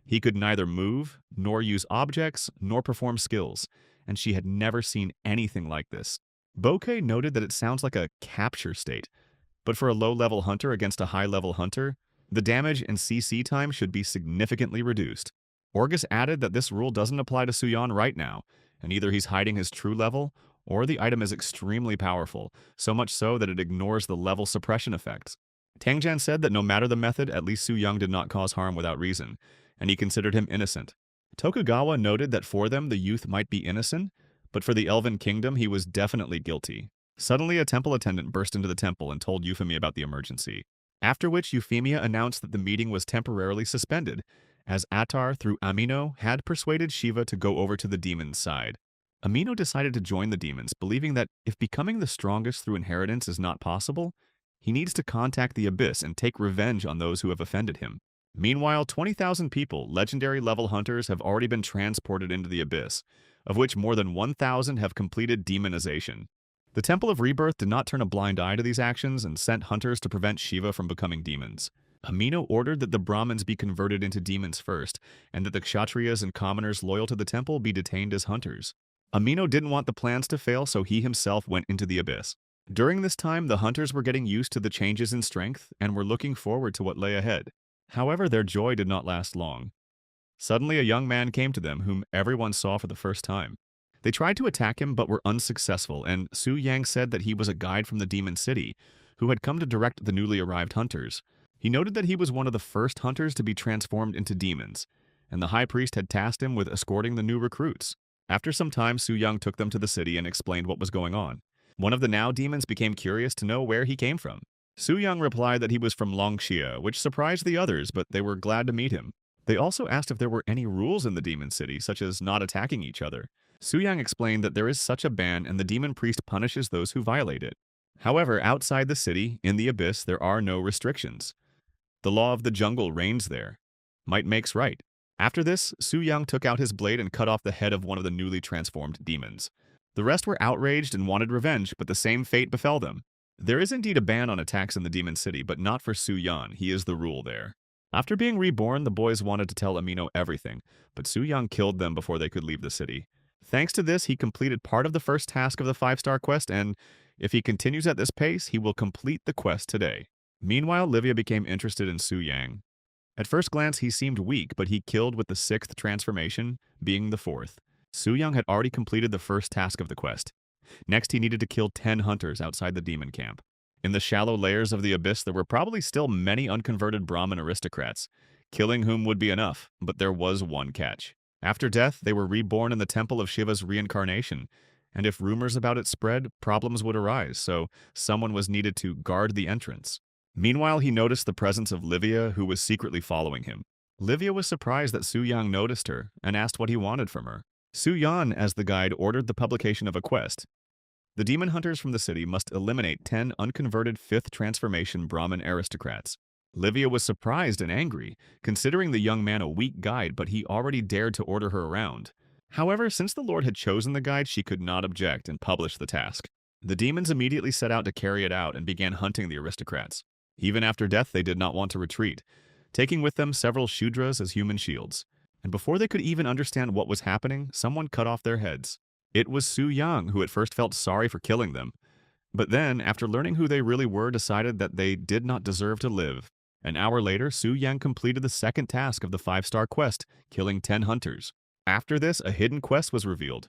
He could neither move, nor use objects, nor perform skills, and she had never seen anything like this. Bouquet noted that it sounds like a capture state, but for a low-level hunter against a high-level hunter, the damage and CC time should be significantly reduced. Orgus added that this rule doesn't apply to Suyan right now, and either he's hiding his true level, or the item is extremely powerful, so much so that it ignores the level suppression effects. Tangjan said that no matter the method, at least Su Yung did not cause harm without reason, and he considered him innocent. Tokugawa noted that for them the youth might be innocent, but for the Elven Kingdom he was definitely guilty. Suddenly a temple attendant burst into the temple and told Euphemia about the emergency, after which Euphemia announced that the meeting was temporarily suspended, as Attar, through Amino, had persuaded Shiva to go over to the demon's side. Amino decided to join the demons, believing that if becoming the strongest through inheritance is not possible, he needs to contact the Abyss and take revenge on those who have offended him. Meanwhile, 20,000 people, legendary level hunters, have already been transported into the Abyss, of which more than 1,000 have completed demonization. The Temple of Rebirth did not turn a blind eye to these actions and sent hunters to prevent Shiva from becoming demons. Amino ordered that the Brahmins be converted into demons first, and that the Kshatriyas and commoners loyal to the temple be detained as hunters. Amino didn't want the plans to fail, so he himself went into the Abyss. During this time, the hunters were getting used to the changes in strength and were looking forward to what lay ahead. However, their joy did not last long. Suddenly, a young man came to them whom everyone saw for the first time. They tried to attack him but were unsuccessful, and Su Yang said that he was a guide from the Demon City who had come to direct the newly arrived hunters. He noted that he was one of the first hunters to be transformed into demons, and the high priest had tasked him with escorting the new recruits. After some time, Su Yang took them to the city and explained what was going on. One of the now demons became curious to know where he came from. Su Yang replied that he was from Longxia, which surprised the others, but they were glad to meet him. They also asked if there were any rules in the demon city, such as not attacking each other. Su Yang explained that there is such a ban and the demon priest punishes those who violate it. However, outside the city, in the Abyss, there are no restrictions. The law of the jungle reigns there. Might makes right. After this, Su Yang took out his blade and cut off the head of one of the newly transformed demons. The rest were outraged and wanted revenge, but the same fate befell them. There is indeed a ban on attacks in the demon city, but not for Su Yan. He is the rule there. After being reborn, the boys wanted to tell Amino everything, but Su Yang killed them before they could leave the city. Thanks to this, he completed part of the first task of the 5-star quest, and if he continues at this pace, he will complete the quest today. Meanwhile, Livia became interested in Su Yang. At first glance, he seemed weak, but he killed with the 6th transformation, being the 4th. Su Yang had already completed the first task of the quest. Next, he needed to kill 10 hunters outside the demon camp. In the shallow layers of the Abyss, there were probably still many unconverted Brahmin aristocrats, killing whom would be enough, but there was one catch. After death, they were reborn in the temple of Shiva's reincarnation, and if rumors about it spread, problems would arise, so someone was needed to guard the entrance. Meanwhile, he noticed the presence of Livia, who was secretly following him. Livia was surprised that Su Yang noticed her and asked what he wanted from her. Su Yan, as the guide, ordered the publication of a quest. The demon hunters from the city must eliminate 10 unconverted 5th transformation Brahmin aristocrats. Livia was surprised and angry, considering the young man a weak guide, but he already dared to order her around. However, since the Lord had chosen the guide, she could not object and publish the task. The demons immediately set out to carry it out and began hunting the aristocrats. Even after death, they did not want to retreat, taking with them several Shudras as human shields. And before they could even understand what was happening, someone cut off their heads. It was Su Yang, who at first felt sorry for killing them. But then, after learning who they really were, decided that they did not deserve to live. An hour later, Su Yang completed the 2nd task of the 5-star quest, killing 10 hunters. After this, a hidden quest was revealed.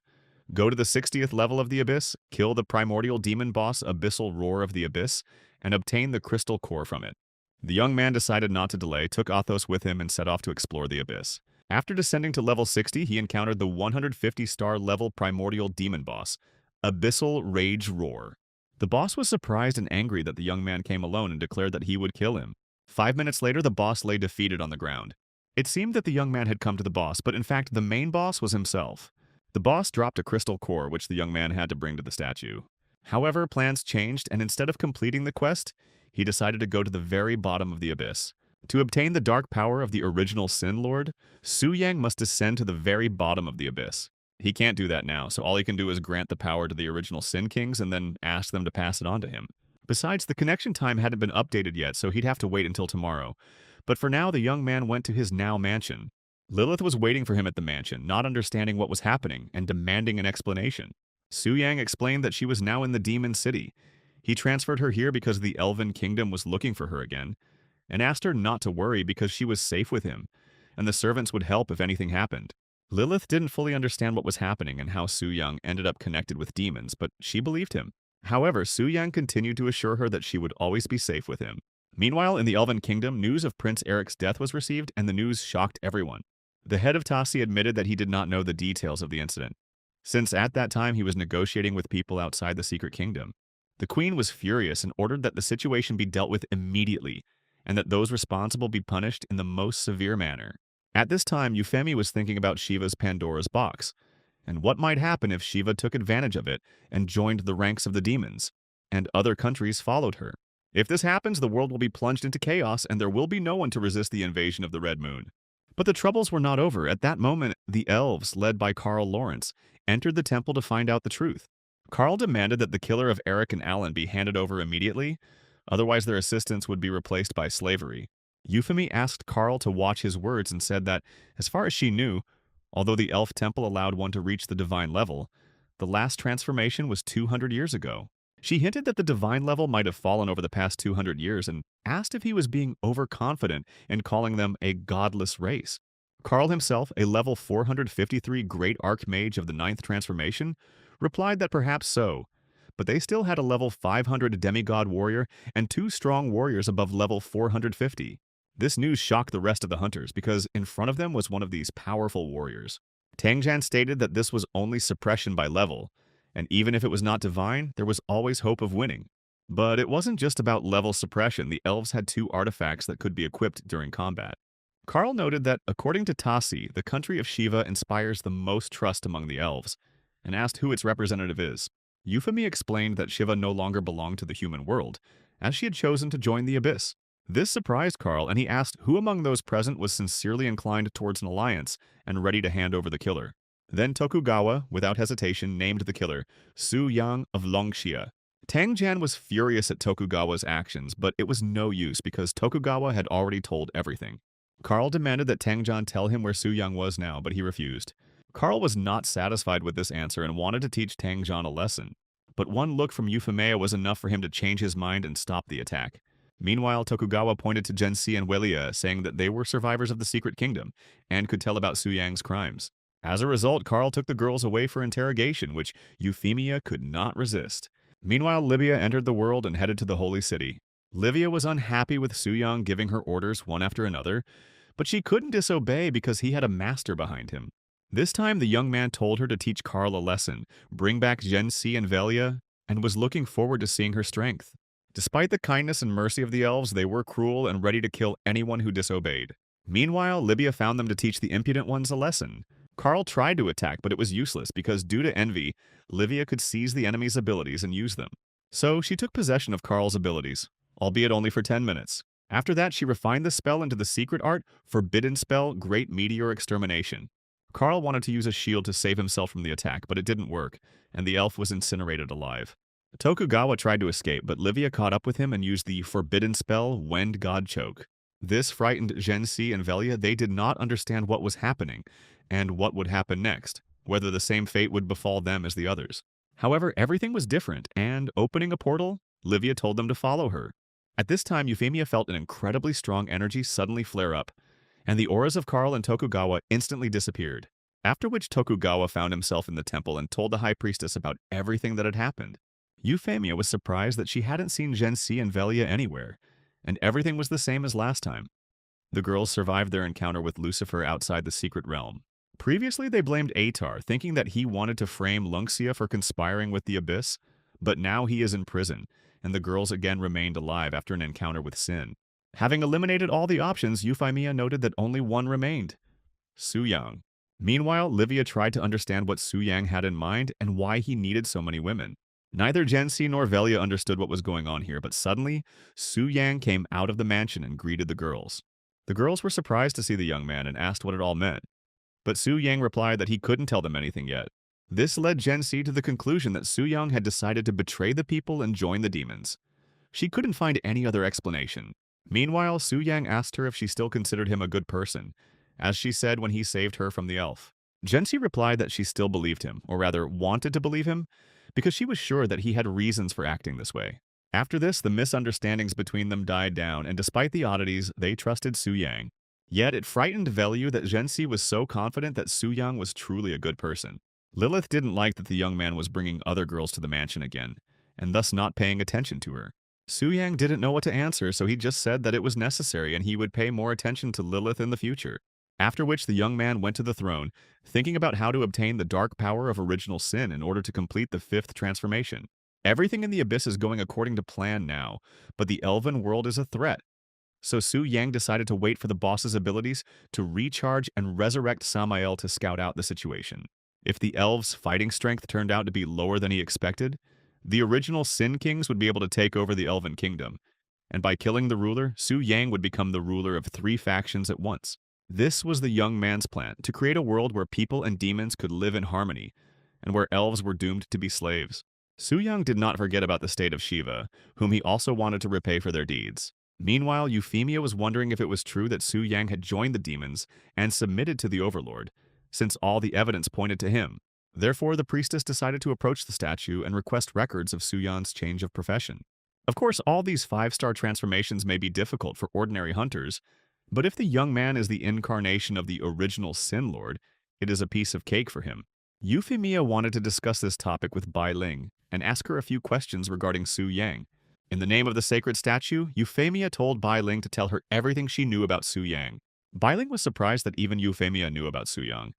Go to the 60th level of the Abyss, kill the primordial demon boss Abyssal Roar of the Abyss, and obtain the crystal core from it. The young man decided not to delay, took Athos with him, and set off to explore the Abyss. After descending to level 60, he encountered the 150-star level primordial demon boss, Abyssal Rage Roar. The boss was surprised and angry that the young man came alone and declared that he would kill him. 5 minutes later, the boss lay defeated on the ground. It seemed that the young man had come to the boss, but in fact, the main boss was himself. The boss dropped a crystal core, which the young man had to bring to the statue. However, plans changed, and instead of completing the quest, he decided to go to the very bottom of the Abyss. To obtain the dark power of the original Sin Lord, Su Yang must descend to the very bottom of the Abyss. He can't do that now, so all he can do is grant the power to the original Sin Kings and then ask them to pass it on to him. Besides, the connection time hadn't been updated yet, so he'd have to wait until tomorrow. But for now, the young man went to his now mansion. Lilith was waiting for him at the mansion, not understanding what was happening and demanding an explanation. Su Yang explained that she was now in the Demon City. He transferred her here because the Elven Kingdom was looking for her again, and asked her not to worry because she was safe with him, and the servants would help if anything happened. Lilith didn't fully understand what was happening and how Su Yang ended up connected with demons, but she believed him. However, Su Yang continued to assure her that she would always be safe with him. Meanwhile, in the Elven Kingdom, news of Prince Eric's death was received, and the news shocked everyone. The head of Tasi admitted that he did not know the details of the incident, since at that time he was negotiating with people outside the Secret Kingdom. The queen was furious and ordered that the situation be dealt with immediately, and that those responsible be punished in the most severe manner. At this time, Euphemie was thinking about Shiva's Pandora's box, and what might happen if Shiva took advantage of it and joined the ranks of the demons, and other countries followed her. If this happens, the world will be plunged into chaos, and there will be no one to resist the invasion of the Red Moon. But the troubles were not over. At that moment, the elves, led by Carl Lawrence, entered the temple to find out the truth. Carl demanded that the killer of Eric and Alan be handed over immediately, otherwise their assistants would be replaced by slavery. Euphemie asked Carl to watch his words and said that, as far as she knew, although the elf temple allowed one to reach the divine level, the last transformation was 200 years ago. She hinted that the divine level might have fallen over the past 200 years and asked if he was being overconfident in calling them a godless race. Carl himself, a level 453 Great Archmage of the Ninth Transformation, replied that perhaps so, but they still had a level 500 demigod warrior and 2 strong warriors above level 450. This news shocked the rest of the hunters because in front of them was one of these powerful warriors. Tangjan stated that this was only suppression by level, and even if it was not divine, there was always hope of winning. But it wasn't just about level suppression. The elves had 2 artifacts that could be equipped during combat. Carl noted that, according to Tasi, the country of Shiva inspires the most trust among the elves, and asked who its representative is. Euphemie explained that Shiva no longer belonged to the human world, as she had chosen to join the Abyss. This surprised Carl, and he asked who among those present was sincerely inclined towards an alliance and ready to hand over the killer. Then Tokugawa, without hesitation, named the killer, Su Yang of Longxia. Tangjan was furious at Tokugawa's actions, but it was no use because Tokugawa had already told everything. Carl demanded that Tangjan tell him where Su Yang was now, but he refused. Carl was not satisfied with this answer and wanted to teach Tangjan a lesson, but one look from Euphemia was enough for him to change his mind and stop the attack. Meanwhile, Tokugawa pointed to Gensi and Welia, saying that they were survivors of the Secret Kingdom and could tell about Su Yang's crimes. As a result, Carl took the girls away for interrogation, which Euphemia could not resist. Meanwhile, Libya entered the world and headed to the Holy City. Livia was unhappy with Su Yang giving her orders one after another, but she couldn't disobey because he had a master behind him. This time, the young man told her to teach Carl a lesson, bring back Gensi and Velia, and was looking forward to seeing her strength. Despite the kindness and mercy of the elves, they were cruel and ready to kill anyone who disobeyed. Meanwhile, Libya found them to teach the impudent ones a lesson. Carl tried to attack, but it was useless because due to envy, Livia could seize the enemy's abilities and use them. So she took possession of Carl's abilities, albeit only for 10 minutes. After that, she refined the spell into the secret art, Forbidden Spell, Great Meteor Extermination. Carl wanted to use a shield to save himself from the attack, but it didn't work, and the elf was incinerated alive. Tokugawa tried to escape, but Livia caught up with him and used the Forbidden Spell, Wend God Choke. This frightened Gensi and Velia. They did not understand what was happening, and what would happen next, whether the same fate would befall them as the others. However, everything was different, and opening a portal, Livia told them to follow her. At this time, Euphemia felt an incredibly strong energy suddenly flare up, and the auras of Carl and Tokugawa instantly disappeared, after which Tokugawa found himself in the temple and told the high priestess about everything that had happened. Euphemia was surprised that she hadn't seen Gensi and Velia anywhere, and everything was the same as last time. The girls survived their encounter with Lucifer outside the secret realm. Previously, they blamed Atar, thinking that he wanted to frame Lungxia for conspiring with the Abyss, but now he is in prison, and the girls again remained alive after an encounter with Sin. Having eliminated all the options, Euphemia noted that only one remained: Su Yang. Meanwhile, Livia tried to understand what Su Yang had in mind and why he needed so many women. Neither Gensi nor Velia understood what was going on here, but suddenly, Su Yang came out of the mansion and greeted the girls. The girls were surprised to see the young man and asked what it all meant. But Su Yang replied that he couldn't tell them anything yet. This led Gen C to the conclusion that Su Yang had decided to betray the people and join the demons. She couldn't find any other explanation. Meanwhile, Su Yang asked her if she still considered him a good person, as she said when he saved her from the elf. Gen C replied that she still believed him, or rather wanted to believe him, because she was sure that he had reasons for acting this way. After this, the misunderstandings between them died down, and despite the oddities, they trusted Su Yang. Yet it frightened Velu that Gen C was so confident that Su Yang was truly a good person. Lilith didn't like that the young man was bringing other girls to the mansion again, and thus not paying attention to her. Su Yang didn't know what to answer, so he just said that it was necessary and he would pay more attention to Lilith in the future. After which the young man went to the throne, thinking about how to obtain the dark power of original sin in order to complete the 5th transformation. Everything in the Abyss is going according to plan now, but the elven world is a threat. So Su Yang decided to wait for the boss's abilities to recharge and resurrect Samael to scout out the situation. If the elves' fighting strength turned out to be lower than he expected, the original Sin Kings would be able to take over the Elven Kingdom, and by killing the ruler, Su Yang would become the ruler of 3 factions at once. This was the young man's plan, to create a world where people and demons could live in harmony, and where elves were doomed to be slaves. Su Yang did not forget about the state of Shiva, whom he also wanted to repay for their deeds. Meanwhile, Euphemia was wondering if it was true that Su Yang had joined the demons and submitted to the overlord, since all the evidence pointed to him. Therefore, the priestess decided to approach the statue and request records of Su Yan's change of profession. Of course, all these 5-star transformations may be difficult for ordinary hunters, but if the young man is the incarnation of the original Sin Lord, it is a piece of cake for him. Euphemia wanted to discuss this topic with Bai Ling and ask her a few questions regarding Su Yang. In the name of the sacred statue, Euphemia told Bai Ling to tell her everything she knew about Su Yang. Bai Ling was surprised that even Euphemia knew about Su Yang,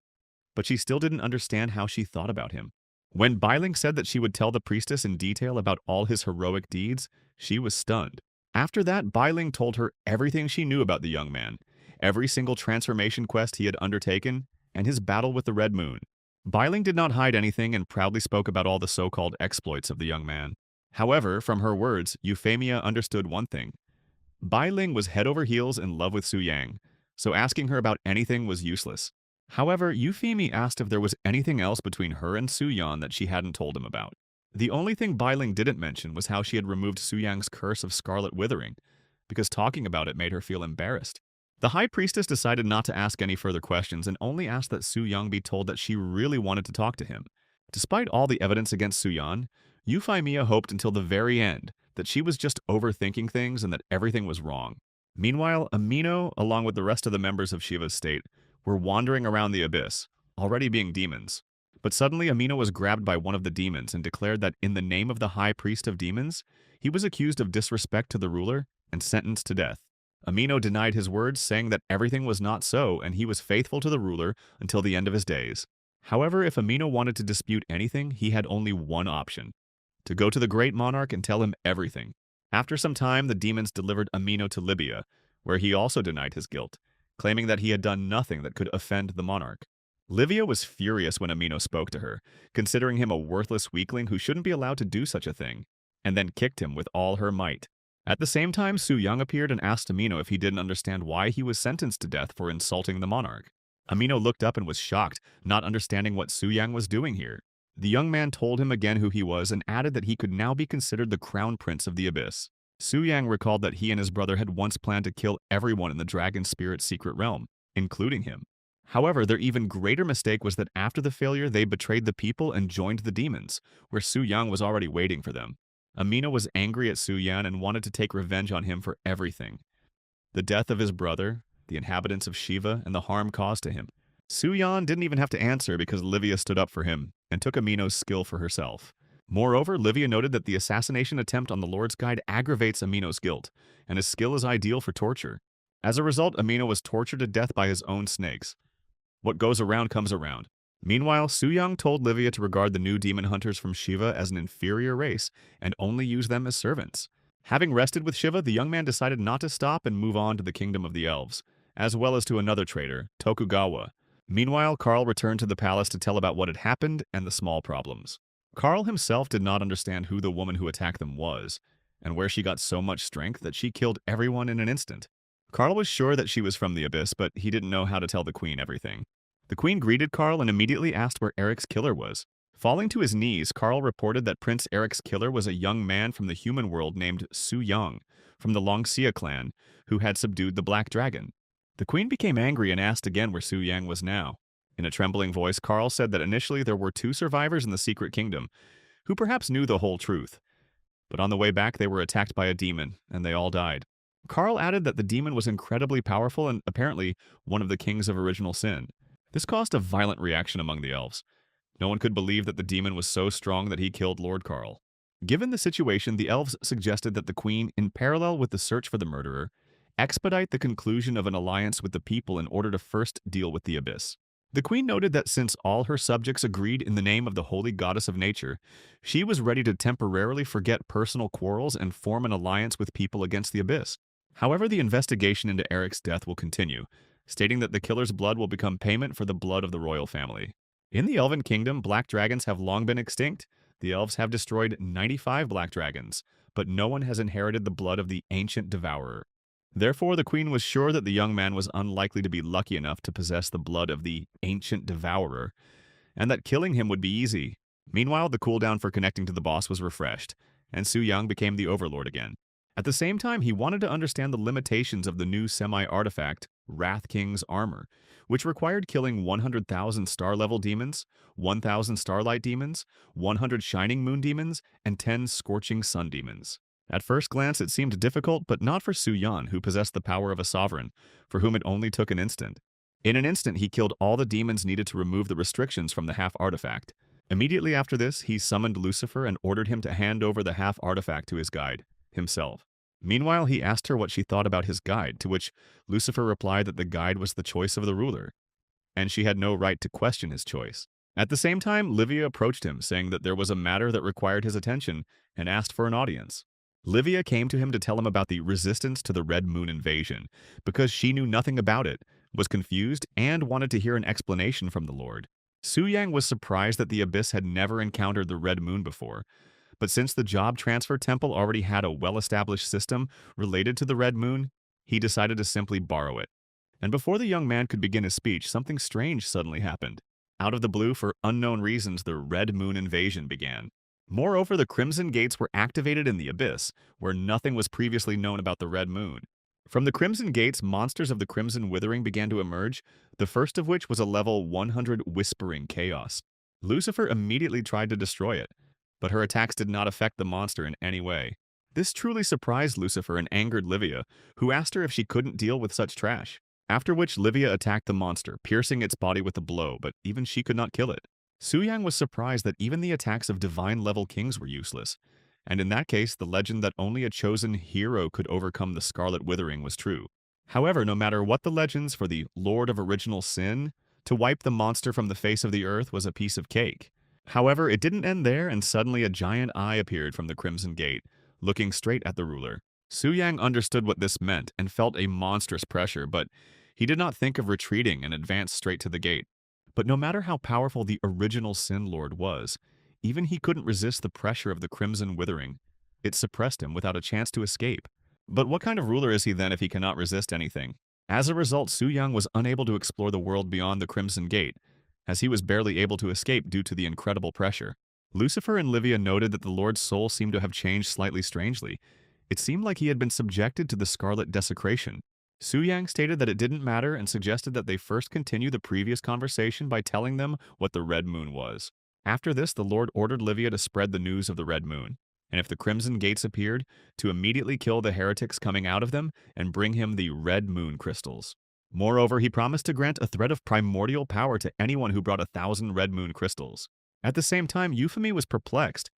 but she still didn't understand how she thought about him. When Bai Ling said that she would tell the priestess in detail about all his heroic deeds, she was stunned. After that, Bai Ling told her everything she knew about the young man, every single transformation quest he had undertaken, and his battle with the Red Moon. Bai Ling did not hide anything and proudly spoke about all the so-called exploits of the young man. However, from her words, Euphemia understood one thing. Bai Ling was head over heels in love with Su Yang, so asking her about anything was useless. However, Euphemia asked if there was anything else between her and Su Yan that she hadn't told him about. The only thing Bai Ling didn't mention was how she had removed Su Yang's curse of scarlet withering, because talking about it made her feel embarrassed. The high priestess decided not to ask any further questions and only asked that Su Yang be told that she really wanted to talk to him. Despite all the evidence against Su Yan, Euphemia hoped until the very end that she was just overthinking things and that everything was wrong. Meanwhile, Amino, along with the rest of the members of Shiva's state, were wandering around the abyss, already being demons. But suddenly Amino was grabbed by one of the demons and declared that in the name of the high priest of demons, he was accused of disrespect to the ruler and sentenced to death. Amino denied his words, saying that everything was not so and he was faithful to the ruler until the end of his days. However, if Amino wanted to dispute anything, he had only one option: to go to the great monarch and tell him everything. After some time, the demons delivered Amino to Libya, where he also denied his guilt, claiming that he had done nothing that could offend the monarch. Livia was furious when Amino spoke to her, considering him a worthless weakling who shouldn't be allowed to do such a thing, and then kicked him with all her might. At the same time, Su Yang appeared and asked Amino if he didn't understand why he was sentenced to death for insulting the monarch. Amino looked up and was shocked, not understanding what Su Yang was doing here. The young man told him again who he was and added that he could now be considered the crown prince of the abyss. Su Yang recalled that he and his brother had once planned to kill everyone in the dragon spirit's secret realm, including him. However, their even greater mistake was that after the failure, they betrayed the people and joined the demons, where Su Yang was already waiting for them. Amino was angry at Su Yan and wanted to take revenge on him for everything: the death of his brother, the inhabitants of Shiva, and the harm caused to him. Su Yan didn't even have to answer because Livia stood up for him and took Amino's skill for herself. Moreover, Livia noted that the assassination attempt on the Lord's Guide aggravates Amino's guilt, and his skill is ideal for torture. As a result, Amino was tortured to death by his own snakes. What goes around comes around. Meanwhile, Su Yang told Livia to regard the new demon hunters from Shiva as an inferior race and only use them as servants. Having rested with Shiva, the young man decided not to stop and move on to the kingdom of the elves, as well as to another traitor, Tokugawa. Meanwhile, Carl returned to the palace to tell about what had happened and the small problems. Carl himself did not understand who the woman who attacked them was, and where she got so much strength that she killed everyone in an instant. Carl was sure that she was from the abyss, but he didn't know how to tell the queen everything. The queen greeted Karl and immediately asked where Eric's killer was. Falling to his knees, Karl reported that Prince Eric's killer was a young man from the human world named Su Yang, from the Longxia clan, who had subdued the Black Dragon. The queen became angry and asked again where Su Yang was now. In a trembling voice, Karl said that initially there were two survivors in the secret kingdom, who perhaps knew the whole truth. But on the way back, they were attacked by a demon, and they all died. Karl added that the demon was incredibly powerful and apparently one of the kings of original sin. This caused a violent reaction among the elves. No one could believe that the demon was so strong that he killed Lord Karl. Given the situation, the elves suggested that the queen, in parallel with the search for the murderer, expedite the conclusion of an alliance with the people in order to first deal with the abyss. The queen noted that since all her subjects agreed in the name of the holy goddess of nature, she was ready to temporarily forget personal quarrels and form an alliance with people against the abyss. However, the investigation into Eric's death will continue, stating that the killer's blood will become payment for the blood of the royal family. In the Elven Kingdom, black dragons have long been extinct. The elves have destroyed 95 black dragons, but no one has inherited the blood of the ancient devourer. Therefore, the queen was sure that the young man was unlikely to be lucky enough to possess the blood of the ancient devourer, and that killing him would be easy. Meanwhile, the cooldown for connecting to the boss was refreshed, and Su Yang became the overlord again. At the same time, he wanted to understand the limitations of the new semi-artifact, Wrath King's armor, which required killing 100,000 star-level demons, 1,000 starlight demons, 100 shining moon demons, and 10 scorching sun demons. At first glance, it seemed difficult, but not for Su Yan, who possessed the power of a sovereign, for whom it only took an instant. In an instant, he killed all the demons needed to remove the restrictions from the half-artifact. Immediately after this, he summoned Lucifer and ordered him to hand over the half-artifact to his guide, himself. Meanwhile, he asked her what she thought about his guide, to which Lucifer replied that the guide was the choice of the ruler, and she had no right to question his choice. At the same time, Livia approached him, saying that there was a matter that required his attention, and asked for an audience. Livia came to him to tell him about the resistance to the Red Moon invasion, because she knew nothing about it, was confused, and wanted to hear an explanation from the Lord. Su Yang was surprised that the Abyss had never encountered the Red Moon before, but since the Job Transfer Temple already had a well-established system related to the Red Moon, he decided to simply borrow it. And before the young man could begin his speech, something strange suddenly happened. Out of the blue, for unknown reasons, the Red Moon invasion began. Moreover, the Crimson Gates were activated in the Abyss, where nothing was previously known about the Red Moon. From the Crimson Gates, monsters of the Crimson Withering began to emerge, the first of which was a level 100 Whispering Chaos. Lucifer immediately tried to destroy it, but her attacks did not affect the monster in any way. This truly surprised Lucifer and angered Livia, who asked her if she couldn't deal with such trash. After which, Livia attacked the monster, piercing its body with a blow, but even she could not kill it. Su Yang was surprised that even the attacks of divine-level kings were useless, and in that case, the legend that only a chosen hero could overcome the Scarlet Withering was true. However, no matter what the legends for the Lord of Original Sin, to wipe the monster from the face of the earth was a piece of cake. However, it didn't end there, and suddenly a giant eye appeared from the Crimson Gate, looking straight at the ruler. Su Yang understood what this meant and felt a monstrous pressure, but he did not think of retreating and advanced straight to the gate. But no matter how powerful the original Sin Lord was, even he couldn't resist the pressure of the Crimson Withering. It suppressed him without a chance to escape. But what kind of ruler is he then if he cannot resist anything? As a result, Su Yang was unable to explore the world beyond the Crimson Gate, as he was barely able to escape due to the incredible pressure. Lucifer and Livia noted that the Lord's soul seemed to have changed slightly strangely. It seemed like he had been subjected to the Scarlet Desecration. Su Yang stated that it didn't matter and suggested that they first continue the previous conversation by telling them what the Red Moon was. After this, the Lord ordered Livia to spread the news of the Red Moon, and if the Crimson Gates appeared, to immediately kill the heretics coming out of them and bring him the Red Moon crystals. Moreover, he promised to grant a thread of primordial power to anyone who brought 1,000 Red Moon crystals. At the same time, Euphemy was perplexed.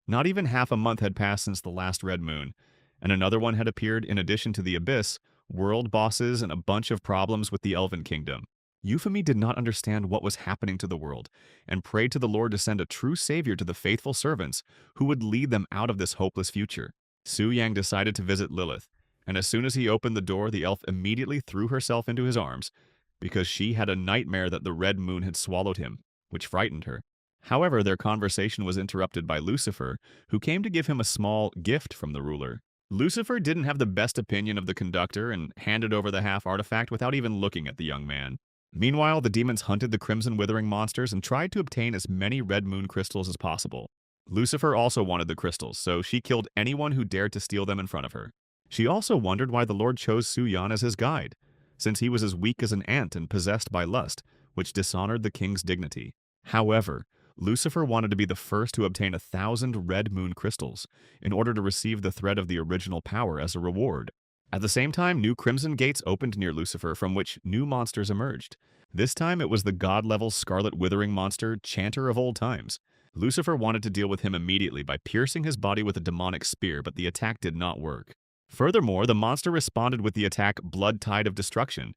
Not even half a month had passed since the last Red Moon, and another one had appeared in addition to the Abyss, world bosses, and a bunch of problems with the Elven Kingdom. Euphemy did not understand what was happening to the world, and prayed to the Lord to send a true savior to the faithful servants who would lead them out of this hopeless future. Su Yang decided to visit Lilith, and as soon as he opened the door, the elf immediately threw herself into his arms, because she had a nightmare that the Red Moon had swallowed him, which frightened her. However, their conversation was interrupted by Lucifer, who came to give him a small gift from the ruler. Lucifer didn't have the best opinion of the conductor and handed over the half-artifact without even looking at the young man. Meanwhile, the demons hunted the Crimson Withering monsters and tried to obtain as many red moon crystals as possible. Lucifer also wanted the crystals, so she killed anyone who dared to steal them in front of her. She also wondered why the Lord chose Su-yan as his guide, since he was as weak as an ant and possessed by lust, which dishonored the king's dignity. However, Lucifer wanted to be the first to obtain 1,000 red moon crystals in order to receive the thread of the original power as a reward. At the same time, new crimson gates opened near Lucifer from which new monsters emerged. This time it was the god-level Scarlet Withering monster, Chanter of Old Times. Lucifer wanted to deal with him immediately by piercing his body with a demonic spear, but the attack did not work. Furthermore, the monster responded with the attack Blood Tide of Destruction,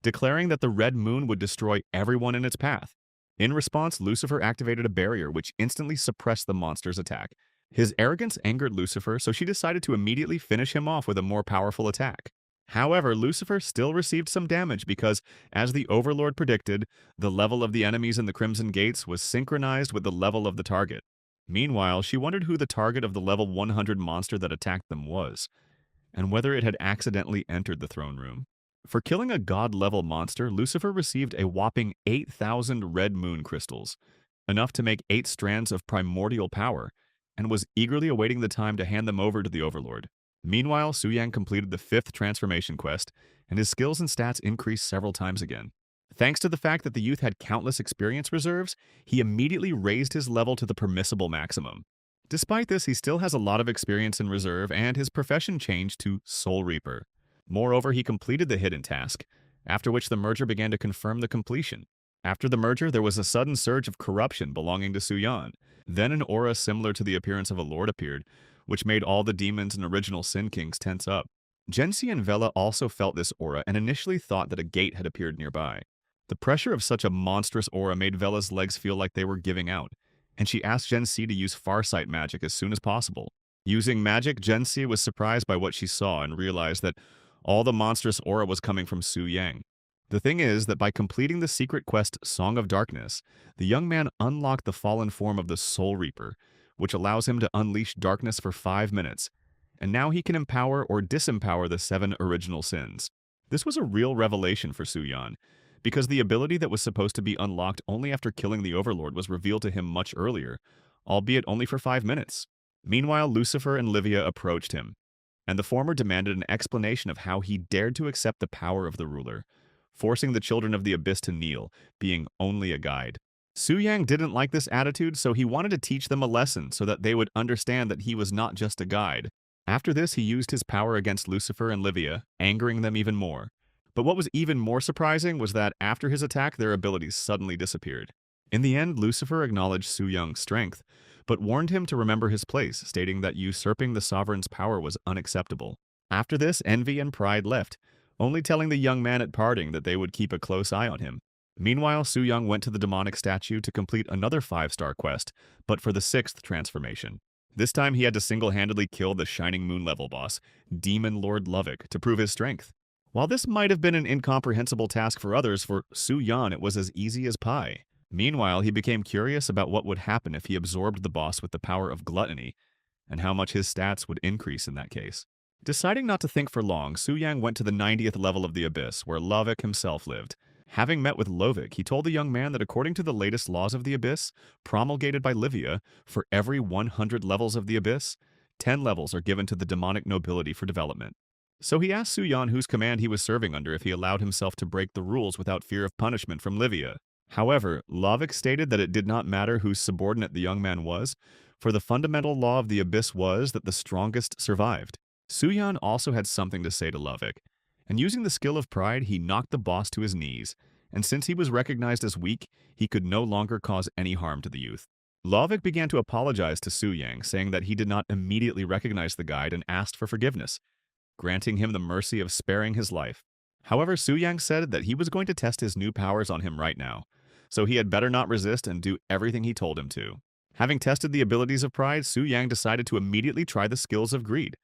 declaring that the red moon would destroy everyone in its path. In response, Lucifer activated a barrier which instantly suppressed the monster's attack. His arrogance angered Lucifer, so she decided to immediately finish him off with a more powerful attack. However, Lucifer still received some damage because, as the Overlord predicted, the level of the enemies in the Crimson Gates was synchronized with the level of the target. Meanwhile, she wondered who the target of the level 100 monster that attacked them was, and whether it had accidentally entered the throne room. For killing a god-level monster, Lucifer received a whopping 8,000 red moon crystals, enough to make 8 strands of primordial power, and was eagerly awaiting the time to hand them over to the Overlord. Meanwhile, Su-yang completed the 5th transformation quest, and his skills and stats increased several times again. Thanks to the fact that the youth had countless experience reserves, he immediately raised his level to the permissible maximum. Despite this, he still has a lot of experience in reserve, and his profession changed to Soul Reaper. Moreover, he completed the hidden task, after which the merger began to confirm the completion. After the merger, there was a sudden surge of corruption belonging to Su-yan. Then an aura similar to the appearance of a lord appeared, which made all the demons and original Sin Kings tense up. Gensi and Vela also felt this aura and initially thought that a gate had appeared nearby. The pressure of such a monstrous aura made Vela's legs feel like they were giving out, and she asked Gensi to use Farsight magic as soon as possible. Using magic, Gensi was surprised by what she saw and realized that all the monstrous aura was coming from Su-yang. The thing is that by completing the secret quest Song of Darkness, the young man unlocked the fallen form of the Soul Reaper, which allows him to unleash darkness for 5 minutes, and now he can empower or disempower the 7 original sins. This was a real revelation for Su-yan, because the ability that was supposed to be unlocked only after killing the Overlord was revealed to him much earlier, albeit only for 5 minutes. Meanwhile, Lucifer and Livia approached him, and the former demanded an explanation of how he dared to accept the power of the ruler, forcing the children of the Abyss to kneel, being only a guide. Su-yang didn't like this attitude, so he wanted to teach them a lesson so that they would understand that he was not just a guide. After this, he used his power against Lucifer and Livia, angering them even more. But what was even more surprising was that after his attack, their abilities suddenly disappeared. In the end, Lucifer acknowledged Su-yang's strength, but warned him to remember his place, stating that usurping the sovereign's power was unacceptable. After this, envy and pride left, only telling the young man at parting that they would keep a close eye on him. Meanwhile, Su-yang went to the demonic statue to complete another 5-star quest, but for the 6th transformation. This time he had to single-handedly kill the Shining Moon level boss, Demon Lord Lovick, to prove his strength. While this might have been an incomprehensible task for others, for Su-yan it was as easy as pie. Meanwhile, he became curious about what would happen if he absorbed the boss with the power of gluttony, and how much his stats would increase in that case. Deciding not to think for long, Su-yang went to the 90th level of the Abyss, where Lovick himself lived. Having met with Lovick, he told the young man that according to the latest laws of the Abyss, promulgated by Livia, for every 100 levels of the Abyss, 10 levels are given to the demonic nobility for development. So he asked Su-yan whose command he was serving under if he allowed himself to break the rules without fear of punishment from Livia. However, Lovick stated that it did not matter whose subordinate the young man was, for the fundamental law of the Abyss was that the strongest survived. Su-yan also had something to say to Lovick, and using the skill of pride, he knocked the boss to his knees, and since he was recognized as weak, he could no longer cause any harm to the youth. Lovick began to apologize to Su-yang, saying that he did not immediately recognize the guide and asked for forgiveness, granting him the mercy of sparing his life. However, Su-yang said that he was going to test his new powers on him right now, so he had better not resist and do everything he told him to. Having tested the abilities of pride, Su-yang decided to immediately try the skills of greed,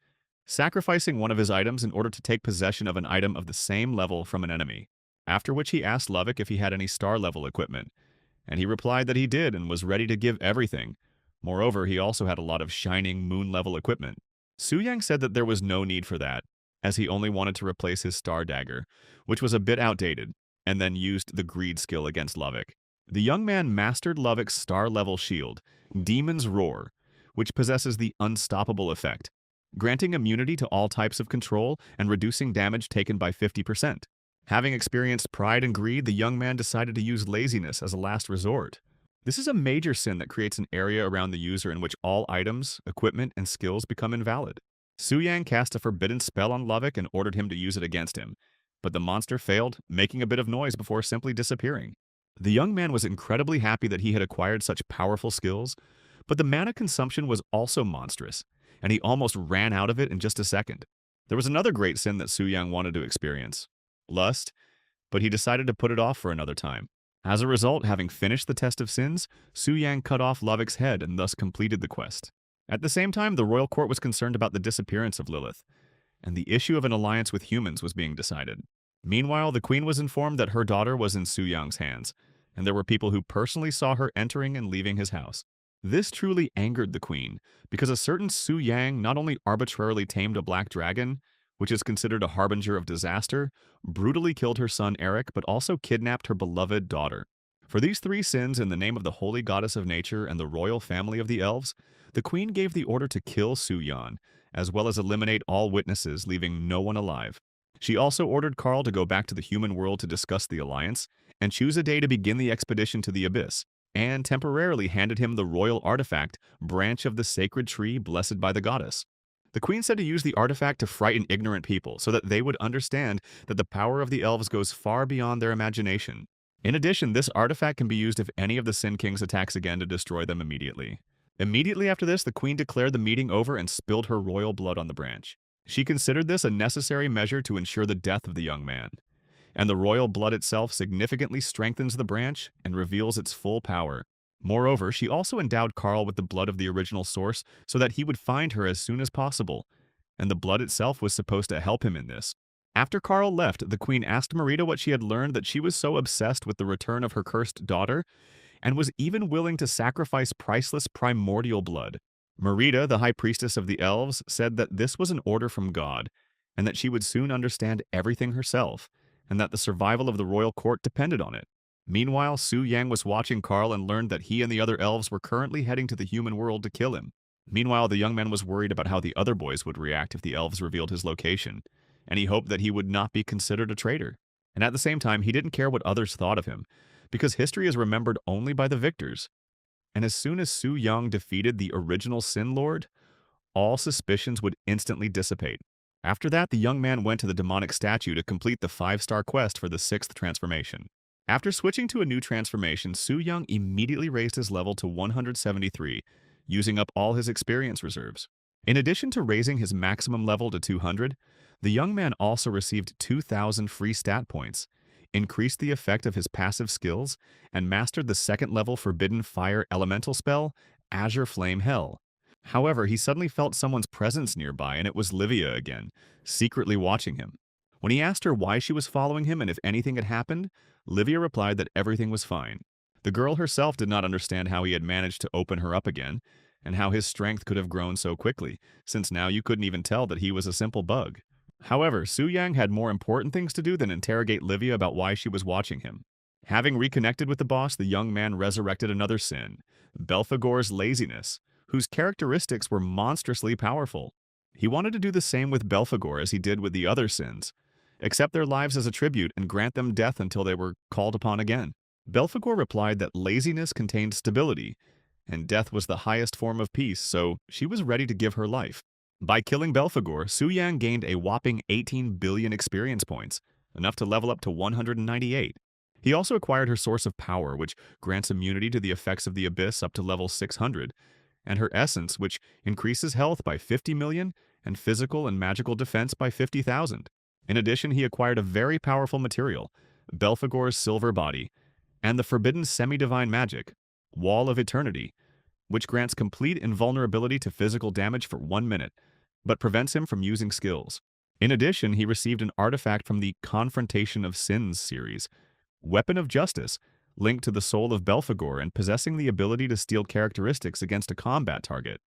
sacrificing one of his items in order to take possession of an item of the same level from an enemy. After which he asked Lovick if he had any star-level equipment, and he replied that he did and was ready to give everything. Moreover, he also had a lot of shining moon-level equipment. Su-yang said that there was no need for that, as he only wanted to replace his star dagger, which was a bit outdated. and then used the greed skill against Lovick. The young man mastered Lovick's star-level shield, Demon's Roar, which possesses the unstoppable effect, granting immunity to all types of control and reducing damage taken by 50%. Having experienced pride and greed, the young man decided to use laziness as a last resort. This is a major sin that creates an area around the user in which all items, equipment, and skills become invalid. Su Yang cast a forbidden spell on Lovick and ordered him to use it against him, but the monster failed, making a bit of noise before simply disappearing. The young man was incredibly happy that he had acquired such powerful skills, but the mana consumption was also monstrous, and he almost ran out of it in just a second. There was another great sin that Su Yang wanted to experience: lust, but he decided to put it off for another time. As a result, having finished the test of sins, Su Yang cut off Lovick's head and thus completed the quest. At the same time, the royal court was concerned about the disappearance of Lilith, and the issue of an alliance with humans was being decided. Meanwhile, the queen was informed that her daughter was in Su Yang's hands, and there were people who personally saw her entering and leaving his house. This truly angered the queen, because a certain Su Yang not only arbitrarily tamed a black dragon, which is considered a harbinger of disaster, brutally killed her son Eric, but also kidnapped her beloved daughter. For these three sins, in the name of the holy goddess of nature and the royal family of the elves, the queen gave the order to kill Su Yan, as well as eliminate all witnesses, leaving no one alive. She also ordered Carl to go back to the human world to discuss the alliance, and choose a day to begin the expedition to the abyss, and temporarily handed him the royal artifact, Branch of the Sacred Tree Blessed by the Goddess. The queen said to use the artifact to frighten ignorant people so that they would understand that the power of the elves goes far beyond their imagination. In addition, this artifact can be used if any of the Sin Kings attacks again to destroy them immediately. Immediately after this, the queen declared the meeting over and spilled her royal blood on the branch. She considered this a necessary measure to ensure the death of the young man, and the royal blood itself significantly strengthens the branch and reveals its full power. Moreover, she also endowed Carl with the blood of the original source so that he would find her as soon as possible, and the blood itself was supposed to help him in this. After Carl left, the queen asked Marita what she had learned that she was so obsessed with the return of her cursed daughter, and was even willing to sacrifice priceless primordial blood. Marita, the high priestess of the elves, said that this was an order from God, and that she would soon understand everything herself, and that the survival of the royal court depended on it. Meanwhile, Su Yang was watching Carl and learned that he and the other elves were currently heading to the human world to kill him. Meanwhile, the young man was worried about how the other boys would react if the elves revealed his location, and he hoped that he would not be considered a traitor. And at the same time, he didn't care what others thought of him, because history is remembered only by the victors. And as soon as Su Yang defeated the original Sin Lord, all suspicions would instantly dissipate. After that, the young man went to the demonic statue to complete the 5-star quest for the 6th transformation. After switching to a new transformation, Su Yang immediately raised his level to 173, using up all his experience reserves. In addition to raising his maximum level to 200, the young man also received 2,000 free stat points, increased the effect of his passive skills, and mastered the 2nd-level Forbidden Fire Elemental spell, Azure Flame Hell. However, he suddenly felt someone's presence nearby, and it was Livia again, secretly watching him. When he asked her why she was following him and if anything had happened, Livia replied that everything was fine. The girl herself did not understand how he had managed to open her up again, and how his strength could have grown so quickly, since now you couldn't even tell that he was a simple bug. However, Su Yang had more important things to do than interrogate Livia about why she was watching him. Having reconnected with the boss, the young man resurrected another sin, Belphegor's laziness, whose characteristics were monstrously powerful. He wanted to do the same with Belphegor as he did with the other sins, accept their lives as a tribute and grant them death until they were called upon again. Belphegor replied that laziness contained stability, and death was the highest form of peace, so she was ready to give her life. By killing Belphegor, Su Yang gained a whopping 18 billion experience points, enough to level up to 198. He also acquired her Source of Power, which grants immunity to the effects of the Abyss up to level 600, and her Essence, which increases health by 50 million and physical and magical defense by 50,000. In addition, he acquired a very powerful material, Belphegor's Silver Body, and the forbidden semi-divine magic, Wall of Eternity, which grants complete invulnerability to physical damage for 1 minute, but prevents him from using skills. In addition, he received an artifact from the Confrontation of Sins series, Weapon of Justice, linked to the soul of Belphegor and possessing the ability to steal characteristics against a combat target,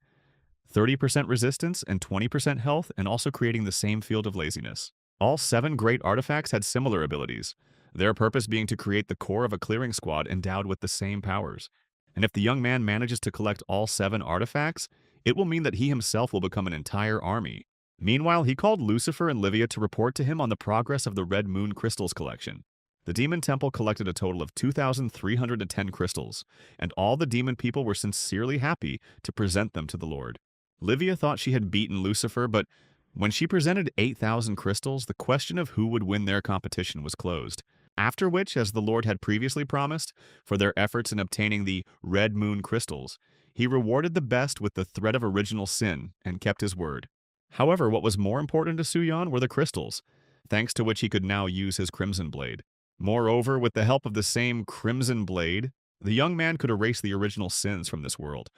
30% resistance and 20% health, and also creating the same field of laziness. All 7 great artifacts had similar abilities, their purpose being to create the core of a clearing squad endowed with the same powers. And if the young man manages to collect all 7 artifacts, it will mean that he himself will become an entire army. Meanwhile, he called Lucifer and Livia to report to him on the progress of the Red Moon crystals collection. The demon temple collected a total of 2,310 crystals, and all the demon people were sincerely happy to present them to the Lord. Livia thought she had beaten Lucifer, but when she presented 8,000 crystals, the question of who would win their competition was closed. After which, as the Lord had previously promised, for their efforts in obtaining the Red Moon crystals, he rewarded the best with the thread of original sin and kept his word. However, what was more important to Suyan were the crystals, thanks to which he could now use his Crimson Blade. Moreover, with the help of the same Crimson Blade, the young man could erase the original sins from this world,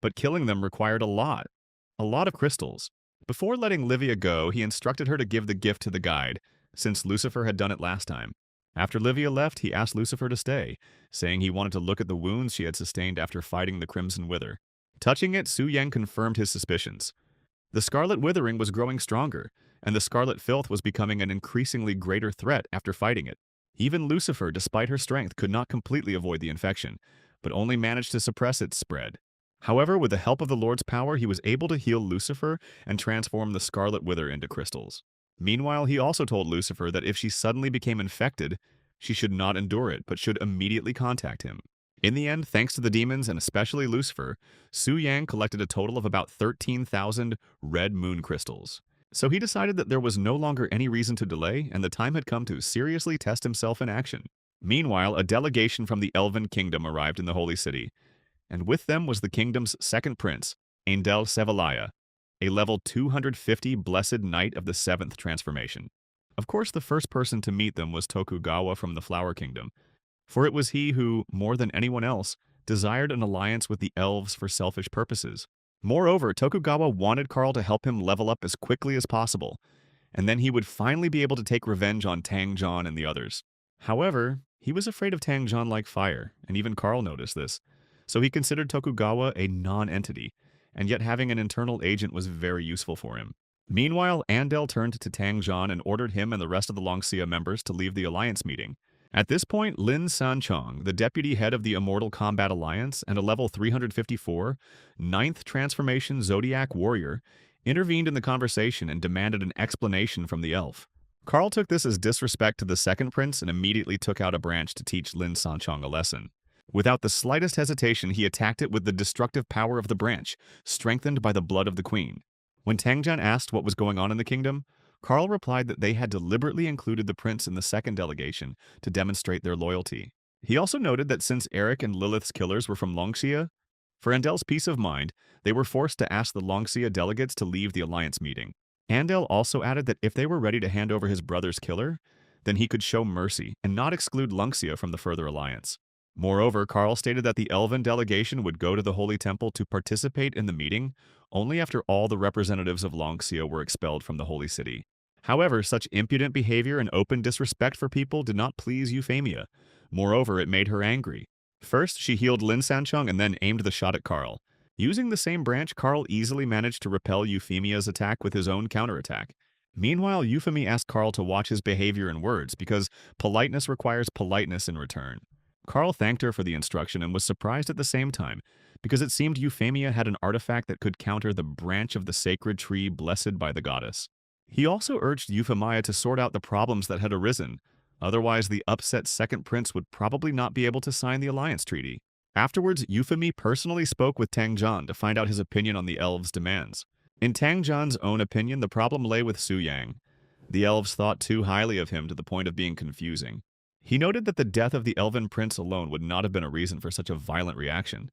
but killing them required a lot of crystals. Before letting Livia go, he instructed her to give the gift to the guide, since Lucifer had done it last time. After Livia left, he asked Lucifer to stay, saying he wanted to look at the wounds she had sustained after fighting the Crimson Wither. Touching it, Su Yang confirmed his suspicions. The Scarlet Withering was growing stronger, and the Scarlet Filth was becoming an increasingly greater threat after fighting it. Even Lucifer, despite her strength, could not completely avoid the infection, but only managed to suppress its spread. However, with the help of the Lord's power, he was able to heal Lucifer and transform the Scarlet Wither into crystals. Meanwhile, he also told Lucifer that if she suddenly became infected, she should not endure it, but should immediately contact him. In the end, thanks to the demons and especially Lucifer, Su Yang collected a total of about 13,000 Red Moon crystals. So he decided that there was no longer any reason to delay, and the time had come to seriously test himself in action. Meanwhile, a delegation from the Elven Kingdom arrived in the Holy City, and with them was the kingdom's second prince, Aindel Sevalaya, a level 250 blessed knight of the 7th transformation. Of course, the first person to meet them was Tokugawa from the Flower Kingdom, for it was he who, more than anyone else, desired an alliance with the elves for selfish purposes. Moreover, Tokugawa wanted Karl to help him level up as quickly as possible, and then he would finally be able to take revenge on Tangjon and the others. However, he was afraid of Tangjon like fire, and even Karl noticed this, so he considered Tokugawa a non-entity, and yet having an internal agent was very useful for him. Meanwhile, Andel turned to Tangjon and ordered him and the rest of the Longxia members to leave the alliance meeting. At this point, Lin Sanchong, the deputy head of the Immortal Combat Alliance and a level 354, 9th Transformation Zodiac Warrior, intervened in the conversation and demanded an explanation from the elf. Karl took this as disrespect to the second prince and immediately took out a branch to teach Lin Sanchong a lesson. Without the slightest hesitation, he attacked it with the destructive power of the branch, strengthened by the blood of the queen. When Tangjan asked what was going on in the kingdom, Karl replied that they had deliberately included the prince in the second delegation to demonstrate their loyalty. He also noted that since Eric and Lilith's killers were from Longxia, for Andel's peace of mind, they were forced to ask the Longxia delegates to leave the alliance meeting. Andel also added that if they were ready to hand over his brother's killer, then he could show mercy and not exclude Longxia from the further alliance. Moreover, Karl stated that the Elven delegation would go to the Holy Temple to participate in the meeting only after all the representatives of Longxia were expelled from the Holy City. However, such impudent behavior and open disrespect for people did not please Euphemia. Moreover, it made her angry. First, she healed Lin Sanchong and then aimed the shot at Karl. Using the same branch, Karl easily managed to repel Euphemia's attack with his own counterattack. Meanwhile, Euphemia asked Karl to watch his behavior and words because politeness requires politeness in return. Karl thanked her for the instruction and was surprised at the same time, because it seemed Euphemia had an artifact that could counter the branch of the sacred tree blessed by the goddess. He also urged Euphemia to sort out the problems that had arisen, otherwise the upset second prince would probably not be able to sign the alliance treaty. Afterwards, Euphemia personally spoke with Tangjan to find out his opinion on the elves' demands. In Tangjan's own opinion, the problem lay with Su Yang. The elves thought too highly of him to the point of being confusing. He noted that the death of the elven prince alone would not have been a reason for such a violent reaction,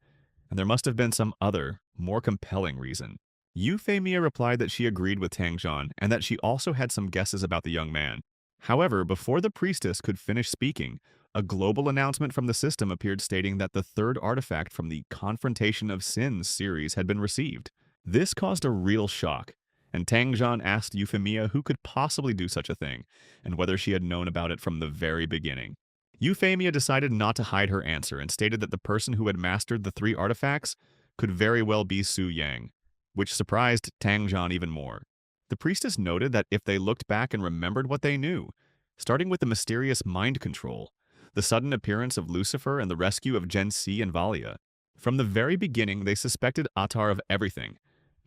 and there must have been some other, more compelling reason. Euphemia replied that she agreed with Tangjan and that she also had some guesses about the young man. However, before the priestess could finish speaking, a global announcement from the system appeared stating that the third artifact from the Confrontation of Sins series had been received. This caused a real shock, and Tangjan asked Euphemia who could possibly do such a thing, and whether she had known about it from the very beginning. Euphemia decided not to hide her answer and stated that the person who had mastered the 3 artifacts could very well be Su Yang, which surprised Tangjan even more. The priestess noted that if they looked back and remembered what they knew, starting with the mysterious mind control, the sudden appearance of Lucifer, and the rescue of Gen C and Valia. From the very beginning, they suspected Atar of everything,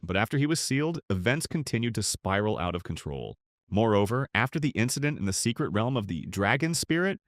but after he was sealed, events continued to spiral out of control. Moreover, after the incident in the secret realm of the dragon spirit,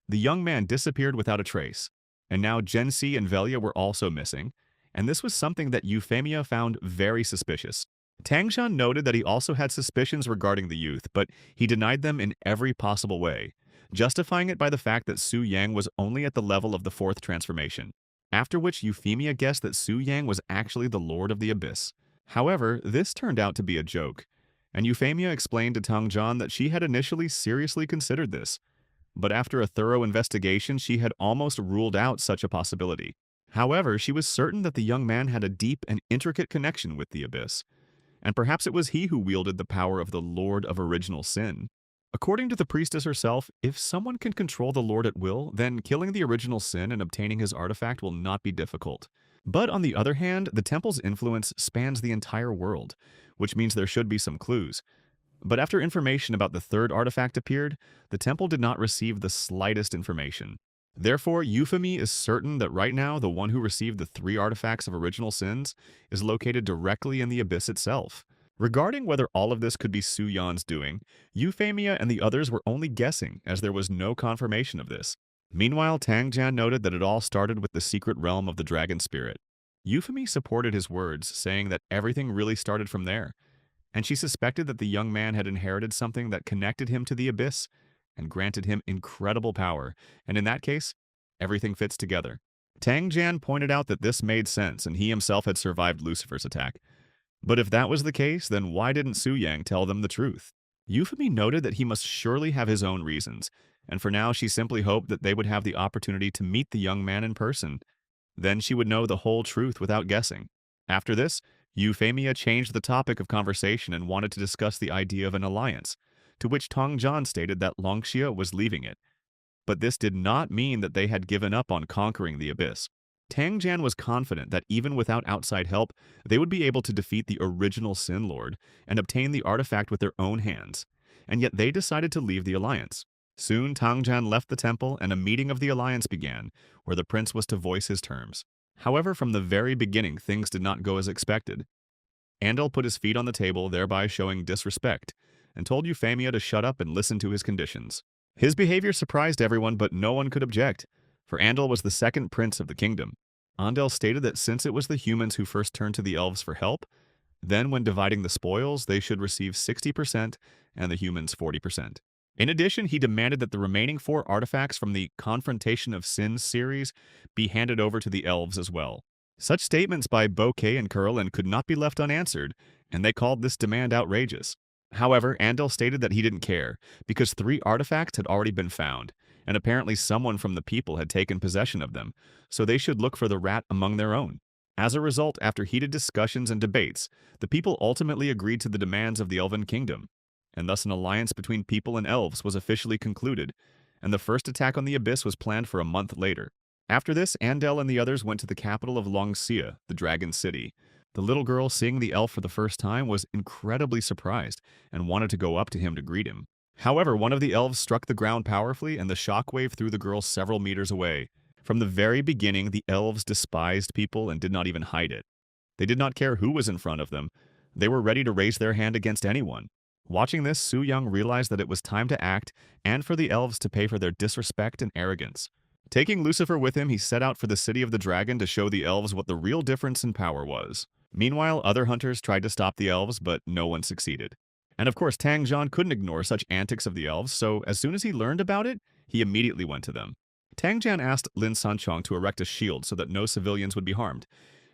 the young man disappeared without a trace, and now Gen C and Velia were also missing, and this was something that Euphemia found very suspicious. Tangshan noted that he also had suspicions regarding the youth, but he denied them in every possible way, justifying it by the fact that Su Yang was only at the level of the fourth transformation, after which Euphemia guessed that Su Yang was actually the Lord of the Abyss. However, this turned out to be a joke, and Euphemia explained to Tangjan that she had initially seriously considered this, but after a thorough investigation she had almost ruled out such a possibility. However, she was certain that the young man had a deep and intricate connection with the Abyss, and perhaps it was he who wielded the power of the Lord of Original Sin. According to the priestess herself, if someone can control the Lord at will, then killing the Original Sin and obtaining his artifact will not be difficult. But on the other hand, the temple's influence spans the entire world, which means there should be some clues. But after information about the third artifact appeared, the temple did not receive the slightest information. Therefore, Euphemia is certain that right now the one who received the 3 artifacts of original sins is located directly in the abyss itself. Regarding whether all of this could be Su Yan's doing, Euphemia and the others were only guessing, as there was no confirmation of this. Meanwhile, Tang Jian noted that it all started with the secret realm of the dragon spirit. Euphemia supported his words, saying that everything really started from there, and she suspected that the young man had inherited something that connected him to the abyss and granted him incredible power, and in that case, everything fits together. Tang Jian pointed out that this made sense, and he himself had survived Lucifer's attack. But if that was the case, then why didn't Su Yang tell them the truth? Euphemia noted that he must surely have his own reasons, and for now she simply hoped that they would have the opportunity to meet the young man in person. Then she would know the whole truth without guessing. After this, Euphemia changed the topic of conversation and wanted to discuss the idea of an alliance, to which Tong Zhan stated that Longxia was leaving it. But this did not mean that they had given up on conquering the abyss. Tang Jian was confident that even without outside help, they would be able to defeat the original Sin Lord and obtain the artifact with their own hands, and yet they decided to leave the alliance. Soon Tang Jian left the temple and a meeting of the alliance began, where the prince was to voice his terms. However, from the very beginning, things did not go as expected. Andal put his feet on the table, thereby showing disrespect, and told Euphemia to shut up and listen to his conditions. His behavior surprised everyone, but no one could object, for Andal was the second prince of the kingdom. Andal stated that since it was the humans who first turned to the elves for help, then when dividing the spoils, they should receive 60% and the humans 40%. In addition, he demanded that the remaining 4 artifacts from the Confrontation of Sins series be handed over to the elves as well. Such statements by Bouquet and Curlin could not be left unanswered, and they called this demand outrageous. However, Andal stated that he didn't care, because 3 artifacts had already been found, and apparently someone from the people had taken possession of them, so they should look for the rat among their own. As a result, after heated discussions and debates, the people ultimately agreed to the demands of the Elven Kingdom, and thus an alliance between people and elves was officially concluded, and the first attack on the abyss was planned for a month later. After this, Andel and the others went to the capital of Longxia, the Dragon City. The little girl, seeing the elf for the first time, was incredibly surprised and wanted to go up to him to greet him. However, one of the elves struck the ground powerfully, and the shockwave threw the girl several meters away. From the very beginning, the elves despised people and did not even hide it. They did not care who was in front of them. They were ready to raise their hand against anyone. Watching this, Su Yang realized that it was time to act and for the elves to pay for their disrespect and arrogance. Taking Lucifer with him, he set out for the City of the Dragon to show the elves what the real difference in power was. Meanwhile, other hunters tried to stop the elves, but no one succeeded. And of course, Tang Zhan couldn't ignore such antics of the elves, so as soon as he learned about it, he immediately went to them. Tang Jian asked Lin Sanchong to erect a shield so that no civilians would be harmed,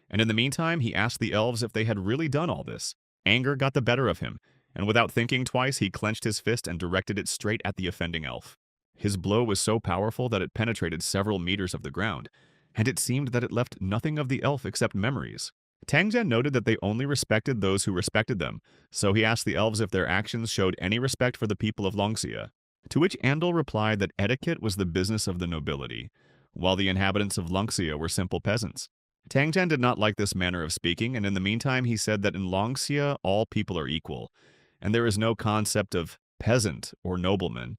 and in the meantime, he asked the elves if they had really done all this. Anger got the better of him, and without thinking twice, he clenched his fist and directed it straight at the offending elf. His blow was so powerful that it penetrated several meters of the ground, and it seemed that it left nothing of the elf except memories. Tang Jian noted that they only respected those who respected them, so he asked the elves if their actions showed any respect for the people of Longxia. To which Andal replied that etiquette was the business of the nobility, while the inhabitants of Longxia were simple peasants. Tang Jian did not like this manner of speaking, and in the meantime he said that in Longxia all people are equal, and there is no concept of peasant or nobleman.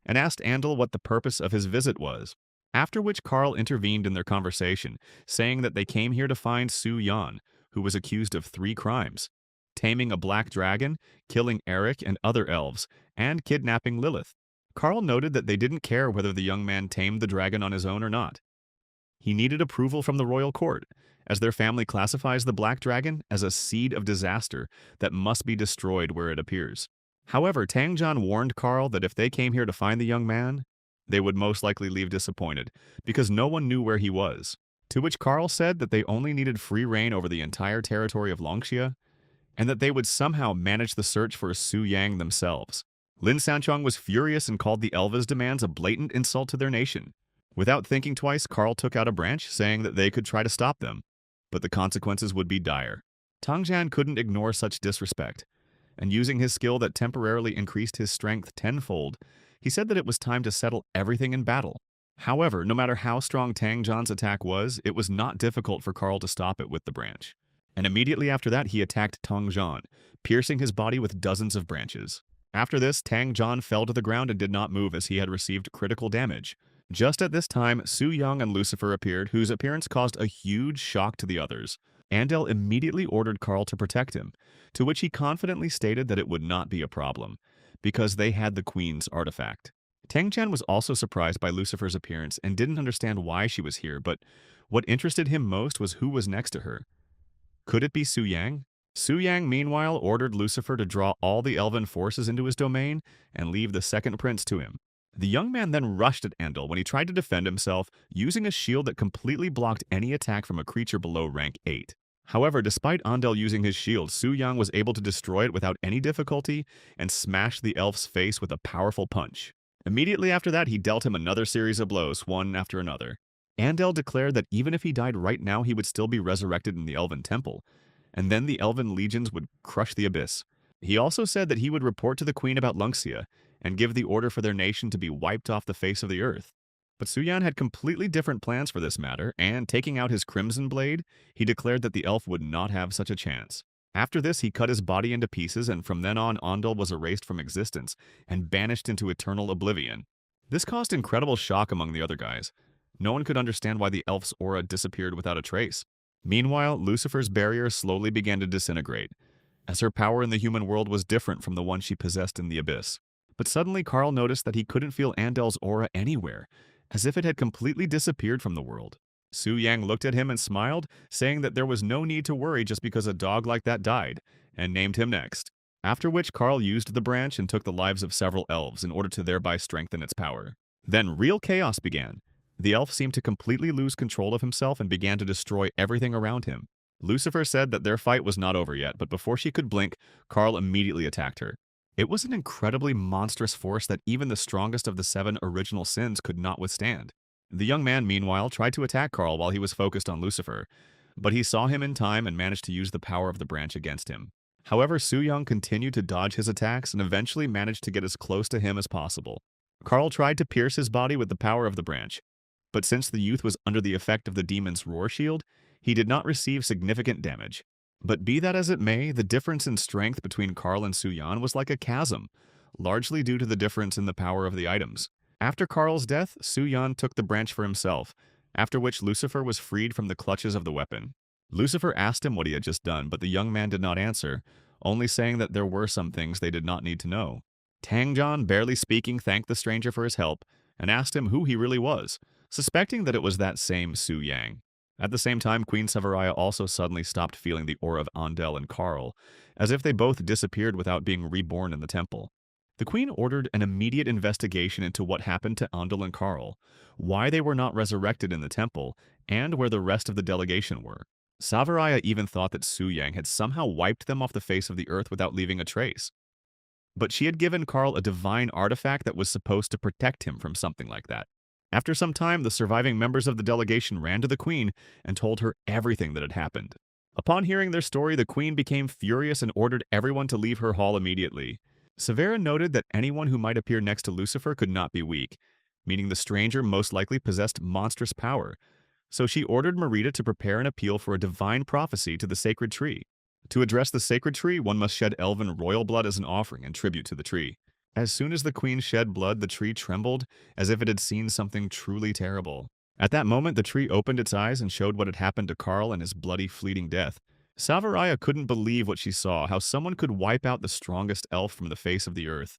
and asked Andal what the purpose of his visit was. After which Karl intervened in their conversation, saying that they came here to find Su Yan, who was accused of 3 crimes: taming a black dragon, killing Eric and other elves, and kidnapping Lilith. Karl noted that they didn't care whether the young man tamed the dragon on his own or not. He needed approval from the royal court, as their family classifies the black dragon as a seed of disaster that must be destroyed where it appears. However, Tangjan warned Karl that if they came here to find the young man, they would most likely leave disappointed, because no one knew where he was. To which Karl said that they only needed free reign over the entire territory of Longxia, and that they would somehow manage the search for Su Yang themselves. Lin Sanchong was furious and called the Elva's demands a blatant insult to their nation. Without thinking twice, Karl took out a branch, saying that they could try to stop them, but the consequences would be dire. Tangjan couldn't ignore such disrespect, and using his skill that temporarily increased his strength tenfold, he said that it was time to settle everything in battle. However, no matter how strong Tangjan's attack was, it was not difficult for Karl to stop it with the branch. And immediately after that, he attacked Tangjan, piercing his body with dozens of branches. After this, Tangjan fell to the ground and did not move as he had received critical damage. Just at this time, Su Yang and Lucifer appeared, whose appearance caused a huge shock to the others. Andal immediately ordered Karl to protect him, to which he confidently stated that it would not be a problem, because they had the Queen's artifact. Tangjan was also surprised by Lucifer's appearance and didn't understand why she was here, but what interested him most was who was next to her. Could it be Su Yang? Su Yang, meanwhile, ordered Lucifer to draw all the elven forces into his domain and leave the second prince to him. The young man then rushed at Andal when he tried to defend himself, using a shield that completely blocked any attack from a creature below rank 8. However, despite Andal using his shield, Su Yang was able to destroy it without any difficulty and smashed the elf's face with a powerful punch. Immediately after that, he dealt him another series of blows, one after another. Andal declared that even if he died right now, he would still be resurrected in the Elven Temple, and then the Elven legions would crush the abyss. He also said that he would report to the Queen about Lungxia and give the order for their nation to be wiped off the face of the earth. But Su Yan had completely different plans for this matter, and taking out his crimson blade, he declared that the elf would not have such a chance. After this, he cut his body into pieces, and from then on, Andal was erased from existence and banished into eternal oblivion. This caused incredible shock among the other guys. No one could understand why the elf's aura disappeared without a trace. Meanwhile, Lucifer's barrier slowly began to disintegrate, as her power in the human world was different from the one she possessed in the abyss. But suddenly, Karl noticed that he couldn't feel Andal's aura anywhere, as if it had completely disappeared from the world. Su Yang looked at him and smiled, saying that there was no need to worry just because a dog like that died, and named him next. After which, Karl used the branch and took the lives of several elves in order to thereby strengthen its power. Then real chaos began. The elf seemed to completely lose control of himself and began to destroy everything around him. Lucifer said that their fight was not over yet, but before she could blink, Karl immediately attacked her. It was an incredibly monstrous force that even the strongest of the 7 original sins could not withstand. The young man, meanwhile, tried to attack Karl while he was focused on Lucifer, but he saw him in time and managed to use the power of the branch against him. However, Su Yang continued to dodge his attacks and eventually managed to get as close to him as possible. Karl tried to pierce his body with the power of the branch, but since the youth was under the effect of the demon's roar shield, he did not receive significant damage. But be that as it may, the difference in strength between Karl and Su Yan was like a chasm, largely due to the difference in the power of the items. After Karl's death, Su Yan took the branch for himself, after which Lucifer was freed from the clutches of the weapon. Lucifer asked him what he had just done, but the young man did not answer, only saying that there were some things they did not need to know. Tangjan, barely speaking, thanked the stranger for his help and asked him who he really was, suspecting that it was that same Su Yang. At the same time, Queen Severaya also suddenly stopped feeling the aura of Andal and Karl, as if they both disappeared without being reborn in the temple. The Queen ordered an immediate investigation into what happened to Andal and Karl, why they were not resurrected in the temple, and where the rest of the delegation were. Severaya even thought that Su Yang had somehow wiped them off the face of the earth without leaving a trace. But she had given Karl a divine artifact that was supposed to protect him from something like that. After some time, the surviving members of the delegation ran to the Queen and told her everything that had happened. Upon hearing their story, the Queen became furious and ordered everyone to leave her hall immediately. Severa noted that anyone who might appear next to Lucifer could not be weak, meaning the stranger most likely possessed monstrous power. So she ordered Marita to prepare an appeal for a divine prophecy to the sacred tree. To address the sacred tree, one must shed elven royal blood as an offering and tribute to the tree. As soon as the queen shed blood, the tree trembled as if it had seen something truly terrible. At that moment, the tree opened its eyes and showed what had happened to Karl and his bloody, fleeting death. Savaraya couldn't believe what she saw, how someone could wipe out the strongest elf from the face of the earth.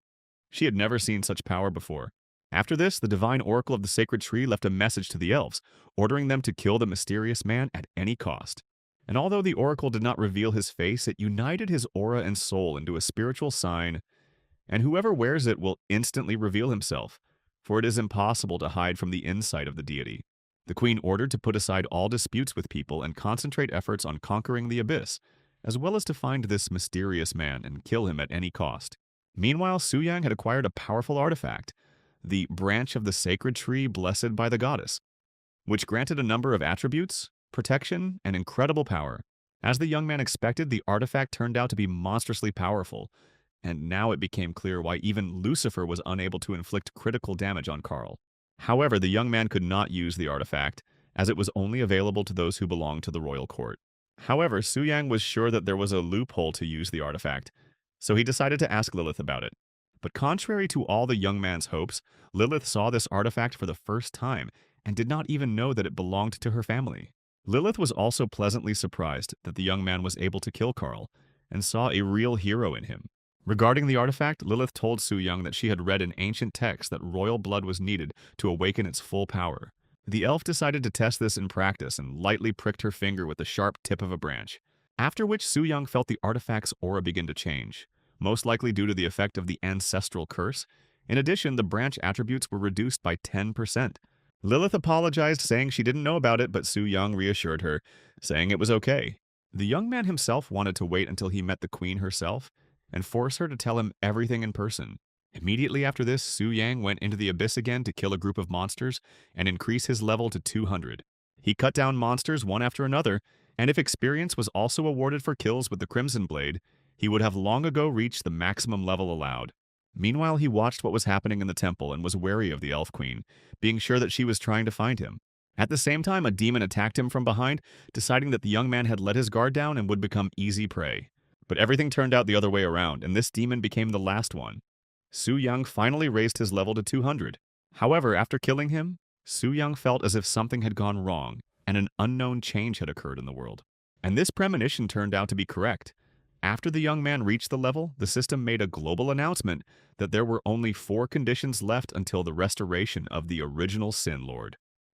She had never seen such power before. After this, the divine oracle of the sacred tree left a message to the elves, ordering them to kill the mysterious man at any cost. And although the oracle did not reveal his face, it united his aura and soul into a spiritual sign, and whoever wears it will instantly reveal himself, for it is impossible to hide from the insight of the deity. The queen ordered to put aside all disputes with people and concentrate efforts on conquering the abyss, as well as to find this mysterious man and kill him at any cost. Meanwhile, Suyang had acquired a powerful artifact, the branch of the sacred tree blessed by the goddess, which granted a number of attributes, protection, and incredible power. As the young man expected, the artifact turned out to be monstrously powerful, and now it became clear why even Lucifer was unable to inflict critical damage on Karl. However, the young man could not use the artifact, as it was only available to those who belonged to the royal court. However, Suyang was sure that there was a loophole to use the artifact, so he decided to ask Lilith about it. But contrary to all the young man's hopes, Lilith saw this artifact for the first time and did not even know that it belonged to her family. Lilith was also pleasantly surprised that the young man was able to kill Karl and saw a real hero in him. Regarding the artifact, Lilith told Suyang that she had read in ancient texts that royal blood was needed to awaken its full power. The elf decided to test this in practice and lightly pricked her finger with the sharp tip of a branch, after which Suyang felt the artifact's aura begin to change, most likely due to the effect of the ancestral curse. In addition, the branch attributes were reduced by 10%. Lilith apologized, saying she didn't know about it, but Suyang reassured her, saying it was okay. The young man himself wanted to wait until he met the queen herself and force her to tell him everything in person. Immediately after this, Suyang went into the abyss again to kill a group of monsters and increase his level to 200. He cut down monsters one after another, and if experience was also awarded for kills with the Crimson Blade, he would have long ago reached the maximum level allowed. Meanwhile, he watched what was happening in the temple and was wary of the Elf Queen, being sure that she was trying to find him. At the same time, a demon attacked him from behind, deciding that the young man had let his guard down and would become easy prey. But everything turned out the other way around, and this demon became the last one. Suyang finally raised his level to 200. However, after killing him, Suyang felt as if something had gone wrong, and an unknown change had occurred in the world. And this premonition turned out to be correct. After the young man reached the level, the system made a global announcement that there were only 4 conditions left until the restoration of the original Sin Lord.